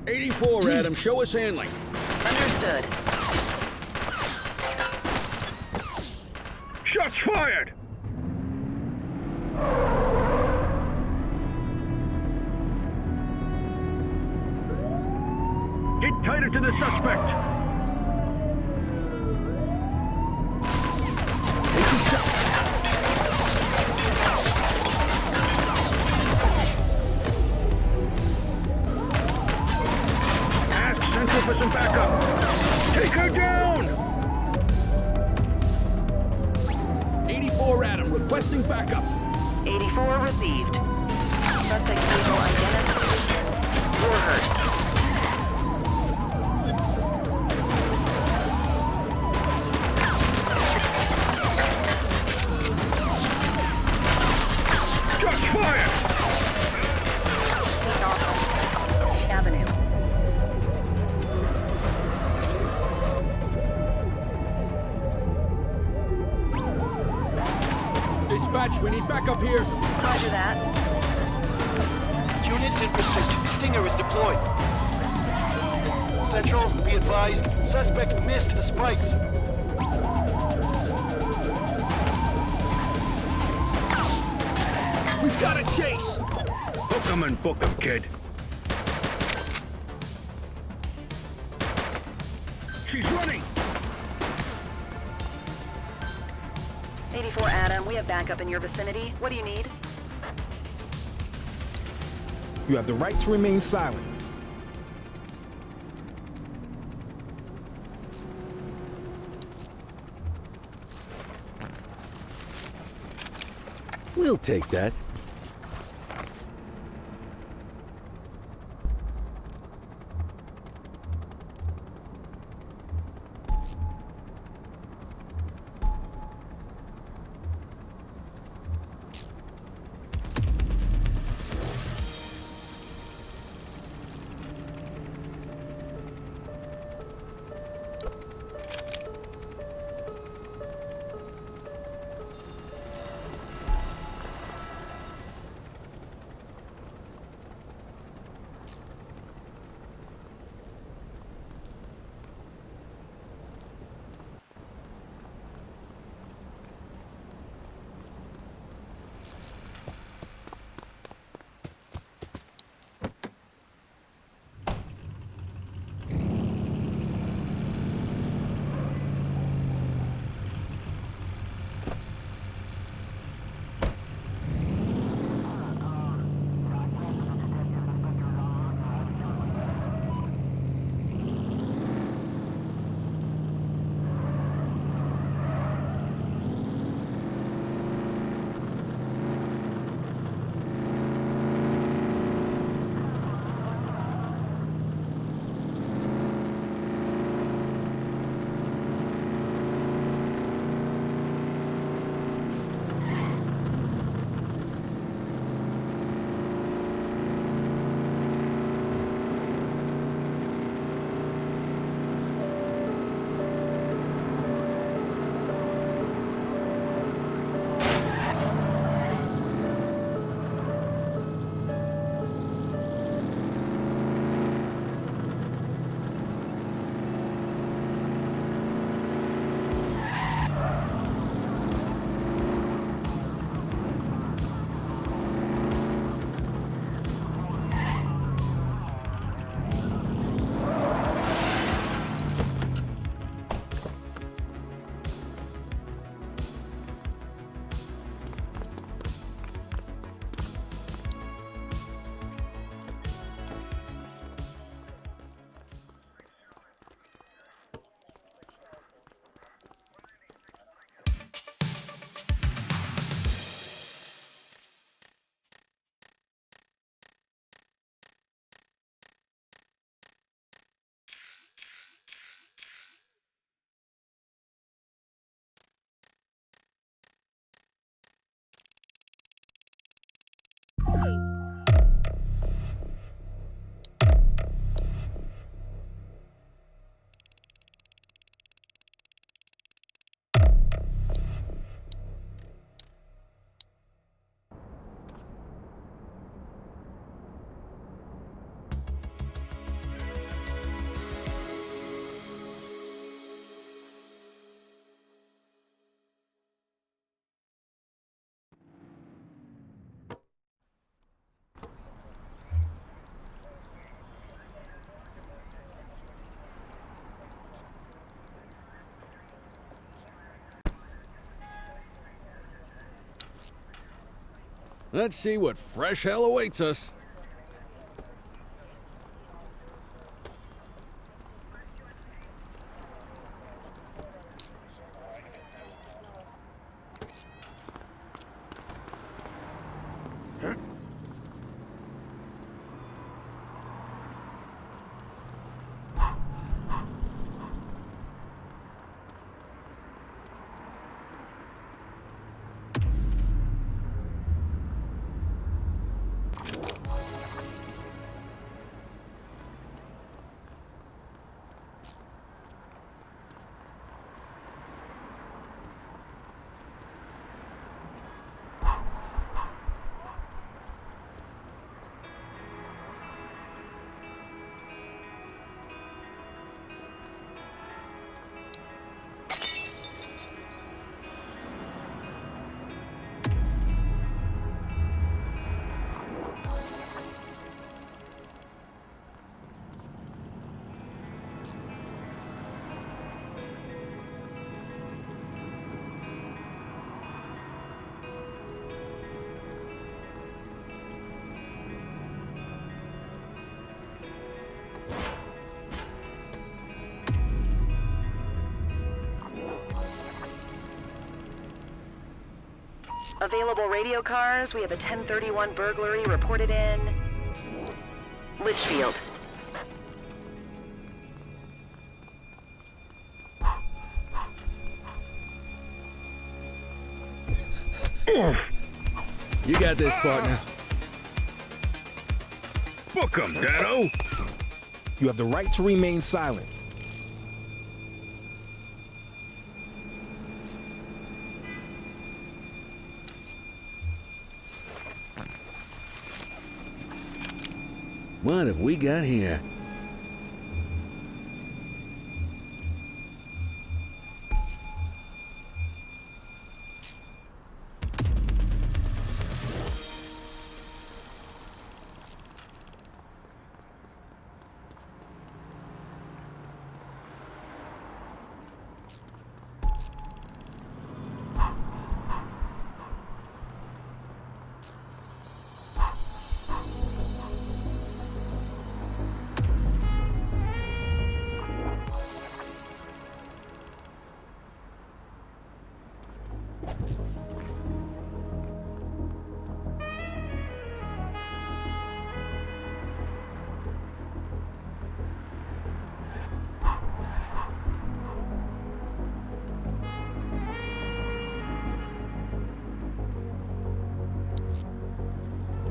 '84, Adam. Show us handling. Understood. Shots fired! Get tighter to the suspect! Central for some backup. Take her down! 84 Adam, requesting backup. 84 received. Suspect vehicle identified. Warhurst. Shots fired! Avenue. Dispatch, we need backup here. Roger that. Units in pursuit. Stinger is deployed. Central, be advised. Suspect missed the spikes. We've got a chase. Hook 'em and book 'em, kid. She's running! 84 Adam, we have backup in your vicinity. What do you need? You have the right to remain silent. We'll take that. Let's see what fresh hell awaits us. Available radio cars, we have a 1031 burglary reported in Litchfield. You got this, partner. Book 'em, Dano! You have the right to remain silent. What have we got here?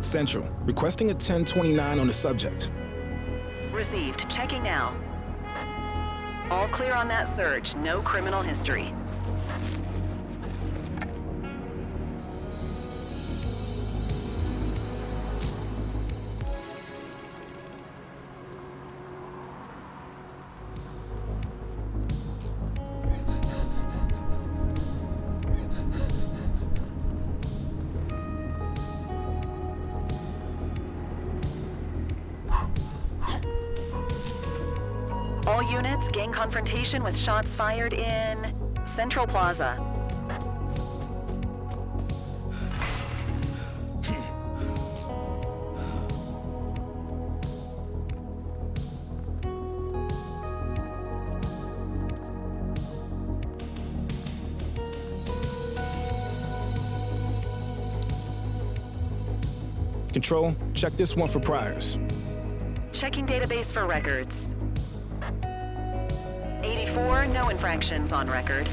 Central, requesting a 1029 on the subject. Received. Checking now. All clear on that search. No criminal history. All units, gang confrontation with shots fired in Central Plaza. Control, check this one for priors. Checking database for records. 84, no infractions on record.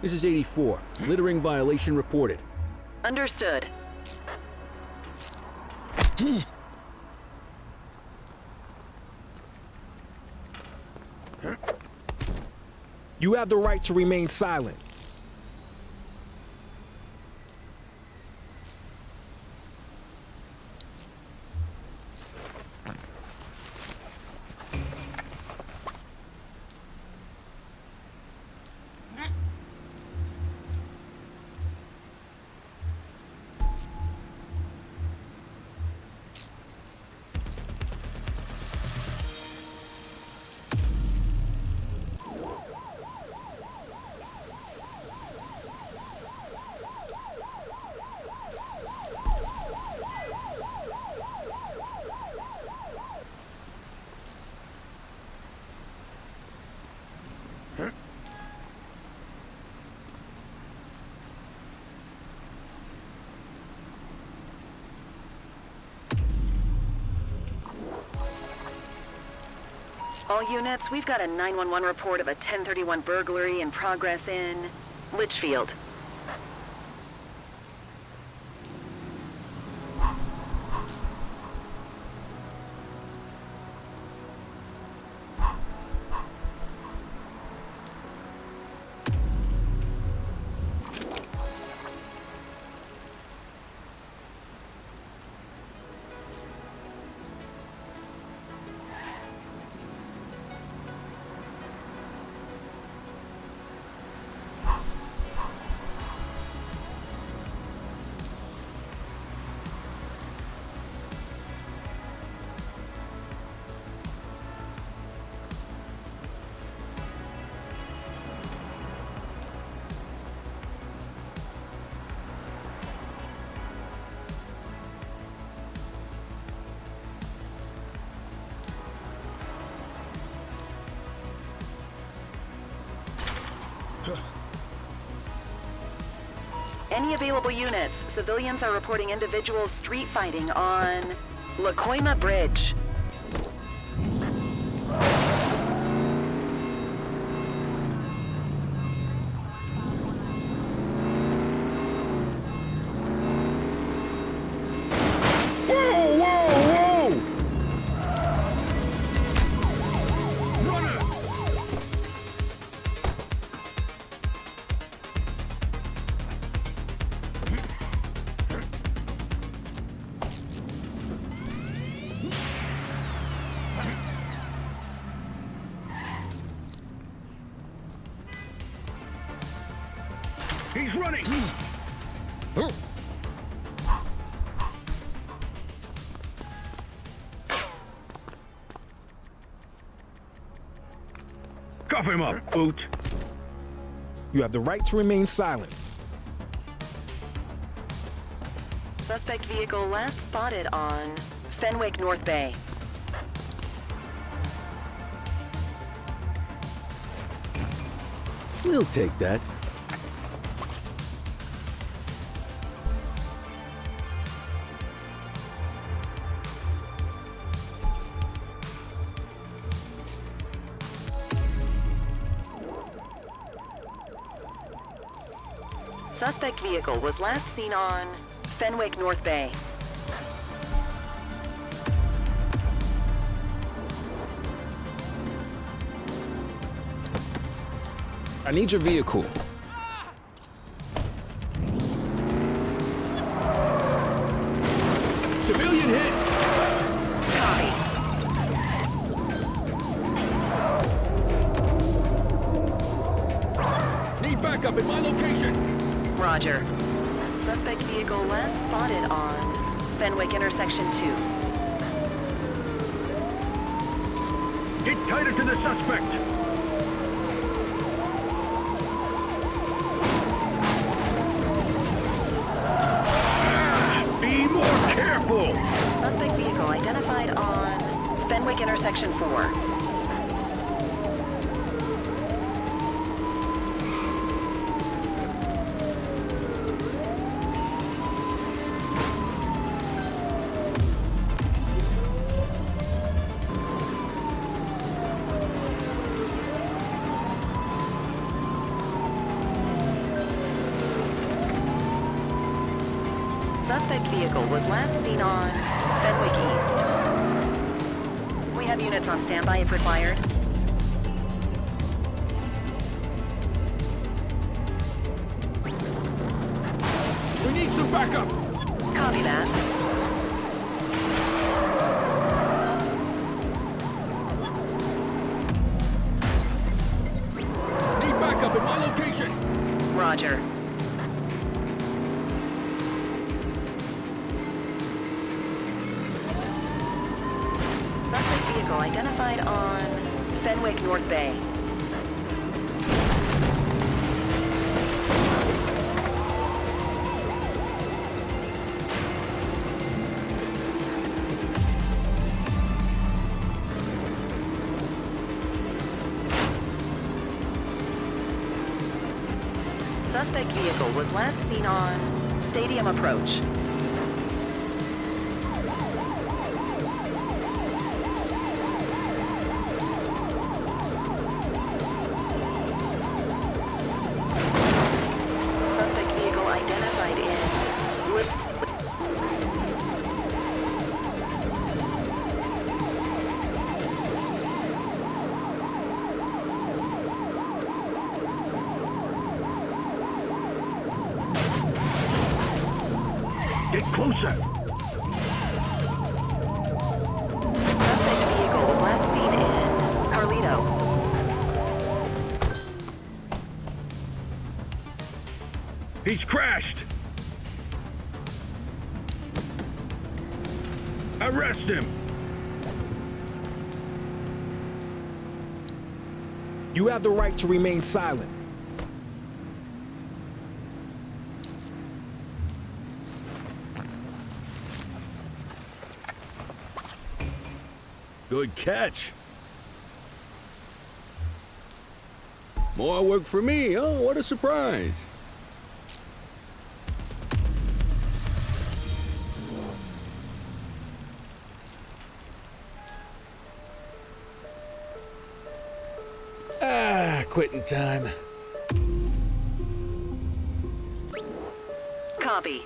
This is 84. Littering violation reported. Understood. You have the right to remain silent. All units, we've got a 911 report of a 1031 burglary in progress in Litchfield. Any available units, civilians are reporting individuals street fighting on Lacoima Bridge. He's running! Cuff him up, Boot. You have the right to remain silent. Suspect vehicle last spotted on Fenwick North Bay. We'll take that. Suspect vehicle was last seen on Fenwick North Bay. I need your vehicle. Civilian hit! Need backup at my location! Roger. Suspect vehicle last spotted on Fenwick intersection 2. Get tighter to the suspect! Be more careful! Suspect vehicle identified on Fenwick intersection 4. Suspect vehicle was last seen on Fenwick East. We have units on standby if required. We need some backup! Copy that. Need backup at my location! Roger. Suspect vehicle identified on Fenwick North Bay. Suspect vehicle was last seen on Stadium Approach. Get closer! Suspect vehicle with last seen in Carlito. He's crashed! Arrest him! You have the right to remain silent. Good catch. More work for me. Oh, what a surprise. Quitting time. Copy.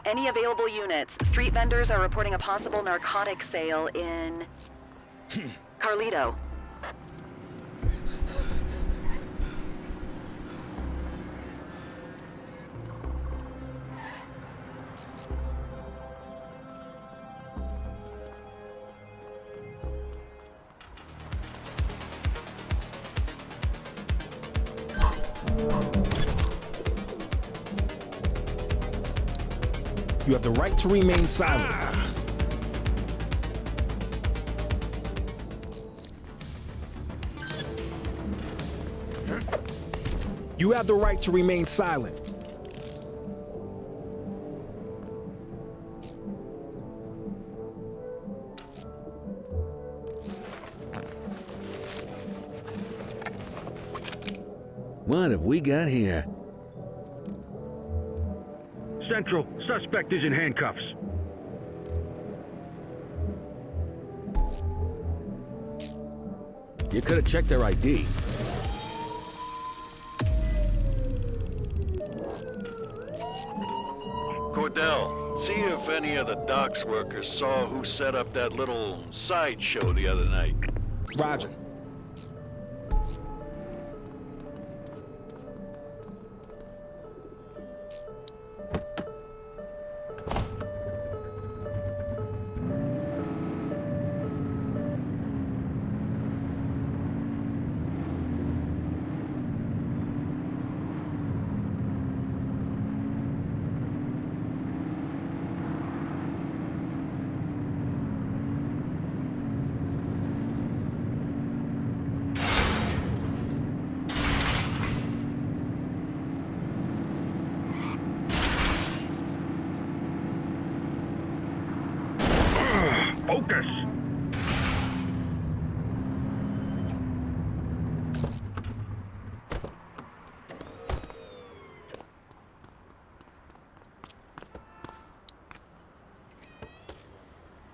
Any available units? Street vendors are reporting a possible narcotic sale in Carlito. You have the right to remain silent. You have the right to remain silent. What have we got here? Central, suspect is in handcuffs. You could have checked their ID. Cordell, see if any of the docks workers saw who set up that little sideshow the other night. Roger. Focus!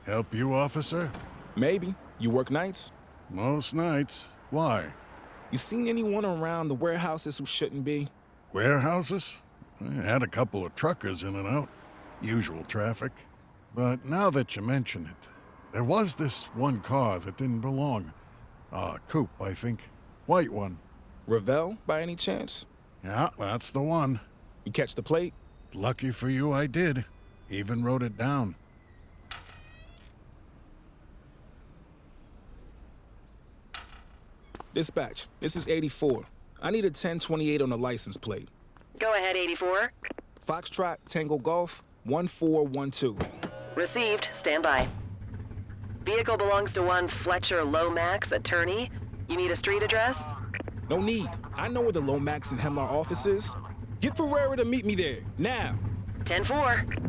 Help you, officer? Maybe. You work nights? Most nights. Why? You seen anyone around the warehouses who shouldn't be? Warehouses? I had a couple of truckers in and out. Usual traffic. But now that you mention it, there was this one car that didn't belong. Coupe, I think. White one. Revell, by any chance? Yeah, that's the one. You catch the plate? Lucky for you, I did. Even wrote it down. Dispatch, this is 84. I need a 1028 on the license plate. Go ahead, 84. Foxtrot, Tango Golf, 1412. Received. Stand by. Vehicle belongs to one Fletcher Lomax, attorney. You need a street address? No need. I know where the Lomax and Hemlar office is. Get Ferreira to meet me there, now. 10-4.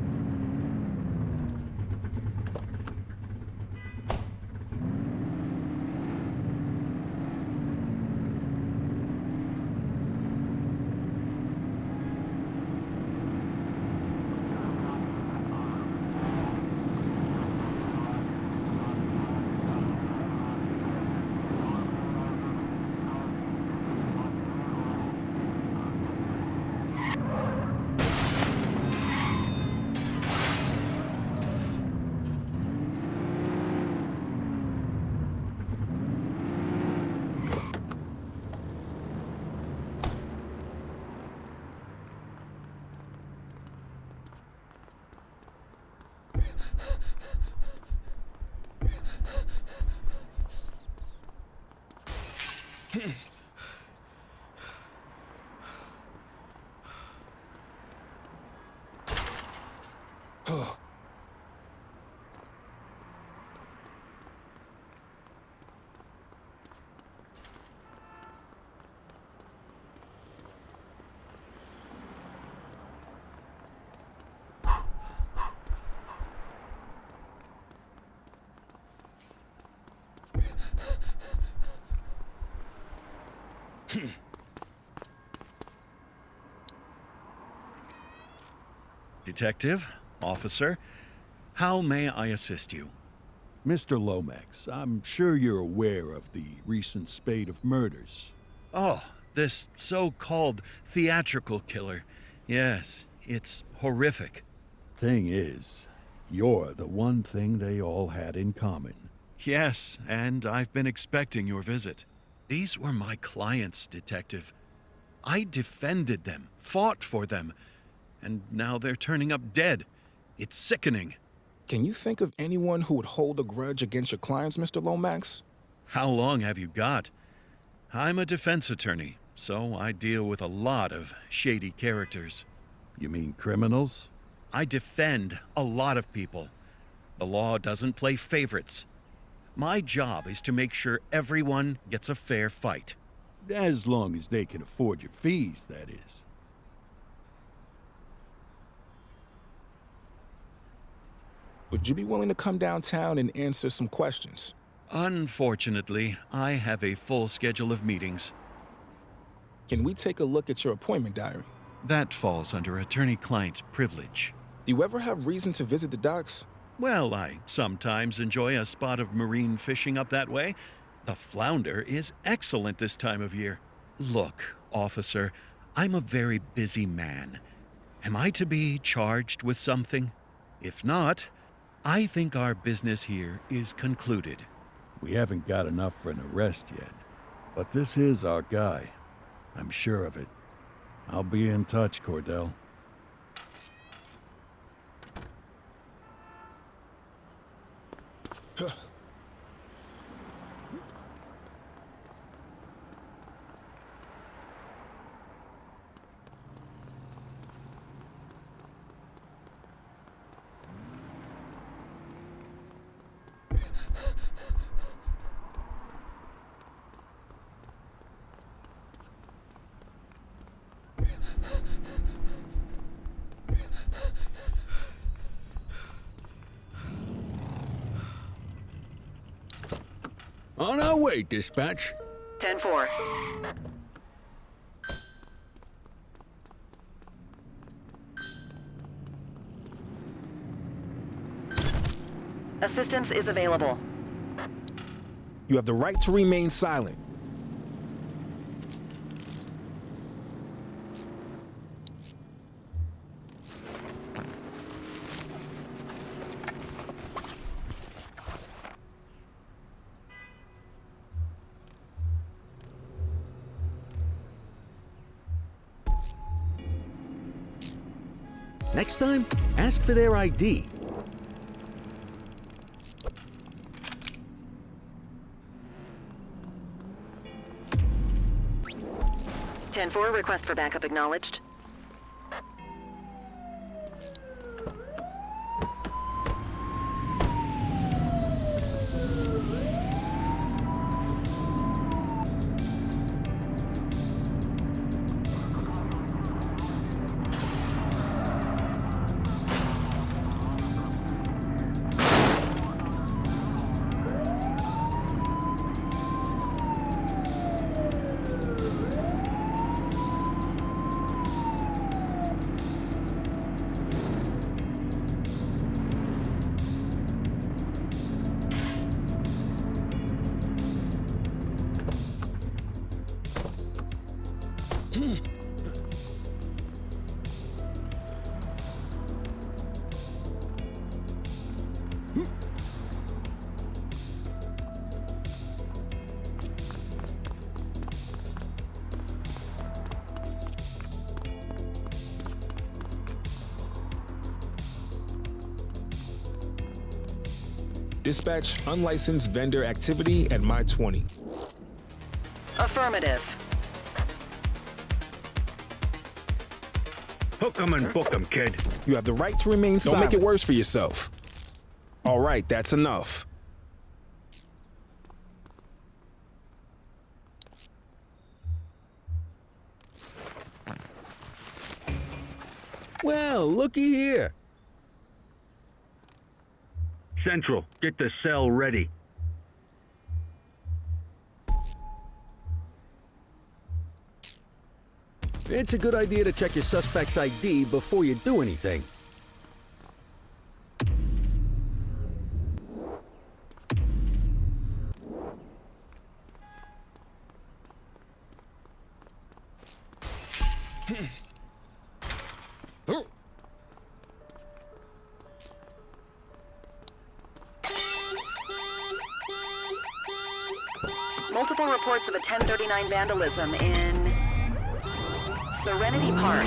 Detective, officer, how may I assist you? Mr. Lomax, I'm sure you're aware of the recent spate of murders. Oh, this so-called theatrical killer. Yes, it's horrific. thing is, you're the one thing they all had in common. Yes, and I've been expecting your visit. These were my clients, Detective. I defended them, fought for them, and now they're turning up dead. It's sickening. Can you think of anyone who would hold a grudge against your clients, Mr. Lomax? How long have you got? I'm a defense attorney, so I deal with a lot of shady characters. You mean criminals? I defend a lot of people. The law doesn't play favorites. My job is to make sure everyone gets a fair fight. As long as they can afford your fees, that is. Would you be willing to come downtown and answer some questions? Unfortunately, I have a full schedule of meetings. Can we take a look at your appointment diary? That falls under attorney-client's privilege. Do you ever have reason to visit the docks? Well, I sometimes enjoy a spot of marine fishing up that way. The flounder is excellent this time of year. Look, officer, I'm a very busy man. Am I to be charged with something? If not, I think our business here is concluded. We haven't got enough for an arrest yet, but this is our guy. I'm sure of it. I'll be in touch, Cordell. On our way, dispatch. 10-4. Assistance is available. You have the right to remain silent. Next time, ask for their ID. Request for backup acknowledged. Dispatch, unlicensed vendor activity at My 20. Affirmative. Hook 'em and book 'em, kid. You have the right to remain silent. Don't make it worse for yourself. All right, that's enough. Well, looky here. Central, get the cell ready. It's a good idea to check your suspect's ID before you do anything. Multiple reports of a 1039 vandalism in Serenity Park.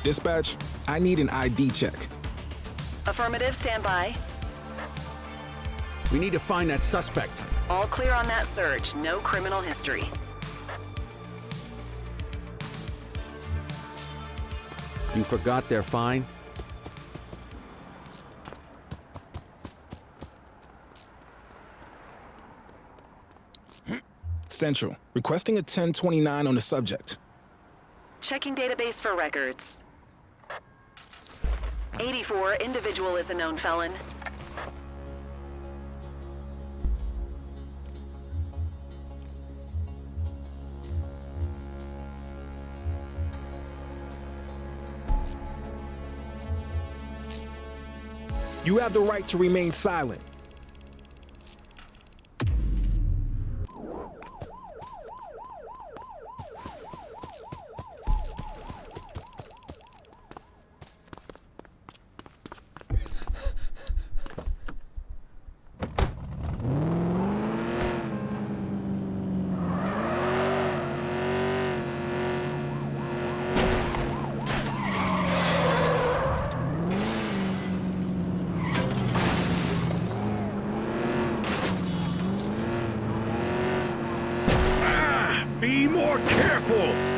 Dispatch, I need an ID check. Affirmative, stand by. We need to find that suspect. All clear on that search. No criminal history. You forgot their fine? Central, requesting a 1029 on the subject. Checking database for records. 84, individual is a known felon. You have the right to remain silent. Be more careful!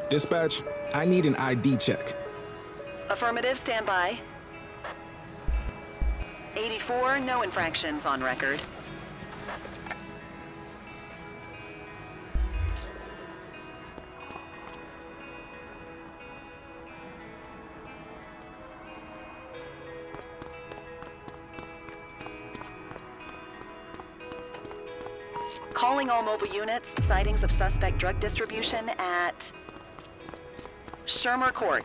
Dispatch, I need an ID check. Affirmative, stand by. 84, no infractions on record. Calling all mobile units, sightings of suspect drug distribution at Shermer Court.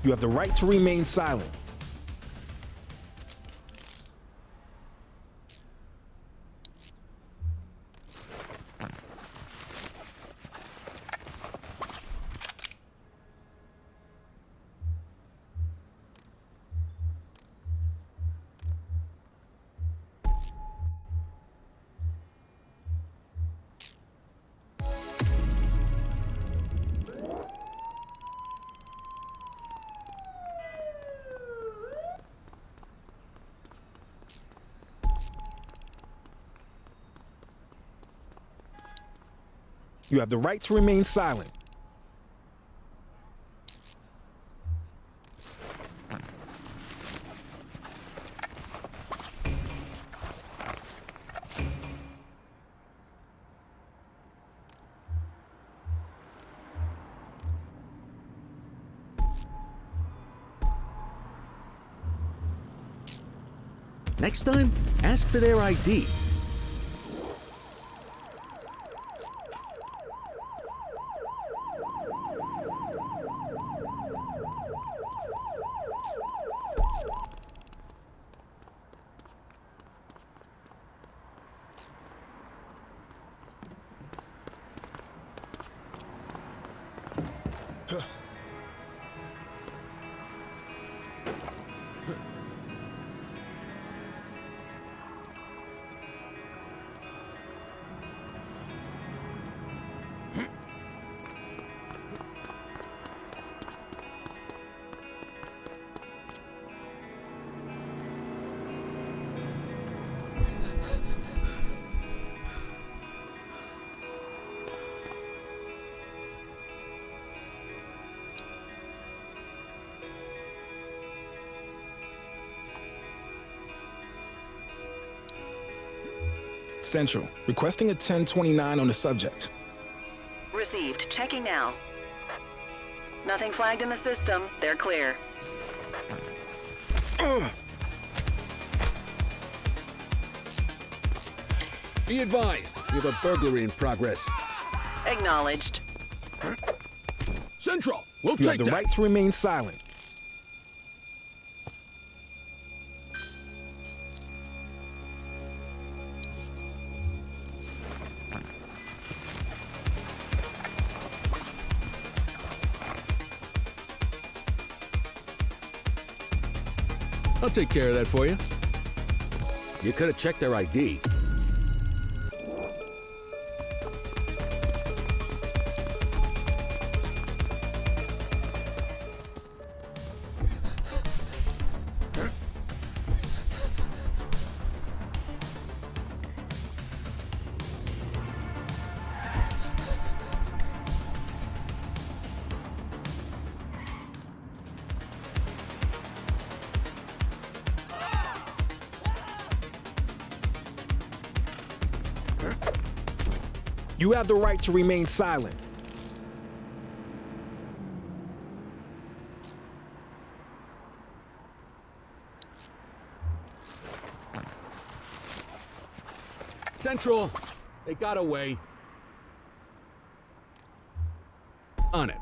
You have the right to remain silent. You have the right to remain silent. Next time, ask for their ID. Central, requesting a 1029 on the subject. Received. Checking now. Nothing flagged in the system. They're clear. Be advised, we have a burglary in progress. Acknowledged. Central, we'll You have take the that. right to remain silent. I'll take care of that for you. You could have checked their ID. You have the right to remain silent. Central, they got away. On it.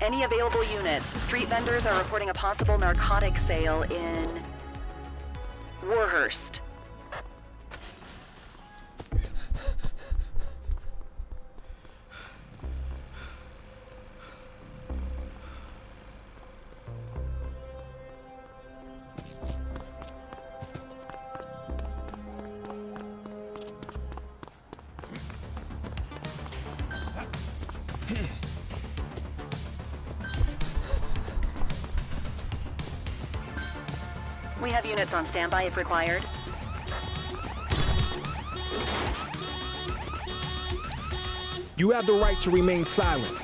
Any available units. Street vendors are reporting a possible narcotic sale in Warhurst. We have units on standby if required. You have the right to remain silent.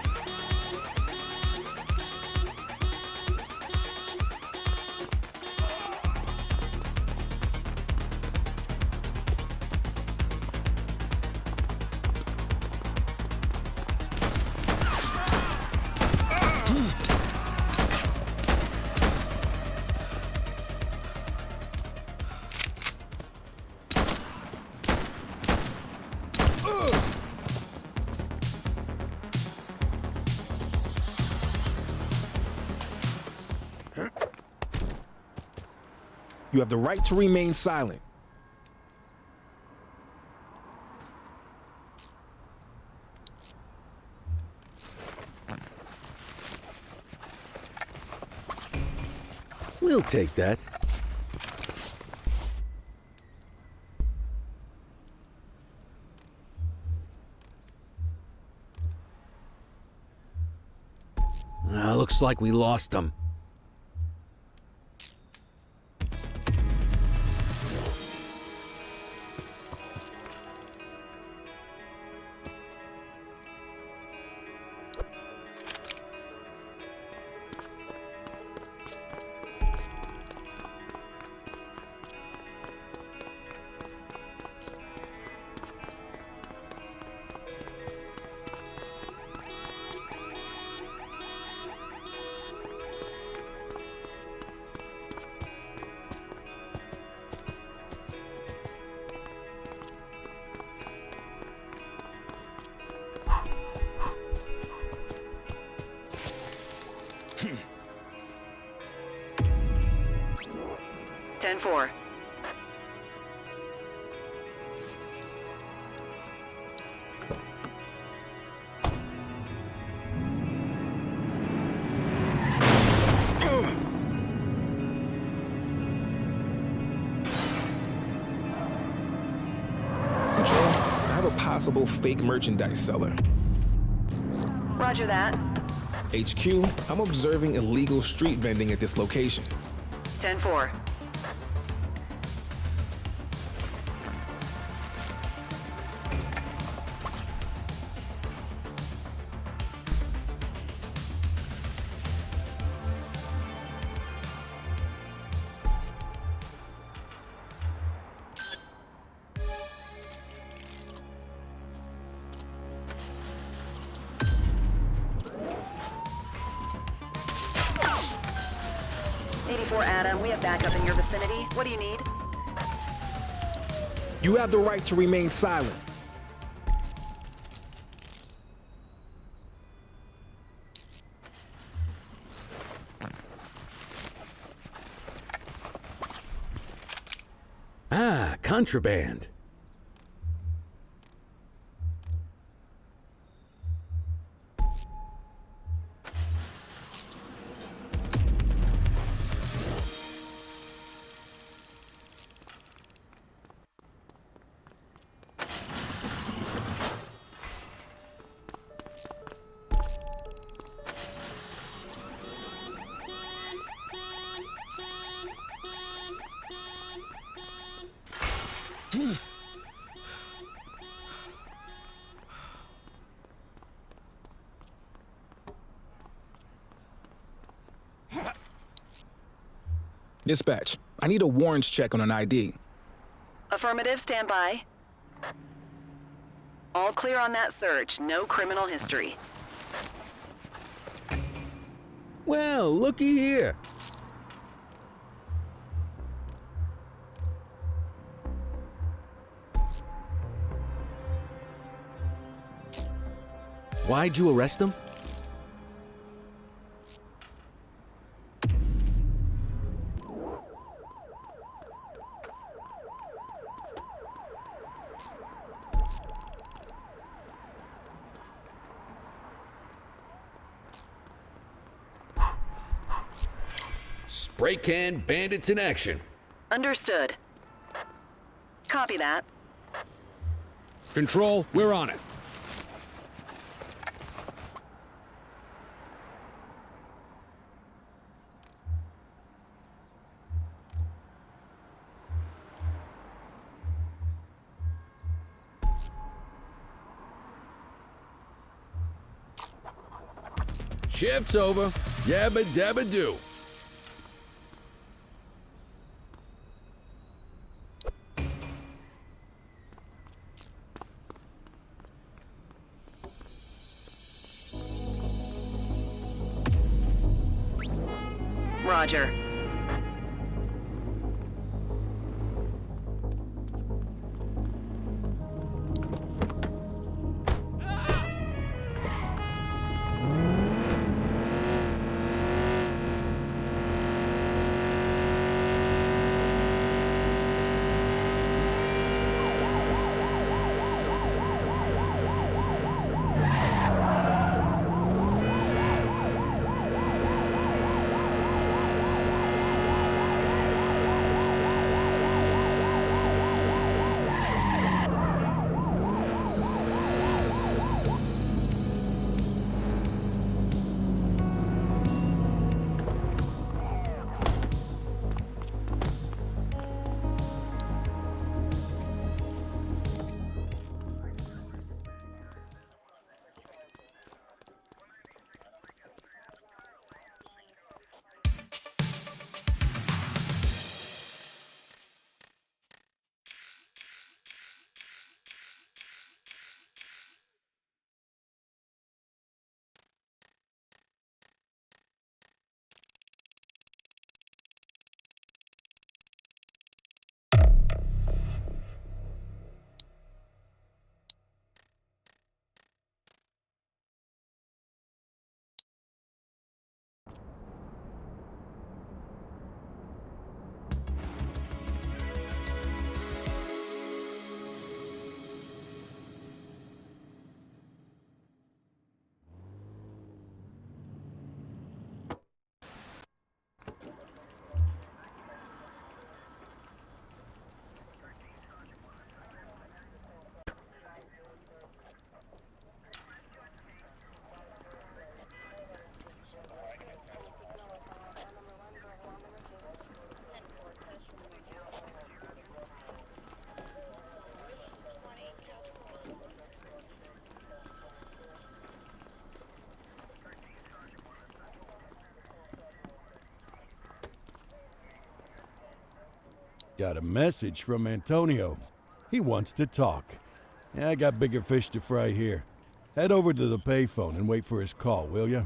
You have the right to remain silent. We'll take that. Looks like we lost them. 10-4. Possible fake merchandise seller. Roger that. HQ, I'm observing illegal street vending at this location. 10-4. Adam, we have backup in your vicinity. What do you need? You have the right to remain silent. Ah, contraband. Dispatch, I need a warrants check on an ID. Affirmative, stand by. All clear on that search. No criminal history. Well, looky here. Why'd you arrest him? Spray can bandits in action. Understood. Copy that. Control, we're on it. Shift's over. Yabba dabba do. Roger. Got a message from Antonio. He wants to talk. I got bigger fish to fry here. Head over to the payphone and wait for his call, will ya?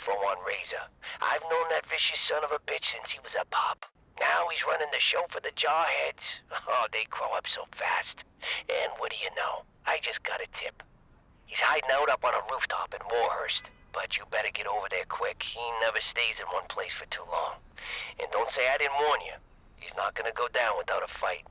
for one razor. I've known that vicious son of a bitch since he was a pup. Now he's running the show for the Jarheads. Oh, they grow up so fast. And what do you know? I just got a tip. He's hiding out up on a rooftop in Warhurst. But you better get over there quick. He never stays in one place for too long. And don't say I didn't warn you. He's not gonna go down without a fight.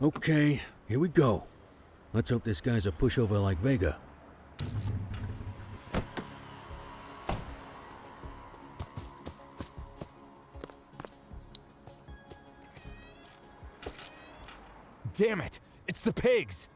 Okay, here we go. Let's hope this guy's a pushover like Vega. Damn it! It's the pigs!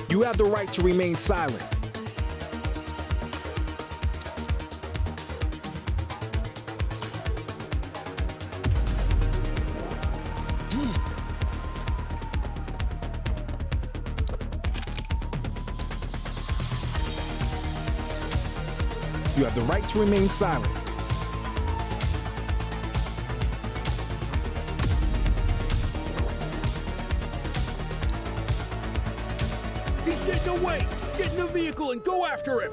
You have the right to remain silent. You have the right to remain silent. He's getting away! Get in the vehicle and go after him!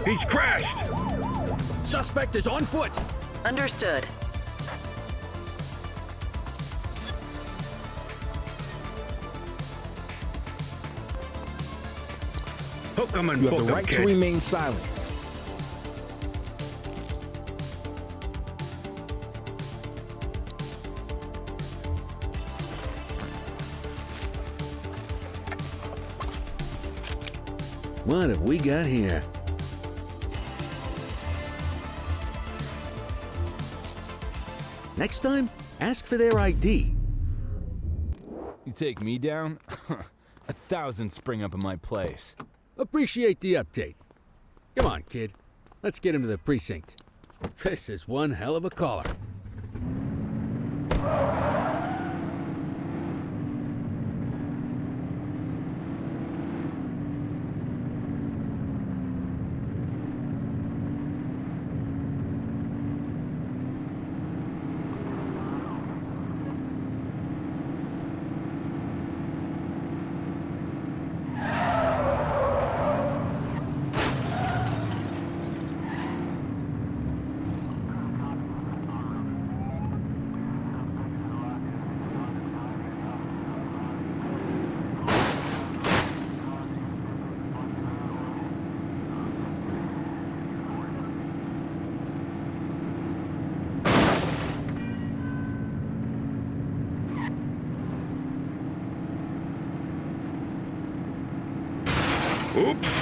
He's crashed! Suspect is on foot! Understood. Hook 'em and You have book the 'em, right kid. to remain silent. What have we got here? Next time, ask for their ID. You take me down? 1,000 spring up in my place. Appreciate the update. Come on, kid. Let's get him to the precinct. This is one hell of a caller. Oops!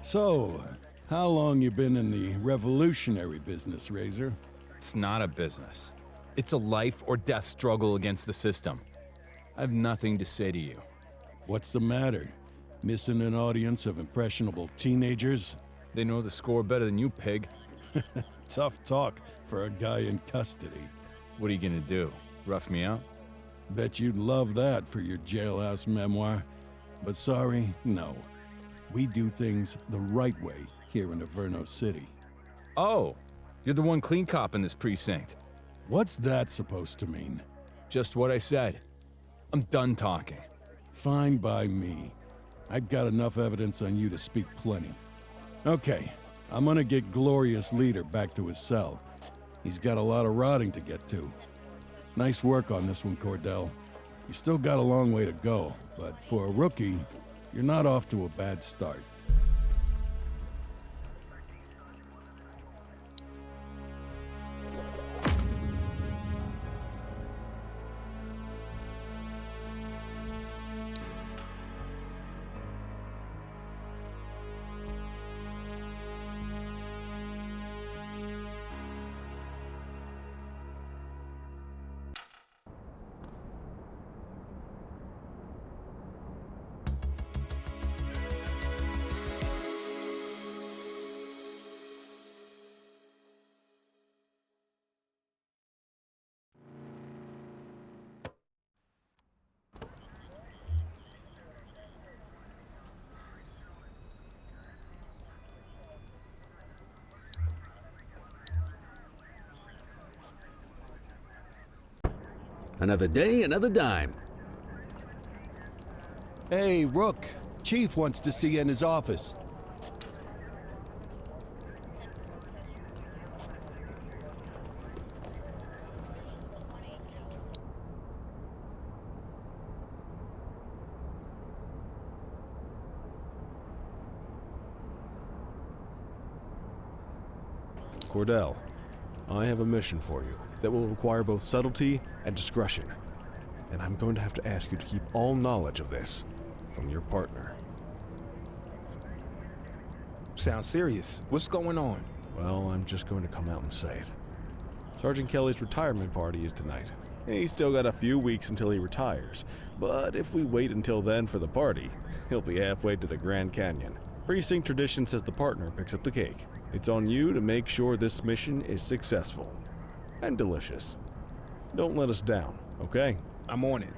So, how long you been in the revolutionary business, Razor? It's not a business. It's a life or death struggle against the system. I have nothing to say to you. What's the matter? Missing an audience of impressionable teenagers? They know the score better than you, pig. Tough talk for a guy in custody. What are you gonna do? Rough me out? Bet you'd love that for your jailhouse memoir. But sorry, no. We do things the right way here in Inferno City. Oh, you're the one clean cop in this precinct. What's that supposed to mean? Just what I said. I'm done talking. Fine by me. I've got enough evidence on you to speak plenty. Okay, I'm gonna get Glorious Leader back to his cell. He's got a lot of rotting to get to. Nice work on this one, Cordell. You still got a long way to go, but for a rookie, you're not off to a bad start. Another day, another dime. Hey, Rook. Chief wants to see you in his office. Cordell, I have a mission for you that will require both subtlety and discretion. And I'm going to have to ask you to keep all knowledge of this from your partner. Sounds serious. What's going on? Well, I'm just going to come out and say it. Sergeant Kelly's retirement party is tonight. He's still got a few weeks until he retires, but if we wait until then for the party, he'll be halfway to the Grand Canyon. Precinct tradition says the partner picks up the cake. It's on you to make sure this mission is successful and delicious. Don't let us down, okay? I'm on it.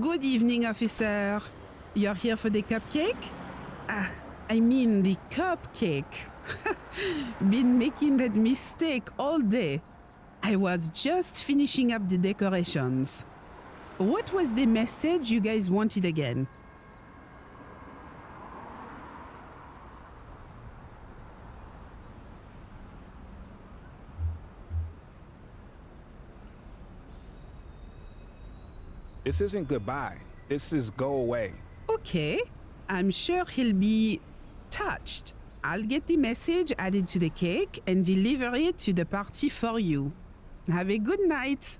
Good evening, officer. You're here for the cupcake? I mean the cupcake. Been making that mistake all day. I was just finishing up the decorations. What was the message you guys wanted again? This isn't goodbye. This is go away. Okay. I'm sure he'll be touched. I'll get the message added to the cake and deliver it to the party for you. Have a good night.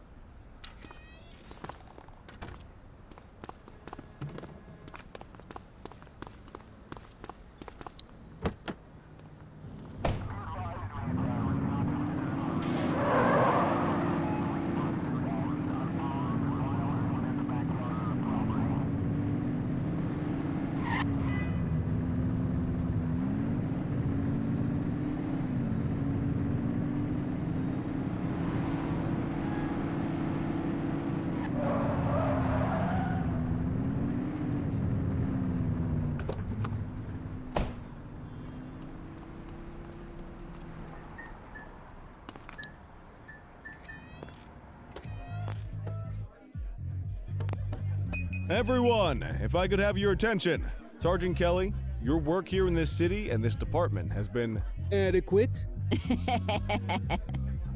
Everyone, if I could have your attention. Sergeant Kelly, your work here in this city and this department has been... adequate?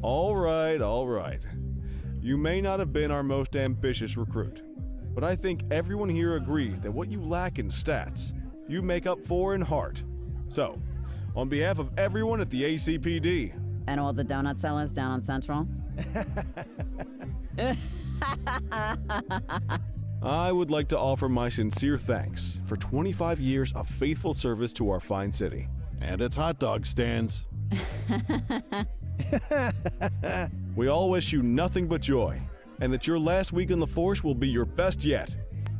All right. You may not have been our most ambitious recruit, but I think everyone here agrees that what you lack in stats, you make up for in heart. So, on behalf of everyone at the ACPD... And all the donut sellers down on Central? I would like to offer my sincere thanks for 25 years of faithful service to our fine city. And its hot dog stands. We all wish you nothing but joy, and that your last week on the force will be your best yet.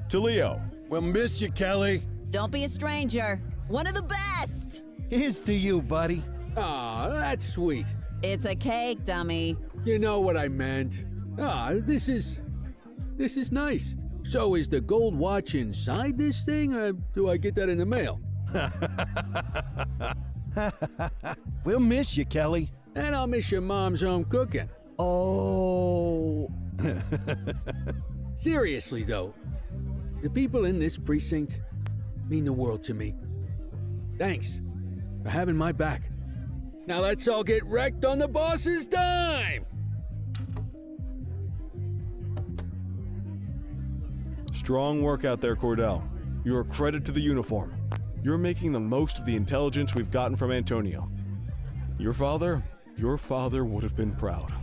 To Leo. We'll miss you, Kelly. Don't be a stranger. One of the best. Here's to you, buddy. Aw, that's sweet. It's a cake, dummy. You know what I meant. This is nice. So is the gold watch inside this thing, or do I get that in the mail? We'll miss you, Kelly. And I'll miss your mom's home cooking. Oh. Seriously, though, The people in this precinct mean the world to me. Thanks for having my back. Now let's all get wrecked on the boss's dime! Strong work out there, Cordell. You're a credit to the uniform. You're making the most of the intelligence we've gotten from Antonio. Your father would have been proud.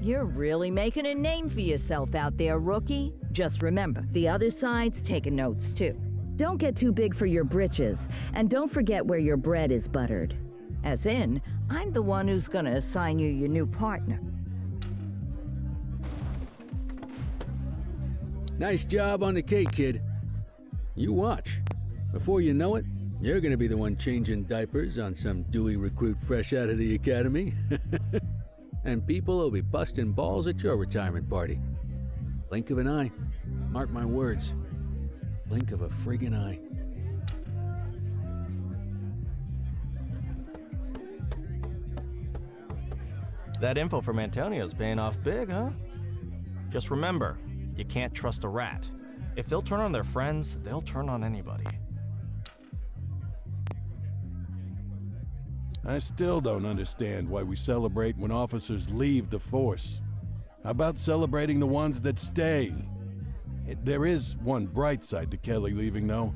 You're really making a name for yourself out there, rookie. Just remember, the other side's taking notes too. Don't get too big for your britches, and don't forget where your bread is buttered. As in, I'm the one who's gonna assign you your new partner. Nice job on the cake, kid. You watch. Before you know it, you're gonna be the one changing diapers on some dewy recruit fresh out of the academy. And people will be busting balls at your retirement party. Blink of an eye. Mark my words. Blink of a friggin' eye. That info from Antonio's paying off big, huh? Just remember, you can't trust a rat. If they'll turn on their friends, they'll turn on anybody. I still don't understand why we celebrate when officers leave the force. How about celebrating the ones that stay? There is one bright side to Kelly leaving, though.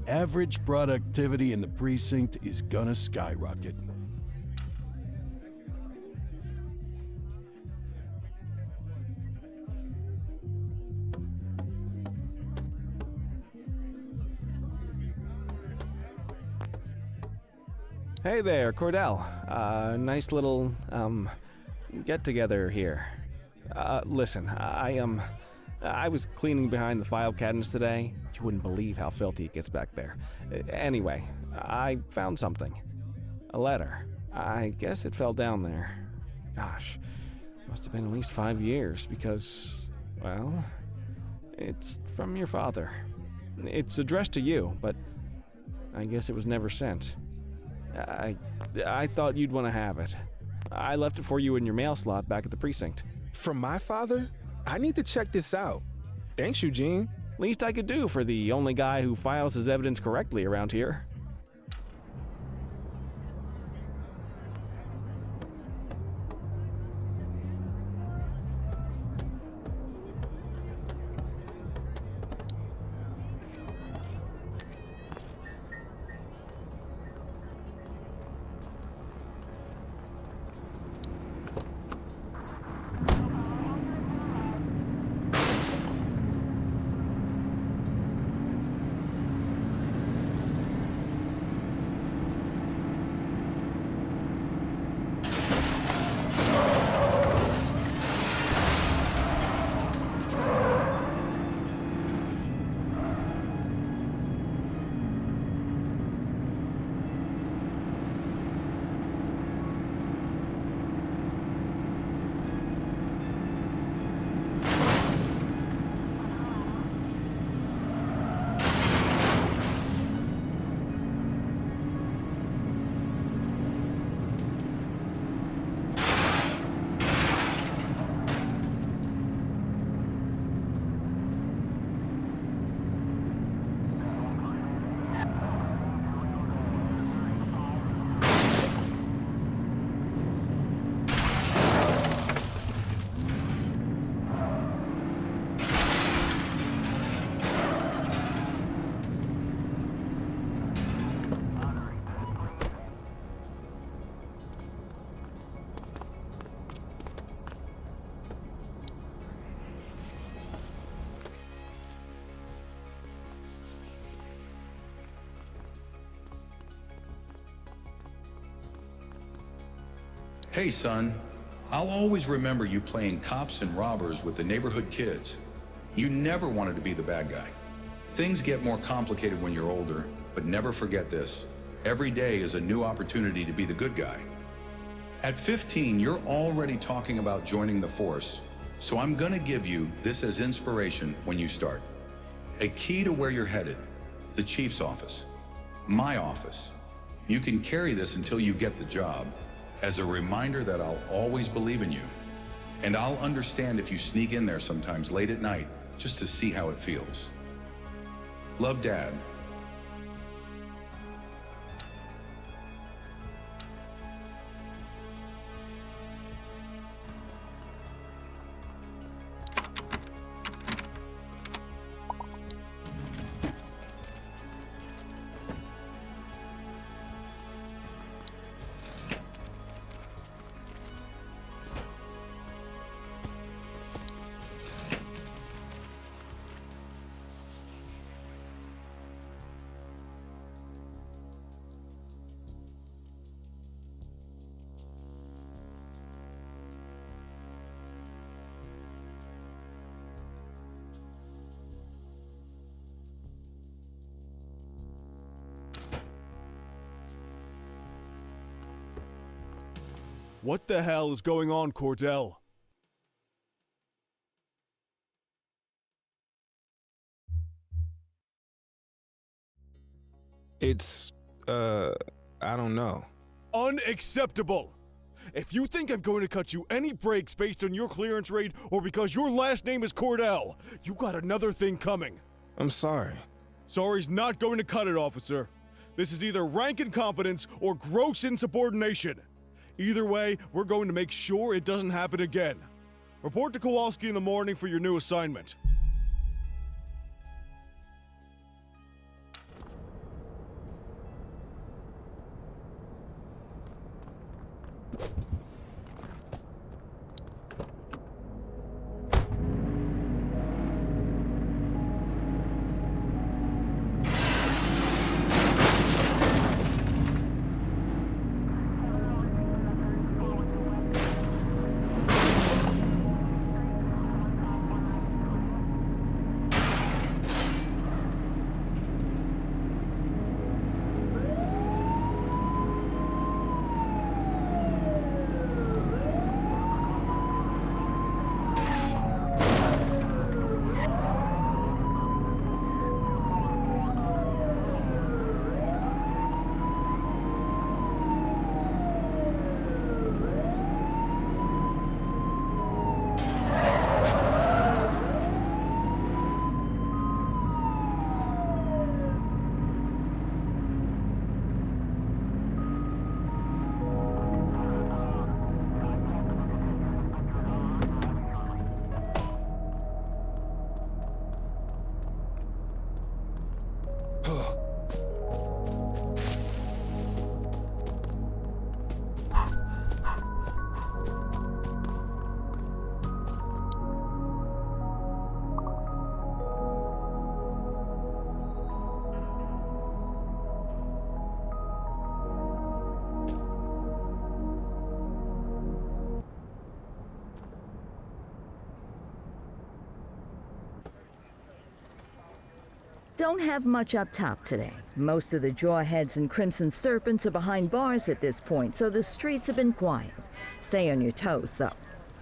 Average productivity in the precinct is gonna skyrocket. Hey there, Cordell. Nice little, get-together here. Listen, I was cleaning behind the file cabinets today. You wouldn't believe how filthy it gets back there. Anyway, I found something. A letter. I guess it fell down there. Gosh, must have been at least 5 years because, well, it's from your father. It's addressed to you, but I guess it was never sent. I thought you'd want to have it. I left it for you in your mail slot back at the precinct. From my father? I need to check this out. Thanks, Eugene. Least I could do for the only guy who files his evidence correctly around here. Hey, son. I'll always remember you playing cops and robbers with the neighborhood kids. You never wanted to be the bad guy. Things get more complicated when you're older, but never forget this. Every day is a new opportunity to be the good guy. At 15, you're already talking about joining the force, so I'm gonna give you this as inspiration when you start. A key to where you're headed, the chief's office, my office. You can carry this until you get the job, as a reminder that I'll always believe in you. And I'll understand if you sneak in there sometimes late at night, just to see how it feels. Love, Dad. What the hell is going on, Cordell? It's, I don't know. Unacceptable! If you think I'm going to cut you any breaks based on your clearance rate or because your last name is Cordell, you got another thing coming. I'm sorry. Sorry's not going to cut it, officer. This is either rank incompetence or gross insubordination. Either way, we're going to make sure it doesn't happen again. Report to Kowalski in the morning for your new assignment. Don't have much up top today. Most of the Jawheads and Crimson Serpents are behind bars at this point, so the streets have been quiet. Stay on your toes, though.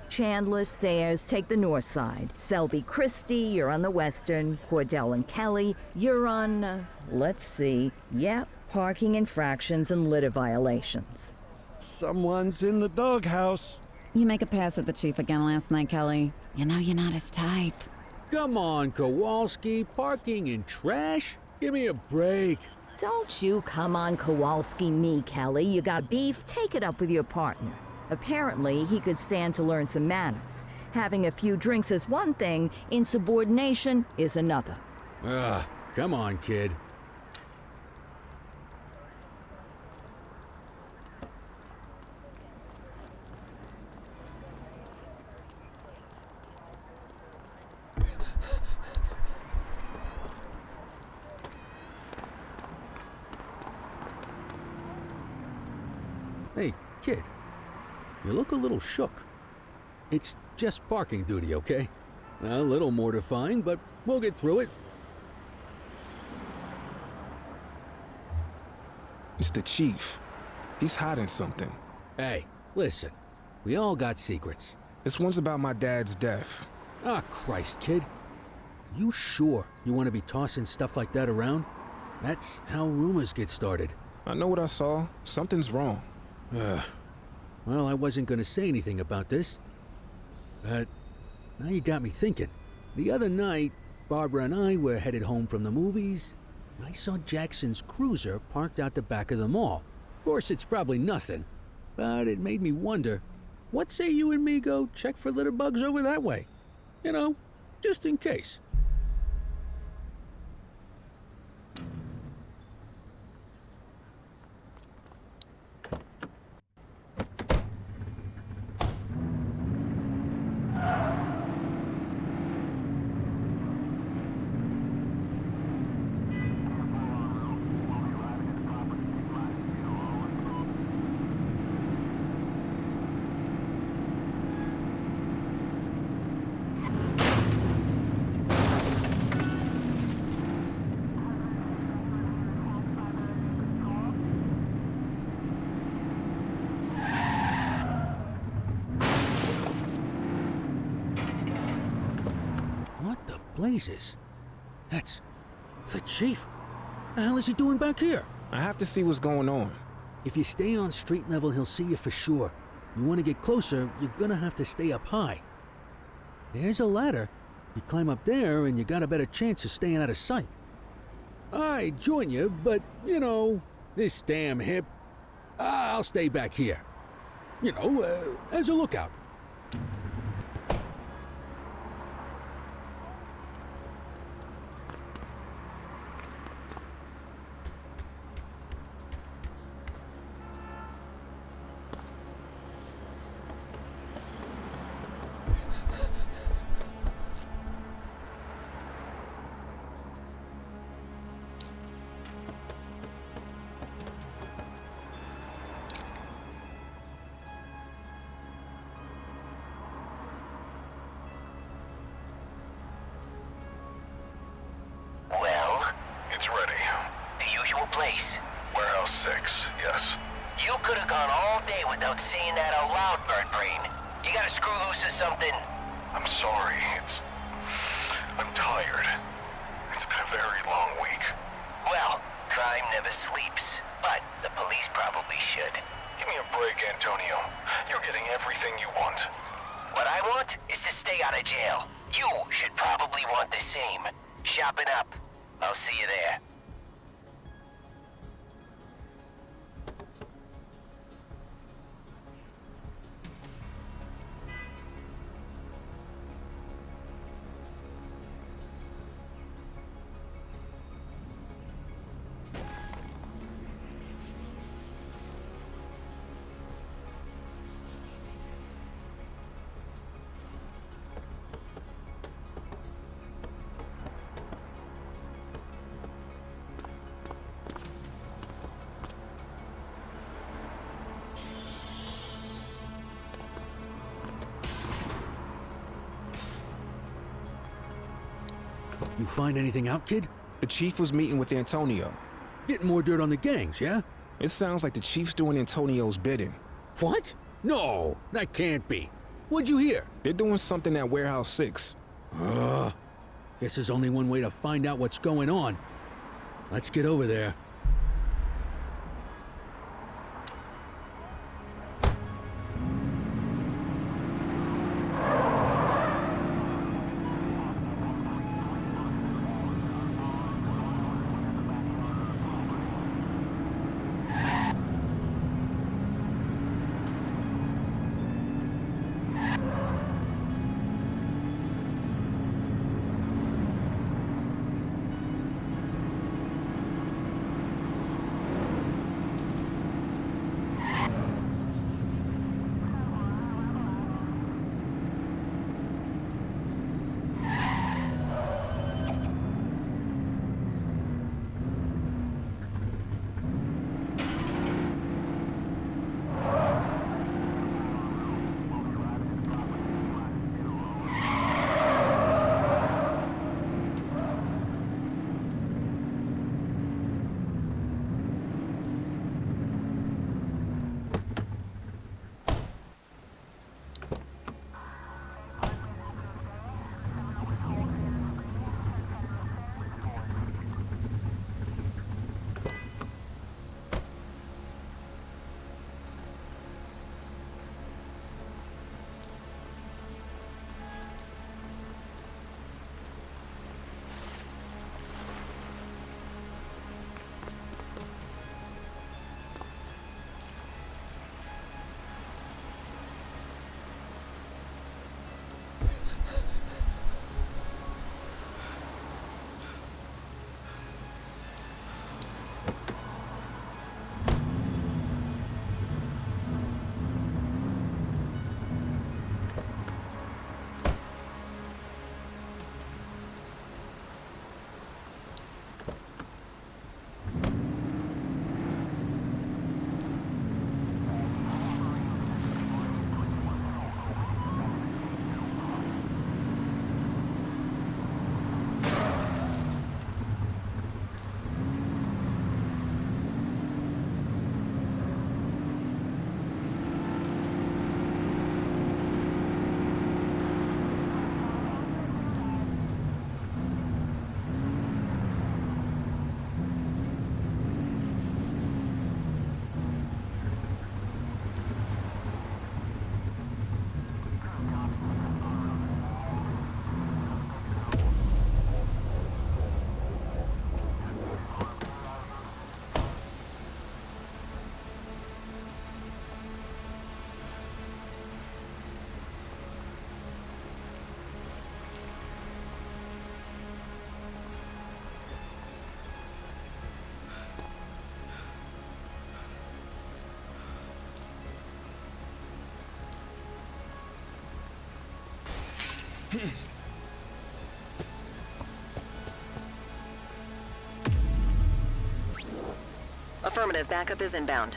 Chandler, Sayers take the north side. Selby Christie, you're on the western. Cordell and Kelly, you're on, let's see. Yep, parking infractions and litter violations. Someone's in the doghouse. You make a pass at the chief again last night, Kelly. You know you're not his type. Come on, Kowalski. Parking and trash? Give me a break. Don't you come on Kowalski me, Kelly. You got beef? Take it up with your partner. Apparently, he could stand to learn some manners. Having a few drinks is one thing, insubordination is another. Come on, kid. Hey, kid. You look a little shook. It's just parking duty, okay? A little mortifying, but we'll get through it. It's the chief. He's hiding something. Hey, listen. We all got secrets. This one's about my dad's death. Ah, Christ, kid. You sure you want to be tossing stuff like that around? That's how rumors get started. I know what I saw. Something's wrong. Well, I wasn't going to say anything about this. But now you got me thinking. The other night, Barbara and I were headed home from the movies. I saw Jackson's cruiser parked out the back of the mall. Of course, it's probably nothing, but it made me wonder, what say you and me go check for litter bugs over that way? You know, just in case. Blazes. That's the chief. The hell is he doing back here? I have to see what's going on. If you stay on street level, he'll see you for sure. You want to get closer, you're gonna have to stay up high. There's a ladder. You climb up there and you got a better chance of staying out of sight. I'd join you, but, you know, this damn hip. I'll stay back here. You know, as a lookout. Place. Warehouse 6, yes. You could have gone all day without saying that out loud, Bird Brain. You gotta screw loose or something? I'm sorry, I'm tired. It's been a very long week. Well, crime never sleeps, but the police probably should. Give me a break, Antonio. You're getting everything you want. What I want is to stay out of jail. You should probably want the same. Shopping up. I'll see you there. You find anything out, kid? The chief was meeting with Antonio. Getting more dirt on the gangs, yeah? It sounds like the chief's doing Antonio's bidding. What? No, that can't be. What'd you hear? They're doing something at Warehouse 6. Guess there's only one way to find out what's going on. Let's get over there. Affirmative, backup is inbound.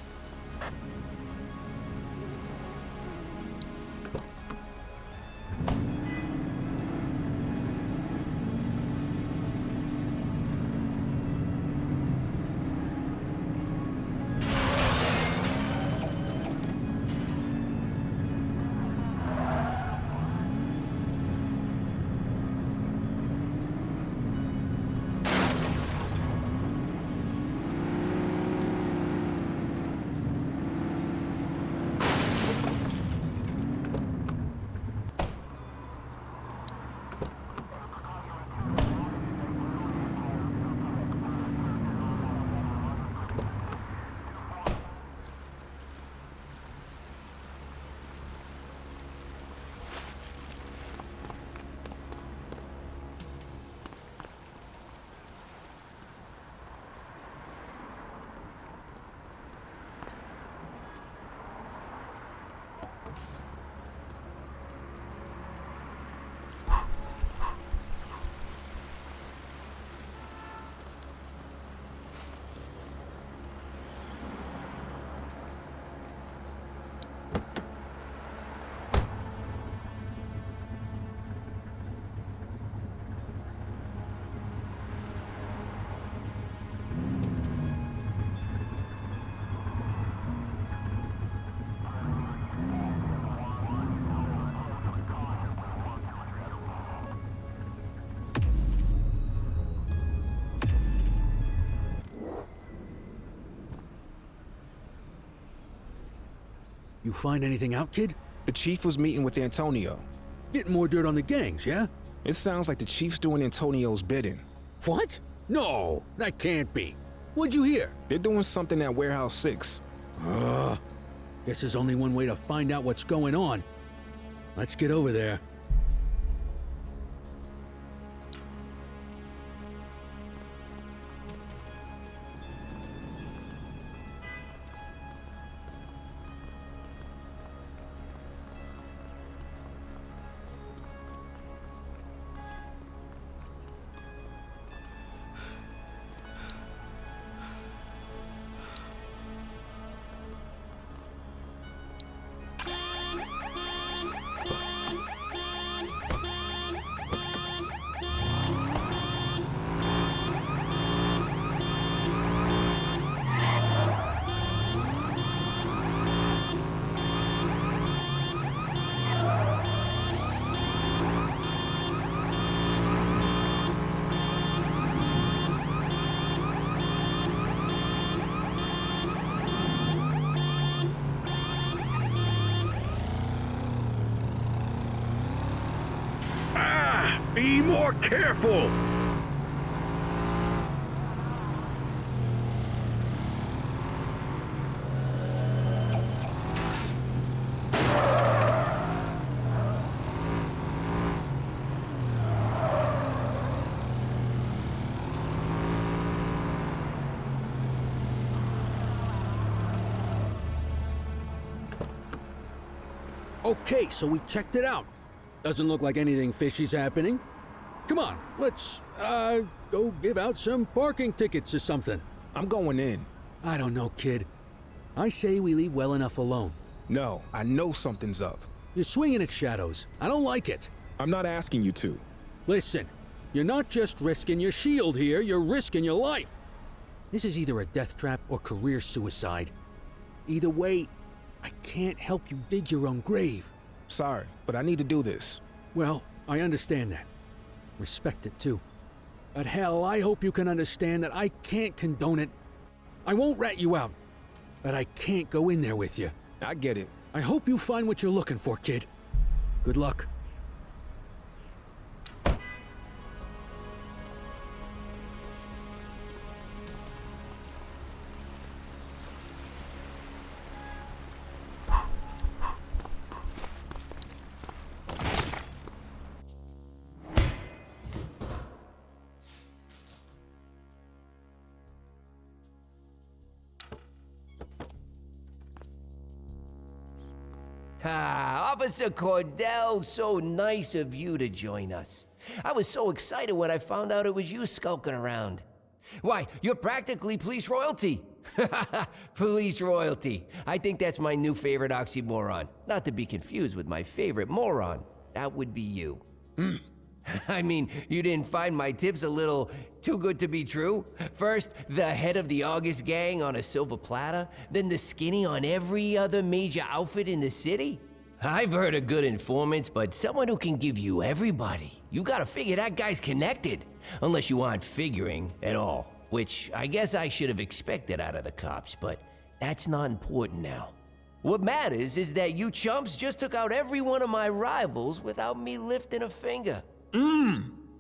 You find anything out, kid? The chief was meeting with Antonio. Getting more dirt on the gangs, yeah? It sounds like the chief's doing Antonio's bidding. What? No, that can't be. What'd you hear? They're doing something at Warehouse 6. Guess there's only one way to find out what's going on. Let's get over there. Be more careful! Okay, so we checked it out. Doesn't look like anything fishy's happening. Come on, let's, go give out some parking tickets or something. I'm going in. I don't know, kid. I say we leave well enough alone. No, I know something's up. You're swinging at shadows. I don't like it. I'm not asking you to. Listen, you're not just risking your shield here, you're risking your life. This is either a death trap or career suicide. Either way, I can't help you dig your own grave. Sorry, but I need to do this. Well, I understand that. Respect it too. But hell, I hope you can understand that I can't condone it. I won't rat you out, but I can't go in there with you. I get it. I hope you find what you're looking for, kid. Good luck. Officer Cordell, so nice of you to join us. I was so excited when I found out it was you skulking around. Why, you're practically police royalty. Police royalty. I think that's my new favorite oxymoron. Not to be confused with my favorite moron. That would be you. I mean, you didn't find my tips a little too good to be true? First, the head of the August gang on a silver platter, then the skinny on every other major outfit in the city? I've heard of good informants, but someone who can give you everybody. You gotta figure that guy's connected. Unless you aren't figuring at all. Which I guess I should have expected out of the cops, but that's not important now. What matters is that you chumps just took out every one of my rivals without me lifting a finger.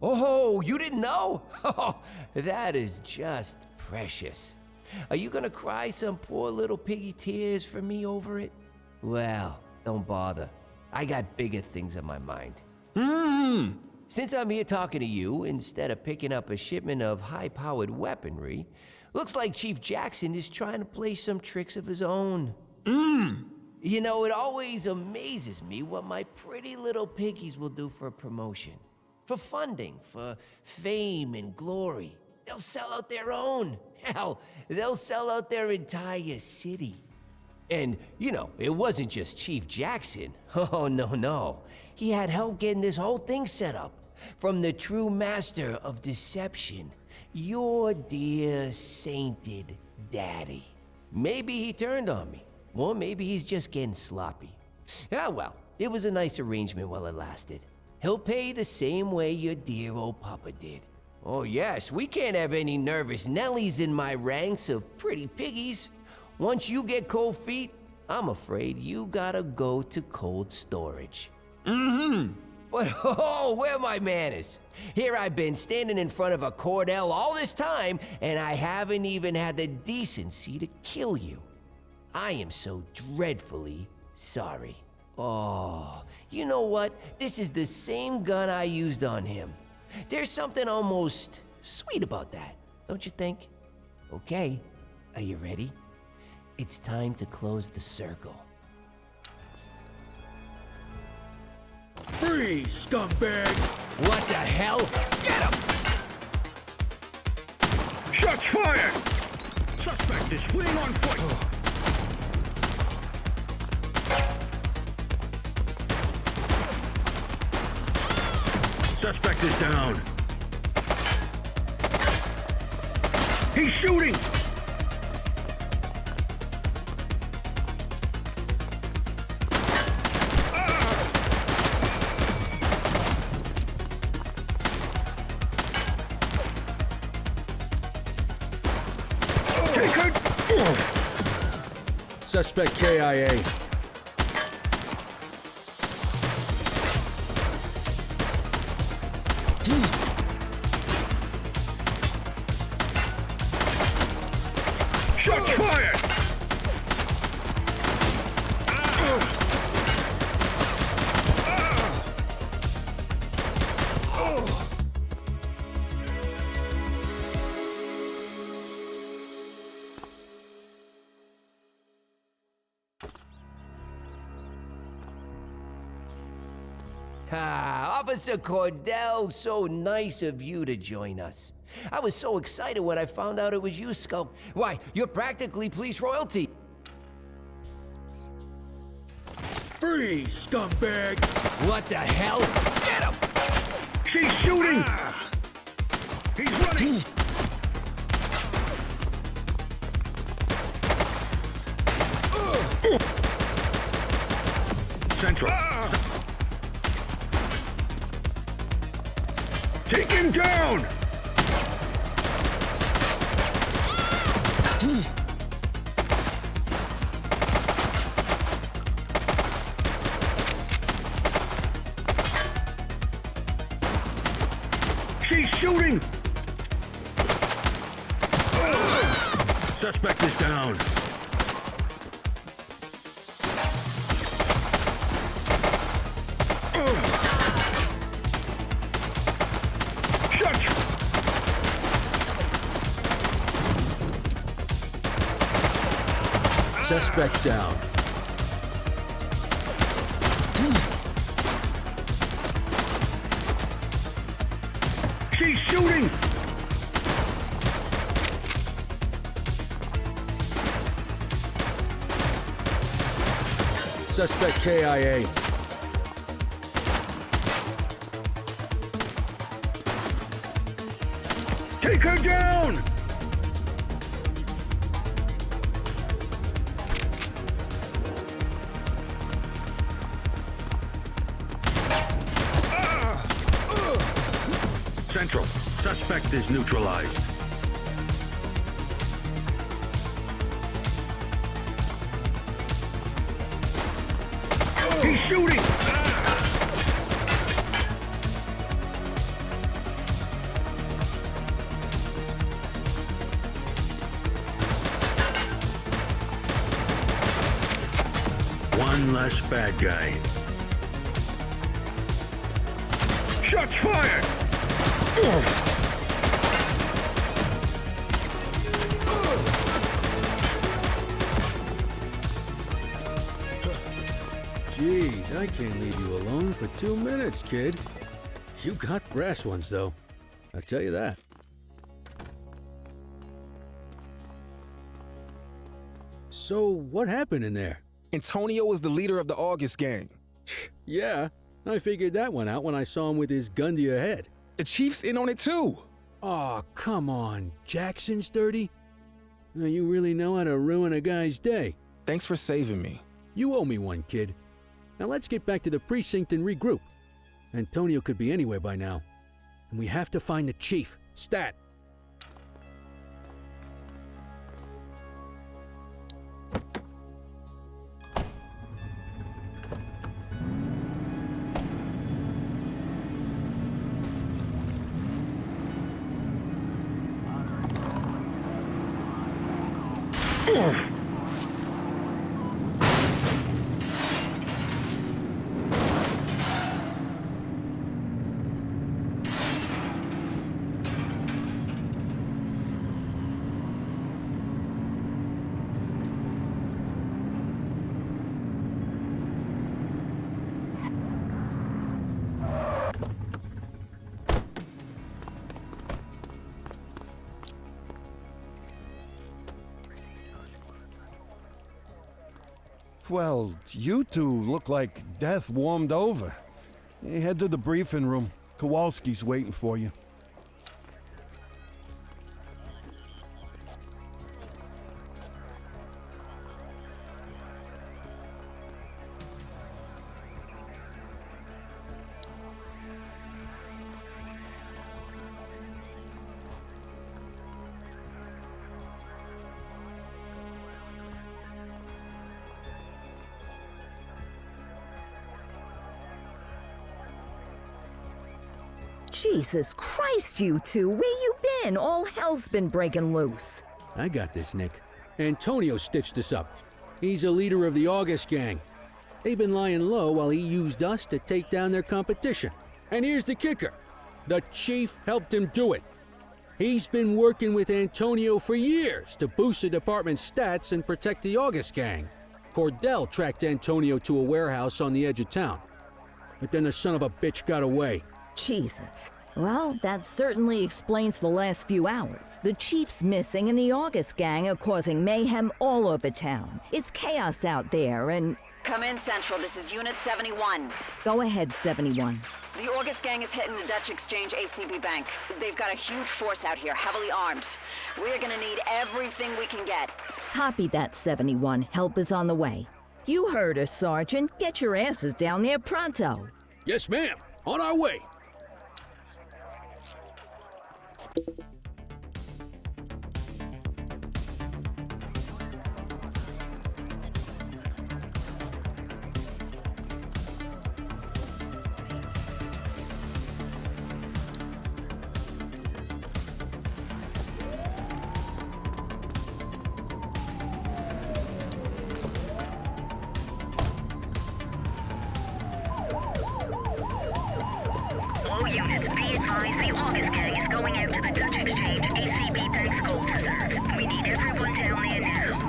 Oh, you didn't know? Oh, that is just precious. Are you gonna cry some poor little piggy tears for me over it? Well, don't bother. I got bigger things on my mind. Since I'm here talking to you, instead of picking up a shipment of high-powered weaponry, looks like Chief Jackson is trying to play some tricks of his own. You know, it always amazes me what my pretty little piggies will do for a promotion. For funding, for fame and glory. They'll sell out their own. Hell, they'll sell out their entire city. And, you know, it wasn't just Chief Jackson. Oh, no. He had help getting this whole thing set up. From the true master of deception, your dear sainted daddy. Maybe he turned on me. Or maybe he's just getting sloppy. Ah, well, it was a nice arrangement while it lasted. He'll pay the same way your dear old papa did. Oh yes, we can't have any nervous Nellies in my ranks of pretty piggies. Once you get cold feet, I'm afraid you gotta go to cold storage. But oh, where are my manners? Here I've been standing in front of a Cordell all this time, and I haven't even had the decency to kill you. I am so dreadfully sorry. Oh, you know what? This is the same gun I used on him. There's something almost sweet about that, don't you think? Okay, are you ready? It's time to close the circle. Freeze, scumbag! What the hell? Get him! Shots fired! Suspect is fleeing on foot! Suspect is down. He's shooting! Suspect KIA. Shots fired! Officer Cordell, so nice of you to join us. I was so excited when I found out it was you, Skulk. Why, you're practically police royalty. Freeze, scumbag! What the hell? Get him! She's shooting! He's running! Central. Take him down! She's shooting! Suspect is down. Suspect down. She's shooting! Suspect KIA. Take her down! Central, suspect is neutralized. He's shooting! One less bad guy. Shots fired! Jeez, I can't leave you alone for 2 minutes, kid. You got brass ones, though. I'll tell you that. So, what happened in there? Antonio was the leader of the August gang. Yeah, I figured that one out when I saw him with his gun to your head. The chief's in on it, too. Aw, come on. Jackson's dirty? Now, you really know how to ruin a guy's day. Thanks for saving me. You owe me one, kid. Now let's get back to the precinct and regroup. Antonio could be anywhere by now. And we have to find the chief. Stat! Well, you two look like death warmed over. Head to the briefing room. Kowalski's waiting for you. Jesus Christ, you two, where you been? All hell's been breaking loose. I got this, Nick. Antonio stitched us up. He's a leader of the August gang. They've been lying low while he used us to take down their competition. And here's the kicker. The chief helped him do it. He's been working with Antonio for years to boost the department's stats and protect the August gang. Cordell tracked Antonio to a warehouse on the edge of town. But then the son of a bitch got away. Jesus. Well, that certainly explains the last few hours. The chief's missing and the August gang are causing mayhem all over town. It's chaos out there and... Come in, Central. This is Unit 71. Go ahead, 71. The August gang is hitting the Dutch Exchange ACB Bank. They've got a huge force out here, heavily armed. We're gonna need everything we can get. Copy that, 71. Help is on the way. You heard us, Sergeant. Get your asses down there pronto. Yes, ma'am. On our way. All units, be advised the August gang is going out to the Dutch Exchange ACB Bank's gold reserves. We need everyone down there now.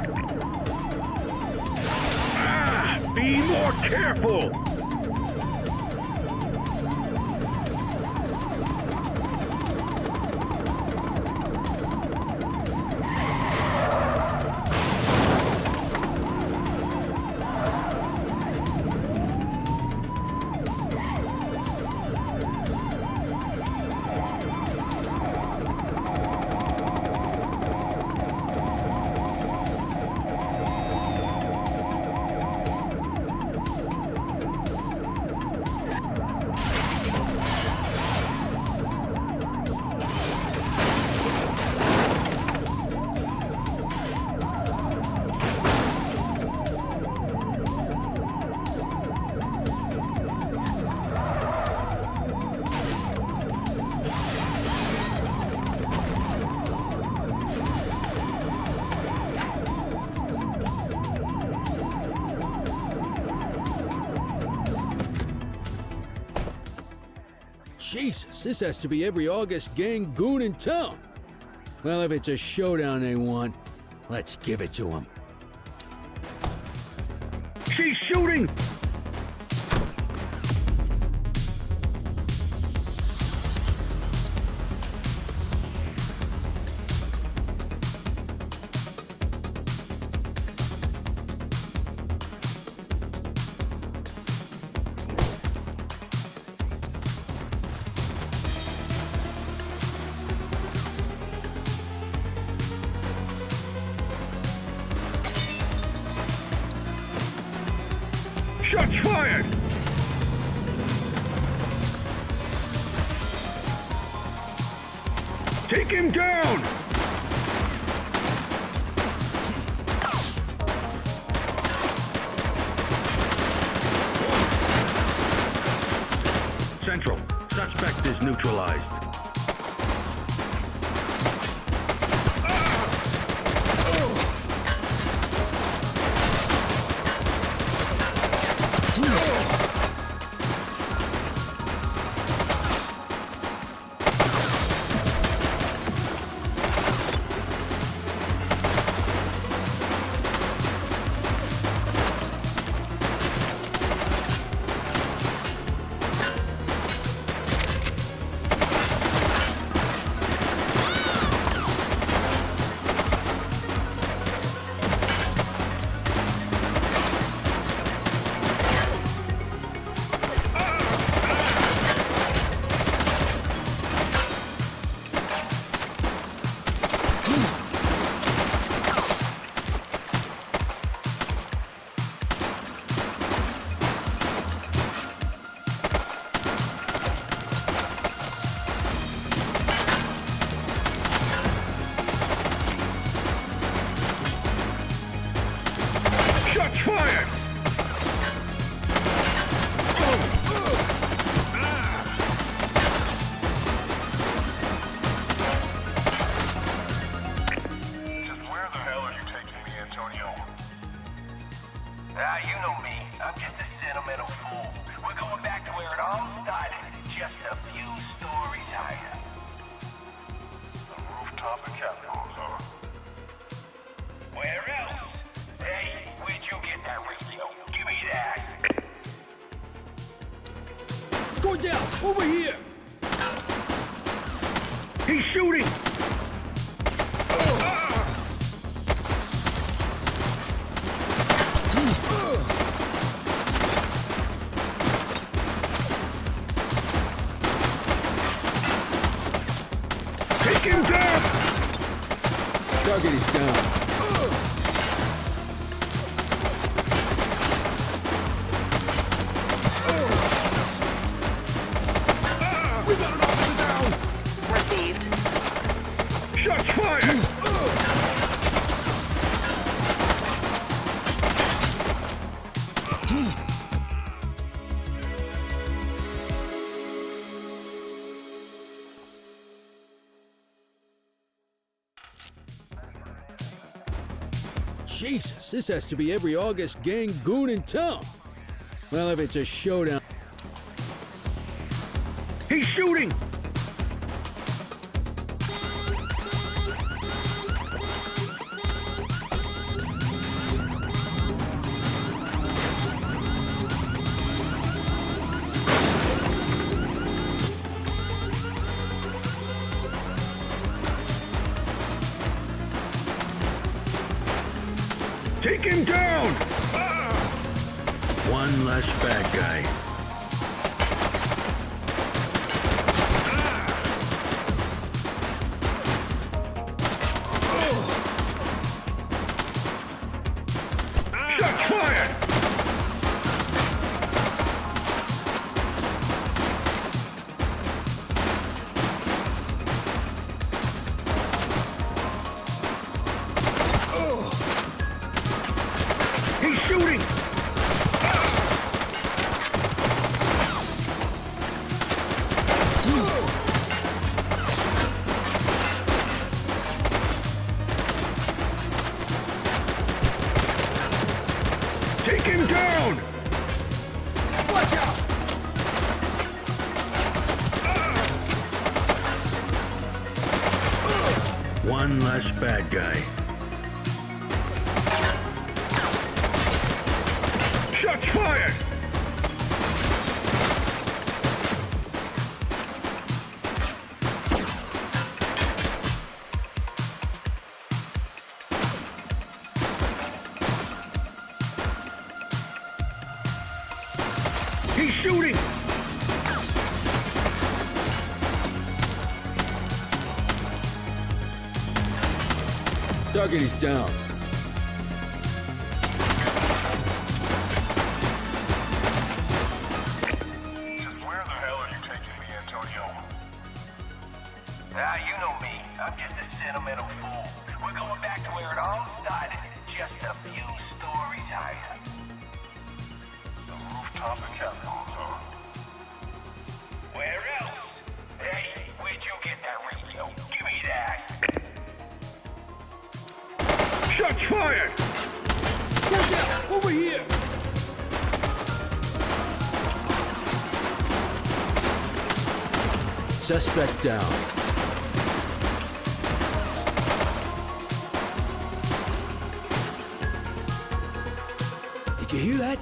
Ah! Be more careful! Jesus, this has to be every August gang goon in town. Well, if it's a showdown they want, let's give it to them. She's shooting! Shots fired! Take him down! Central, suspect is neutralized. Shots fired! You know me. I'm just a sentimental fool. We're going back to where it all started. Just a few stories higher. The rooftop of Capitals, huh? Where else? Hey, where'd you get that radio? Give me that. Go down! Over here! He's shooting! Take him down! Target is down. We got an officer down! Received. Shots fired! Jesus, this has to be every August gang goon in town. Well, if it's a showdown. He's shooting! Take him down! One less bad guy. Shots fired! He's shooting! Take him down! Watch out! One less bad guy. Shots fired! He's shooting! Target is down. Where the hell are you taking me, Antonio? Ah, you know me. I'm just a sentimental fool. We're going back to where it all started. Just a few stories higher. The rooftop encampment, huh? Where else? Hey, where'd you get that radio? Give me that. Shots fired! Watch out! Over here! Suspect down. Did you hear that?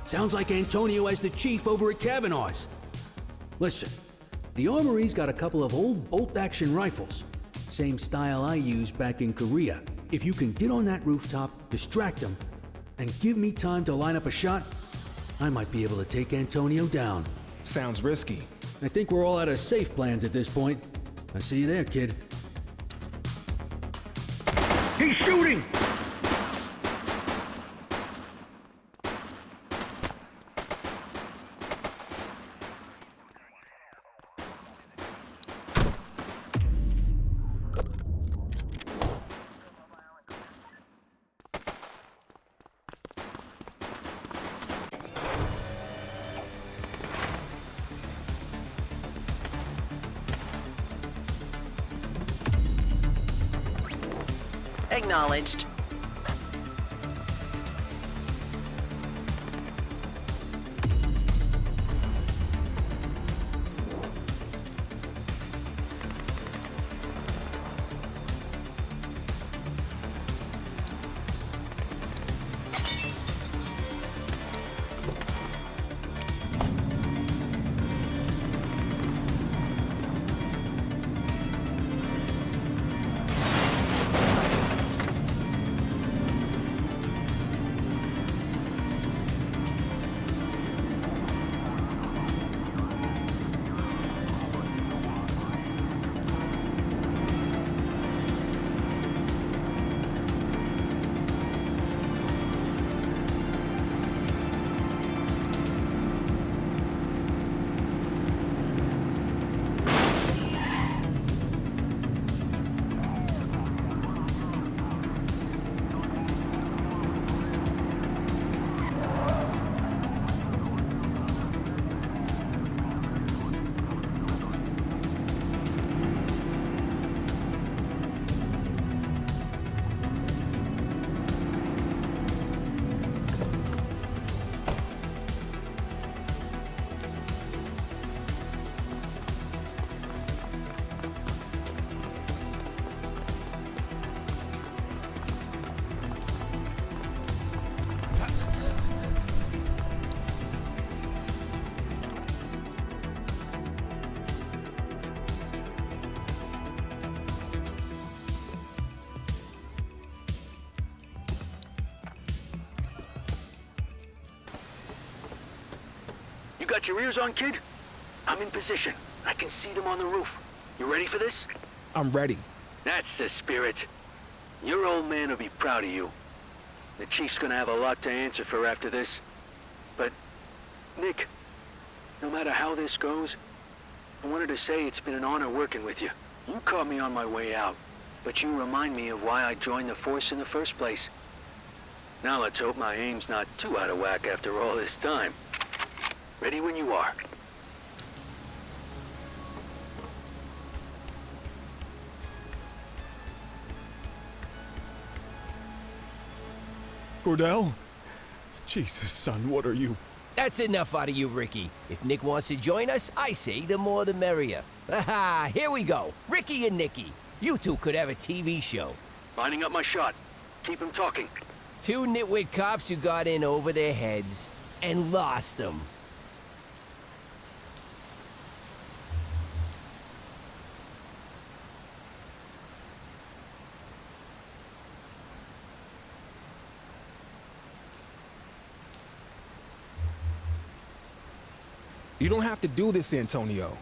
Sounds like Antonio as the chief over at Kavanaugh's. Listen, the armory's got a couple of old bolt-action rifles. Same style I used back in Korea. If you can get on that rooftop, distract them, and give me time to line up a shot, I might be able to take Antonio down. Sounds risky. I think we're all out of safe plans at this point. I see you there, kid. He's shooting! Acknowledged. You got your ears on, kid? I'm in position. I can see them on the roof. You ready for this? I'm ready. That's the spirit. Your old man will be proud of you. The chief's gonna have a lot to answer for after this. But, Nick, no matter how this goes, I wanted to say it's been an honor working with you. You caught me on my way out, but you remind me of why I joined the force in the first place. Now let's hope my aim's not too out of whack after all this time. Ready when you are. Cordell? Jesus, son, what are you? That's enough out of you, Ricky. If Nick wants to join us, I say the more the merrier. Aha, here we go. Ricky and Nicky. You two could have a TV show. Lining up my shot. Keep him talking. Two nitwit cops who got in over their heads and lost them. You don't have to do this, Antonio.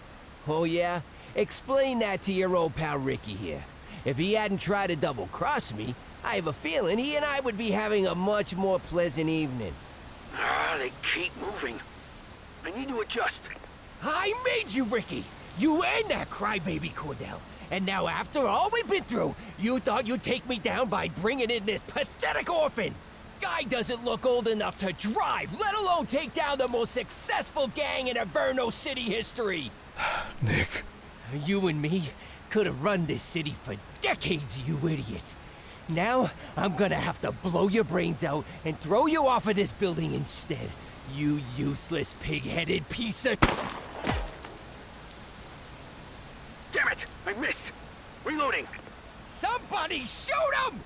Oh yeah? Explain that to your old pal Ricky here. If he hadn't tried to double-cross me, I have a feeling he and I would be having a much more pleasant evening. They keep moving. I need to adjust. I made you, Ricky! You and that crybaby Cordell. And now after all we've been through, you thought you'd take me down by bringing in this pathetic orphan! Guy doesn't look old enough to drive, let alone take down the most successful gang in Inferno City history! Nick. You and me could have run this city for decades, you idiot. Now, I'm gonna have to blow your brains out and throw you off of this building instead. You useless pig-headed piece of... Damn it! I missed! Reloading! Somebody shoot him!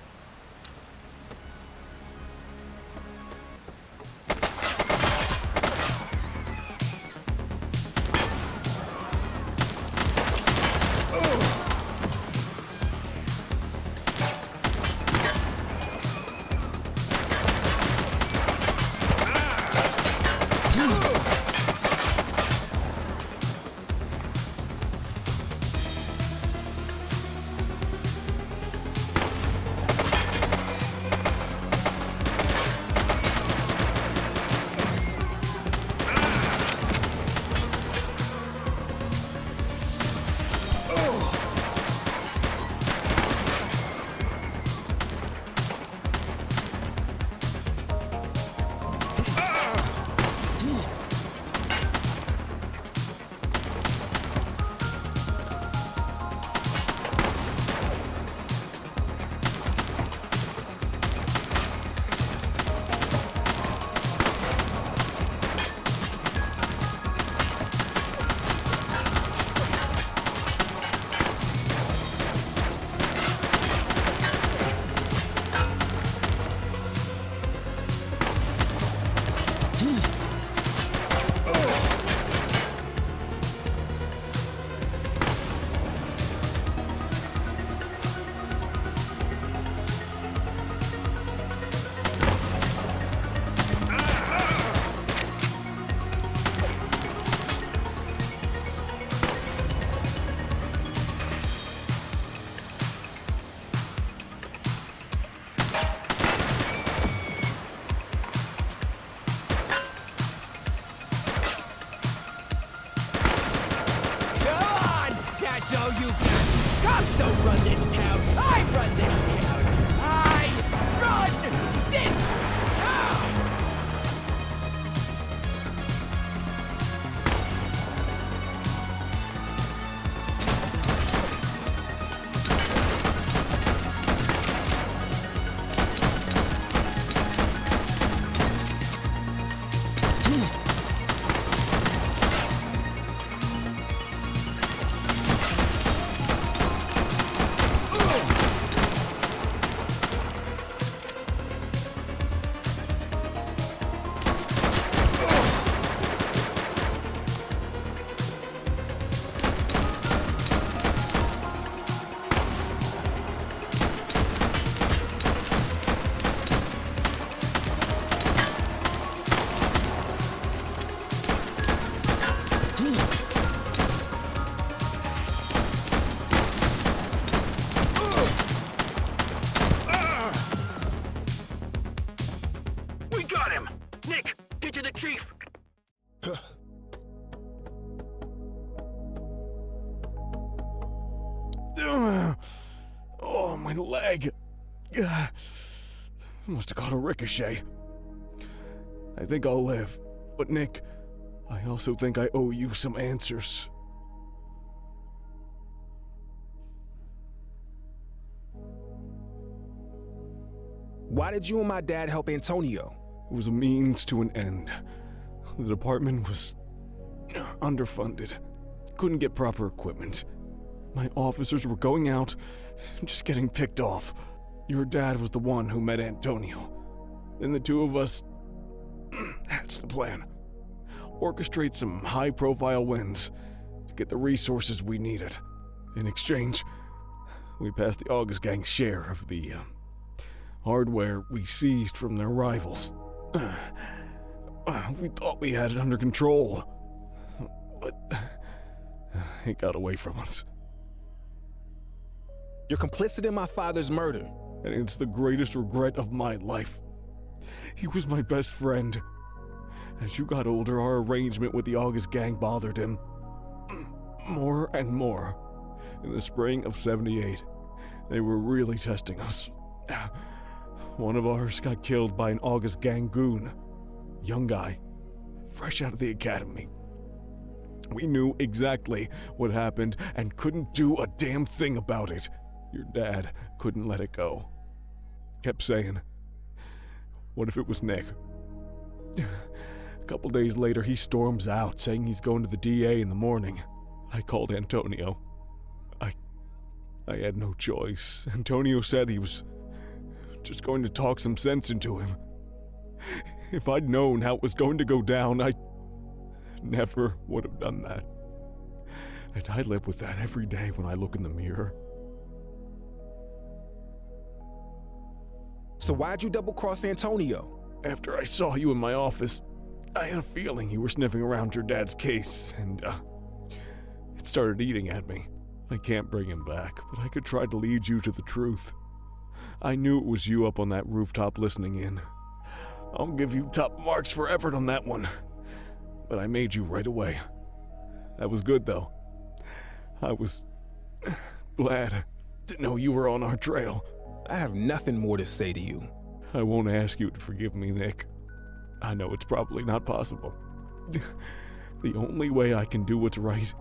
Oh, my leg. Must have caught a ricochet. I think I'll live. But Nick, I also think I owe you some answers. Why did you and my dad help Antonio? It was a means to an end. The department was underfunded. Couldn't get proper equipment. My officers were going out, just getting picked off. Your dad was the one who met Antonio. Then the two of us hatched the plan. Orchestrate some high-profile wins to get the resources we needed. In exchange, we passed the August Gang's share of the hardware we seized from their rivals. We thought we had it under control, but it got away from us. You're complicit in my father's murder. And it's the greatest regret of my life. He was my best friend. As you got older, our arrangement with the August Gang bothered him more and more. In the spring of '78, they were really testing us. One of ours got killed by an August Gang goon. Young guy, fresh out of the academy. We knew exactly what happened and couldn't do a damn thing about it. Your dad couldn't let it go. Kept saying, what if it was Nick? A couple days later, he storms out, saying he's going to the DA in the morning. I called Antonio. I had no choice. Antonio said he was just going to talk some sense into him. If I'd known how it was going to go down, I never would have done that. And I live with that every day when I look in the mirror. So why'd you double-cross Antonio? After I saw you in my office, I had a feeling you were sniffing around your dad's case, and it started eating at me. I can't bring him back, but I could try to lead you to the truth. I knew it was you up on that rooftop listening in. I'll give you top marks for effort on that one. But I made you right away. That was good, though. I was glad to know you were on our trail. I have nothing more to say to you. I won't ask you to forgive me, Nick. I know it's probably not possible. The only way I can do what's right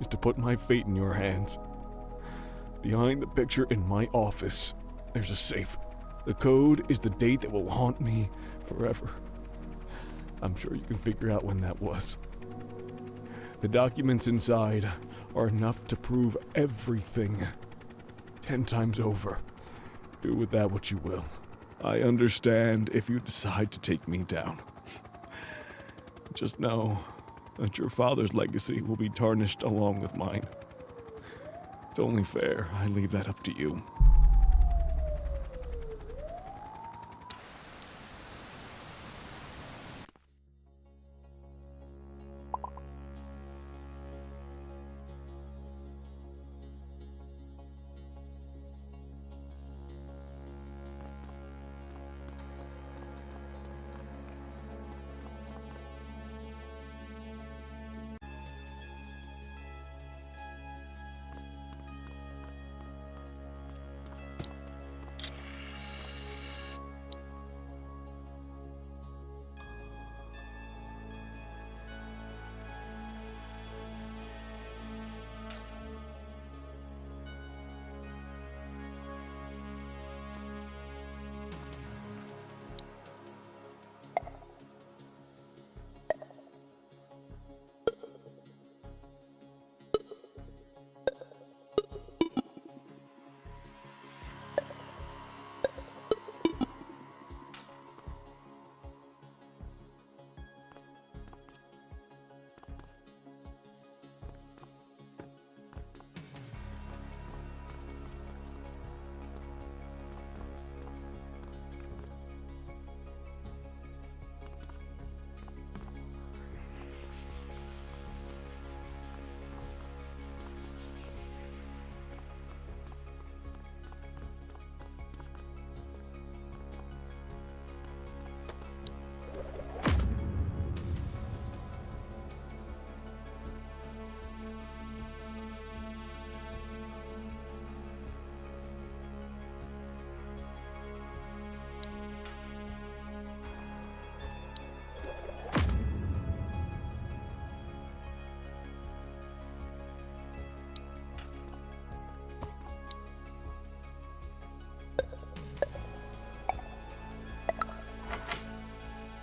is to put my fate in your hands. Behind the picture in my office, there's a safe. The code is the date that will haunt me forever. I'm sure you can figure out when that was. The documents inside are enough to prove everything 10 times over. Do with that what you will. I understand if you decide to take me down. Just know that your father's legacy will be tarnished along with mine. It's only fair I leave that up to you.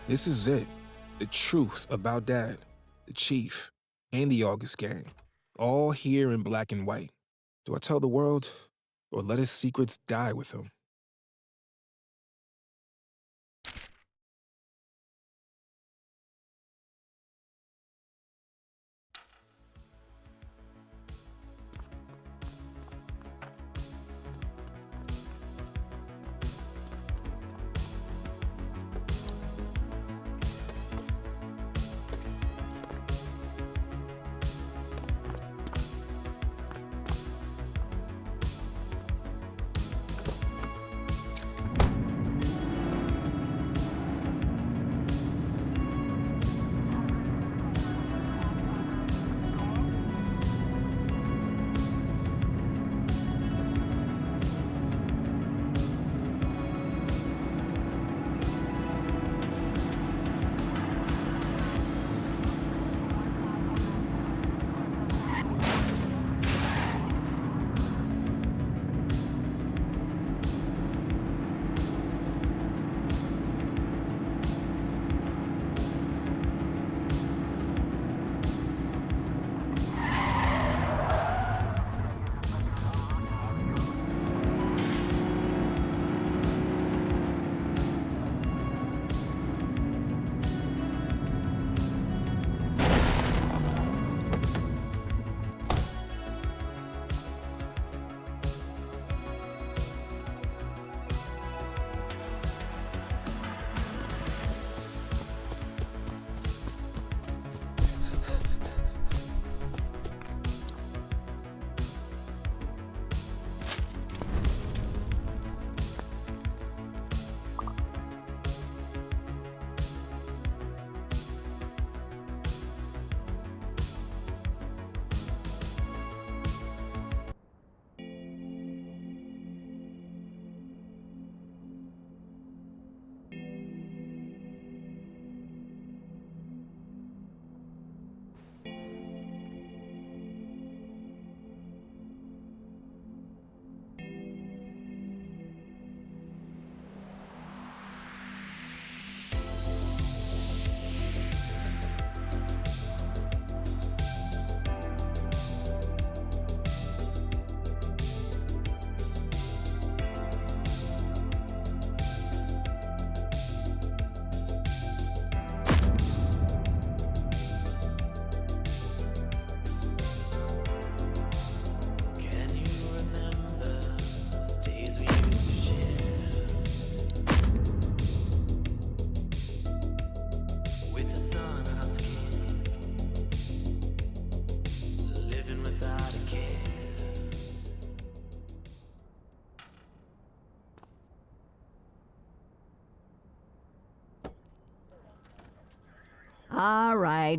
This is it. The truth about Dad, the Chief, and the August Gang. All here in black and white. Do I tell the world, or let his secrets die with him?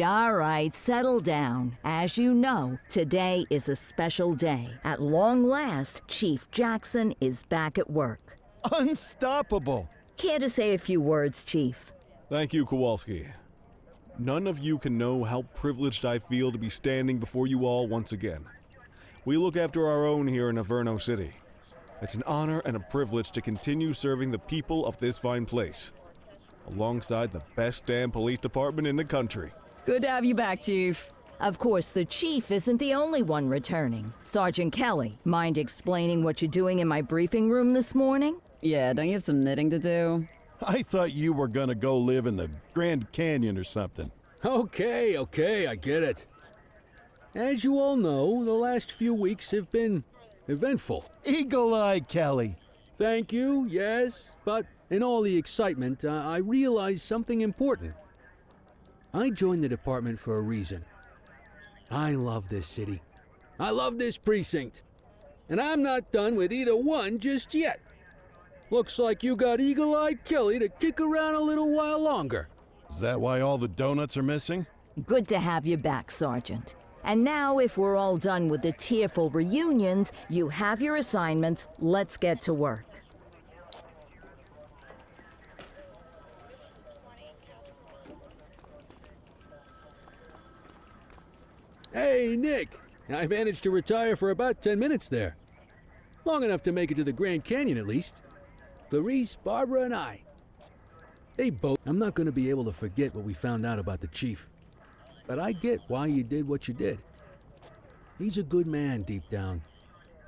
All right, settle down. As you know, today is a special day. At long last, Chief Jackson is back at work. Unstoppable! Care to say a few words, Chief? Thank you, Kowalski. None of you can know how privileged I feel to be standing before you all once again. We look after our own here in Averno City. It's an honor and a privilege to continue serving the people of this fine place, alongside the best damn police department in the country. Good to have you back, Chief. Of course, the Chief isn't the only one returning. Sergeant Kelly, mind explaining what you're doing in my briefing room this morning? Yeah, don't you have some knitting to do? I thought you were gonna go live in the Grand Canyon or something. Okay, I get it. As you all know, the last few weeks have been eventful. Eagle-Eye Kelly. Thank you, yes, but in all the excitement, I realized something important. I joined the department for a reason. I love this city. I love this precinct. And I'm not done with either one just yet. Looks like you got Eagle-Eye Kelly to kick around a little while longer. Is that why all the donuts are missing? Good to have you back, Sergeant. And now, if we're all done with the tearful reunions, you have your assignments. Let's get to work. Hey, Nick. I managed to retire for about 10 minutes there. Long enough to make it to the Grand Canyon, at least. Clarice, Barbara, and I. They both... I'm not going to be able to forget what we found out about the Chief. But I get why you did what you did. He's a good man deep down.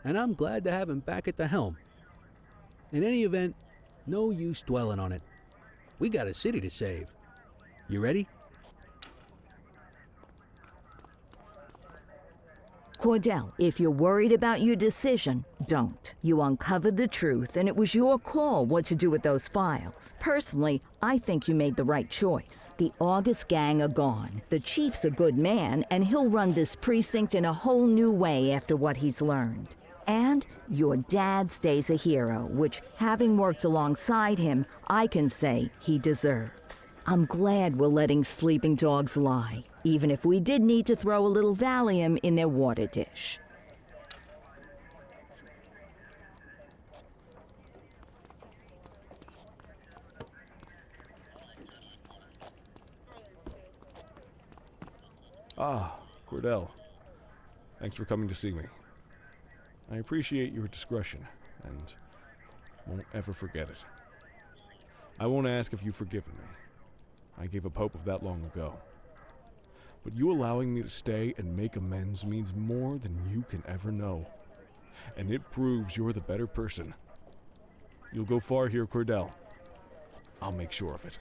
and I'm glad to have him back at the helm. In any event, no use dwelling on it. We got a city to save. You ready? Cordell, if you're worried about your decision, don't. You uncovered the truth, and it was your call what to do with those files. Personally, I think you made the right choice. The August gang are gone. The chief's a good man, and he'll run this precinct in a whole new way after what he's learned. And your dad stays a hero, which, having worked alongside him, I can say he deserves. I'm glad we're letting sleeping dogs lie, even if we did need to throw a little Valium in their water dish. Ah, Cordell. Thanks for coming to see me. I appreciate your discretion, and won't ever forget it. I won't ask if you've forgiven me. I gave up hope of that long ago. But you allowing me to stay and make amends means more than you can ever know. And it proves you're the better person. You'll go far here, Cordell. I'll make sure of it.